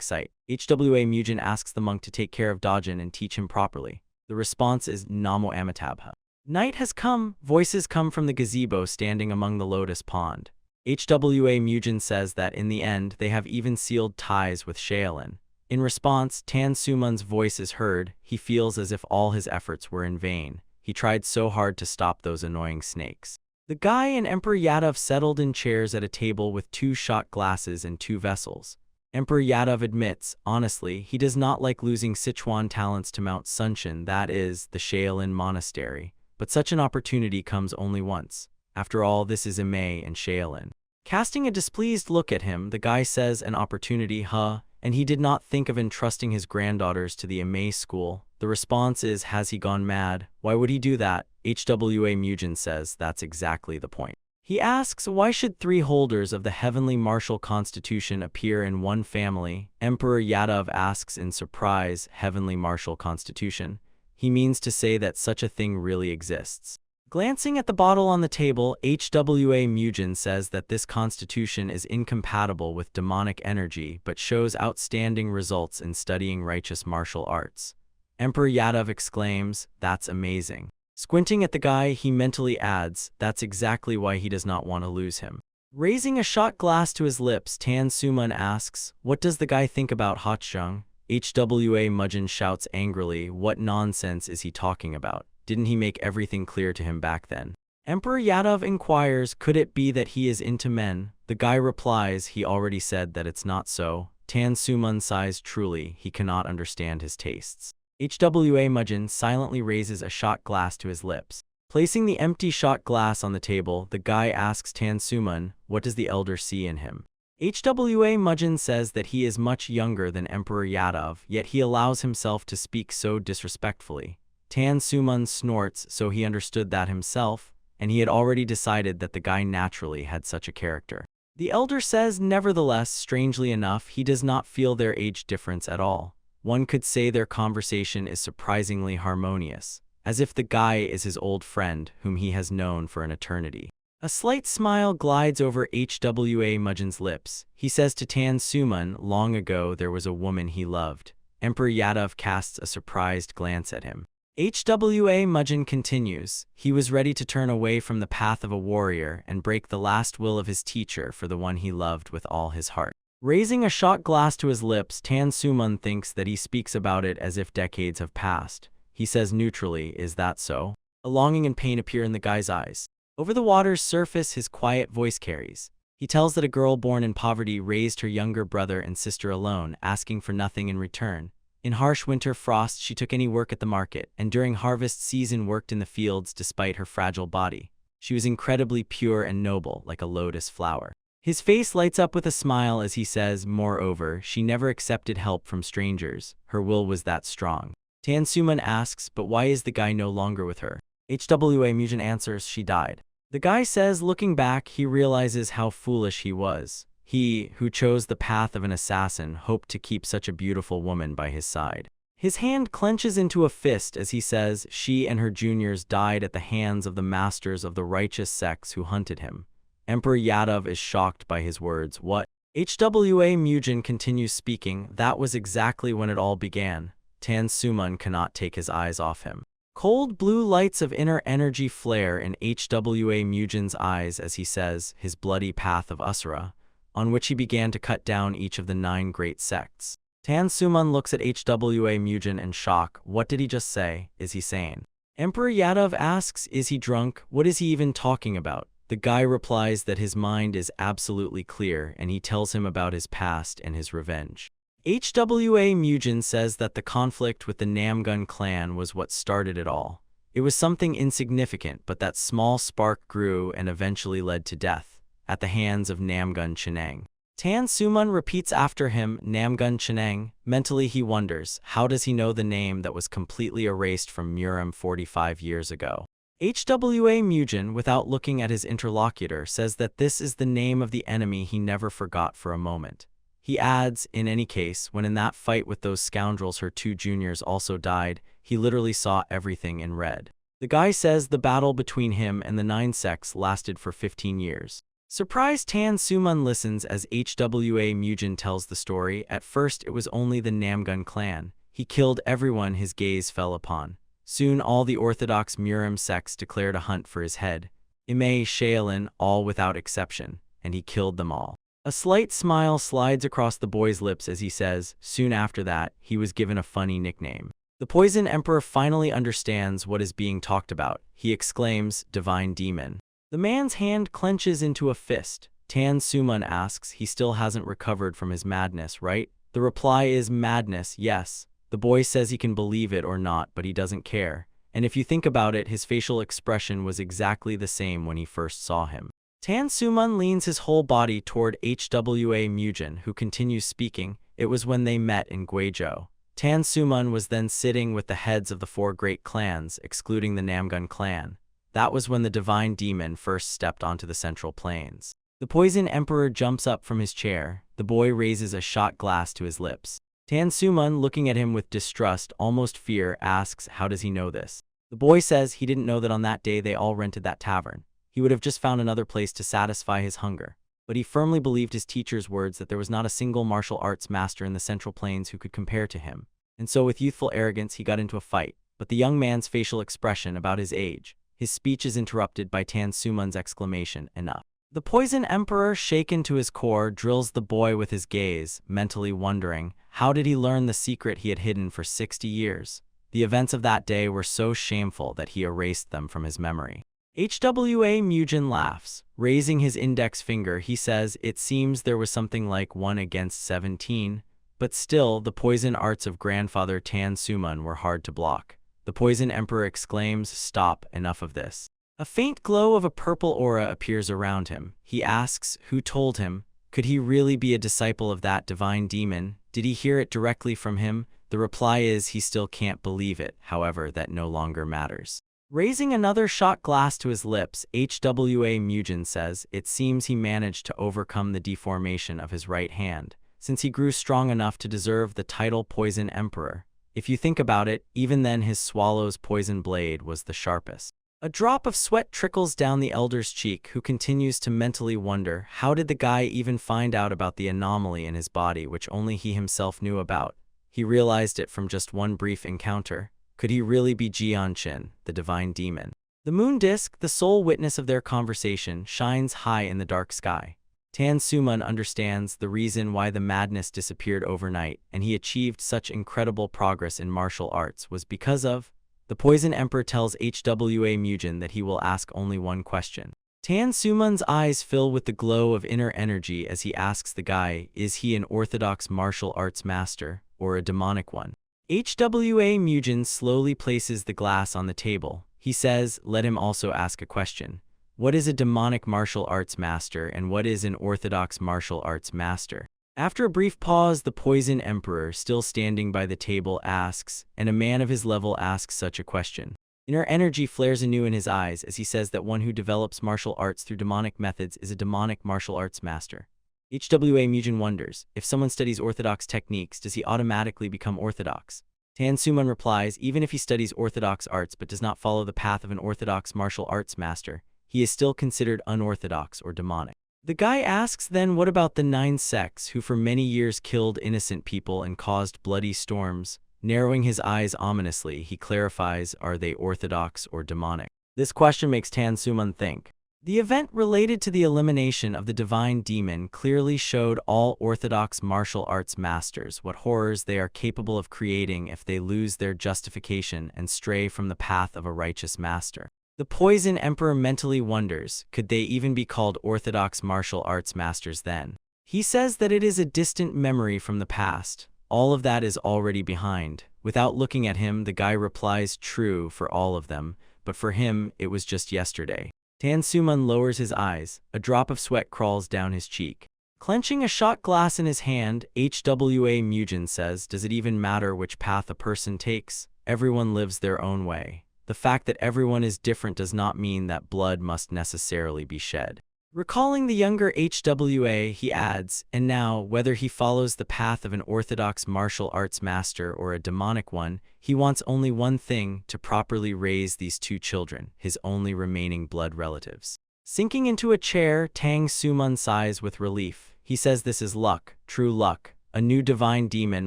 sight. HWA Mujin asks the monk to take care of Dojin and teach him properly. The response is Namo Amitabha. Night has come. Voices come from the gazebo standing among the lotus pond. HWA Mujin says that in the end, they have even sealed ties with Shaolin. In response, Tan Suman's voice is heard. He feels as if all his efforts were in vain. He tried so hard to stop those annoying snakes. The guy and Emperor Yadav settled in chairs at a table with 2 shot glasses and 2 vessels. Emperor Yadav admits, honestly, he does not like losing Sichuan talents to Mount Sunshin, that is, the Shaolin monastery. But such an opportunity comes only once. After all, this is Imei and Shaolin. Casting a displeased look at him, the guy says, an opportunity, huh? And he did not think of entrusting his granddaughters to the Imei school. The response is, has he gone mad? Why would he do that? HWA Mujin says, that's exactly the point. He asks, why should 3 holders of the heavenly martial constitution appear in one family? Emperor Yadav asks in surprise, heavenly martial constitution. He means to say that such a thing really exists. Glancing at the bottle on the table, HWA Mujin says that this constitution is incompatible with demonic energy but shows outstanding results in studying righteous martial arts. Emperor Yadav exclaims, that's amazing. Squinting at the guy, he mentally adds, that's exactly why he does not want to lose him. Raising a shot glass to his lips, Tan Suman asks, what does the guy think about Hotsheng? HWA Mujin shouts angrily, what nonsense is he talking about? Didn't he make everything clear to him back then? Emperor Yadav inquires, could it be that he is into men? The guy replies, he already said that it's not so. Tan Suman sighs, truly, he cannot understand his tastes. HWA Mujin silently raises a shot glass to his lips. Placing the empty shot glass on the table, the guy asks Tan Suman, what does the elder see in him? HWA Mujin says that he is much younger than Emperor Yadav, yet he allows himself to speak so disrespectfully. Tan Sumun snorts, so he understood that himself, and he had already decided that the guy naturally had such a character. The elder says, nevertheless, strangely enough, he does not feel their age difference at all. One could say their conversation is surprisingly harmonious, as if the guy is his old friend whom he has known for an eternity. A slight smile glides over Hwa Mujin's lips. He says to Tan Sumun, long ago there was a woman he loved. Emperor Yadav casts a surprised glance at him. Hwa Mujin continues, he was ready to turn away from the path of a warrior and break the last will of his teacher for the one he loved with all his heart. Raising a shot glass to his lips, Tan Sumun thinks that he speaks about it as if decades have passed. He says neutrally, is that so? A longing and pain appear in the guy's eyes. Over the water's surface, his quiet voice carries. He tells that a girl born in poverty raised her younger brother and sister alone, asking for nothing in return. In harsh winter frost, she took any work at the market, and during harvest season worked in the fields despite her fragile body. She was incredibly pure and noble, like a lotus flower. His face lights up with a smile as he says, moreover, she never accepted help from strangers. Her will was that strong. Tan Sumun asks, but why is the guy no longer with her? Hwa Mujin answers, she died. The guy says, looking back, he realizes how foolish he was. He, who chose the path of an assassin, hoped to keep such a beautiful woman by his side. His hand clenches into a fist as he says, she and her juniors died at the hands of the masters of the righteous sects who hunted him. Emperor Yadav is shocked by his words. What? Hwa Mujin continues speaking, that was exactly when it all began. Tan Sumun cannot take his eyes off him. Cold blue lights of inner energy flare in Hwa Mujin's eyes as he says, his bloody path of Asura, on which he began to cut down each of the 9 great sects. Tan Sumun looks at Hwa Mujin in shock. What did he just say? Is he sane? Emperor Yadav asks, is he drunk? What is he even talking about? The guy replies that his mind is absolutely clear, and he tells him about his past and his revenge. Hwa Mujin says that the conflict with the Namgun clan was what started it all. It was something insignificant, but that small spark grew and eventually led to death at the hands of Namgun Cheneng. Tan Sumun repeats after him, Namgun Cheneng. Mentally he wonders, how does he know the name that was completely erased from Murim 45 years ago? Hwa Mujin, without looking at his interlocutor, says that this is the name of the enemy he never forgot for a moment. He adds, in any case, when in that fight with those scoundrels her 2 juniors also died, he literally saw everything in red. The guy says the battle between him and the 9 sects lasted for 15 years. Surprised, Tan Sumun listens as Hwa Mujin tells the story. At first it was only the Namgun clan. He killed everyone his gaze fell upon. Soon all the orthodox Murim sects declared a hunt for his head. Imei Shaolin, all without exception, and he killed them all. A slight smile slides across the boy's lips as he says, soon after that, he was given a funny nickname. The Poison Emperor finally understands what is being talked about. He exclaims, divine demon. The man's hand clenches into a fist. Tan Sumun asks, he still hasn't recovered from his madness, right? The reply is madness, yes. The boy says he can believe it or not, but he doesn't care. And if you think about it, his facial expression was exactly the same when he first saw him. Tan Sumun leans his whole body toward Hwa Mujin, who continues speaking. It was when they met in Guizhou. Tan Sumun was then sitting with the heads of the 4 great clans, excluding the Namgun clan. That was when the divine demon first stepped onto the Central Plains. The Poison Emperor jumps up from his chair. The boy raises a shot glass to his lips. Tan Sumun, looking at him with distrust, almost fear, asks, how does he know this? The boy says he didn't know that on that day they all rented that tavern. He would have just found another place to satisfy his hunger. But he firmly believed his teacher's words that there was not a single martial arts master in the Central Plains who could compare to him. And so with youthful arrogance he got into a fight. But the young man's facial expression about his age. His speech is interrupted by Tan Sumun's exclamation, enough. The Poison Emperor, shaken to his core, drills the boy with his gaze, mentally wondering, how did he learn the secret he had hidden for 60 years? The events of that day were so shameful that he erased them from his memory. Hwa Mujin laughs. Raising his index finger, he says, it seems there was something like 1 against 17, but still, the poison arts of grandfather Tan Sumun were hard to block. The Poison Emperor exclaims, stop, enough of this. A faint glow of a purple aura appears around him. He asks, who told him? Could he really be a disciple of that divine demon? Did he hear it directly from him? The reply is he still can't believe it, however, that no longer matters. Raising another shot glass to his lips, HWA Mugen says it seems he managed to overcome the deformation of his right hand, since he grew strong enough to deserve the title Poison Emperor. If you think about it, even then his swallow's poison blade was the sharpest. A drop of sweat trickles down the elder's cheek, who continues to mentally wonder, how did the guy even find out about the anomaly in his body which only he himself knew about? He realized it from just one brief encounter. Could he really be Jianshin, the divine demon? The moon disk, the sole witness of their conversation, shines high in the dark sky. Tan Suman understands the reason why the madness disappeared overnight, and he achieved such incredible progress in martial arts was because of the Poison Emperor tells HWA Mugen that he will ask only one question. Tan Suman's eyes fill with the glow of inner energy as he asks the guy, is he an orthodox martial arts master, or a demonic one? HWA Mugen slowly places the glass on the table. He says, let him also ask a question. What is a demonic martial arts master and what is an orthodox martial arts master? After a brief pause, the Poison Emperor, still standing by the table, asks, and a man of his level asks such a question. Inner energy flares anew in his eyes as he says that one who develops martial arts through demonic methods is a demonic martial arts master. HWA Mugen wonders, if someone studies orthodox techniques, does he automatically become orthodox? Tan Suman replies, even if he studies orthodox arts but does not follow the path of an orthodox martial arts master, he is still considered unorthodox or demonic. The guy asks then, what about the 9 sects who for many years killed innocent people and caused bloody storms? Narrowing his eyes ominously, he clarifies, are they orthodox or demonic? This question makes Tan Suman think. The event related to the elimination of the divine demon clearly showed all orthodox martial arts masters what horrors they are capable of creating if they lose their justification and stray from the path of a righteous master. The Poison Emperor mentally wonders, could they even be called orthodox martial arts masters then? He says that it is a distant memory from the past. All of that is already behind. Without looking at him, the guy replies, true for all of them, but for him, it was just yesterday. Tan Suman lowers his eyes. A drop of sweat crawls down his cheek. Clenching a shot glass in his hand, HWA Mugen says, does it even matter which path a person takes? Everyone lives their own way. The fact that everyone is different does not mean that blood must necessarily be shed. Recalling the younger HWA, he adds, and now, whether he follows the path of an orthodox martial arts master or a demonic one, he wants only one thing, to properly raise these 2 children, his only remaining blood relatives. Sinking into a chair, Tan Suman sighs with relief. He says this is luck, true luck. A new divine demon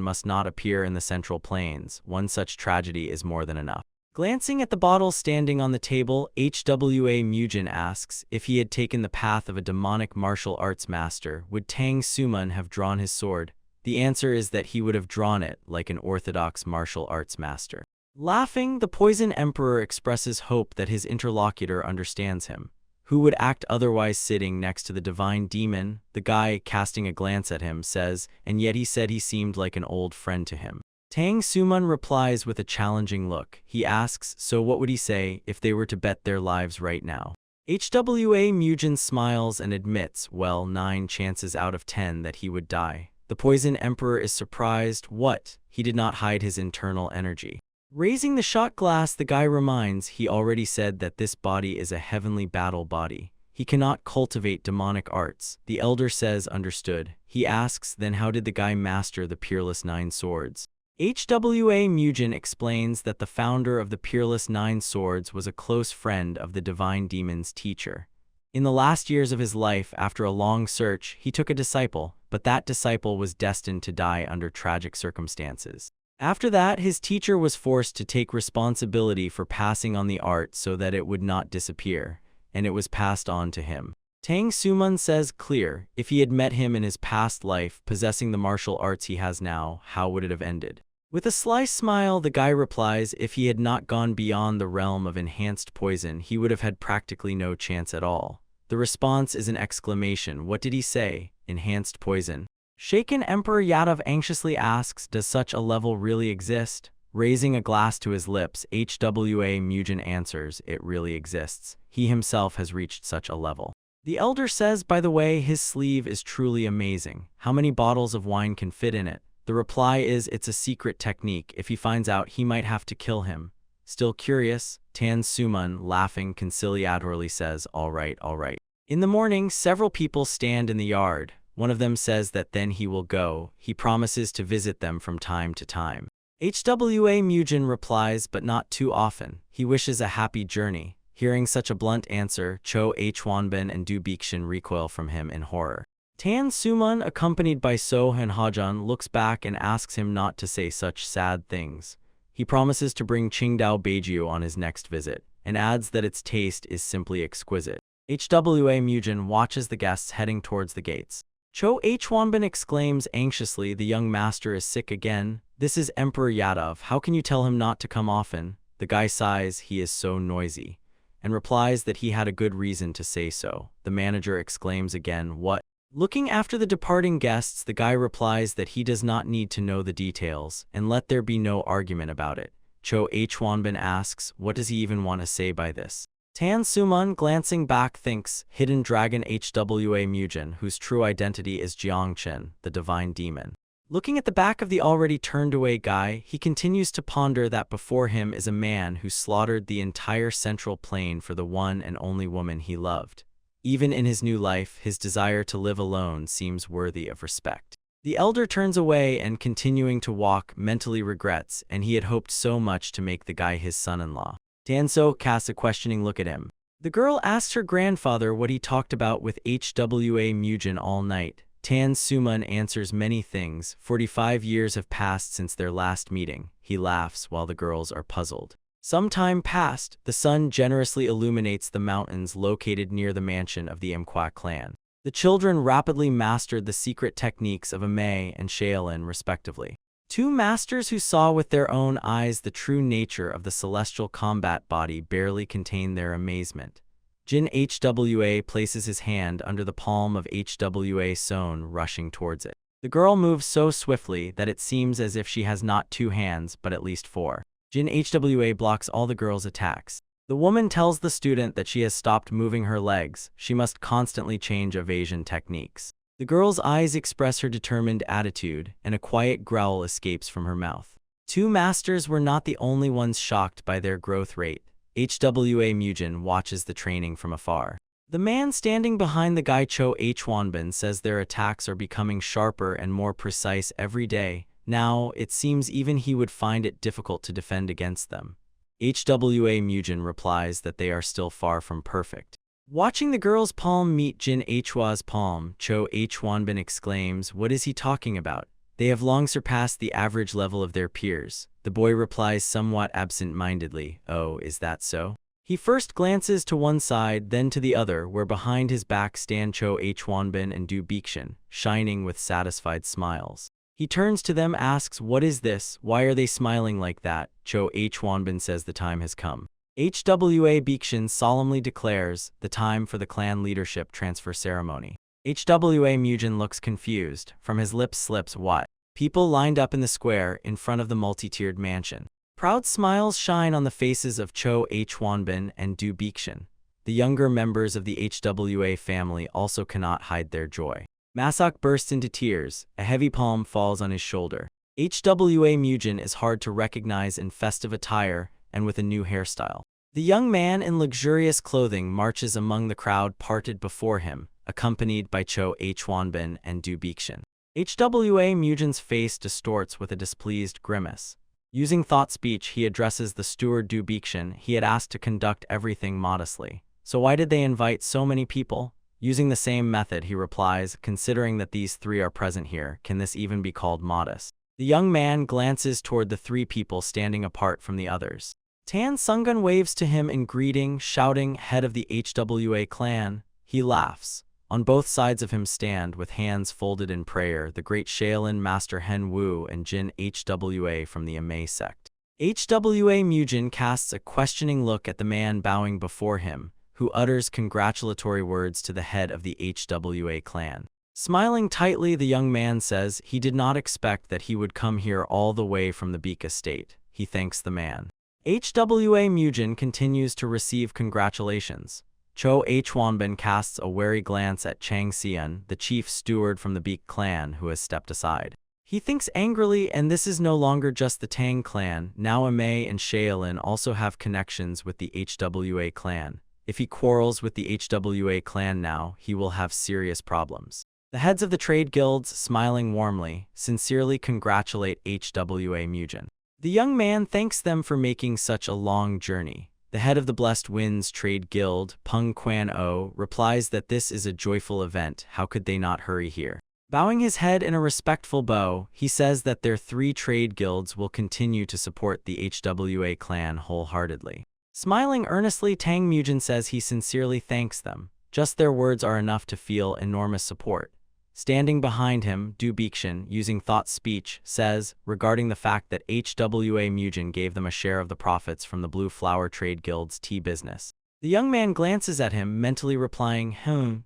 must not appear in the Central Plains. One such tragedy is more than enough. Glancing at the bottle standing on the table, HWA Mugen asks, if he had taken the path of a demonic martial arts master, would Tan Suman have drawn his sword? The answer is that he would have drawn it like an orthodox martial arts master. Laughing, the Poison Emperor expresses hope that his interlocutor understands him. Who would act otherwise sitting next to the divine demon? The guy, casting a glance at him, says, and yet he said he seemed like an old friend to him. Tan Suman replies with a challenging look. He asks, so what would he say if they were to bet their lives right now? HWA Mugen smiles and admits, well, 9 chances out of 10 that he would die. The Poison Emperor is surprised. What? He did not hide his internal energy. Raising the shot glass, the guy reminds, he already said that this body is a heavenly battle body. He cannot cultivate demonic arts. The elder says, understood. He asks, then how did the guy master the Peerless 9 swords? HWA Mugen explains that the founder of the Peerless 9 Swords was a close friend of the Divine Demon's teacher. In the last years of his life, after a long search, he took a disciple, but that disciple was destined to die under tragic circumstances. After that, his teacher was forced to take responsibility for passing on the art so that it would not disappear, and it was passed on to him. Tan Suman says, clear, if he had met him in his past life, possessing the martial arts he has now, how would it have ended? With a sly smile, the guy replies, if he had not gone beyond the realm of enhanced poison, he would have had practically no chance at all. The response is an exclamation. What did he say? Enhanced poison. Shaken Emperor Yadav anxiously asks, does such a level really exist? Raising a glass to his lips, HWA Mugen answers, it really exists. He himself has reached such a level. The elder says, by the way, his sleeve is truly amazing. How many bottles of wine can fit in it? The reply is it's a secret technique. If he finds out, he might have to kill him. Still curious, Tan Sumun, laughing conciliatorily, says, all right, all right. In the morning, several people stand in the yard. One of them says that then he will go. He promises to visit them from time to time. HWA Mujin replies, but not too often. He wishes a happy journey. Hearing such a blunt answer, Cho Hwanbin and Du Bikshin recoil from him in horror. Tan Sumun, accompanied by So and Hajun, looks back and asks him not to say such sad things. He promises to bring Qingdao Beiju on his next visit, and adds that its taste is simply exquisite. HWA Mujin watches the guests heading towards the gates. Cho Hwanbin exclaims anxiously, the young master is sick again. This is Emperor Yadov. How can you tell him not to come often? The guy sighs, he is so noisy, and replies that he had a good reason to say so. The manager exclaims again, what? Looking after the departing guests, the guy replies that he does not need to know the details, and let there be no argument about it. Cho Hwanbin asks, what does he even want to say by this? Tan Sumun, glancing back, thinks, hidden dragon HWA Mujin, whose true identity is Jiangchen, the divine demon. Looking at the back of the already turned-away guy, he continues to ponder that before him is a man who slaughtered the entire Central Plain for the one and only woman he loved. Even in his new life, his desire to live alone seems worthy of respect. The elder turns away and, continuing to walk, mentally regrets, and he had hoped so much to make the guy his son-in-law. Danso casts a questioning look at him. The girl asks her grandfather what he talked about with HWA Mujin all night. Tan Sumun answers many things. 45 years have passed since their last meeting. He laughs while the girls are puzzled. Some time passed, the sun generously illuminates the mountains located near the mansion of the MANHWA clan. The children rapidly mastered the secret techniques of Amei and Shaolin respectively. Two masters who saw with their own eyes the true nature of the celestial combat body barely contain their amazement. Jin HWA places his hand under the palm of HWA Son, rushing towards it. The girl moves so swiftly that it seems as if she has not 2 hands but at least 4. Jin HWA blocks all the girl's attacks. The woman tells the student that she has stopped moving her legs. She must constantly change evasion techniques. The girl's eyes express her determined attitude, and a quiet growl escapes from her mouth. 2 masters were not the only ones shocked by their growth rate. HWA Mujin watches the training from afar. The man standing behind the guy Cho Hwanbin says their attacks are becoming sharper and more precise every day. Now, it seems even he would find it difficult to defend against them. HWA Mujin replies that they are still far from perfect. Watching the girl's palm meet Jin Hwa's palm, Cho Hwanbin exclaims, what is he talking about? They have long surpassed the average level of their peers. The boy replies somewhat absent-mindedly, oh, is that so? He first glances to one side, then to the other, where behind his back stand Cho Hwanbin and Du Bikshin, shining with satisfied smiles. He turns to them, asks, what is this? Why are they smiling like that? Cho Hwanbin says the time has come. HWA Bikshin solemnly declares the time for the clan leadership transfer ceremony. HWA Mujin looks confused. From his lips slips what? People lined up in the square in front of the multi-tiered mansion. Proud smiles shine on the faces of Cho Hwanbin and Du Bikshin. The younger members of the HWA family also cannot hide their joy. Masak bursts into tears. A heavy palm falls on his shoulder. HWA Mujin is hard to recognize in festive attire and with a new hairstyle. The young man in luxurious clothing marches among the crowd parted before him, accompanied by Cho Hwanbin and Du Bikshin. HWA Mujin's face distorts with a displeased grimace. Using thought speech, he addresses the steward Du Bikshin. He had asked to conduct everything modestly. So why did they invite so many people? Using the same method, he replies, considering that these 3 are present here, can this even be called modest? The young man glances toward the 3 people standing apart from the others. Tan Sungun waves to him in greeting, shouting, head of the HWA clan. He laughs. On both sides of him stand, with hands folded in prayer, the great Shaolin master Hen Wu and Jin HWA from the Amei sect. HWA Mujin casts a questioning look at the man bowing before him, who utters congratulatory words to the head of the HWA clan. Smiling tightly, the young man says he did not expect that he would come here all the way from the Beak estate. He thanks the man. HWA Mujin continues to receive congratulations. Cho Hwanbin casts a wary glance at Chang Xian, the chief steward from the Beak clan, who has stepped aside. He thinks angrily, and this is no longer just the Tang clan. Now Amei and Shaolin also have connections with the HWA clan. If he quarrels with the HWA clan now, he will have serious problems. The heads of the trade guilds, smiling warmly, sincerely congratulate HWA Mujin. The young man thanks them for making such a long journey. The head of the Blessed Winds Trade Guild, Peng Quan-o, replies that this is a joyful event. How could they not hurry here? Bowing his head in a respectful bow, he says that their 3 trade guilds will continue to support the HWA clan wholeheartedly. Smiling earnestly, Tang Mujin says he sincerely thanks them. Just their words are enough to feel enormous support. Standing behind him, Du Bixin, using thought speech, says, regarding the fact that HWA Mujin gave them a share of the profits from the Blue Flower Trade Guild's tea business. The young man glances at him, mentally replying,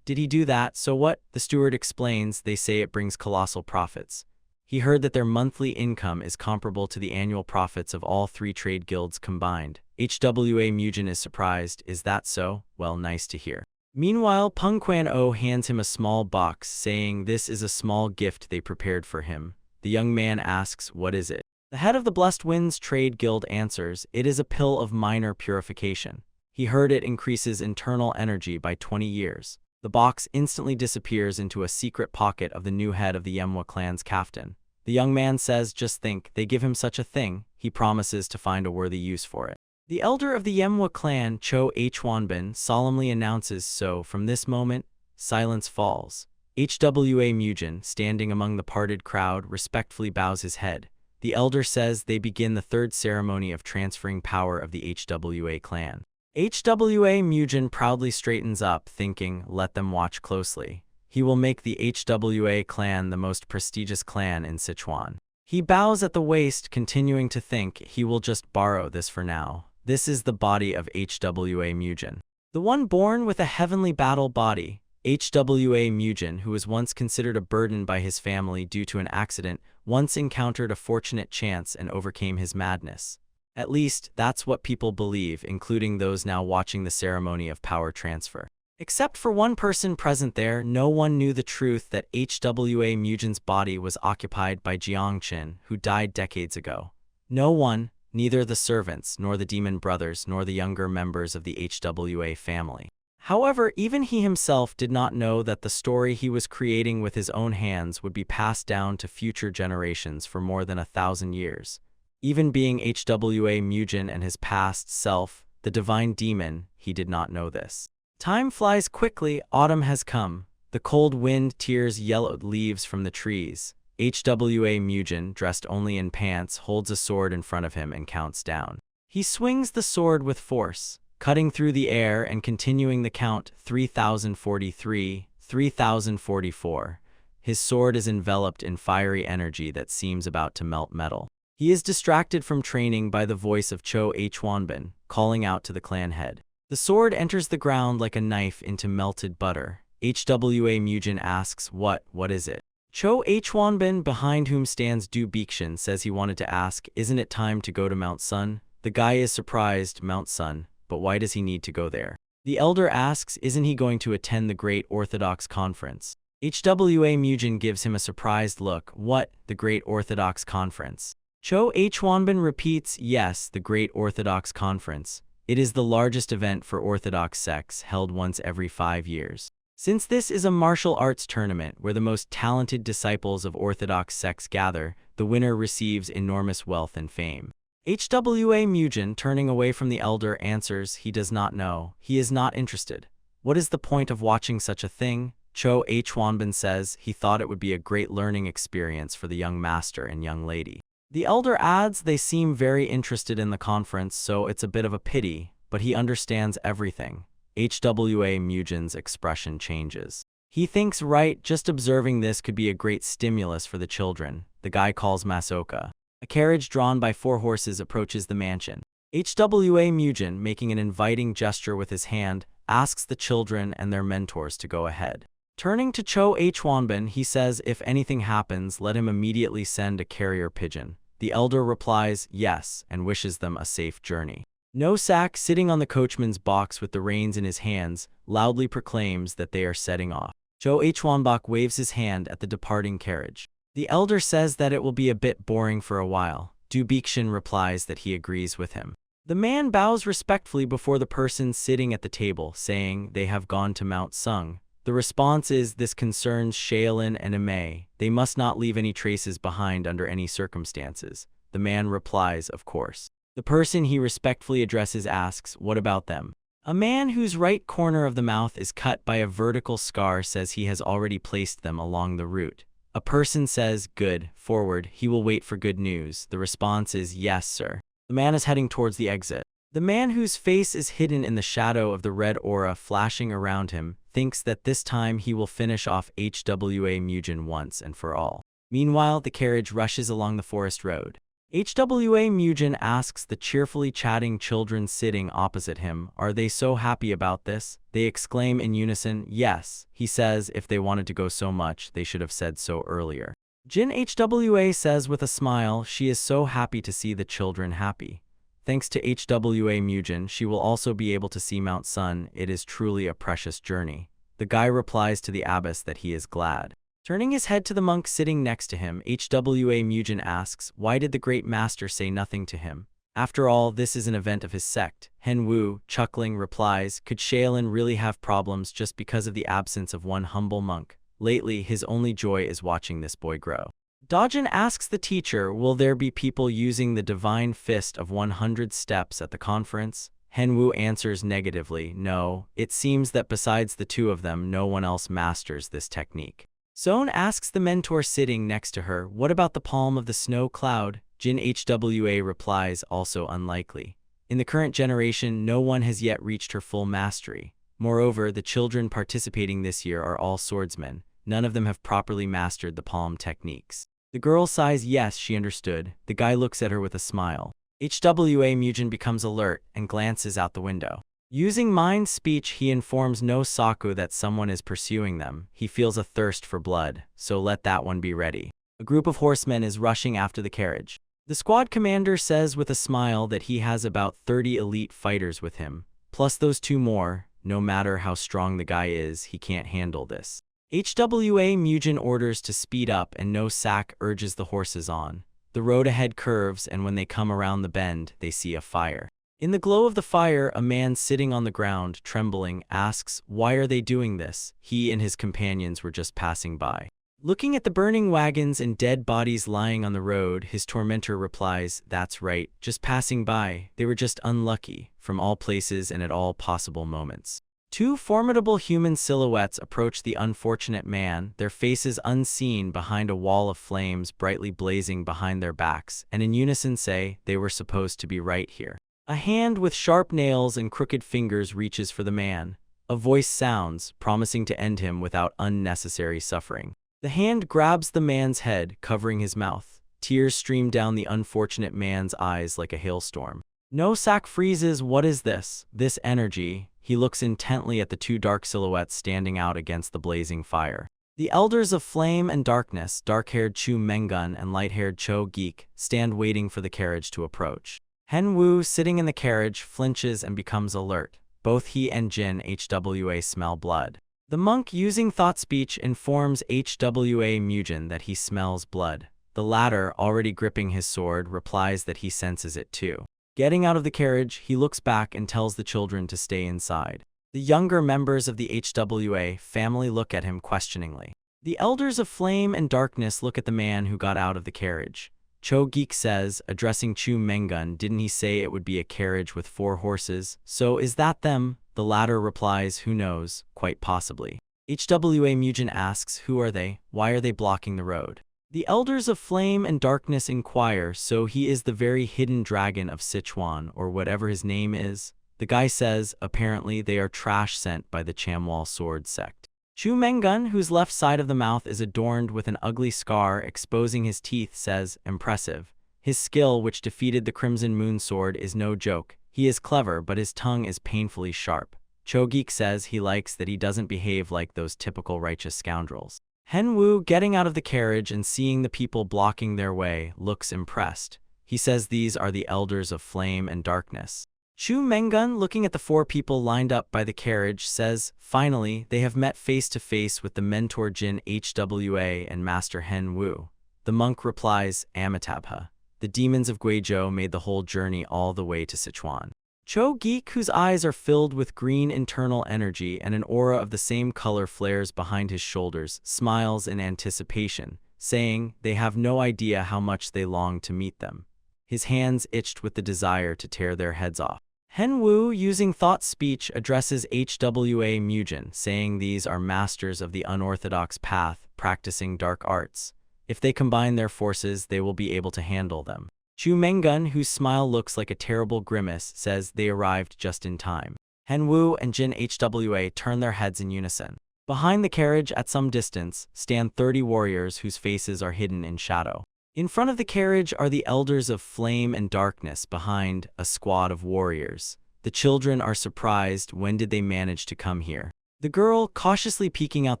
did he do that? So what? The steward explains, they say it brings colossal profits. He heard that their monthly income is comparable to the annual profits of all 3 trade guilds combined. HWA Mujin is surprised. Is that so? Well, nice to hear. Meanwhile, Peng Quan-o hands him a small box, saying this is a small gift they prepared for him. The young man asks, what is it? The head of the Blessed Winds Trade Guild answers, it is a pill of minor purification. He heard it increases internal energy by 20 years. The box instantly disappears into a secret pocket of the new head of the Manhwa clan's captain. The young man says, just think, they give him such a thing. He promises to find a worthy use for it. The elder of the Manhwa clan, Cho Hwanbin, solemnly announces, so from this moment, silence falls. HWA Mujin, standing among the parted crowd, respectfully bows his head. The elder says they begin the 3rd ceremony of transferring power of the HWA clan. HWA Mujin proudly straightens up, thinking, let them watch closely. He will make the HWA clan the most prestigious clan in Sichuan. He bows at the waist, continuing to think, he will just borrow this for now. This is the body of HWA Mujin. The one born with a heavenly battle body. HWA Mujin, who was once considered a burden by his family due to an accident, once encountered a fortunate chance and overcame his madness. At least, that's what people believe, including those now watching the ceremony of power transfer. Except for one person present there, no one knew the truth that HWA Mujin's body was occupied by Jiangqin, who died decades ago. No one, neither the servants, nor the demon brothers, nor the younger members of the HWA family. However, even he himself did not know that the story he was creating with his own hands would be passed down to future generations for more than 1,000 years. Even being HWA Mujin and his past self, the divine demon, he did not know this. Time flies quickly. Autumn has come. The cold wind tears yellowed leaves from the trees. HWA Mujin, dressed only in pants, holds a sword in front of him and counts down. He swings the sword with force, cutting through the air and continuing the count, 3043, 3044. His sword is enveloped in fiery energy that seems about to melt metal. He is distracted from training by the voice of Cho Hwanbin, calling out to the clan head. The sword enters the ground like a knife into melted butter. HWA Mujin asks, what is it? Cho Hwanbin, behind whom stands Du Bixin, says he wanted to ask, isn't it time to go to Mount Sun? The guy is surprised, Mount Sun, but why does he need to go there? The elder asks, isn't he going to attend the Great Orthodox Conference? HWA Mujin gives him a surprised look. What? The Great Orthodox Conference? Cho Hwanbin repeats, yes, the Great Orthodox Conference. It is the largest event for Orthodox sects, held once every 5 years. Since this is a martial arts tournament where the most talented disciples of Orthodox sects gather, the winner receives enormous wealth and fame. HWA Mujin, turning away from the elder, answers he does not know. He is not interested. What is the point of watching such a thing? Cho Hwanbin says he thought it would be a great learning experience for the young master and young lady. The elder adds they seem very interested in the conference, so it's a bit of a pity, but he understands everything. HWA Mujin's expression changes. He thinks, right, just observing this could be a great stimulus for the children. The guy calls Masoka. A carriage drawn by 4 horses approaches the mansion. HWA Mujin, making an inviting gesture with his hand, asks the children and their mentors to go ahead. Turning to Cho Hwanbin, he says if anything happens, let him immediately send a carrier pigeon. The elder replies yes and wishes them a safe journey. Nosak, sitting on the coachman's box with the reins in his hands, loudly proclaims that they are setting off. Cho Hwanbin waves his hand at the departing carriage. The elder says that it will be a bit boring for a while. Du Bixin replies that he agrees with him. The man bows respectfully before the person sitting at the table, saying they have gone to Mount Sung. The response is this concerns Shaolin and Imei. They must not leave any traces behind under any circumstances. The man replies, of course. The person he respectfully addresses asks, what about them? A man whose right corner of the mouth is cut by a vertical scar says he has already placed them along the route. A person says, good, forward, he will wait for good news. The response is, yes, sir. The man is heading towards the exit. The man whose face is hidden in the shadow of the red aura flashing around him thinks that this time he will finish off HWA Mujin once and for all. Meanwhile, the carriage rushes along the forest road. HWA Mujin asks the cheerfully chatting children sitting opposite him, are they so happy about this? They exclaim in unison, yes. He says if they wanted to go so much, they should have said so earlier. Jin HWA says with a smile she is so happy to see the children happy. Thanks to HWA Mujin, she will also be able to see Mount Sun. It is truly a precious journey. The guy replies to the abbess that he is glad. Turning his head to the monk sitting next to him, HWA Mujin asks, why did the great master say nothing to him? After all, this is an event of his sect. Hen Wu, chuckling, replies, could Shaolin really have problems just because of the absence of one humble monk? Lately, his only joy is watching this boy grow. Dajin asks the teacher, will there be people using the divine fist of 100 steps at the conference? Hen Wu answers negatively, no, it seems that besides the two of them, no one else masters this technique. Zone asks the mentor sitting next to her, what about the palm of the snow cloud? Jin HWA replies, also unlikely. In the current generation, no one has yet reached her full mastery. Moreover, the children participating this year are all swordsmen. None of them have properly mastered the palm techniques. The girl sighs yes, she understood. The guy looks at her with a smile. HWA Mujin becomes alert and glances out the window. Using mind speech, he informs No Saku that someone is pursuing them. He feels a thirst for blood, so let that one be ready. A group of horsemen is rushing after the carriage. The squad commander says with a smile that he has about 30 elite fighters with him, plus those two more. No matter how strong the guy is, he can't handle this. HWA Mujin orders to speed up and No Sack urges the horses on. The road ahead curves and when they come around the bend, they see a fire. In the glow of the fire, a man sitting on the ground, trembling, asks, why are they doing this? He and his companions were just passing by. Looking at the burning wagons and dead bodies lying on the road, his tormentor replies, that's right, just passing by. They were just unlucky, from all places and at all possible moments. Two formidable human silhouettes approach the unfortunate man, their faces unseen behind a wall of flames brightly blazing behind their backs, and in unison say, they were supposed to be right here. A hand with sharp nails and crooked fingers reaches for the man. A voice sounds, promising to end him without unnecessary suffering. The hand grabs the man's head, covering his mouth. Tears stream down the unfortunate man's eyes like a hailstorm. No Sack freezes. What is this? This energy. He looks intently at the two dark silhouettes standing out against the blazing fire. The elders of flame and darkness, dark-haired Chu Mengun and light-haired Cho Geek, stand waiting for the carriage to approach. Hen Wu, sitting in the carriage, flinches and becomes alert. Both he and Jin HWA smell blood. The monk, using thought speech, informs HWA Mujin that he smells blood. The latter, already gripping his sword, replies that he senses it too. Getting out of the carriage, he looks back and tells the children to stay inside. The younger members of the HWA family look at him questioningly. The elders of flame and darkness look at the man who got out of the carriage. Cho Geek says, addressing Chu Mengun, didn't he say it would be a carriage with 4 horses? So is that them? The latter replies, who knows, quite possibly. HWA Mujin asks, who are they? Why are they blocking the road? The elders of flame and darkness inquire, so he is the very hidden dragon of Sichuan, or whatever his name is. The guy says, apparently they are trash sent by the Chamwal sword sect. Chu Mengun, whose left side of the mouth is adorned with an ugly scar exposing his teeth, says, impressive. His skill, which defeated the Crimson Moon sword, is no joke. He is clever, but his tongue is painfully sharp. Cho Geek says he likes that he doesn't behave like those typical righteous scoundrels. Hen Wu, getting out of the carriage and seeing the people blocking their way, looks impressed. He says these are the elders of flame and darkness. Chu Mengun, looking at the 4 people lined up by the carriage, says, finally, they have met face to face with the mentor Jin HWA and Master Hen Wu. The monk replies, Amitabha. The demons of Guizhou made the whole journey all the way to Sichuan. Cho Geek, whose eyes are filled with green internal energy and an aura of the same color flares behind his shoulders, smiles in anticipation, saying they have no idea how much they long to meet them. His hands itched with the desire to tear their heads off. Henwu, using thought speech, addresses Hwa Mujin, saying these are masters of the unorthodox path, practicing dark arts. If they combine their forces, they will be able to handle them. Chu Mengun, whose smile looks like a terrible grimace, says they arrived just in time. Henwu and Jin Hwa turn their heads in unison. Behind the carriage, at some distance, stand 30 warriors whose faces are hidden in shadow. In front of the carriage are the elders of flame and darkness, behind a squad of warriors. The children are surprised. When did they manage to come here? The girl, cautiously peeking out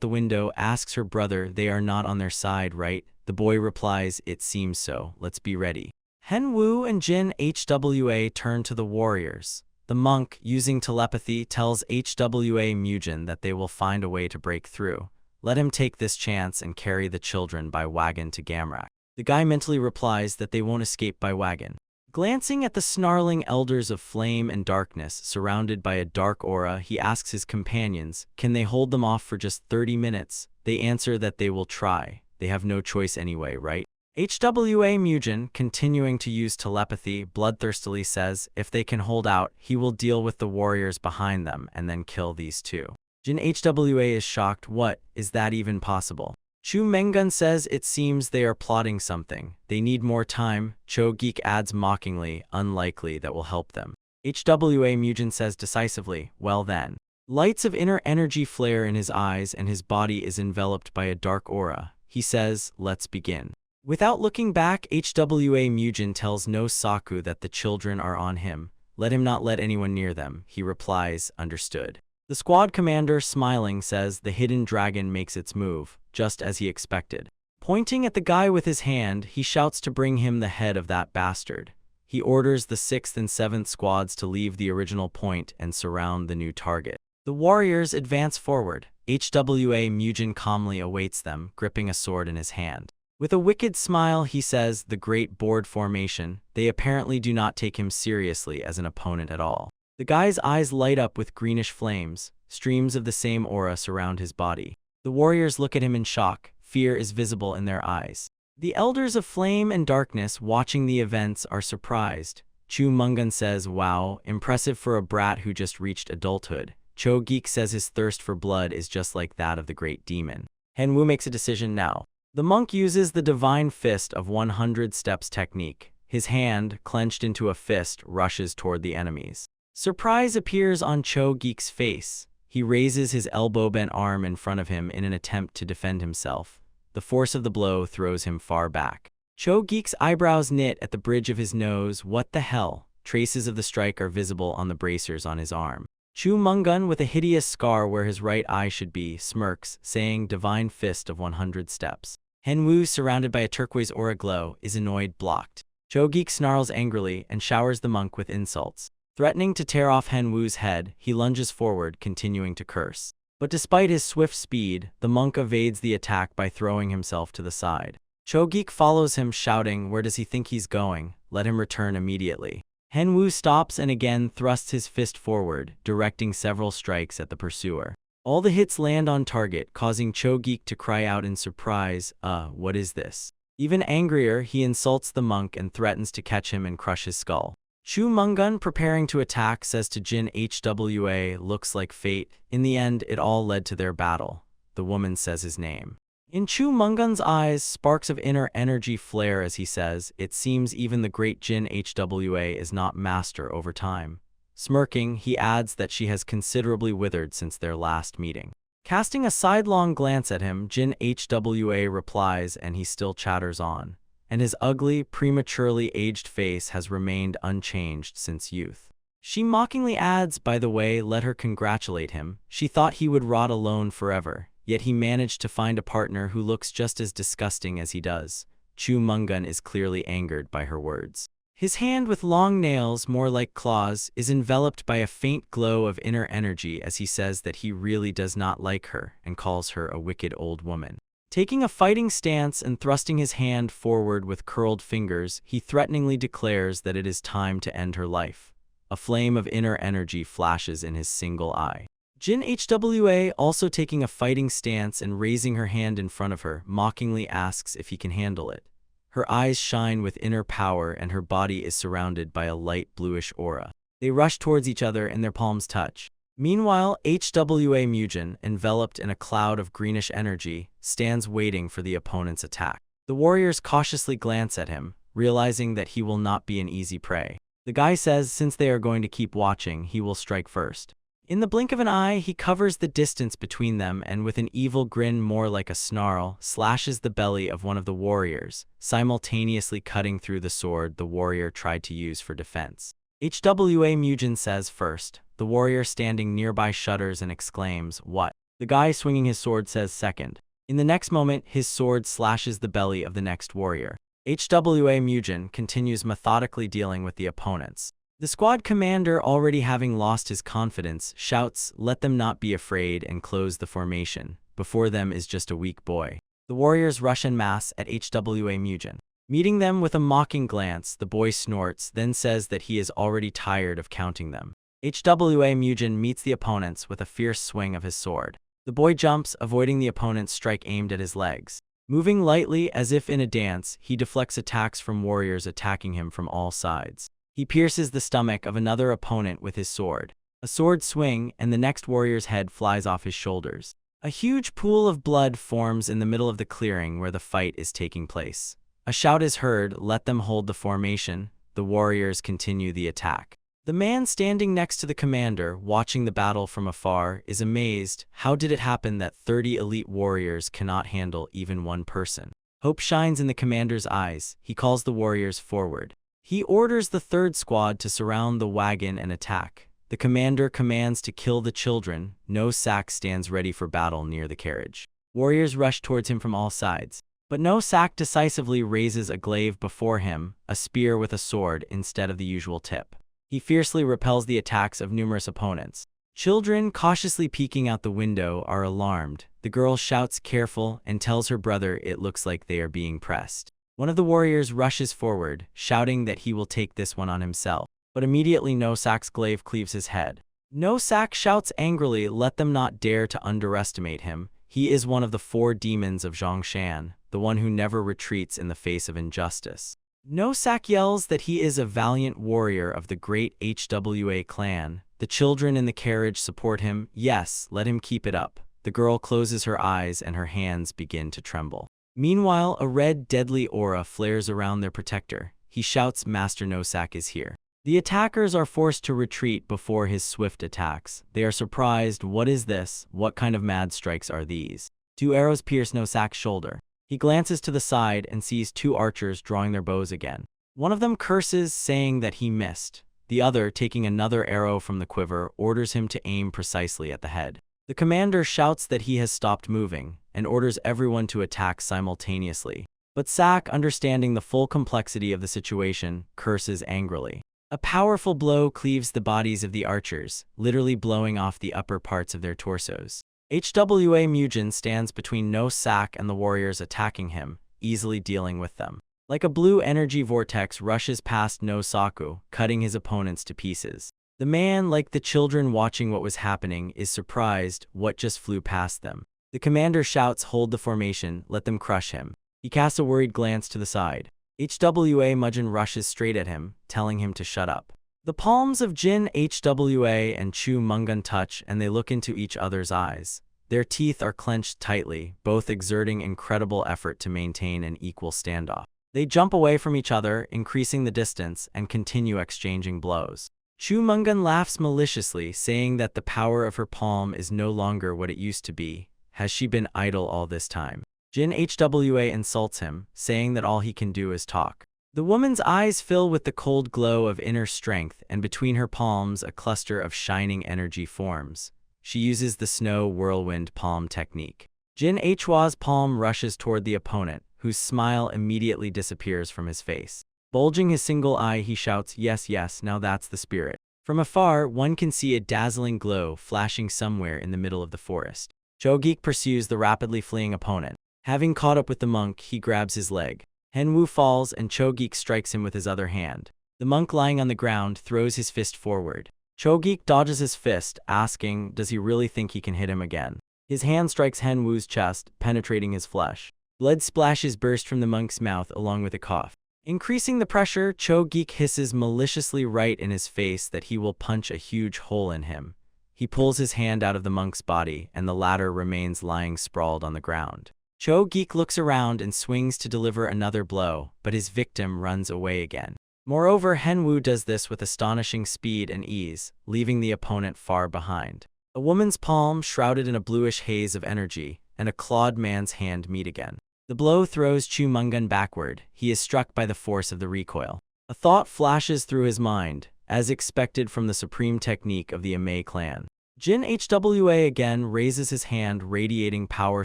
the window, asks her brother they are not on their side, right? The boy replies, it seems so, let's be ready. Henwu and Jin Hwa turn to the warriors. The monk, using telepathy, tells Hwa Mujin that they will find a way to break through. Let him take this chance and carry the children by wagon to Gamrak. The guy mentally replies that they won't escape by wagon. Glancing at the snarling elders of flame and darkness surrounded by a dark aura, he asks his companions, can they hold them off for just 30 minutes? They answer that they will try. They have no choice anyway, right? Hwa Mujin, continuing to use telepathy, bloodthirstily says if they can hold out, he will deal with the warriors behind them and then kill these two. Jin Hwa is shocked. What? Is that even possible? Chu Mengun says it seems they are plotting something. They need more time. Cho Geek adds mockingly, unlikely that will help them. Hwa Mujin says decisively, well then. Lights of inner energy flare in his eyes and his body is enveloped by a dark aura. He says, let's begin. Without looking back, Hwa Mujin tells No Saku that the children are on him. Let him not let anyone near them. He replies, understood. The squad commander, smiling, says the hidden dragon makes its move, just as he expected. Pointing at the guy with his hand, he shouts to bring him the head of that bastard. He orders the 6th and 7th squads to leave the original point and surround the new target. The warriors advance forward. Hwa Mujin calmly awaits them, gripping a sword in his hand. With a wicked smile, he says, the great board formation. They apparently do not take him seriously as an opponent at all. The guy's eyes light up with greenish flames. Streams of the same aura surround his body. The warriors look at him in shock. Fear is visible in their eyes. The elders of flame and darkness watching the events are surprised. Chu Mengun says, wow, impressive for a brat who just reached adulthood. Cho Geek says his thirst for blood is just like that of the great demon. Henwu makes a decision now. The monk uses the divine fist of 100 steps technique. His hand, clenched into a fist, rushes toward the enemies. Surprise appears on Cho Geek's face. He raises his elbow-bent arm in front of him in an attempt to defend himself. The force of the blow throws him far back. Cho Geek's eyebrows knit at the bridge of his nose. What the hell? Traces of the strike are visible on the bracers on his arm. Chu Mengun, with a hideous scar where his right eye should be, smirks, saying divine fist of 100 steps. Henwu, surrounded by a turquoise aura glow, is annoyed, blocked. Cho Geek snarls angrily and showers the monk with insults. Threatening to tear off Henwu's head, he lunges forward, continuing to curse. But despite his swift speed, the monk evades the attack by throwing himself to the side. Cho Geek follows him, shouting, where does he think he's going? Let him return immediately. Henwu stops and again thrusts his fist forward, directing several strikes at the pursuer. All the hits land on target, causing Cho Geek to cry out in surprise, what is this? Even angrier, he insults the monk and threatens to catch him and crush his skull. Chu Mengun, preparing to attack, says to Jin Hwa, looks like fate. In the end, it all led to their battle. The woman says his name. In Chu Mengun's eyes, sparks of inner energy flare as he says, it seems even the great Jin Hwa is not master over time. Smirking, he adds that she has considerably withered since their last meeting. Casting a sidelong glance at him, Jin Hwa replies, and he still chatters on. And his ugly, prematurely aged face has remained unchanged since youth. She mockingly adds, by the way, let her congratulate him. She thought he would rot alone forever, yet he managed to find a partner who looks just as disgusting as he does. Chu Mengun is clearly angered by her words. His hand, with long nails, more like claws, is enveloped by a faint glow of inner energy as he says that he really does not like her and calls her a wicked old woman. Taking a fighting stance and thrusting his hand forward with curled fingers, he threateningly declares that it is time to end her life. A flame of inner energy flashes in his single eye. Jin Hwa, also taking a fighting stance and raising her hand in front of her, mockingly asks if he can handle it. Her eyes shine with inner power and her body is surrounded by a light bluish aura. They rush towards each other and their palms touch. Meanwhile, Hwa Mujin, enveloped in a cloud of greenish energy, stands waiting for the opponent's attack. The warriors cautiously glance at him, realizing that he will not be an easy prey. The guy says since they are going to keep watching, he will strike first. In the blink of an eye, he covers the distance between them and with an evil grin more like a snarl, slashes the belly of one of the warriors, simultaneously cutting through the sword the warrior tried to use for defense. Hwa Mujin says first. The warrior standing nearby shudders and exclaims, "What?" The guy swinging his sword says second. In the next moment, his sword slashes the belly of the next warrior. Hwa Mujin continues methodically dealing with the opponents. The squad commander, already having lost his confidence, shouts, "Let them not be afraid," and close the formation. Before them is just a weak boy. The warriors rush en masse at Hwa Mujin. Meeting them with a mocking glance, the boy snorts, then says that he is already tired of counting them. Hwa Mujin meets the opponents with a fierce swing of his sword. The boy jumps, avoiding the opponent's strike aimed at his legs. Moving lightly as if in a dance, he deflects attacks from warriors attacking him from all sides. He pierces the stomach of another opponent with his sword. A sword swing, and the next warrior's head flies off his shoulders. A huge pool of blood forms in the middle of the clearing where the fight is taking place. A shout is heard, "Let them hold the formation." The warriors continue the attack. The man standing next to the commander, watching the battle from afar, is amazed. How did it happen that 30 elite warriors cannot handle even one person? Hope shines in the commander's eyes. He calls the warriors forward. He orders the third squad to surround the wagon and attack. The commander commands to kill the children. No Sack stands ready for battle near the carriage. Warriors rush towards him from all sides. But No Sack decisively raises a glaive before him, a spear with a sword instead of the usual tip. He fiercely repels the attacks of numerous opponents. Children, cautiously peeking out the window, are alarmed. The girl shouts "Careful," and tells her brother it looks like they are being pressed. One of the warriors rushes forward, shouting that he will take this one on himself. But immediately No Sack's glaive cleaves his head. No Sack shouts angrily, "Let them not dare to underestimate him. He is one of the 4 demons of Zhongshan, the one who never retreats in the face of injustice." No Sack yells that he is a valiant warrior of the great Hwa clan. The children in the carriage support him. "Yes, let him keep it up." The girl closes her eyes and her hands begin to tremble. Meanwhile, a red, deadly aura flares around their protector. He shouts, "Master No Sack is here." The attackers are forced to retreat before his swift attacks. They are surprised. What is this? What kind of mad strikes are these? 2 arrows pierce No Sack's shoulder. He glances to the side and sees 2 archers drawing their bows again. One of them curses, saying that he missed. The other, taking another arrow from the quiver, orders him to aim precisely at the head. The commander shouts that he has stopped moving, and orders everyone to attack simultaneously. But Sack, understanding the full complexity of the situation, curses angrily. A powerful blow cleaves the bodies of the archers, literally blowing off the upper parts of their torsos. Hwa Mujin stands between No Sack and the warriors attacking him, easily dealing with them. Like a blue energy vortex rushes past No Saku, cutting his opponents to pieces. The man, like the children watching what was happening, is surprised. What just flew past them? The commander shouts, "Hold the formation, let them crush him." He casts a worried glance to the side. Hwa Mujin rushes straight at him, telling him to shut up. The palms of Jin Hwa and Chu Mungun touch and they look into each other's eyes. Their teeth are clenched tightly, both exerting incredible effort to maintain an equal standoff. They jump away from each other, increasing the distance, and continue exchanging blows. Chu Mungun laughs maliciously, saying that the power of her palm is no longer what it used to be. Has she been idle all this time? Jin Hwa insults him, saying that all he can do is talk. The woman's eyes fill with the cold glow of inner strength, and between her palms a cluster of shining energy forms. She uses the snow whirlwind palm technique. Jin Hwa's palm rushes toward the opponent, whose smile immediately disappears from his face. Bulging his single eye, he shouts, "Yes, yes, now that's the spirit." From afar, one can see a dazzling glow flashing somewhere in the middle of the forest. Chogeek pursues the rapidly fleeing opponent. Having caught up with the monk, he grabs his leg. Henwu falls and Cho-geek strikes him with his other hand. The monk lying on the ground throws his fist forward. Cho-geek dodges his fist, asking, does he really think he can hit him again? His hand strikes Henwu's chest, penetrating his flesh. Blood splashes burst from the monk's mouth along with a cough. Increasing the pressure, Cho-geek hisses maliciously right in his face that he will punch a huge hole in him. He pulls his hand out of the monk's body, and the latter remains lying sprawled on the ground. Cho-geek looks around and swings to deliver another blow, but his victim runs away again. Moreover, Henwu does this with astonishing speed and ease, leaving the opponent far behind. A woman's palm shrouded in a bluish haze of energy, and a clawed man's hand meet again. The blow throws Chu Mungun backward. He is struck by the force of the recoil. A thought flashes through his mind, as expected from the supreme technique of the Amei clan. Jin Hwa again raises his hand, radiating power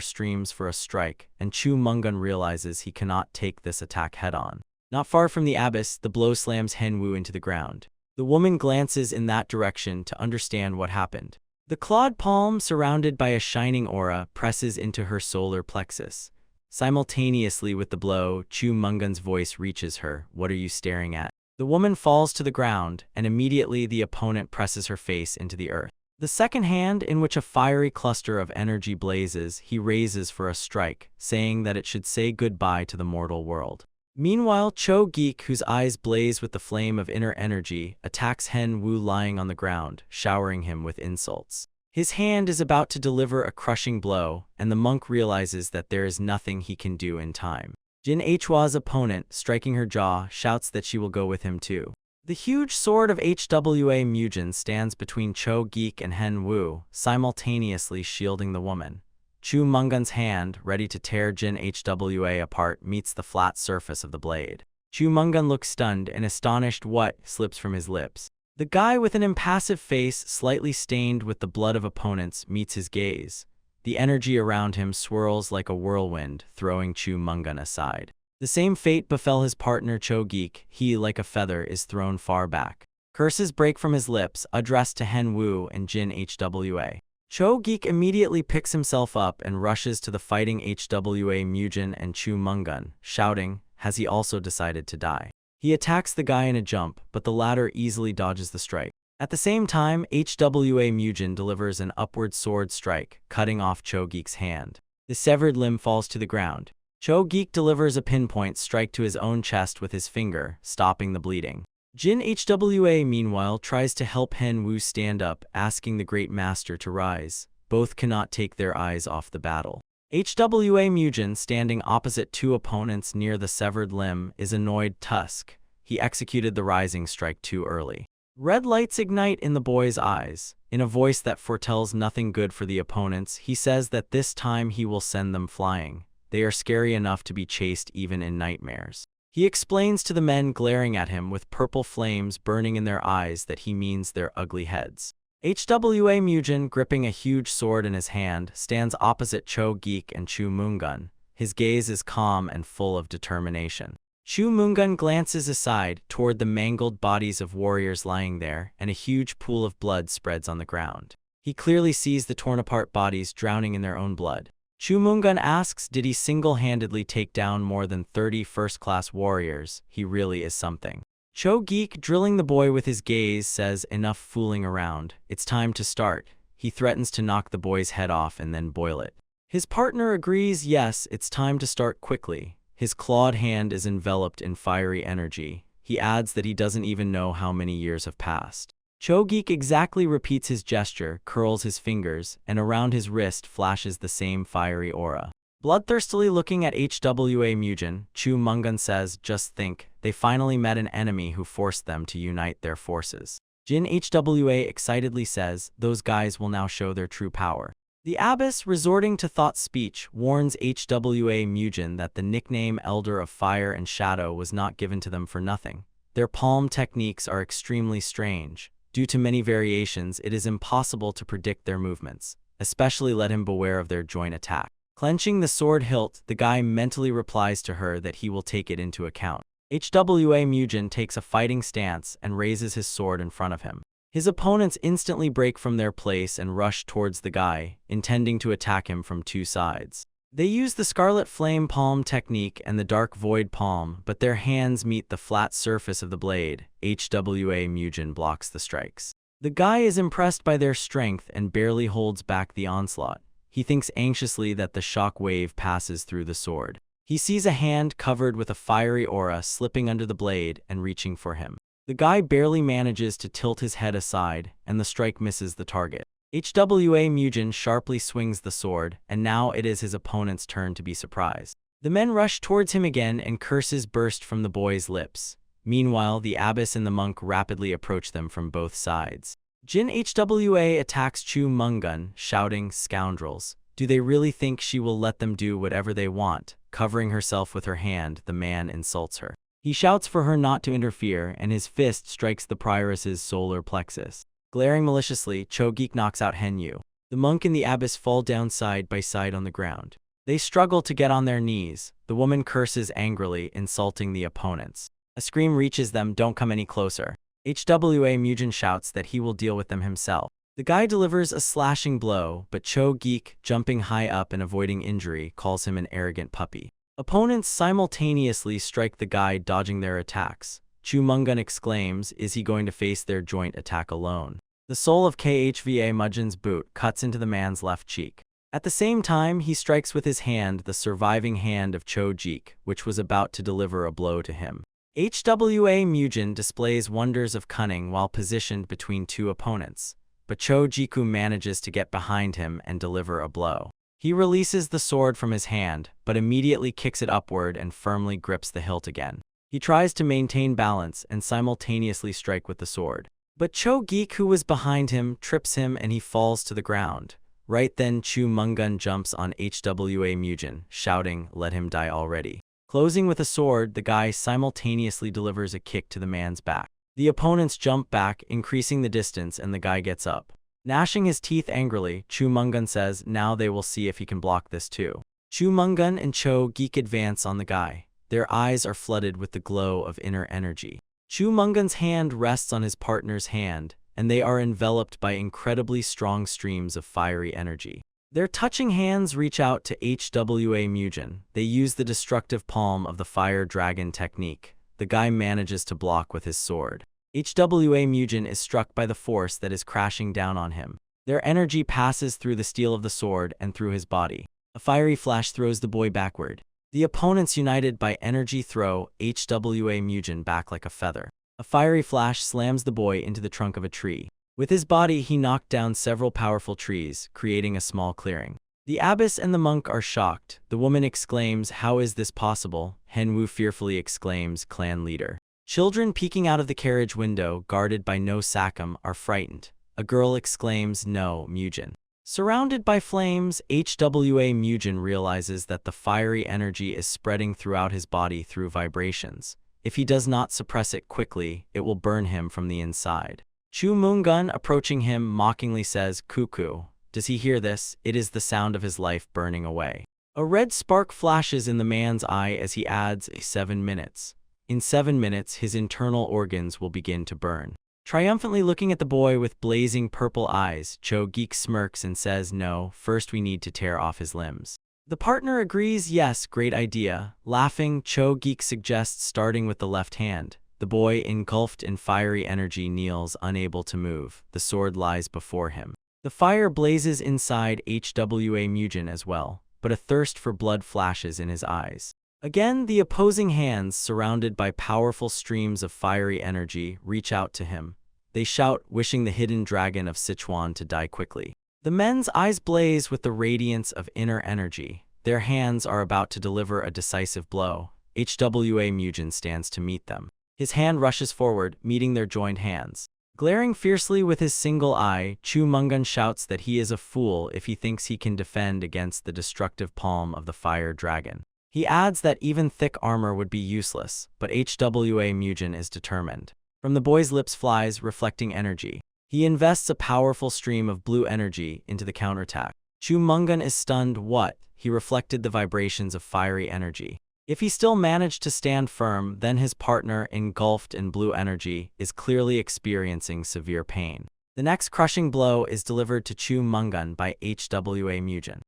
streams for a strike, and Chu Mungun realizes he cannot take this attack head-on. Not far from the abyss, the blow slams Henwu into the ground. The woman glances in that direction to understand what happened. The clawed palm, surrounded by a shining aura, presses into her solar plexus. Simultaneously with the blow, Chu Mungun's voice reaches her. What are you staring at? The woman falls to the ground, and immediately the opponent presses her face into the earth. The second hand, in which a fiery cluster of energy blazes, he raises for a strike, saying that it should say goodbye to the mortal world. Meanwhile, Cho-geek, whose eyes blaze with the flame of inner energy, attacks Henwu lying on the ground, showering him with insults. His hand is about to deliver a crushing blow, and the monk realizes that there is nothing he can do in time. Jin Hwa's opponent, striking her jaw, shouts that she will go with him too. The huge sword of Hwa Mujin stands between Cho-geek and Henwu, simultaneously shielding the woman. Chu Mungun's hand, ready to tear Jin Hwa apart, meets the flat surface of the blade. Chu Mungun looks stunned and astonished. What slips from his lips? The guy with an impassive face, slightly stained with the blood of opponents, meets his gaze. The energy around him swirls like a whirlwind, throwing Chu Mungun aside. The same fate befell his partner Cho-geek. He, like a feather, is thrown far back. Curses break from his lips, addressed to Henwu and Jin Hwa. Cho-geek immediately picks himself up and rushes to the fighting Hwa Mujin and Chu Mungun, shouting, has he also decided to die? He attacks the guy in a jump, but the latter easily dodges the strike. At the same time, Hwa Mujin delivers an upward sword strike, cutting off Cho-geek's hand. The severed limb falls to the ground. Cho-geek delivers a pinpoint strike to his own chest with his finger, stopping the bleeding. Jin Hwa meanwhile tries to help Henwu stand up, asking the great master to rise. Both cannot take their eyes off the battle. Hwa Mujin, standing opposite two opponents near the severed limb, is annoyed. Tusk. He executed the rising strike too early. Red lights ignite in the boy's eyes. In a voice that foretells nothing good for the opponents, he says that this time he will send them flying. They are scary enough to be chased even in nightmares. He explains to the men glaring at him with purple flames burning in their eyes that he means their ugly heads. Hwa Mujin, gripping a huge sword in his hand, stands opposite Cho-geek and Chu Mungun. His gaze is calm and full of determination. Chu Mungun glances aside toward the mangled bodies of warriors lying there, and a huge pool of blood spreads on the ground. He clearly sees the torn-apart bodies drowning in their own blood. Chu Mungun asks, did he single-handedly take down more than 30 first-class warriors? He really is something. Cho-geek, drilling the boy with his gaze, says, enough fooling around. It's time to start. He threatens to knock the boy's head off and then boil it. His partner agrees, yes, it's time to start quickly. His clawed hand is enveloped in fiery energy. He adds that he doesn't even know how many years have passed. Cho-geek exactly repeats his gesture, curls his fingers, and around his wrist flashes the same fiery aura. Bloodthirstily looking at Hwa Mujin, Chu Mungun says, just think, they finally met an enemy who forced them to unite their forces. Jin Hwa excitedly says, those guys will now show their true power. The abbess, resorting to thought speech, warns Hwa Mujin that the nickname Elder of Fire and Shadow was not given to them for nothing. Their palm techniques are extremely strange. Due to many variations, it is impossible to predict their movements. Especially let him beware of their joint attack. Clenching the sword hilt, the guy mentally replies to her that he will take it into account. Hwa Mujin takes a fighting stance and raises his sword in front of him. His opponents instantly break from their place and rush towards the guy, intending to attack him from two sides. They use the Scarlet Flame Palm technique and the Dark Void Palm, but their hands meet the flat surface of the blade. HWA Mugen blocks the strikes. The guy is impressed by their strength and barely holds back the onslaught. He thinks anxiously that the shock wave passes through the sword. He sees a hand covered with a fiery aura slipping under the blade and reaching for him. The guy barely manages to tilt his head aside, and the strike misses the target. HWA Mugen sharply swings the sword, and now it is his opponent's turn to be surprised. The men rush towards him again, and curses burst from the boy's lips. Meanwhile, the abbess and the monk rapidly approach them from both sides. Jin HWA attacks Chu Mungun, shouting, "Scoundrels! Do they really think she will let them do whatever they want?" Covering herself with her hand, the man insults her. He shouts for her not to interfere, and his fist strikes the prioress's solar plexus. Glaring maliciously, Cho-geek knocks out Henyu. The monk and the abbess fall down side by side on the ground. They struggle to get on their knees. The woman curses angrily, insulting the opponents. A scream reaches them, "Don't come any closer." HWA Mugen shouts that he will deal with them himself. The guy delivers a slashing blow, but Cho-geek, jumping high up and avoiding injury, calls him an arrogant puppy. Opponents simultaneously strike the guy, dodging their attacks. Chu Mungun exclaims, "Is he going to face their joint attack alone?" The sole of KHVA Mujin's boot cuts into the man's left cheek. At the same time, he strikes with his hand the surviving hand of Cho-geek, which was about to deliver a blow to him. HWA Mugen displays wonders of cunning while positioned between two opponents, but Cho-geek manages to get behind him and deliver a blow. He releases the sword from his hand, but immediately kicks it upward and firmly grips the hilt again. He tries to maintain balance and simultaneously strike with the sword. But Cho-geek, who was behind him, trips him and he falls to the ground. Right then, Chu Mungun jumps on HWA Mugen, shouting, "Let him die already." Closing with a sword, the guy simultaneously delivers a kick to the man's back. The opponents jump back, increasing the distance, and the guy gets up. Gnashing his teeth angrily, Chu Mungun says, "Now they will see if he can block this too." Chu Mungun and Cho-geek advance on the guy. Their eyes are flooded with the glow of inner energy. Chu Mungun's hand rests on his partner's hand, and they are enveloped by incredibly strong streams of fiery energy. Their touching hands reach out to HWA Mugen. They use the destructive palm of the fire dragon technique. The guy manages to block with his sword. HWA Mugen is struck by the force that is crashing down on him. Their energy passes through the steel of the sword and through his body. A fiery flash throws the boy backward. The opponents, united by energy, throw HWA Mugen back like a feather. A fiery flash slams the boy into the trunk of a tree. With his body, he knocked down several powerful trees, creating a small clearing. The abbess and the monk are shocked. The woman exclaims, "How is this possible?" Henwu fearfully exclaims, "Clan leader." Children peeking out of the carriage window, guarded by no Sakum, are frightened. A girl exclaims, "No, Mugen." Surrounded by flames, HWA Mugen realizes that the fiery energy is spreading throughout his body through vibrations. If he does not suppress it quickly, it will burn him from the inside. Chu Mungun, approaching him, mockingly says, "Cuckoo." Does he hear this? It is the sound of his life burning away. A red spark flashes in the man's eye as he adds, 7 minutes. In 7 minutes, his internal organs will begin to burn. Triumphantly looking at the boy with blazing purple eyes, Cho-geek smirks and says, "No, first we need to tear off his limbs." The partner agrees, "Yes, great idea." Laughing, Cho-geek suggests starting with the left hand. The boy, engulfed in fiery energy, kneels, unable to move. The sword lies before him. The fire blazes inside HWA Mugen as well, but a thirst for blood flashes in his eyes. Again, the opposing hands, surrounded by powerful streams of fiery energy, reach out to him. They shout, wishing the hidden dragon of Sichuan to die quickly. The men's eyes blaze with the radiance of inner energy. Their hands are about to deliver a decisive blow. HWA Mugen stands to meet them. His hand rushes forward, meeting their joined hands. Glaring fiercely with his single eye, Chu Mungun shouts that he is a fool if he thinks he can defend against the destructive palm of the fire dragon. He adds that even thick armor would be useless, but HWA Mugen is determined. From the boy's lips flies reflecting energy. He invests a powerful stream of blue energy into the counterattack. Chu Mungun is stunned. What? He reflected the vibrations of fiery energy. If he still managed to stand firm, then his partner, engulfed in blue energy, is clearly experiencing severe pain. The next crushing blow is delivered to Chu Mungun by HWA Mugen.